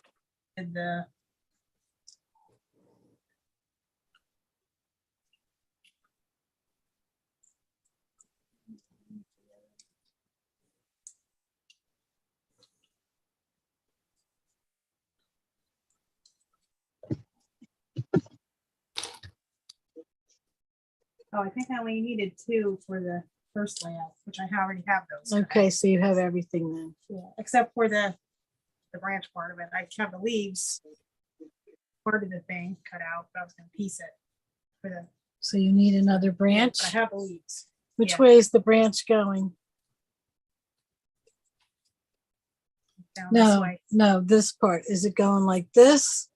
the I think I only needed 2 for the first layout, which I already have those. Okay, so you have everything then. Yeah, except for the branch part of it. I have the leaves part of the thing cut out, but I was gonna piece it for the. So you need another branch? I have the leaves. Which Yeah. way is the branch going? Down this No, way. no, this part. Is it going like this?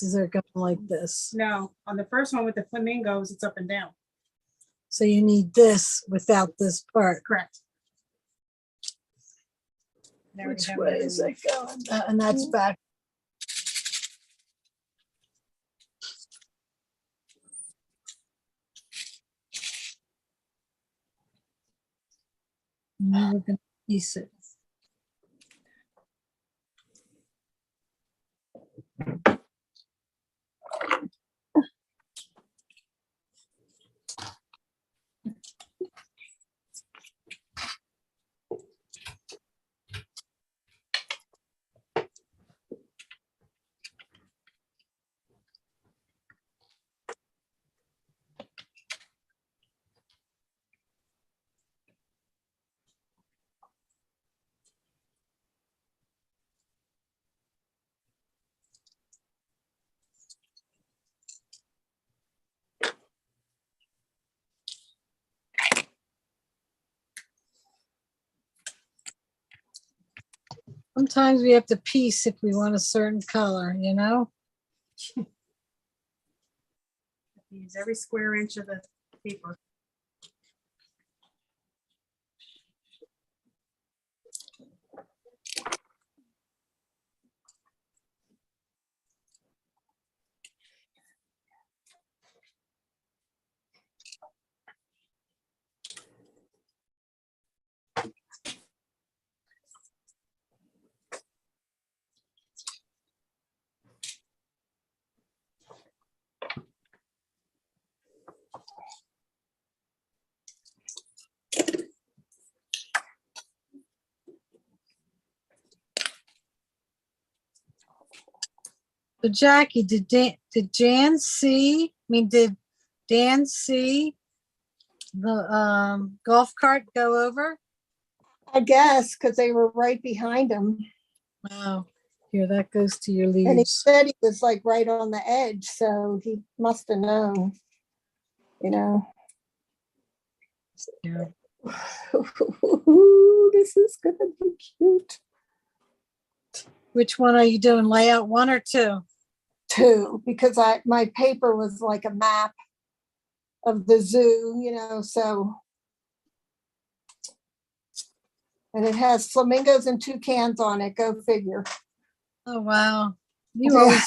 Is it going like this? No, on the first one with the flamingos, it's up and down. So you need this without this part. Correct. Which way is it going? And that's back. Now we're going to piece it. Sometimes we have to piece if we want a certain color, you know? Use every square inch of the paper. So Jackie, did Dan see the golf cart go over? I guess, because they were right behind him. Wow. Here, that goes to your And he leaves. said he was like right on the edge, so he must have known, you know. Yeah. This is gonna be cute. Which one are you doing? Layout 1 or 2? 2, because my paper was like a map of the zoo, you know, so. And it has flamingos and toucans on it, go figure. Oh, wow. Yeah.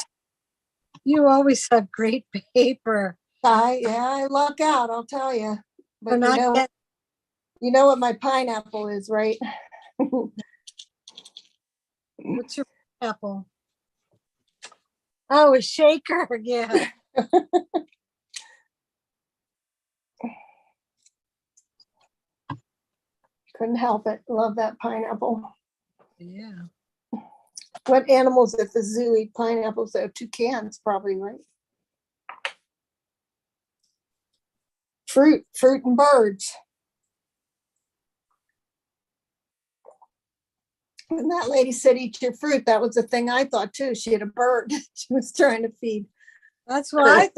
You always have great paper. I luck out, I'll tell you. But not you know what my pineapple is, right? What's your apple? Oh, a shaker. Yeah. Couldn't help it. Love that pineapple. Yeah. What animals at the zoo eat pineapples? Though toucans, probably, right? Fruit and birds. When that lady said eat your fruit, that was the thing I thought too. She had a bird she was trying to feed. That's what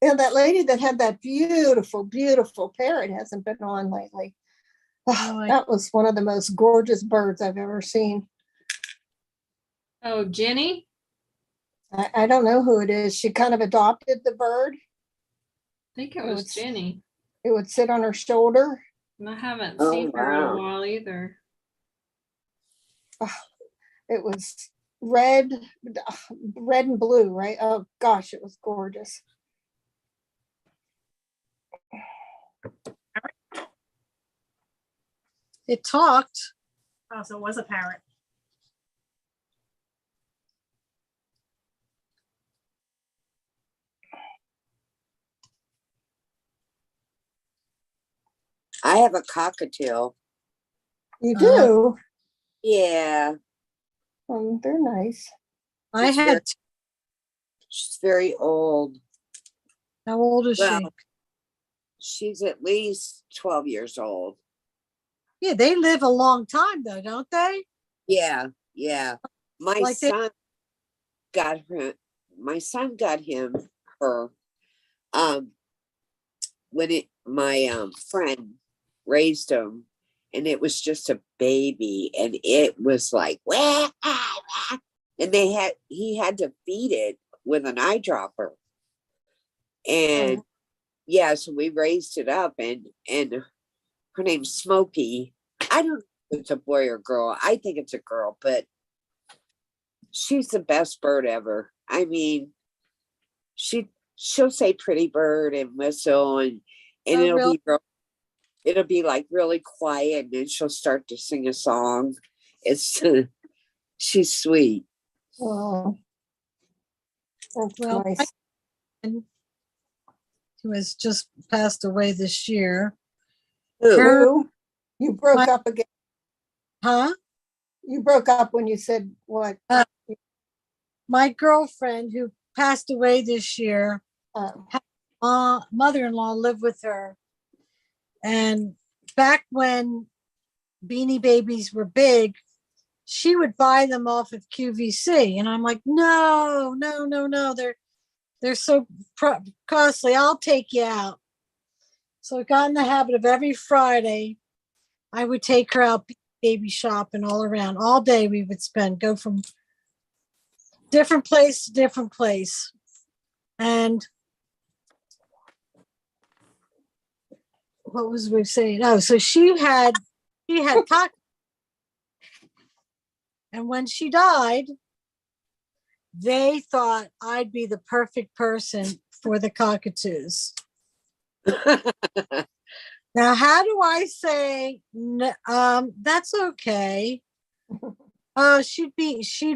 Yeah, that lady that had that beautiful, beautiful parrot hasn't been on lately. Oh, that was one of the most gorgeous birds I've ever seen. Oh, Jenny? I don't know who it is. She kind of adopted the bird. I think it was Jenny. It would sit on her shoulder. And I haven't seen her in a while either. Oh, it was red and blue, right? Oh gosh, it was gorgeous. It talked. Oh, so it was a parrot. I have a cockatiel. You do? Yeah. They're nice. She's very old. How old is she? She's at least 12 years old. Yeah, they live a long time though, don't they? Yeah. My son got her. My son got her. When my friend raised him, and it was just a baby, and it was like wah, ah, ah. And he had to feed it with an eyedropper, and yeah, so we raised it up, and her name's Smokey. I don't know if it's a boy or girl. I think it's a girl, but she's the best bird ever. I mean, she'll say pretty bird and whistle, and it'll be like really quiet, and then she'll start to sing a song. It's she's sweet. Oh, that's nice. Who has just passed away this year. Who? You broke up again. Huh? You broke up when you said what? My girlfriend who passed away this year, mother-in-law lived with her. And back when Beanie Babies were big, she would buy them off of QVC. And I'm like, no, they're so costly. I'll take you out. So I got in the habit of every Friday, I would take her out baby shopping all around. All day we would go from different place to different place. And what was we saying? Oh, so she had cock. And when she died, they thought I'd be the perfect person for the cockatoos. Now, how do I say, that's okay. Oh, she'd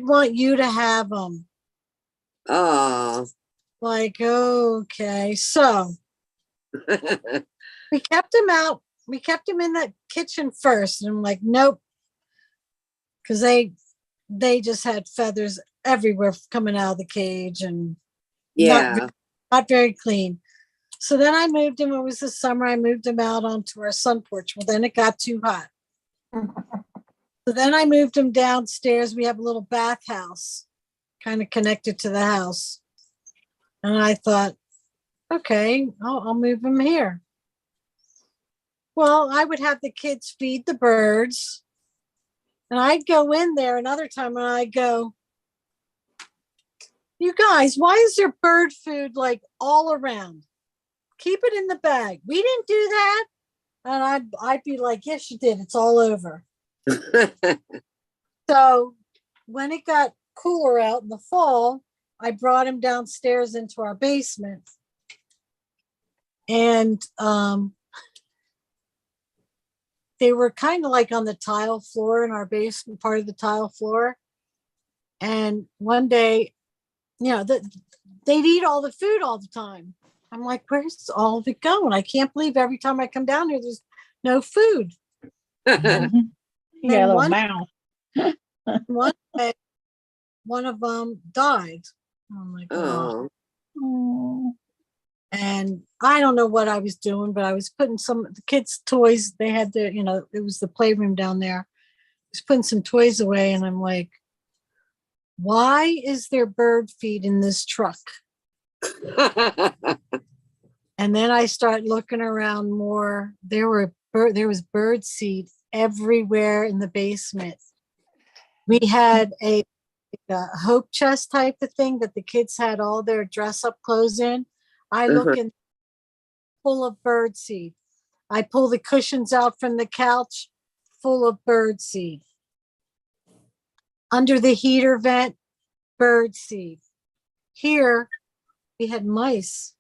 want you to have them. Oh. Like, okay. So we kept him out. We kept him in the kitchen first. And I'm like, nope. because they just had feathers everywhere coming out of the cage and Yeah. not very clean. So then I moved him. It was the summer. I moved him out onto our sun porch. Well, then it got too hot. So then I moved him downstairs. We have a little bathhouse kind of connected to the house. And I thought, okay, I'll move him here. Well, I would have the kids feed the birds. And I'd go in there another time and I'd go, you guys, why is there bird food like all around? Keep it in the bag. We didn't do that. And I'd be like, yes, you did. It's all over. So when it got cooler out in the fall, I brought him downstairs into our basement. And they were kind of like on the tile floor in our basement, part of the tile floor. And one day, they'd eat all the food all the time. I'm like, where's all of it going? I can't believe every time I come down here, there's no food. Yeah, a little mouth. One day, one of them died. Oh my God. Oh. And I don't know what I was doing, but I was putting some of the kids' toys. They had their, it was the playroom down there. I was putting some toys away, and I'm like, why is there bird feed in this truck? And then I start looking around more. There was bird seed everywhere in the basement. We had a hope chest type of thing that the kids had all their dress up clothes in. I look in full of bird seed. I pull the cushions out from the couch full of bird seed. Under the heater vent, bird seed. Here, we had mice.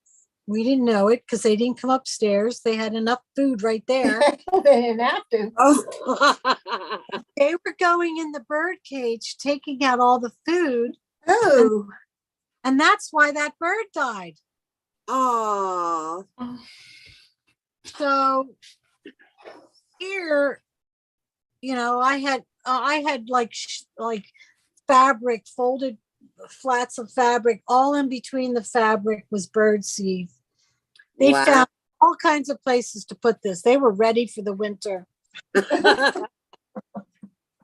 We didn't know it because they didn't come upstairs. They had enough food right there. They didn't have to. Oh. They were going in the bird cage, taking out all the food. Oh. And that's why that bird died. Oh. So here, I had like fabric, folded flats of fabric. All in between the fabric was bird seed. They found all kinds of places to put this. They were ready for the winter.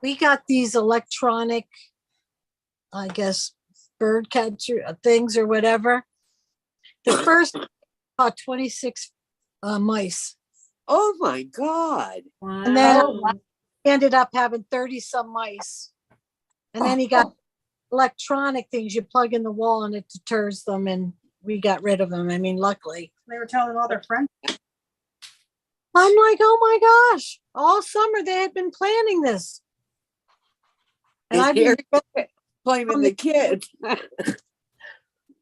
We got these electronic, I guess, bird catcher things or whatever. The first caught 26 mice. Oh my God. Wow. And then ended up having 30 some mice. And then he got electronic things you plug in the wall and it deters them, and we got rid of them. I mean, luckily. They were telling all their friends. I'm like, oh my gosh, all summer they had been planning this. And I've been blaming the kids.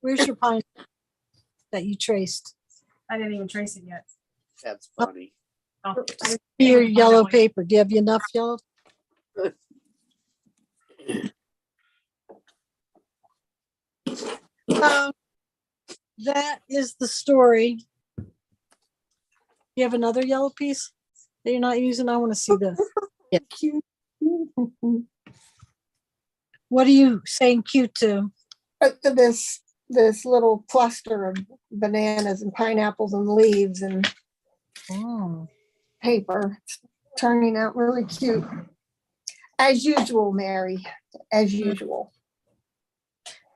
Where's your pine that you traced? I didn't even trace it yet. That's funny. Oh, your yellow paper. Do you have enough yellow? That is the story. You have another yellow piece that you're not using? I want to see this. Yeah. What are you saying cute to? This little cluster of bananas and pineapples and leaves and paper. It's turning out really cute. As usual, Mary, as usual.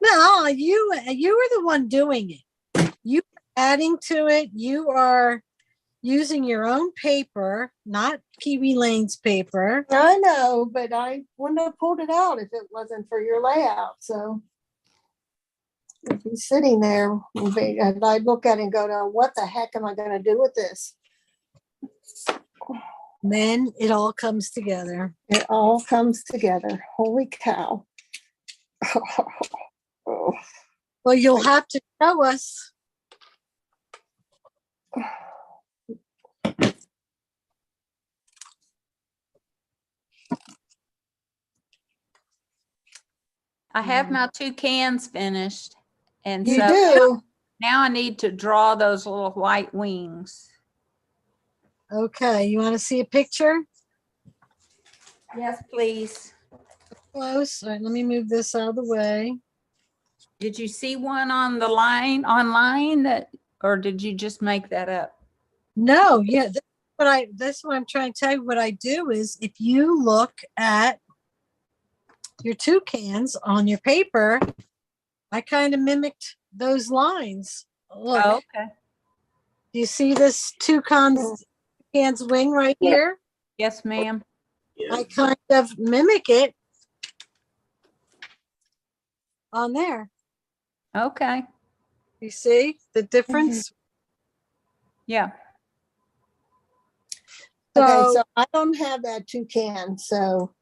No, you were the one doing it. You are adding to it. You are using your own paper, not Kiwi Lane's paper. I know, but I wouldn't have pulled it out if it wasn't for your layout. So if he's sitting there, and I look at it and go, now, what the heck am I going to do with this? Then it all comes together. It all comes together. Holy cow. Oh. Well, you'll have to show us. I have my 2 cans finished. And You so do? now I need to draw those little white wings. Okay, you want to see a picture? Yes, please. close. All right, let me move this out of the way. Did you see one on the line online that, or did you just make that up? No, yeah, that's what I'm trying to tell you. What I do is if you look at your toucans on your paper, I kind of mimicked those lines. Look, Oh, okay. do you see this toucan's wing right here? Yes, ma'am. I kind of mimic it on there. Okay. You see the difference? Yeah. Okay, so I don't have that toucan, so.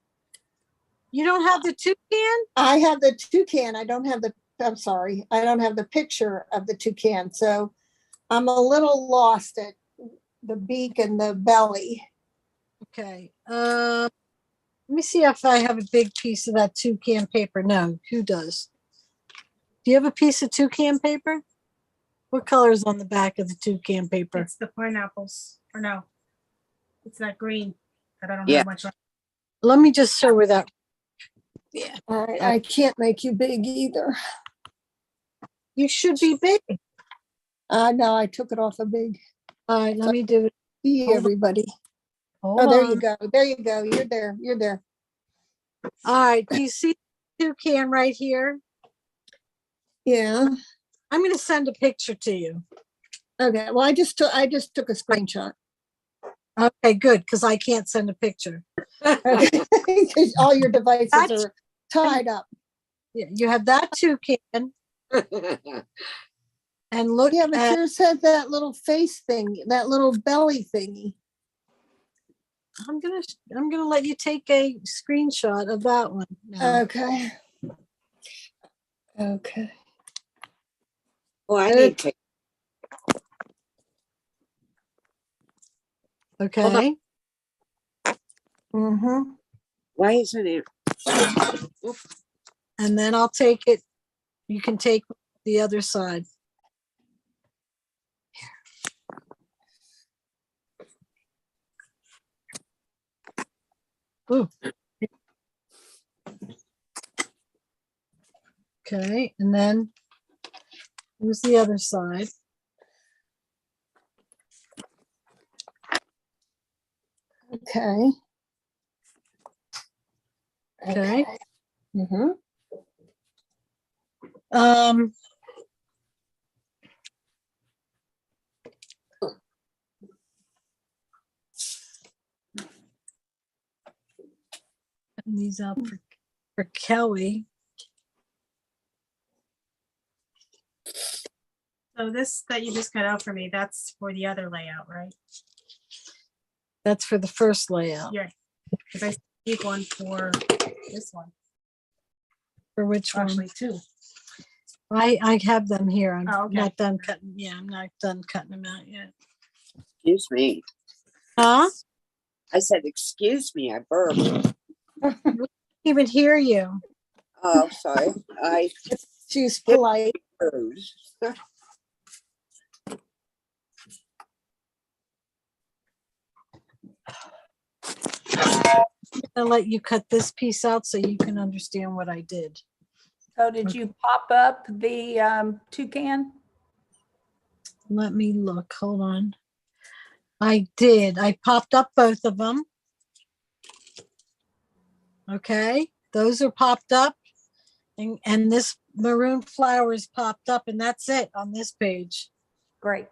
You don't have the toucan? I have the toucan. I don't have the, I'm sorry, I don't have the picture of the toucan. So I'm a little lost at the beak and the belly. Okay. Let me see if I have a big piece of that toucan paper. No, who does? Do you have a piece of toucan paper? What color is on the back of the toucan paper? It's the pineapples, or no, it's that green that I don't Yeah. have much on. Let me just show where that. Yeah. I can't make you big either. You should be big. No, I took it off a big. All right, let me do it. See Hold on. everybody. Hold Oh, there on. you go. There you go. You're there. You're there. All right. Do you see the toucan right here? Yeah. I'm going to send a picture to you. Okay. Well, I just took a screenshot. Okay, good, because I can't send a picture. Okay. Because all your devices are tied up. Yeah, you have that toucan. And look Yeah, but at, yours had that little face thing, that little belly thingy. I'm gonna let you take a screenshot of that one now. Okay. Okay. Well, I need to. Okay. Mm-hmm. Why isn't it? And then I'll take it. You can take the other side. Ooh. Okay, and then here's the other side. Okay. Okay. Mm-hmm. Putting these out for Kelly. So this that you just cut out for me, that's for the other layout, right? That's for the first layout. Yeah, because I keep one for this one. For which one? Actually, two. I have them here. I'm Oh, okay. not done cutting. Yeah, I'm not done cutting them out yet. Excuse me. Huh? I said, excuse me, I burped. Even hear you. Oh, sorry. She's polite. I'll let you cut this piece out so you can understand what I did. So did you pop up the toucan? Let me look. Hold on. I did. I popped up both of them. Okay. Those are popped up. And this maroon flower is popped up, and that's it on this page. Great.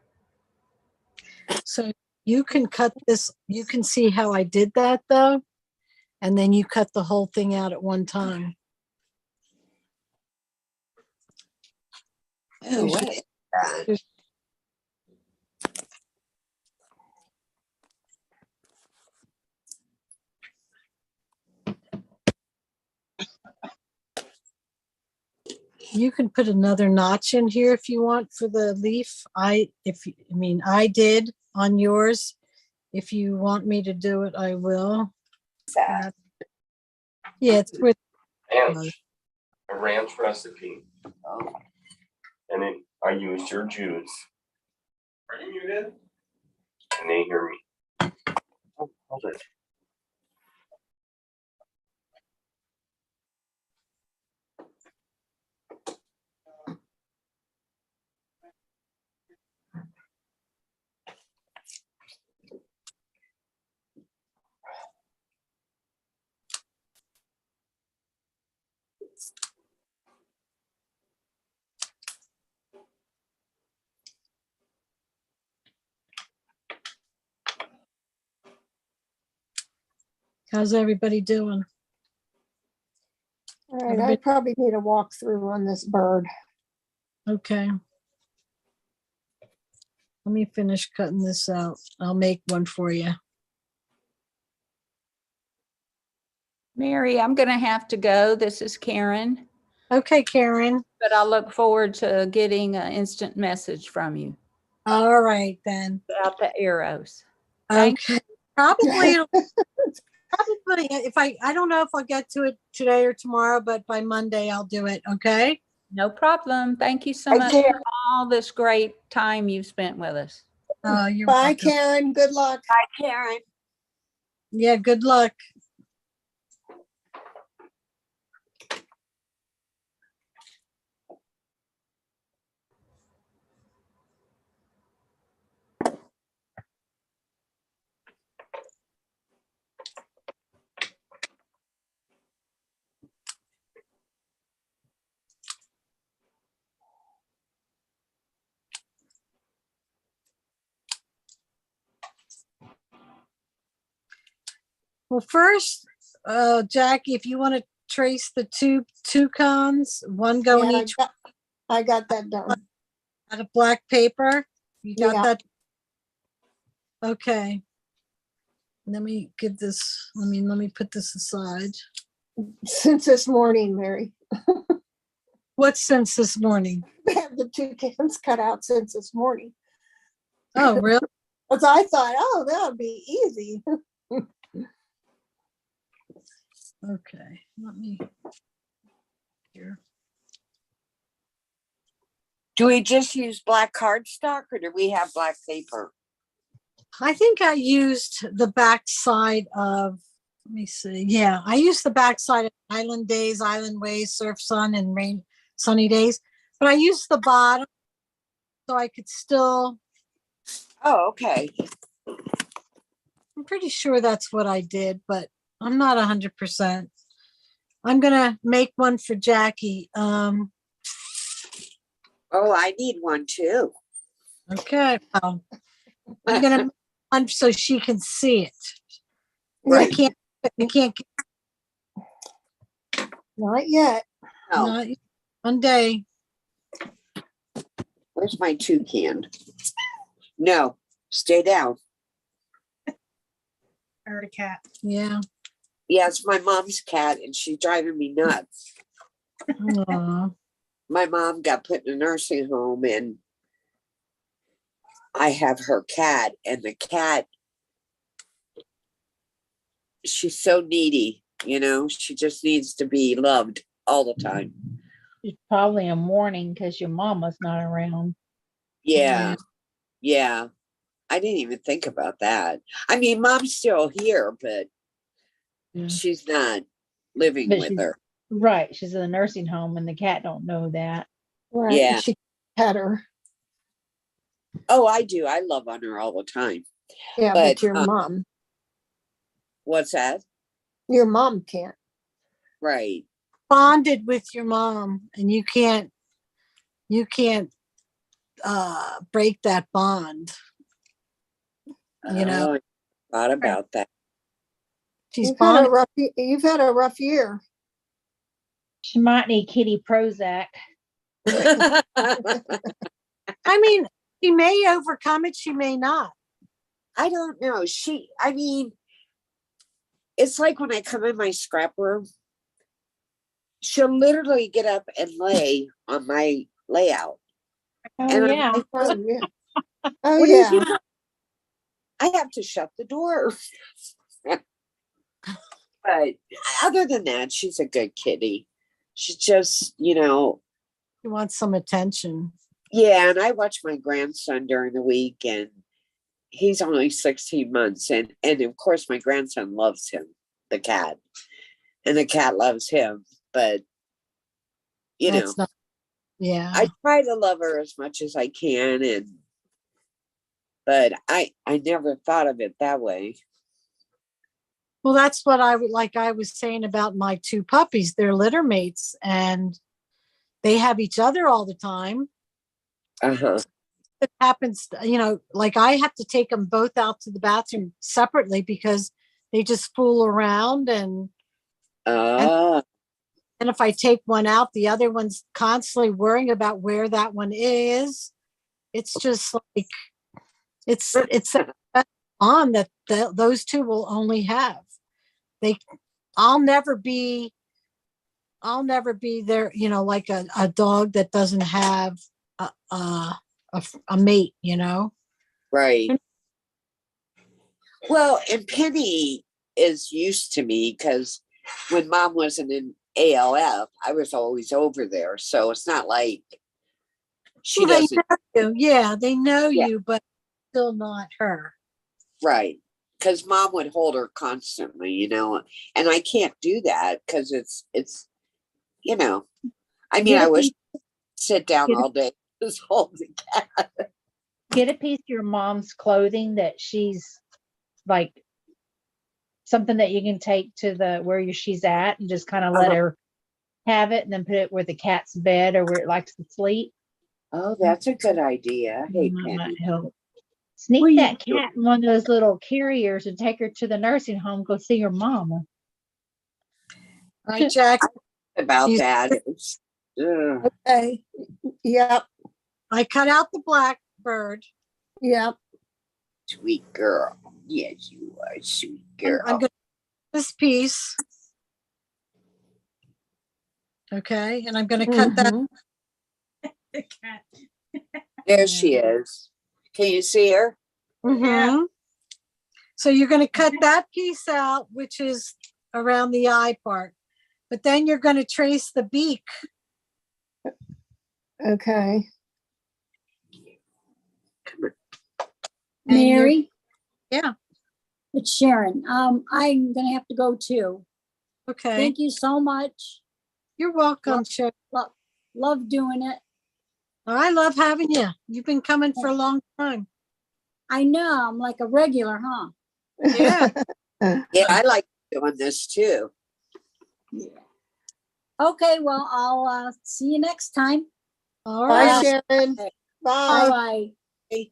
So you can cut this. You can see how I did that though. And then you cut the whole thing out at one time. Oh, what is that? You can put another notch in here if you want for the leaf. I did on yours. If you want me to do it, I will. Yeah, it's with Ranch, a ranch recipe. And then I used your juice. Are you muted? And they hear me. Oh, hold it. How's everybody doing? All right, I probably need a walkthrough on this bird. Okay. Let me finish cutting this out. I'll make one for you. Mary, I'm going to have to go. This is Karen, Okay, Karen. but I look forward to getting an instant message from you All right, then. about the arrows. Thank Okay. Probably, if I don't know if I'll get to it today or tomorrow, but by Monday I'll do it. Okay. No problem. Thank you so Bye, much Karen. for all this great time you've spent with us. You're Bye, welcome. Karen. Good luck. Bye, Karen. Yeah, good luck. Well, first, Jackie, if you want to trace the two toucans, one going Yeah, each I got that done. out of black paper. You got Yeah. that? Okay. Let me give this, let me put this aside. Since this morning, Mary. What since this morning? We have the toucans cut out since this morning. Oh, really? Because I thought, oh, that would be easy. Okay, let me here. Do we just use black cardstock or do we have black paper? I think I used the back side of, let me see. Yeah, I used the back side of Island Days, Island Ways, Surf Sun, and Rain Sunny Days. But I used the bottom so I could still. Oh, okay. I'm pretty sure that's what I did, but I'm not 100%. I'm gonna make one for Jackie. Oh, I need one too. Okay. Well, I'm gonna make one so she can see it. Right. I can't get Not yet. No. not one day. Where's my toucan? No, stay down. I heard a cat. Yeah. Yeah, it's my mom's cat and she's driving me nuts. Aw. My mom got put in a nursing home and I have her cat, and the cat, she's so needy, you know, she just needs to be loved all the time. She's probably in mourning because your mama's not around. Yeah. Yeah. I didn't even think about that. I mean, mom's still here, but she's not living But with she's- her. Right. She's in a nursing home and the cat don't know that. Right. Yeah. She had her. Oh, I do. I love on her all the time. Yeah, but your mom. What's that? Your mom can't. Right. Bonded with your mom, and you can't break that bond. You know. Oh, I thought about that. She's You've had, bonded. you've had a rough year. She might need kitty Prozac. I mean, she may overcome it, she may not. I don't know. I mean, it's like when I come in my scrap room, she'll literally get up and lay on my layout. Oh, and yeah. I'm like, Oh, yeah. Oh, what did yeah. you do? I have to shut the door. But other than that, she's a good kitty. She's just, you know. She wants some attention. Yeah, and I watch my grandson during the week, and he's only 16 months. And of course, my grandson loves him, the cat. And the cat loves him. But, you know, yeah. I try to love her as much as I can. But I never thought of it that way. Well, that's what I was saying about my two puppies. They're litter mates and they have each other all the time. Uh-huh. It happens, you know, like I have to take them both out to the bathroom separately because they just fool around and Ah, and if I take one out, the other one's constantly worrying about where that one is. It's just like it's on that those two will only have. They I'll never be there, you know, like a dog that doesn't have a mate, you know. right. Well, and Penny is used to me because when mom wasn't in ALF, I was always over there. So it's not like she Well, they doesn't. know you. Yeah, they know Yeah. you, but still not her. Right. Because mom would hold her constantly, you know, and I can't do that because it's, you know, I mean, Get I a wish piece, I could sit down get a, all day, just hold the cat. get a piece of your mom's clothing that she's like something that you can take to the where she's at and just kind of let her have it and then put it where the cat's bed or where it likes to sleep. Oh, that's a good idea. Hey, That Penny. might help. Sneak that cat in one of those little carriers and take her to the nursing home. Go see your mama. Right, Jack? About She's- that. It's, ugh. Okay. Yep. I cut out the blackbird. Yep. Sweet girl. Yes, you are a sweet girl. I'm gonna this piece. Okay, and I'm gonna cut that. The cat. There she is. Can you see her? Mhm. So you're going to cut that piece out, which is around the eye part, but then you're going to trace the beak. Okay. And you're- Mary, Yeah. it's Sharon. I'm gonna have to go too. Okay. Thank you so much. You're welcome, Sharon. Love doing it. I love having you. You've been coming for a long time. I know, I'm like a regular, huh? Yeah. Yeah, I like doing this too. Okay, well, I'll see you next time. All Bye, right. Sharon. Bye. Bye.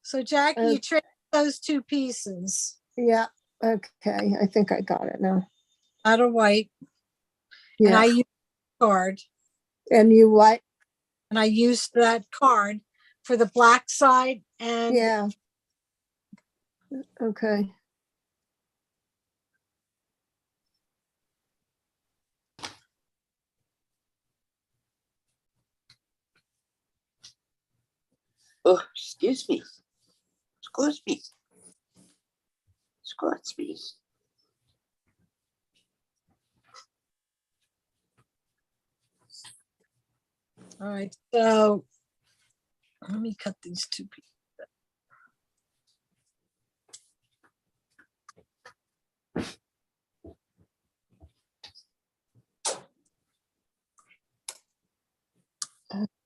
So Jackie, you traced those two pieces Yeah. Okay. I think I got it now. out of white. And Yeah. I used the card. And you what? And I used that card for the black side and Yeah. Okay. Oh, excuse me. Excuse me. Excuse me. all right. So let me cut these two pieces.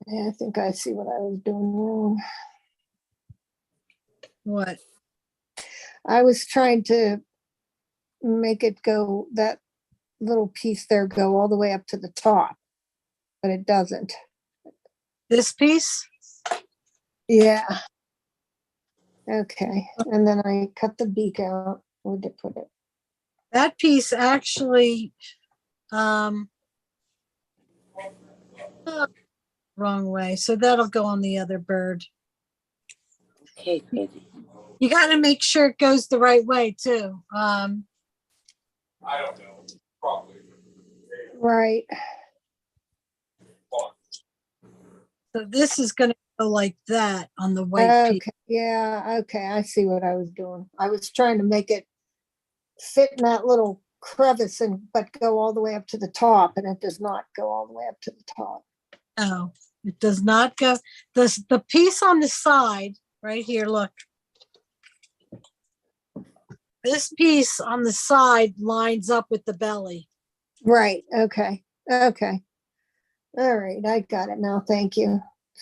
Yeah, I think I see what I was doing wrong. What? I was trying to make it go, that little piece there go all the way up to the top, but it doesn't. This piece? Yeah. Okay. And then I cut the beak out. Where'd I put it? That piece actually, oh, wrong way. So that'll go on the other bird. Okay, Penny. You got to make sure it goes the right way too. I don't know. Probably. Right. So this is going to go like that on the white piece. Okay. Yeah. Okay. I see what I was doing. I was trying to make it fit in that little crevice and but go all the way up to the top, and it does not go all the way up to the top. No, it does not go. The piece on the side right here, look. This piece on the side lines up with the belly. Right. Okay. Okay. All right. I got it now. Thank you.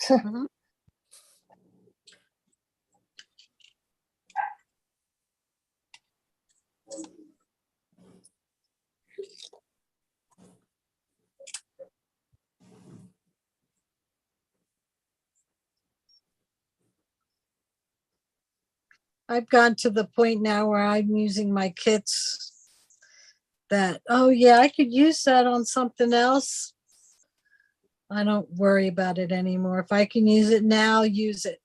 Mhm. I've gone to the point now where I'm using my kits that, oh yeah, I could use that on something else. I don't worry about it anymore. If I can use it now, use it.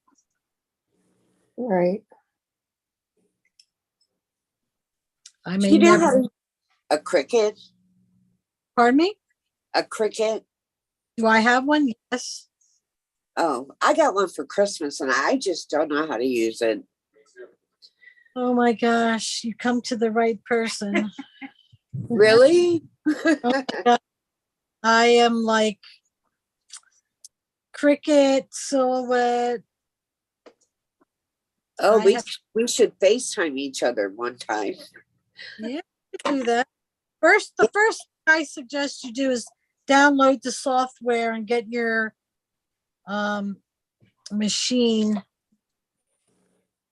Right. I Do may you know how never, to a Cricut? pardon me? A Cricut? Do I have one? Yes. Oh, I got one for Christmas and I just don't know how to use it. Oh my gosh, you come to the right person. Really? Oh my God. I am like Cricket, Silhouette. Oh, I have, we should FaceTime each other one time. yeah, you could do that. The first thing I suggest you do is download the software and get your machine.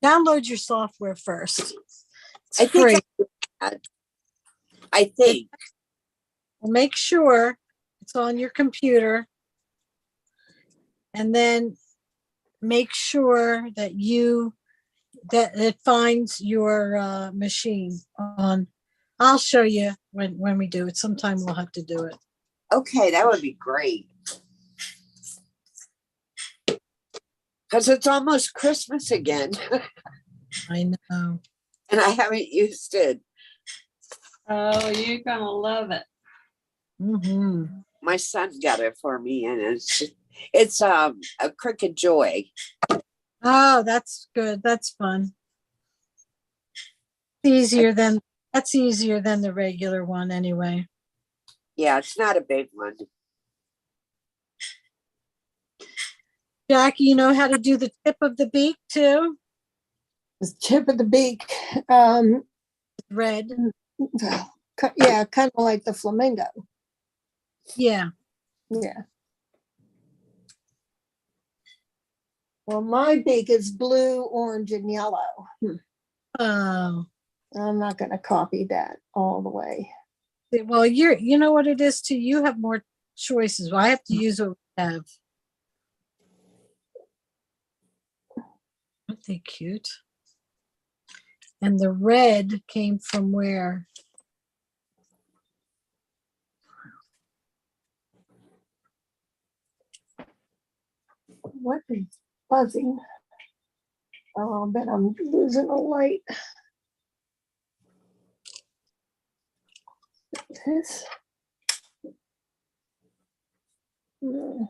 Download your software first. It's free. I think. Make sure it's on your computer, and then make sure that it finds your machine on. I'll show you when we do it. Sometime we'll have to do it. Okay, that would be great. Because it's almost Christmas again. I know. And I haven't used it. Oh, you're gonna love it. Mm-hmm. My son got it for me, and it's a Cricut Joy. Oh, that's good. That's fun. That's easier than the regular one anyway. Yeah, it's not a big one. Jackie, you know how to do the tip of the beak too? The tip of the beak. Red. Yeah, kind of like the flamingo. Yeah. Yeah. Well, my beak is blue, orange, and yellow. Oh. I'm not going to copy that all the way. Well, you know what it is too. You have more choices. Well, I have to use what we have. Aren't they cute? And the red came from where? What is buzzing? Oh, I bet I'm losing a light. This. Oh.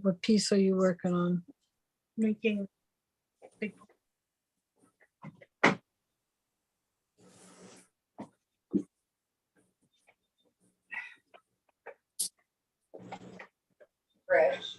What piece are you working on? Making big. Fresh.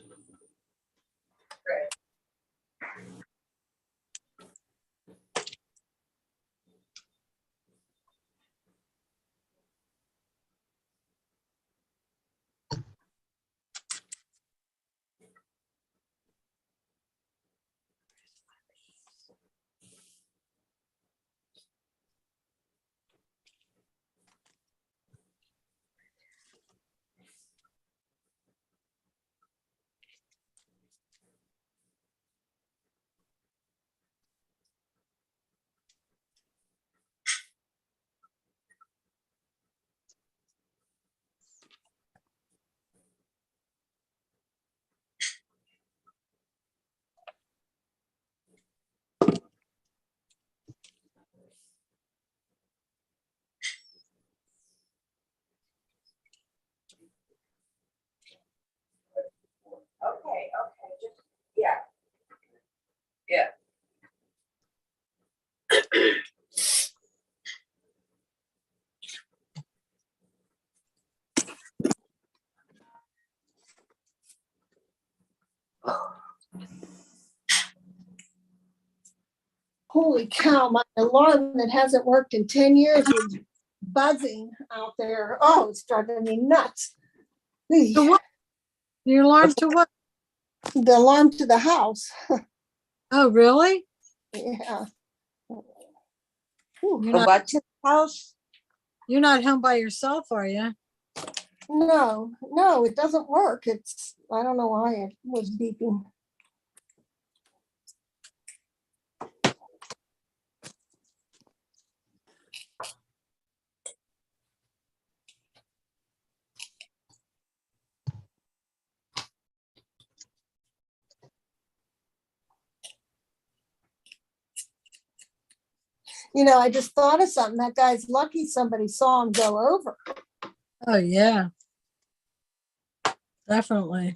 Holy cow, my alarm that hasn't worked in 10 years is buzzing out there. Oh, it's driving me nuts. To what? Your alarm to what? The alarm to the house. Oh, really? Yeah. You're The not, what to the house? you're not home by yourself, are you? No, no, it doesn't work. It's, I don't know why it was beeping. You know, I just thought of something. That guy's lucky somebody saw him go over. Oh, yeah. Definitely.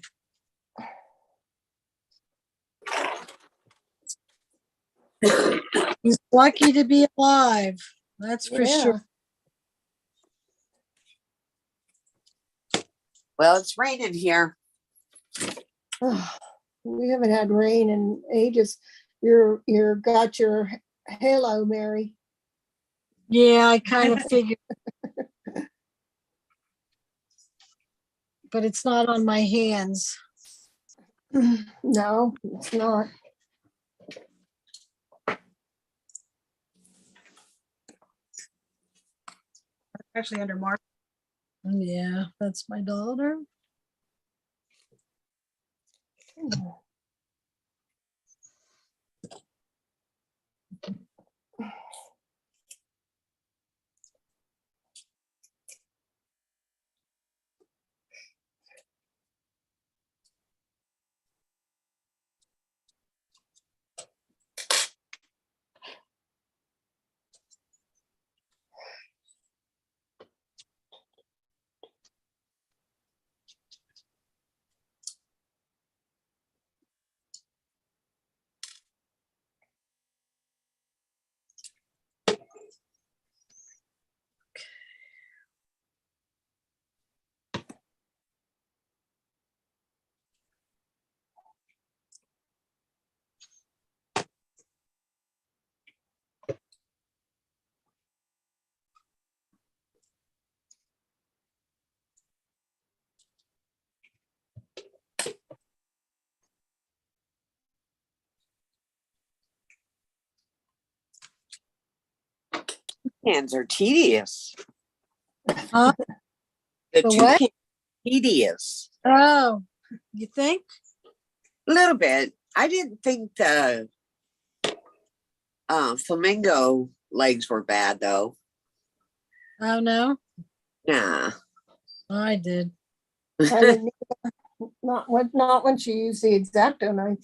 He's lucky to be alive. That's for sure. Well, it's raining here. We haven't had rain in ages. You're got your halo, Mary. Yeah, I kind of figured. But it's not on my hands. No, it's not. Actually under Mark. Yeah, that's my daughter. Hands are tedious. Huh? The The two what? cans are tedious. Oh, you think? A little bit. I didn't think the flamingo legs were bad though. Oh, no? Nah. I did. I didn't not once you use the X-Acto knife.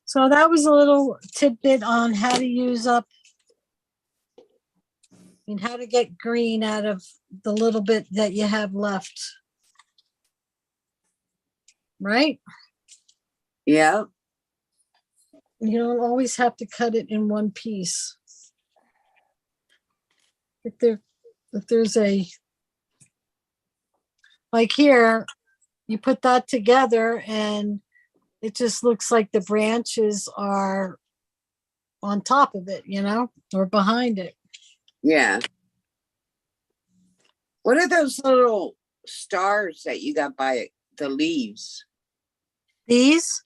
So that was a little tidbit on how to use up and how to get green out of the little bit that you have left. Right? Yeah. You don't always have to cut it in one piece. If there's a, like here, you put that together and it just looks like the branches are on top of it, you know, or behind it. Yeah. What are those little stars that you got by the leaves? These?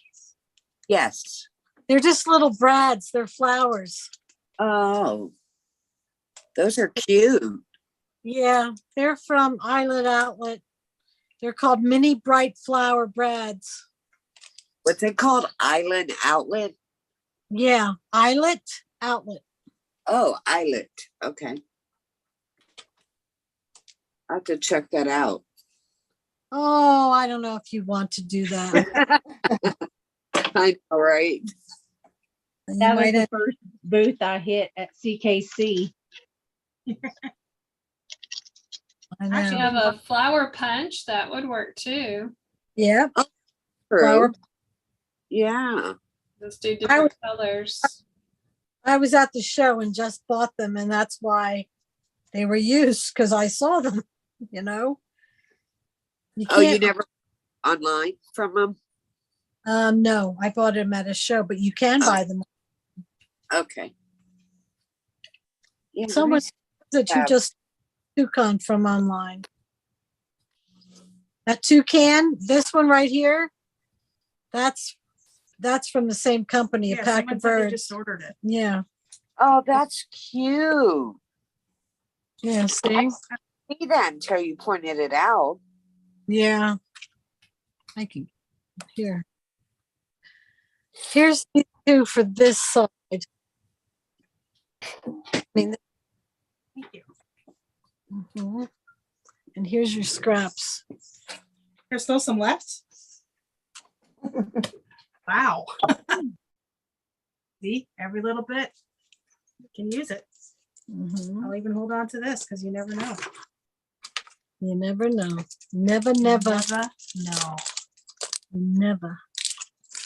Yes. They're just little brads. They're flowers. Oh, those are cute. Yeah, they're from Islet Outlet. They're called mini bright flower brads. What's it called? Island Outlet? Yeah, Islet Outlet. Oh, Islet. Okay. I have to check that out. Oh, I don't know if you want to do that. I know, right? You That was might the have- first booth I hit at CKC. I Actually, know. have a flower punch. That would work too. Yeah. True. Flower. Yeah. Let's do different colors. I was at the show and just bought them, and that's why they were used, because I saw them, you know. You Oh, you can't, never online from them? no, I bought them at a show, but you can buy them. Okay. Yeah, Someone nice. that you Have- just toucan from online. That toucan, this one right here, that's from the same company, Yeah, a pack someone of said they birds. just ordered it. Yeah, Oh, that's cute. yeah, I see? didn't see that until you pointed it out. Yeah. I can, here. Here's the two for this side. I mean, Thank you. mhm. And here's your scraps. There's still some left. Wow. See, every little bit, you can use it. Mhm. I'll even hold on to this because you never know. You never know. Never, never, Never know. never.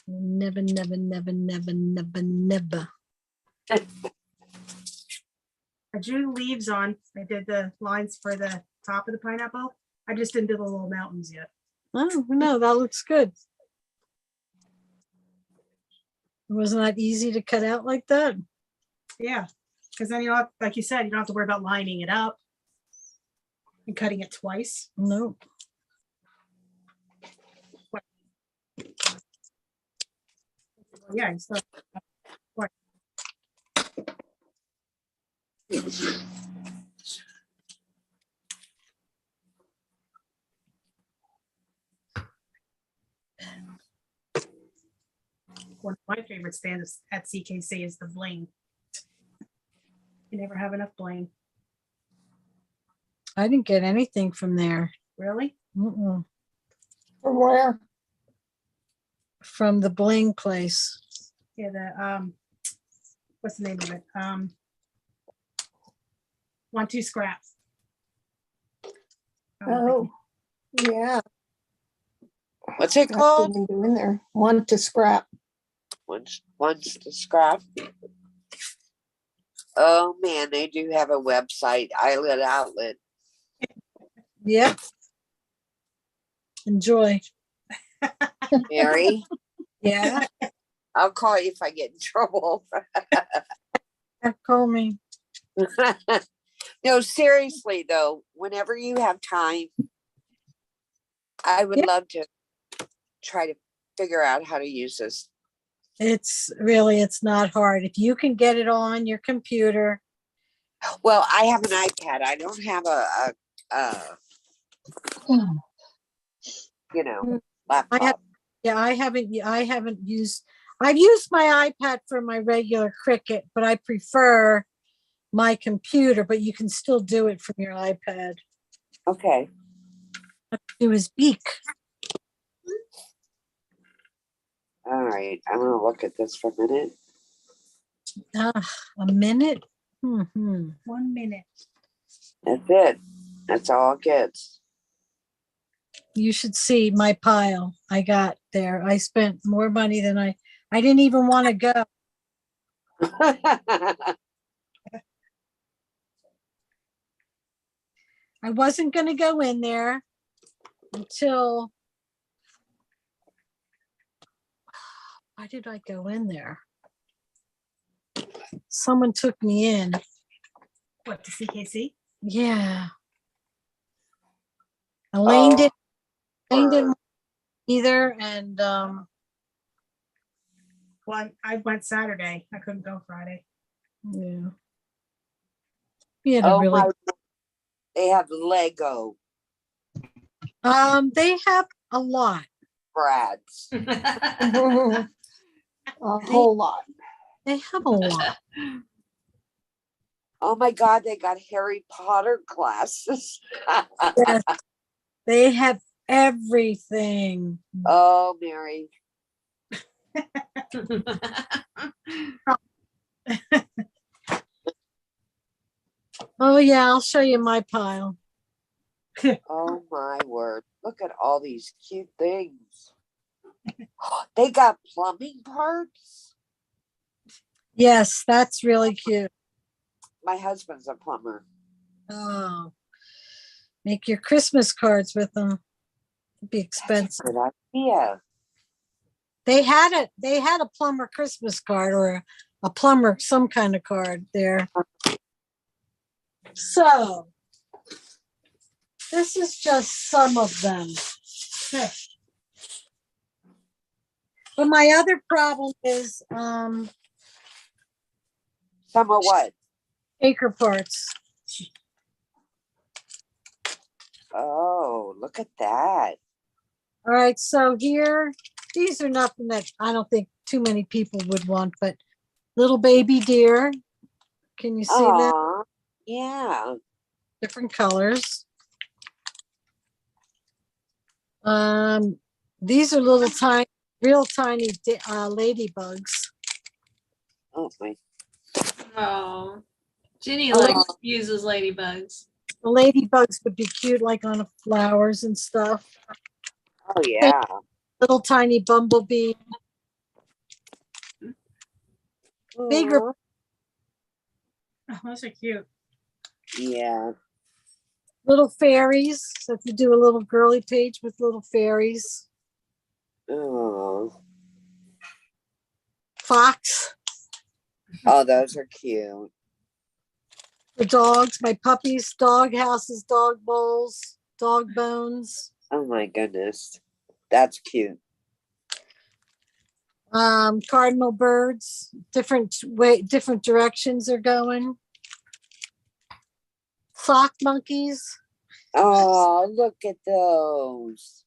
Never, never, never, never, never, never. I drew leaves on. I did the lines for the top of the pineapple. I just didn't do the little mountains yet. Oh, no, that looks good. Wasn't that easy to cut out like that? Yeah, because then you don't, like you said, you don't have to worry about lining it up and cutting it twice. No. Yeah, and stuff. One of my favorite stands at CKC is the bling. You never have enough bling. I didn't get anything from there. Really? Mm-mm. From where? From the bling place. Yeah, the what's the name of it? 1-2 Scrap. Oh, yeah. What's it I called? didn't go in there. Want to scrap. Once to scrap. Oh man, they do have a website, Islet Outlet. Yep. Enjoy. Mary, Yeah. I'll call you if I get in trouble. Call me. No, seriously though, whenever you have time, I would love to try to figure out how to use this. It's not hard. If you can get it on your computer. Well, I have an iPad. I don't have a laptop. I've used my iPad for my regular Cricut, but I prefer my computer, but you can still do it from your iPad. Okay. Do his beak. All right. I'm going to look at this for a minute. A minute? Mm-hmm. 1 minute. That's it. That's all it gets. You should see my pile I got there. I spent more money than I didn't even want to go. I wasn't going to go in there until, why did I go in there? Someone took me in. What, to CKC? Yeah. Elaine didn't either, and well, I went Saturday. I couldn't go Friday. Yeah. We had a really. They have Lego. They have a lot. Brads. A whole lot. They have a lot. Oh my God, they got Harry Potter glasses. Yes, they have everything. Oh, Mary. Oh yeah, I'll show you my pile. Oh my word. Look at all these cute things. They got plumbing parts. Yes, that's really cute. My husband's a plumber. Oh, make your Christmas cards with them. It'd be expensive. Good idea. They had a plumber Christmas card or a plumber some kind of card there. So this is just some of them. But my other problem is Some of what? shaker parts. Oh, look at that. All right, so here, these are nothing that I don't think too many people would want, but little baby deer. Can you see that? Aw, yeah. Different colors. These are little tiny, real tiny ladybugs. Oh my. Oh, Jenny Oh. uses ladybugs. The ladybugs would be cute, like on flowers and stuff. Oh yeah. Little tiny bumblebee. Bigger. Oh, those are cute. Yeah. Little fairies. So if you do a little girly page with little fairies. Oh. Fox. Oh, those are cute. The dogs, my puppies, dog houses, dog bowls, dog bones. Oh my goodness. That's cute. Cardinal birds, different directions they're going. Sock monkeys. Oh, look at those.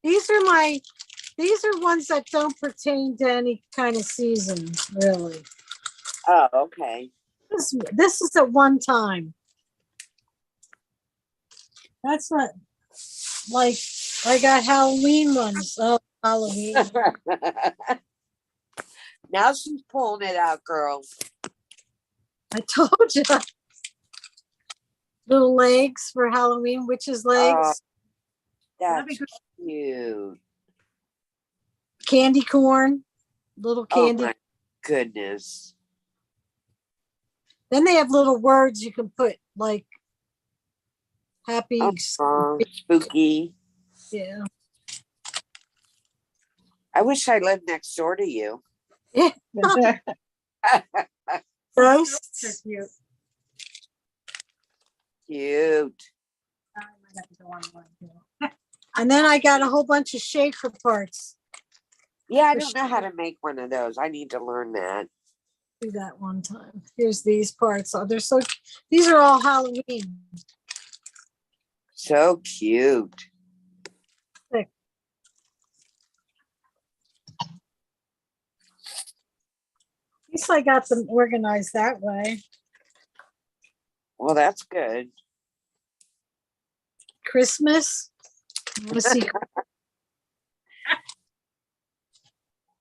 These are ones that don't pertain to any kind of season, really. Oh, okay. This is at one time. That's not like I got Halloween ones. Oh, Halloween. Now she's pulling it out, girl. I told you. Little legs for Halloween, witches' legs. That's cute. Candy corn. Little candy. Oh my goodness. Then they have little words you can put, like happy. Spooky. Yeah. I wish I lived next door to you. Yeah. Ghosts. They're cute. Cute. And then I got a whole bunch of shaker parts. Yeah, I don't know how to make one of those. I need to learn that. Do that one time. Here's these parts. Oh, these are all Halloween. So cute. Thick. At least I got them organized that way. Well, that's good. Christmas. Let's see.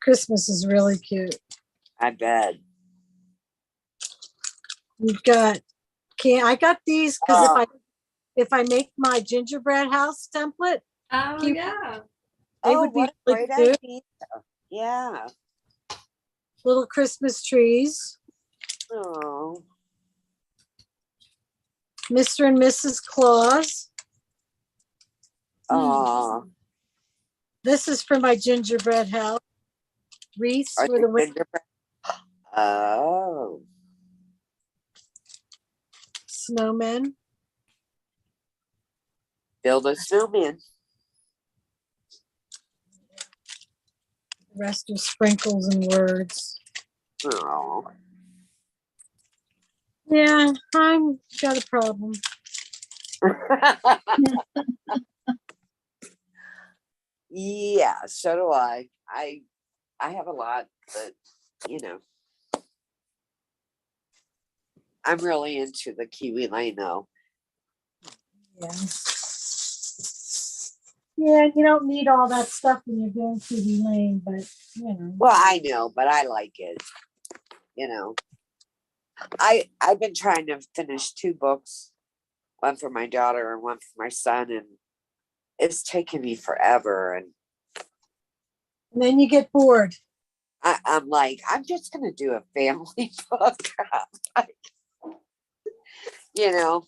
Christmas is really cute. I bet. We've got I got these because if I make my gingerbread house template, Oh yeah. they would be what a really great cute. idea. Yeah. Little Christmas trees. Oh. Mr. and Mrs. Claus. Oh. This is for my gingerbread house. Wreaths Are for they the gingerbread? Oh. snowmen. Build a snowman. The rest are sprinkles and words. Oh. Yeah, I'm got a problem. Yeah, so do I. I have a lot, but you know, I'm really into the Kiwi line though. Yeah. Yeah, you don't need all that stuff when you're doing TV Lane, but you know. Well, I know, but I like it. You know, I've been trying to finish 2 books, one for my daughter and one for my son, and it's taken me forever. And then you get bored. I'm like, I'm just gonna do a family book. Like, you know.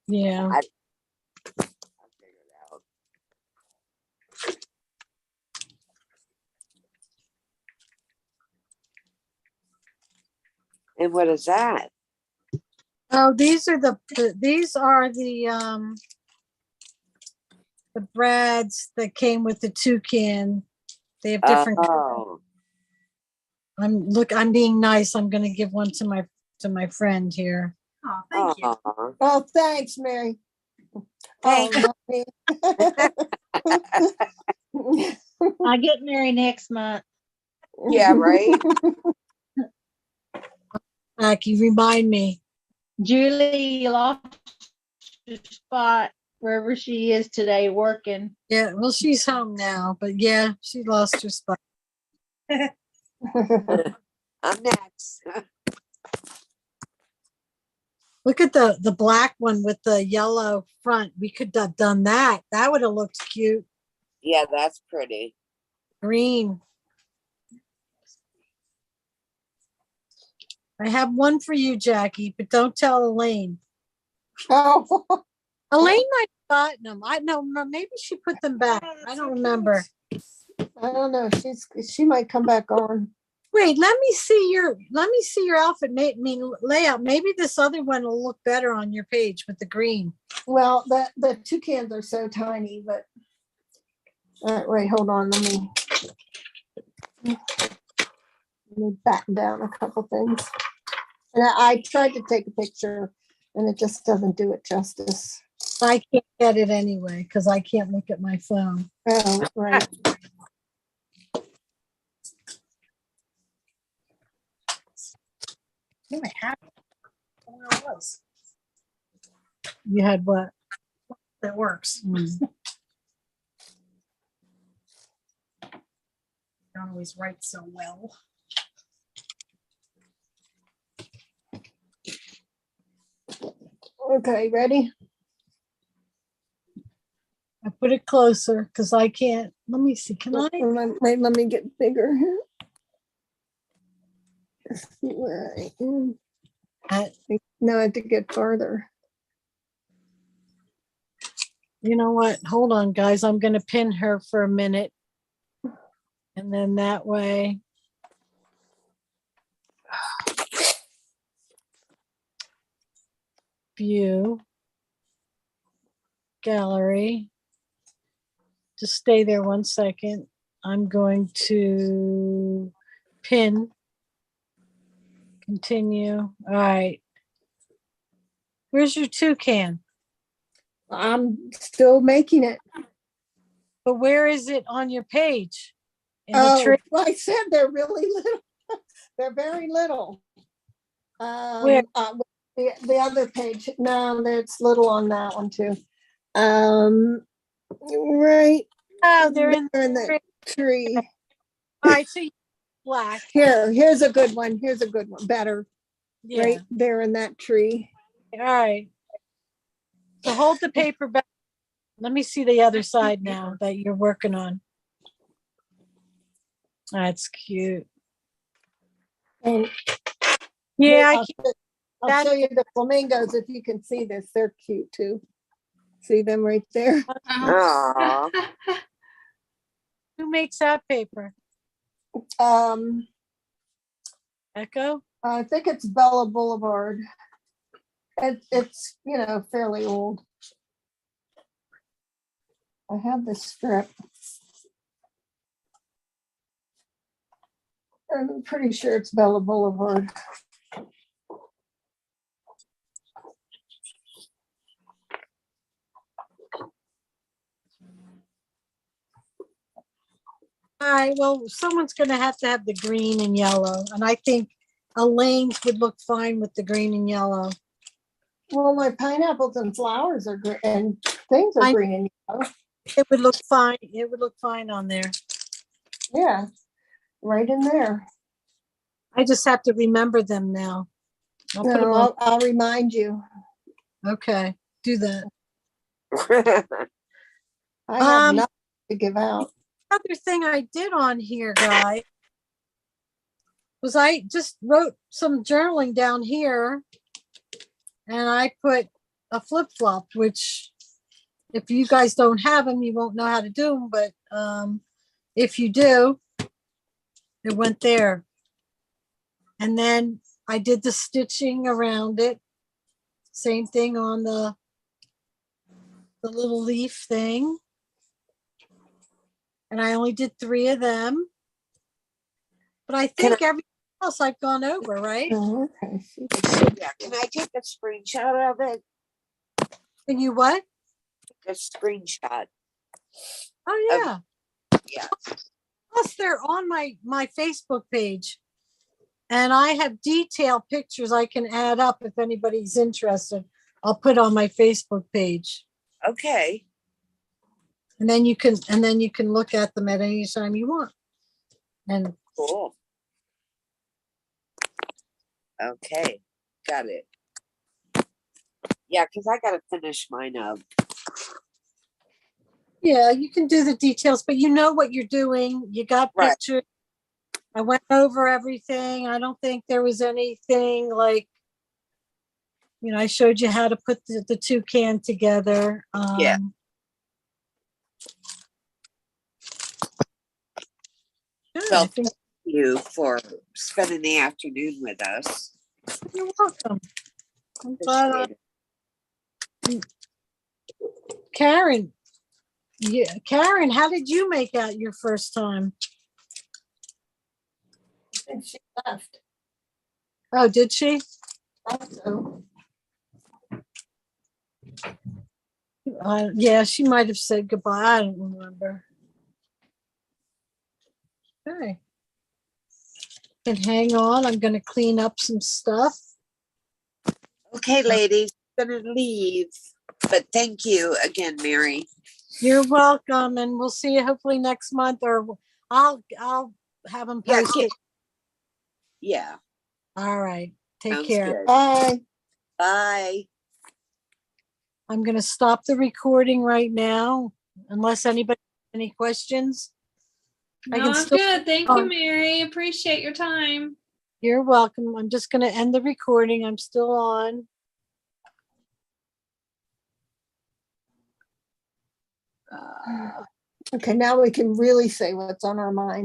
Yeah. I figured out. And what is that? Oh, these are the brads that came with the toucan. They have different. Oh. I'm being nice. I'm going to give one to my friend here. Oh, thank you. Oh, thanks, Mary. Thank Oh, I get married next month. Yeah, right. Jackie, remind me. Julie lost her spot wherever she is today working. Yeah, well, she's home now, but yeah, she lost her spot. I'm next. Look at the black one with the yellow front. We could have done that. That would have looked cute. Yeah, that's pretty. Green. I have one for you, Jackie, but don't tell Elaine. Oh. Elaine might have gotten them. I know, maybe she put them back. I don't remember. I don't know. She might come back on. Wait, let me see your outfit layout. Maybe this other one will look better on your page with the green. Well, the toucans are so tiny, but wait, hold on. Let me batten down a couple things. And I tried to take a picture and it just doesn't do it justice. I can't get it anyway because I can't look at my phone. Oh, right. I think I had it. I don't know where it was. You had what? That works. Don't always write so well. Okay, ready? I put it closer because I can't. Let me see. Can I? Wait, let me get bigger here. See where I am. No, I have to get farther. You know what? Hold on, guys. I'm going to pin her for a minute. And then that way. View. Gallery. Just stay there 1 second. I'm going to pin. Continue. All right. Where's your toucan? I'm still making it. But where is it on your page? In the Oh, tree? well, I said they're really little. They're very little. Where? The other page. No, it's little on that one too. Right. Oh, they're in the tree. All right, so black. Here's a good one. Here's a good one. Better. Yeah. Right there in that tree. All right. So hold the paper back. Let me see the other side now that you're working on. That's cute. And yeah, I'll show you the flamingos if you can see this. They're cute too. See them right there? Aww. Who makes that paper? Echo? I think it's Bella Boulevard. It's fairly old. I have the strip. I'm pretty sure it's Bella Boulevard. All right, well, someone's going to have the green and yellow. And I think Elaine's would look fine with the green and yellow. Well, my pineapples and flowers are green and things are green and yellow. It would look fine. It would look fine on there. Yeah, right in there. I just have to remember them now. I'll put them No, on. I'll remind you. Okay, do that. I have nothing to give out. Other thing I did on here, guys, was I just wrote some journaling down here, and I put a flip-flop, which if you guys don't have them, you won't know how to do them, but if you do, it went there. And then I did the stitching around it. Same thing on the little leaf thing. And I only did 3 of them. But I think everything else I've gone over, right? Oh, okay. Yeah, can I take a screenshot of it? Can you what? A screenshot. Oh, yeah. Yeah. Plus, they're on my Facebook page. And I have detailed pictures I can add up if anybody's interested. I'll put on my Facebook page. Okay. And then you can look at them at any time you want. And cool. Okay, got it. Yeah, because I gotta finish mine up. yeah, you can do the details, but you know what you're doing. You got pictures. I went over everything. I don't think there was anything like, I showed you how to put the toucan together. Yeah. Well, thank you for spending the afternoon with us. You're welcome. I'm glad. Karen, Karen, how did you make out your first time? I think she left. Oh, did she? So. Yeah, she might have said goodbye. I don't remember. Okay. And hang on, I'm going to clean up some stuff. Okay, ladies, I'm gonna leave, but thank you again, Mary. You're welcome, and we'll see you hopefully next month, or I'll have them post it. Yeah. All right. Take Sounds care. good. Bye. Bye. I'm going to stop the recording right now, unless anybody has any questions. No, I'm good. Thank you, Mary. Appreciate your time. You're welcome. I'm just going to end the recording. I'm still on. Okay, now we can really say what's on our mind.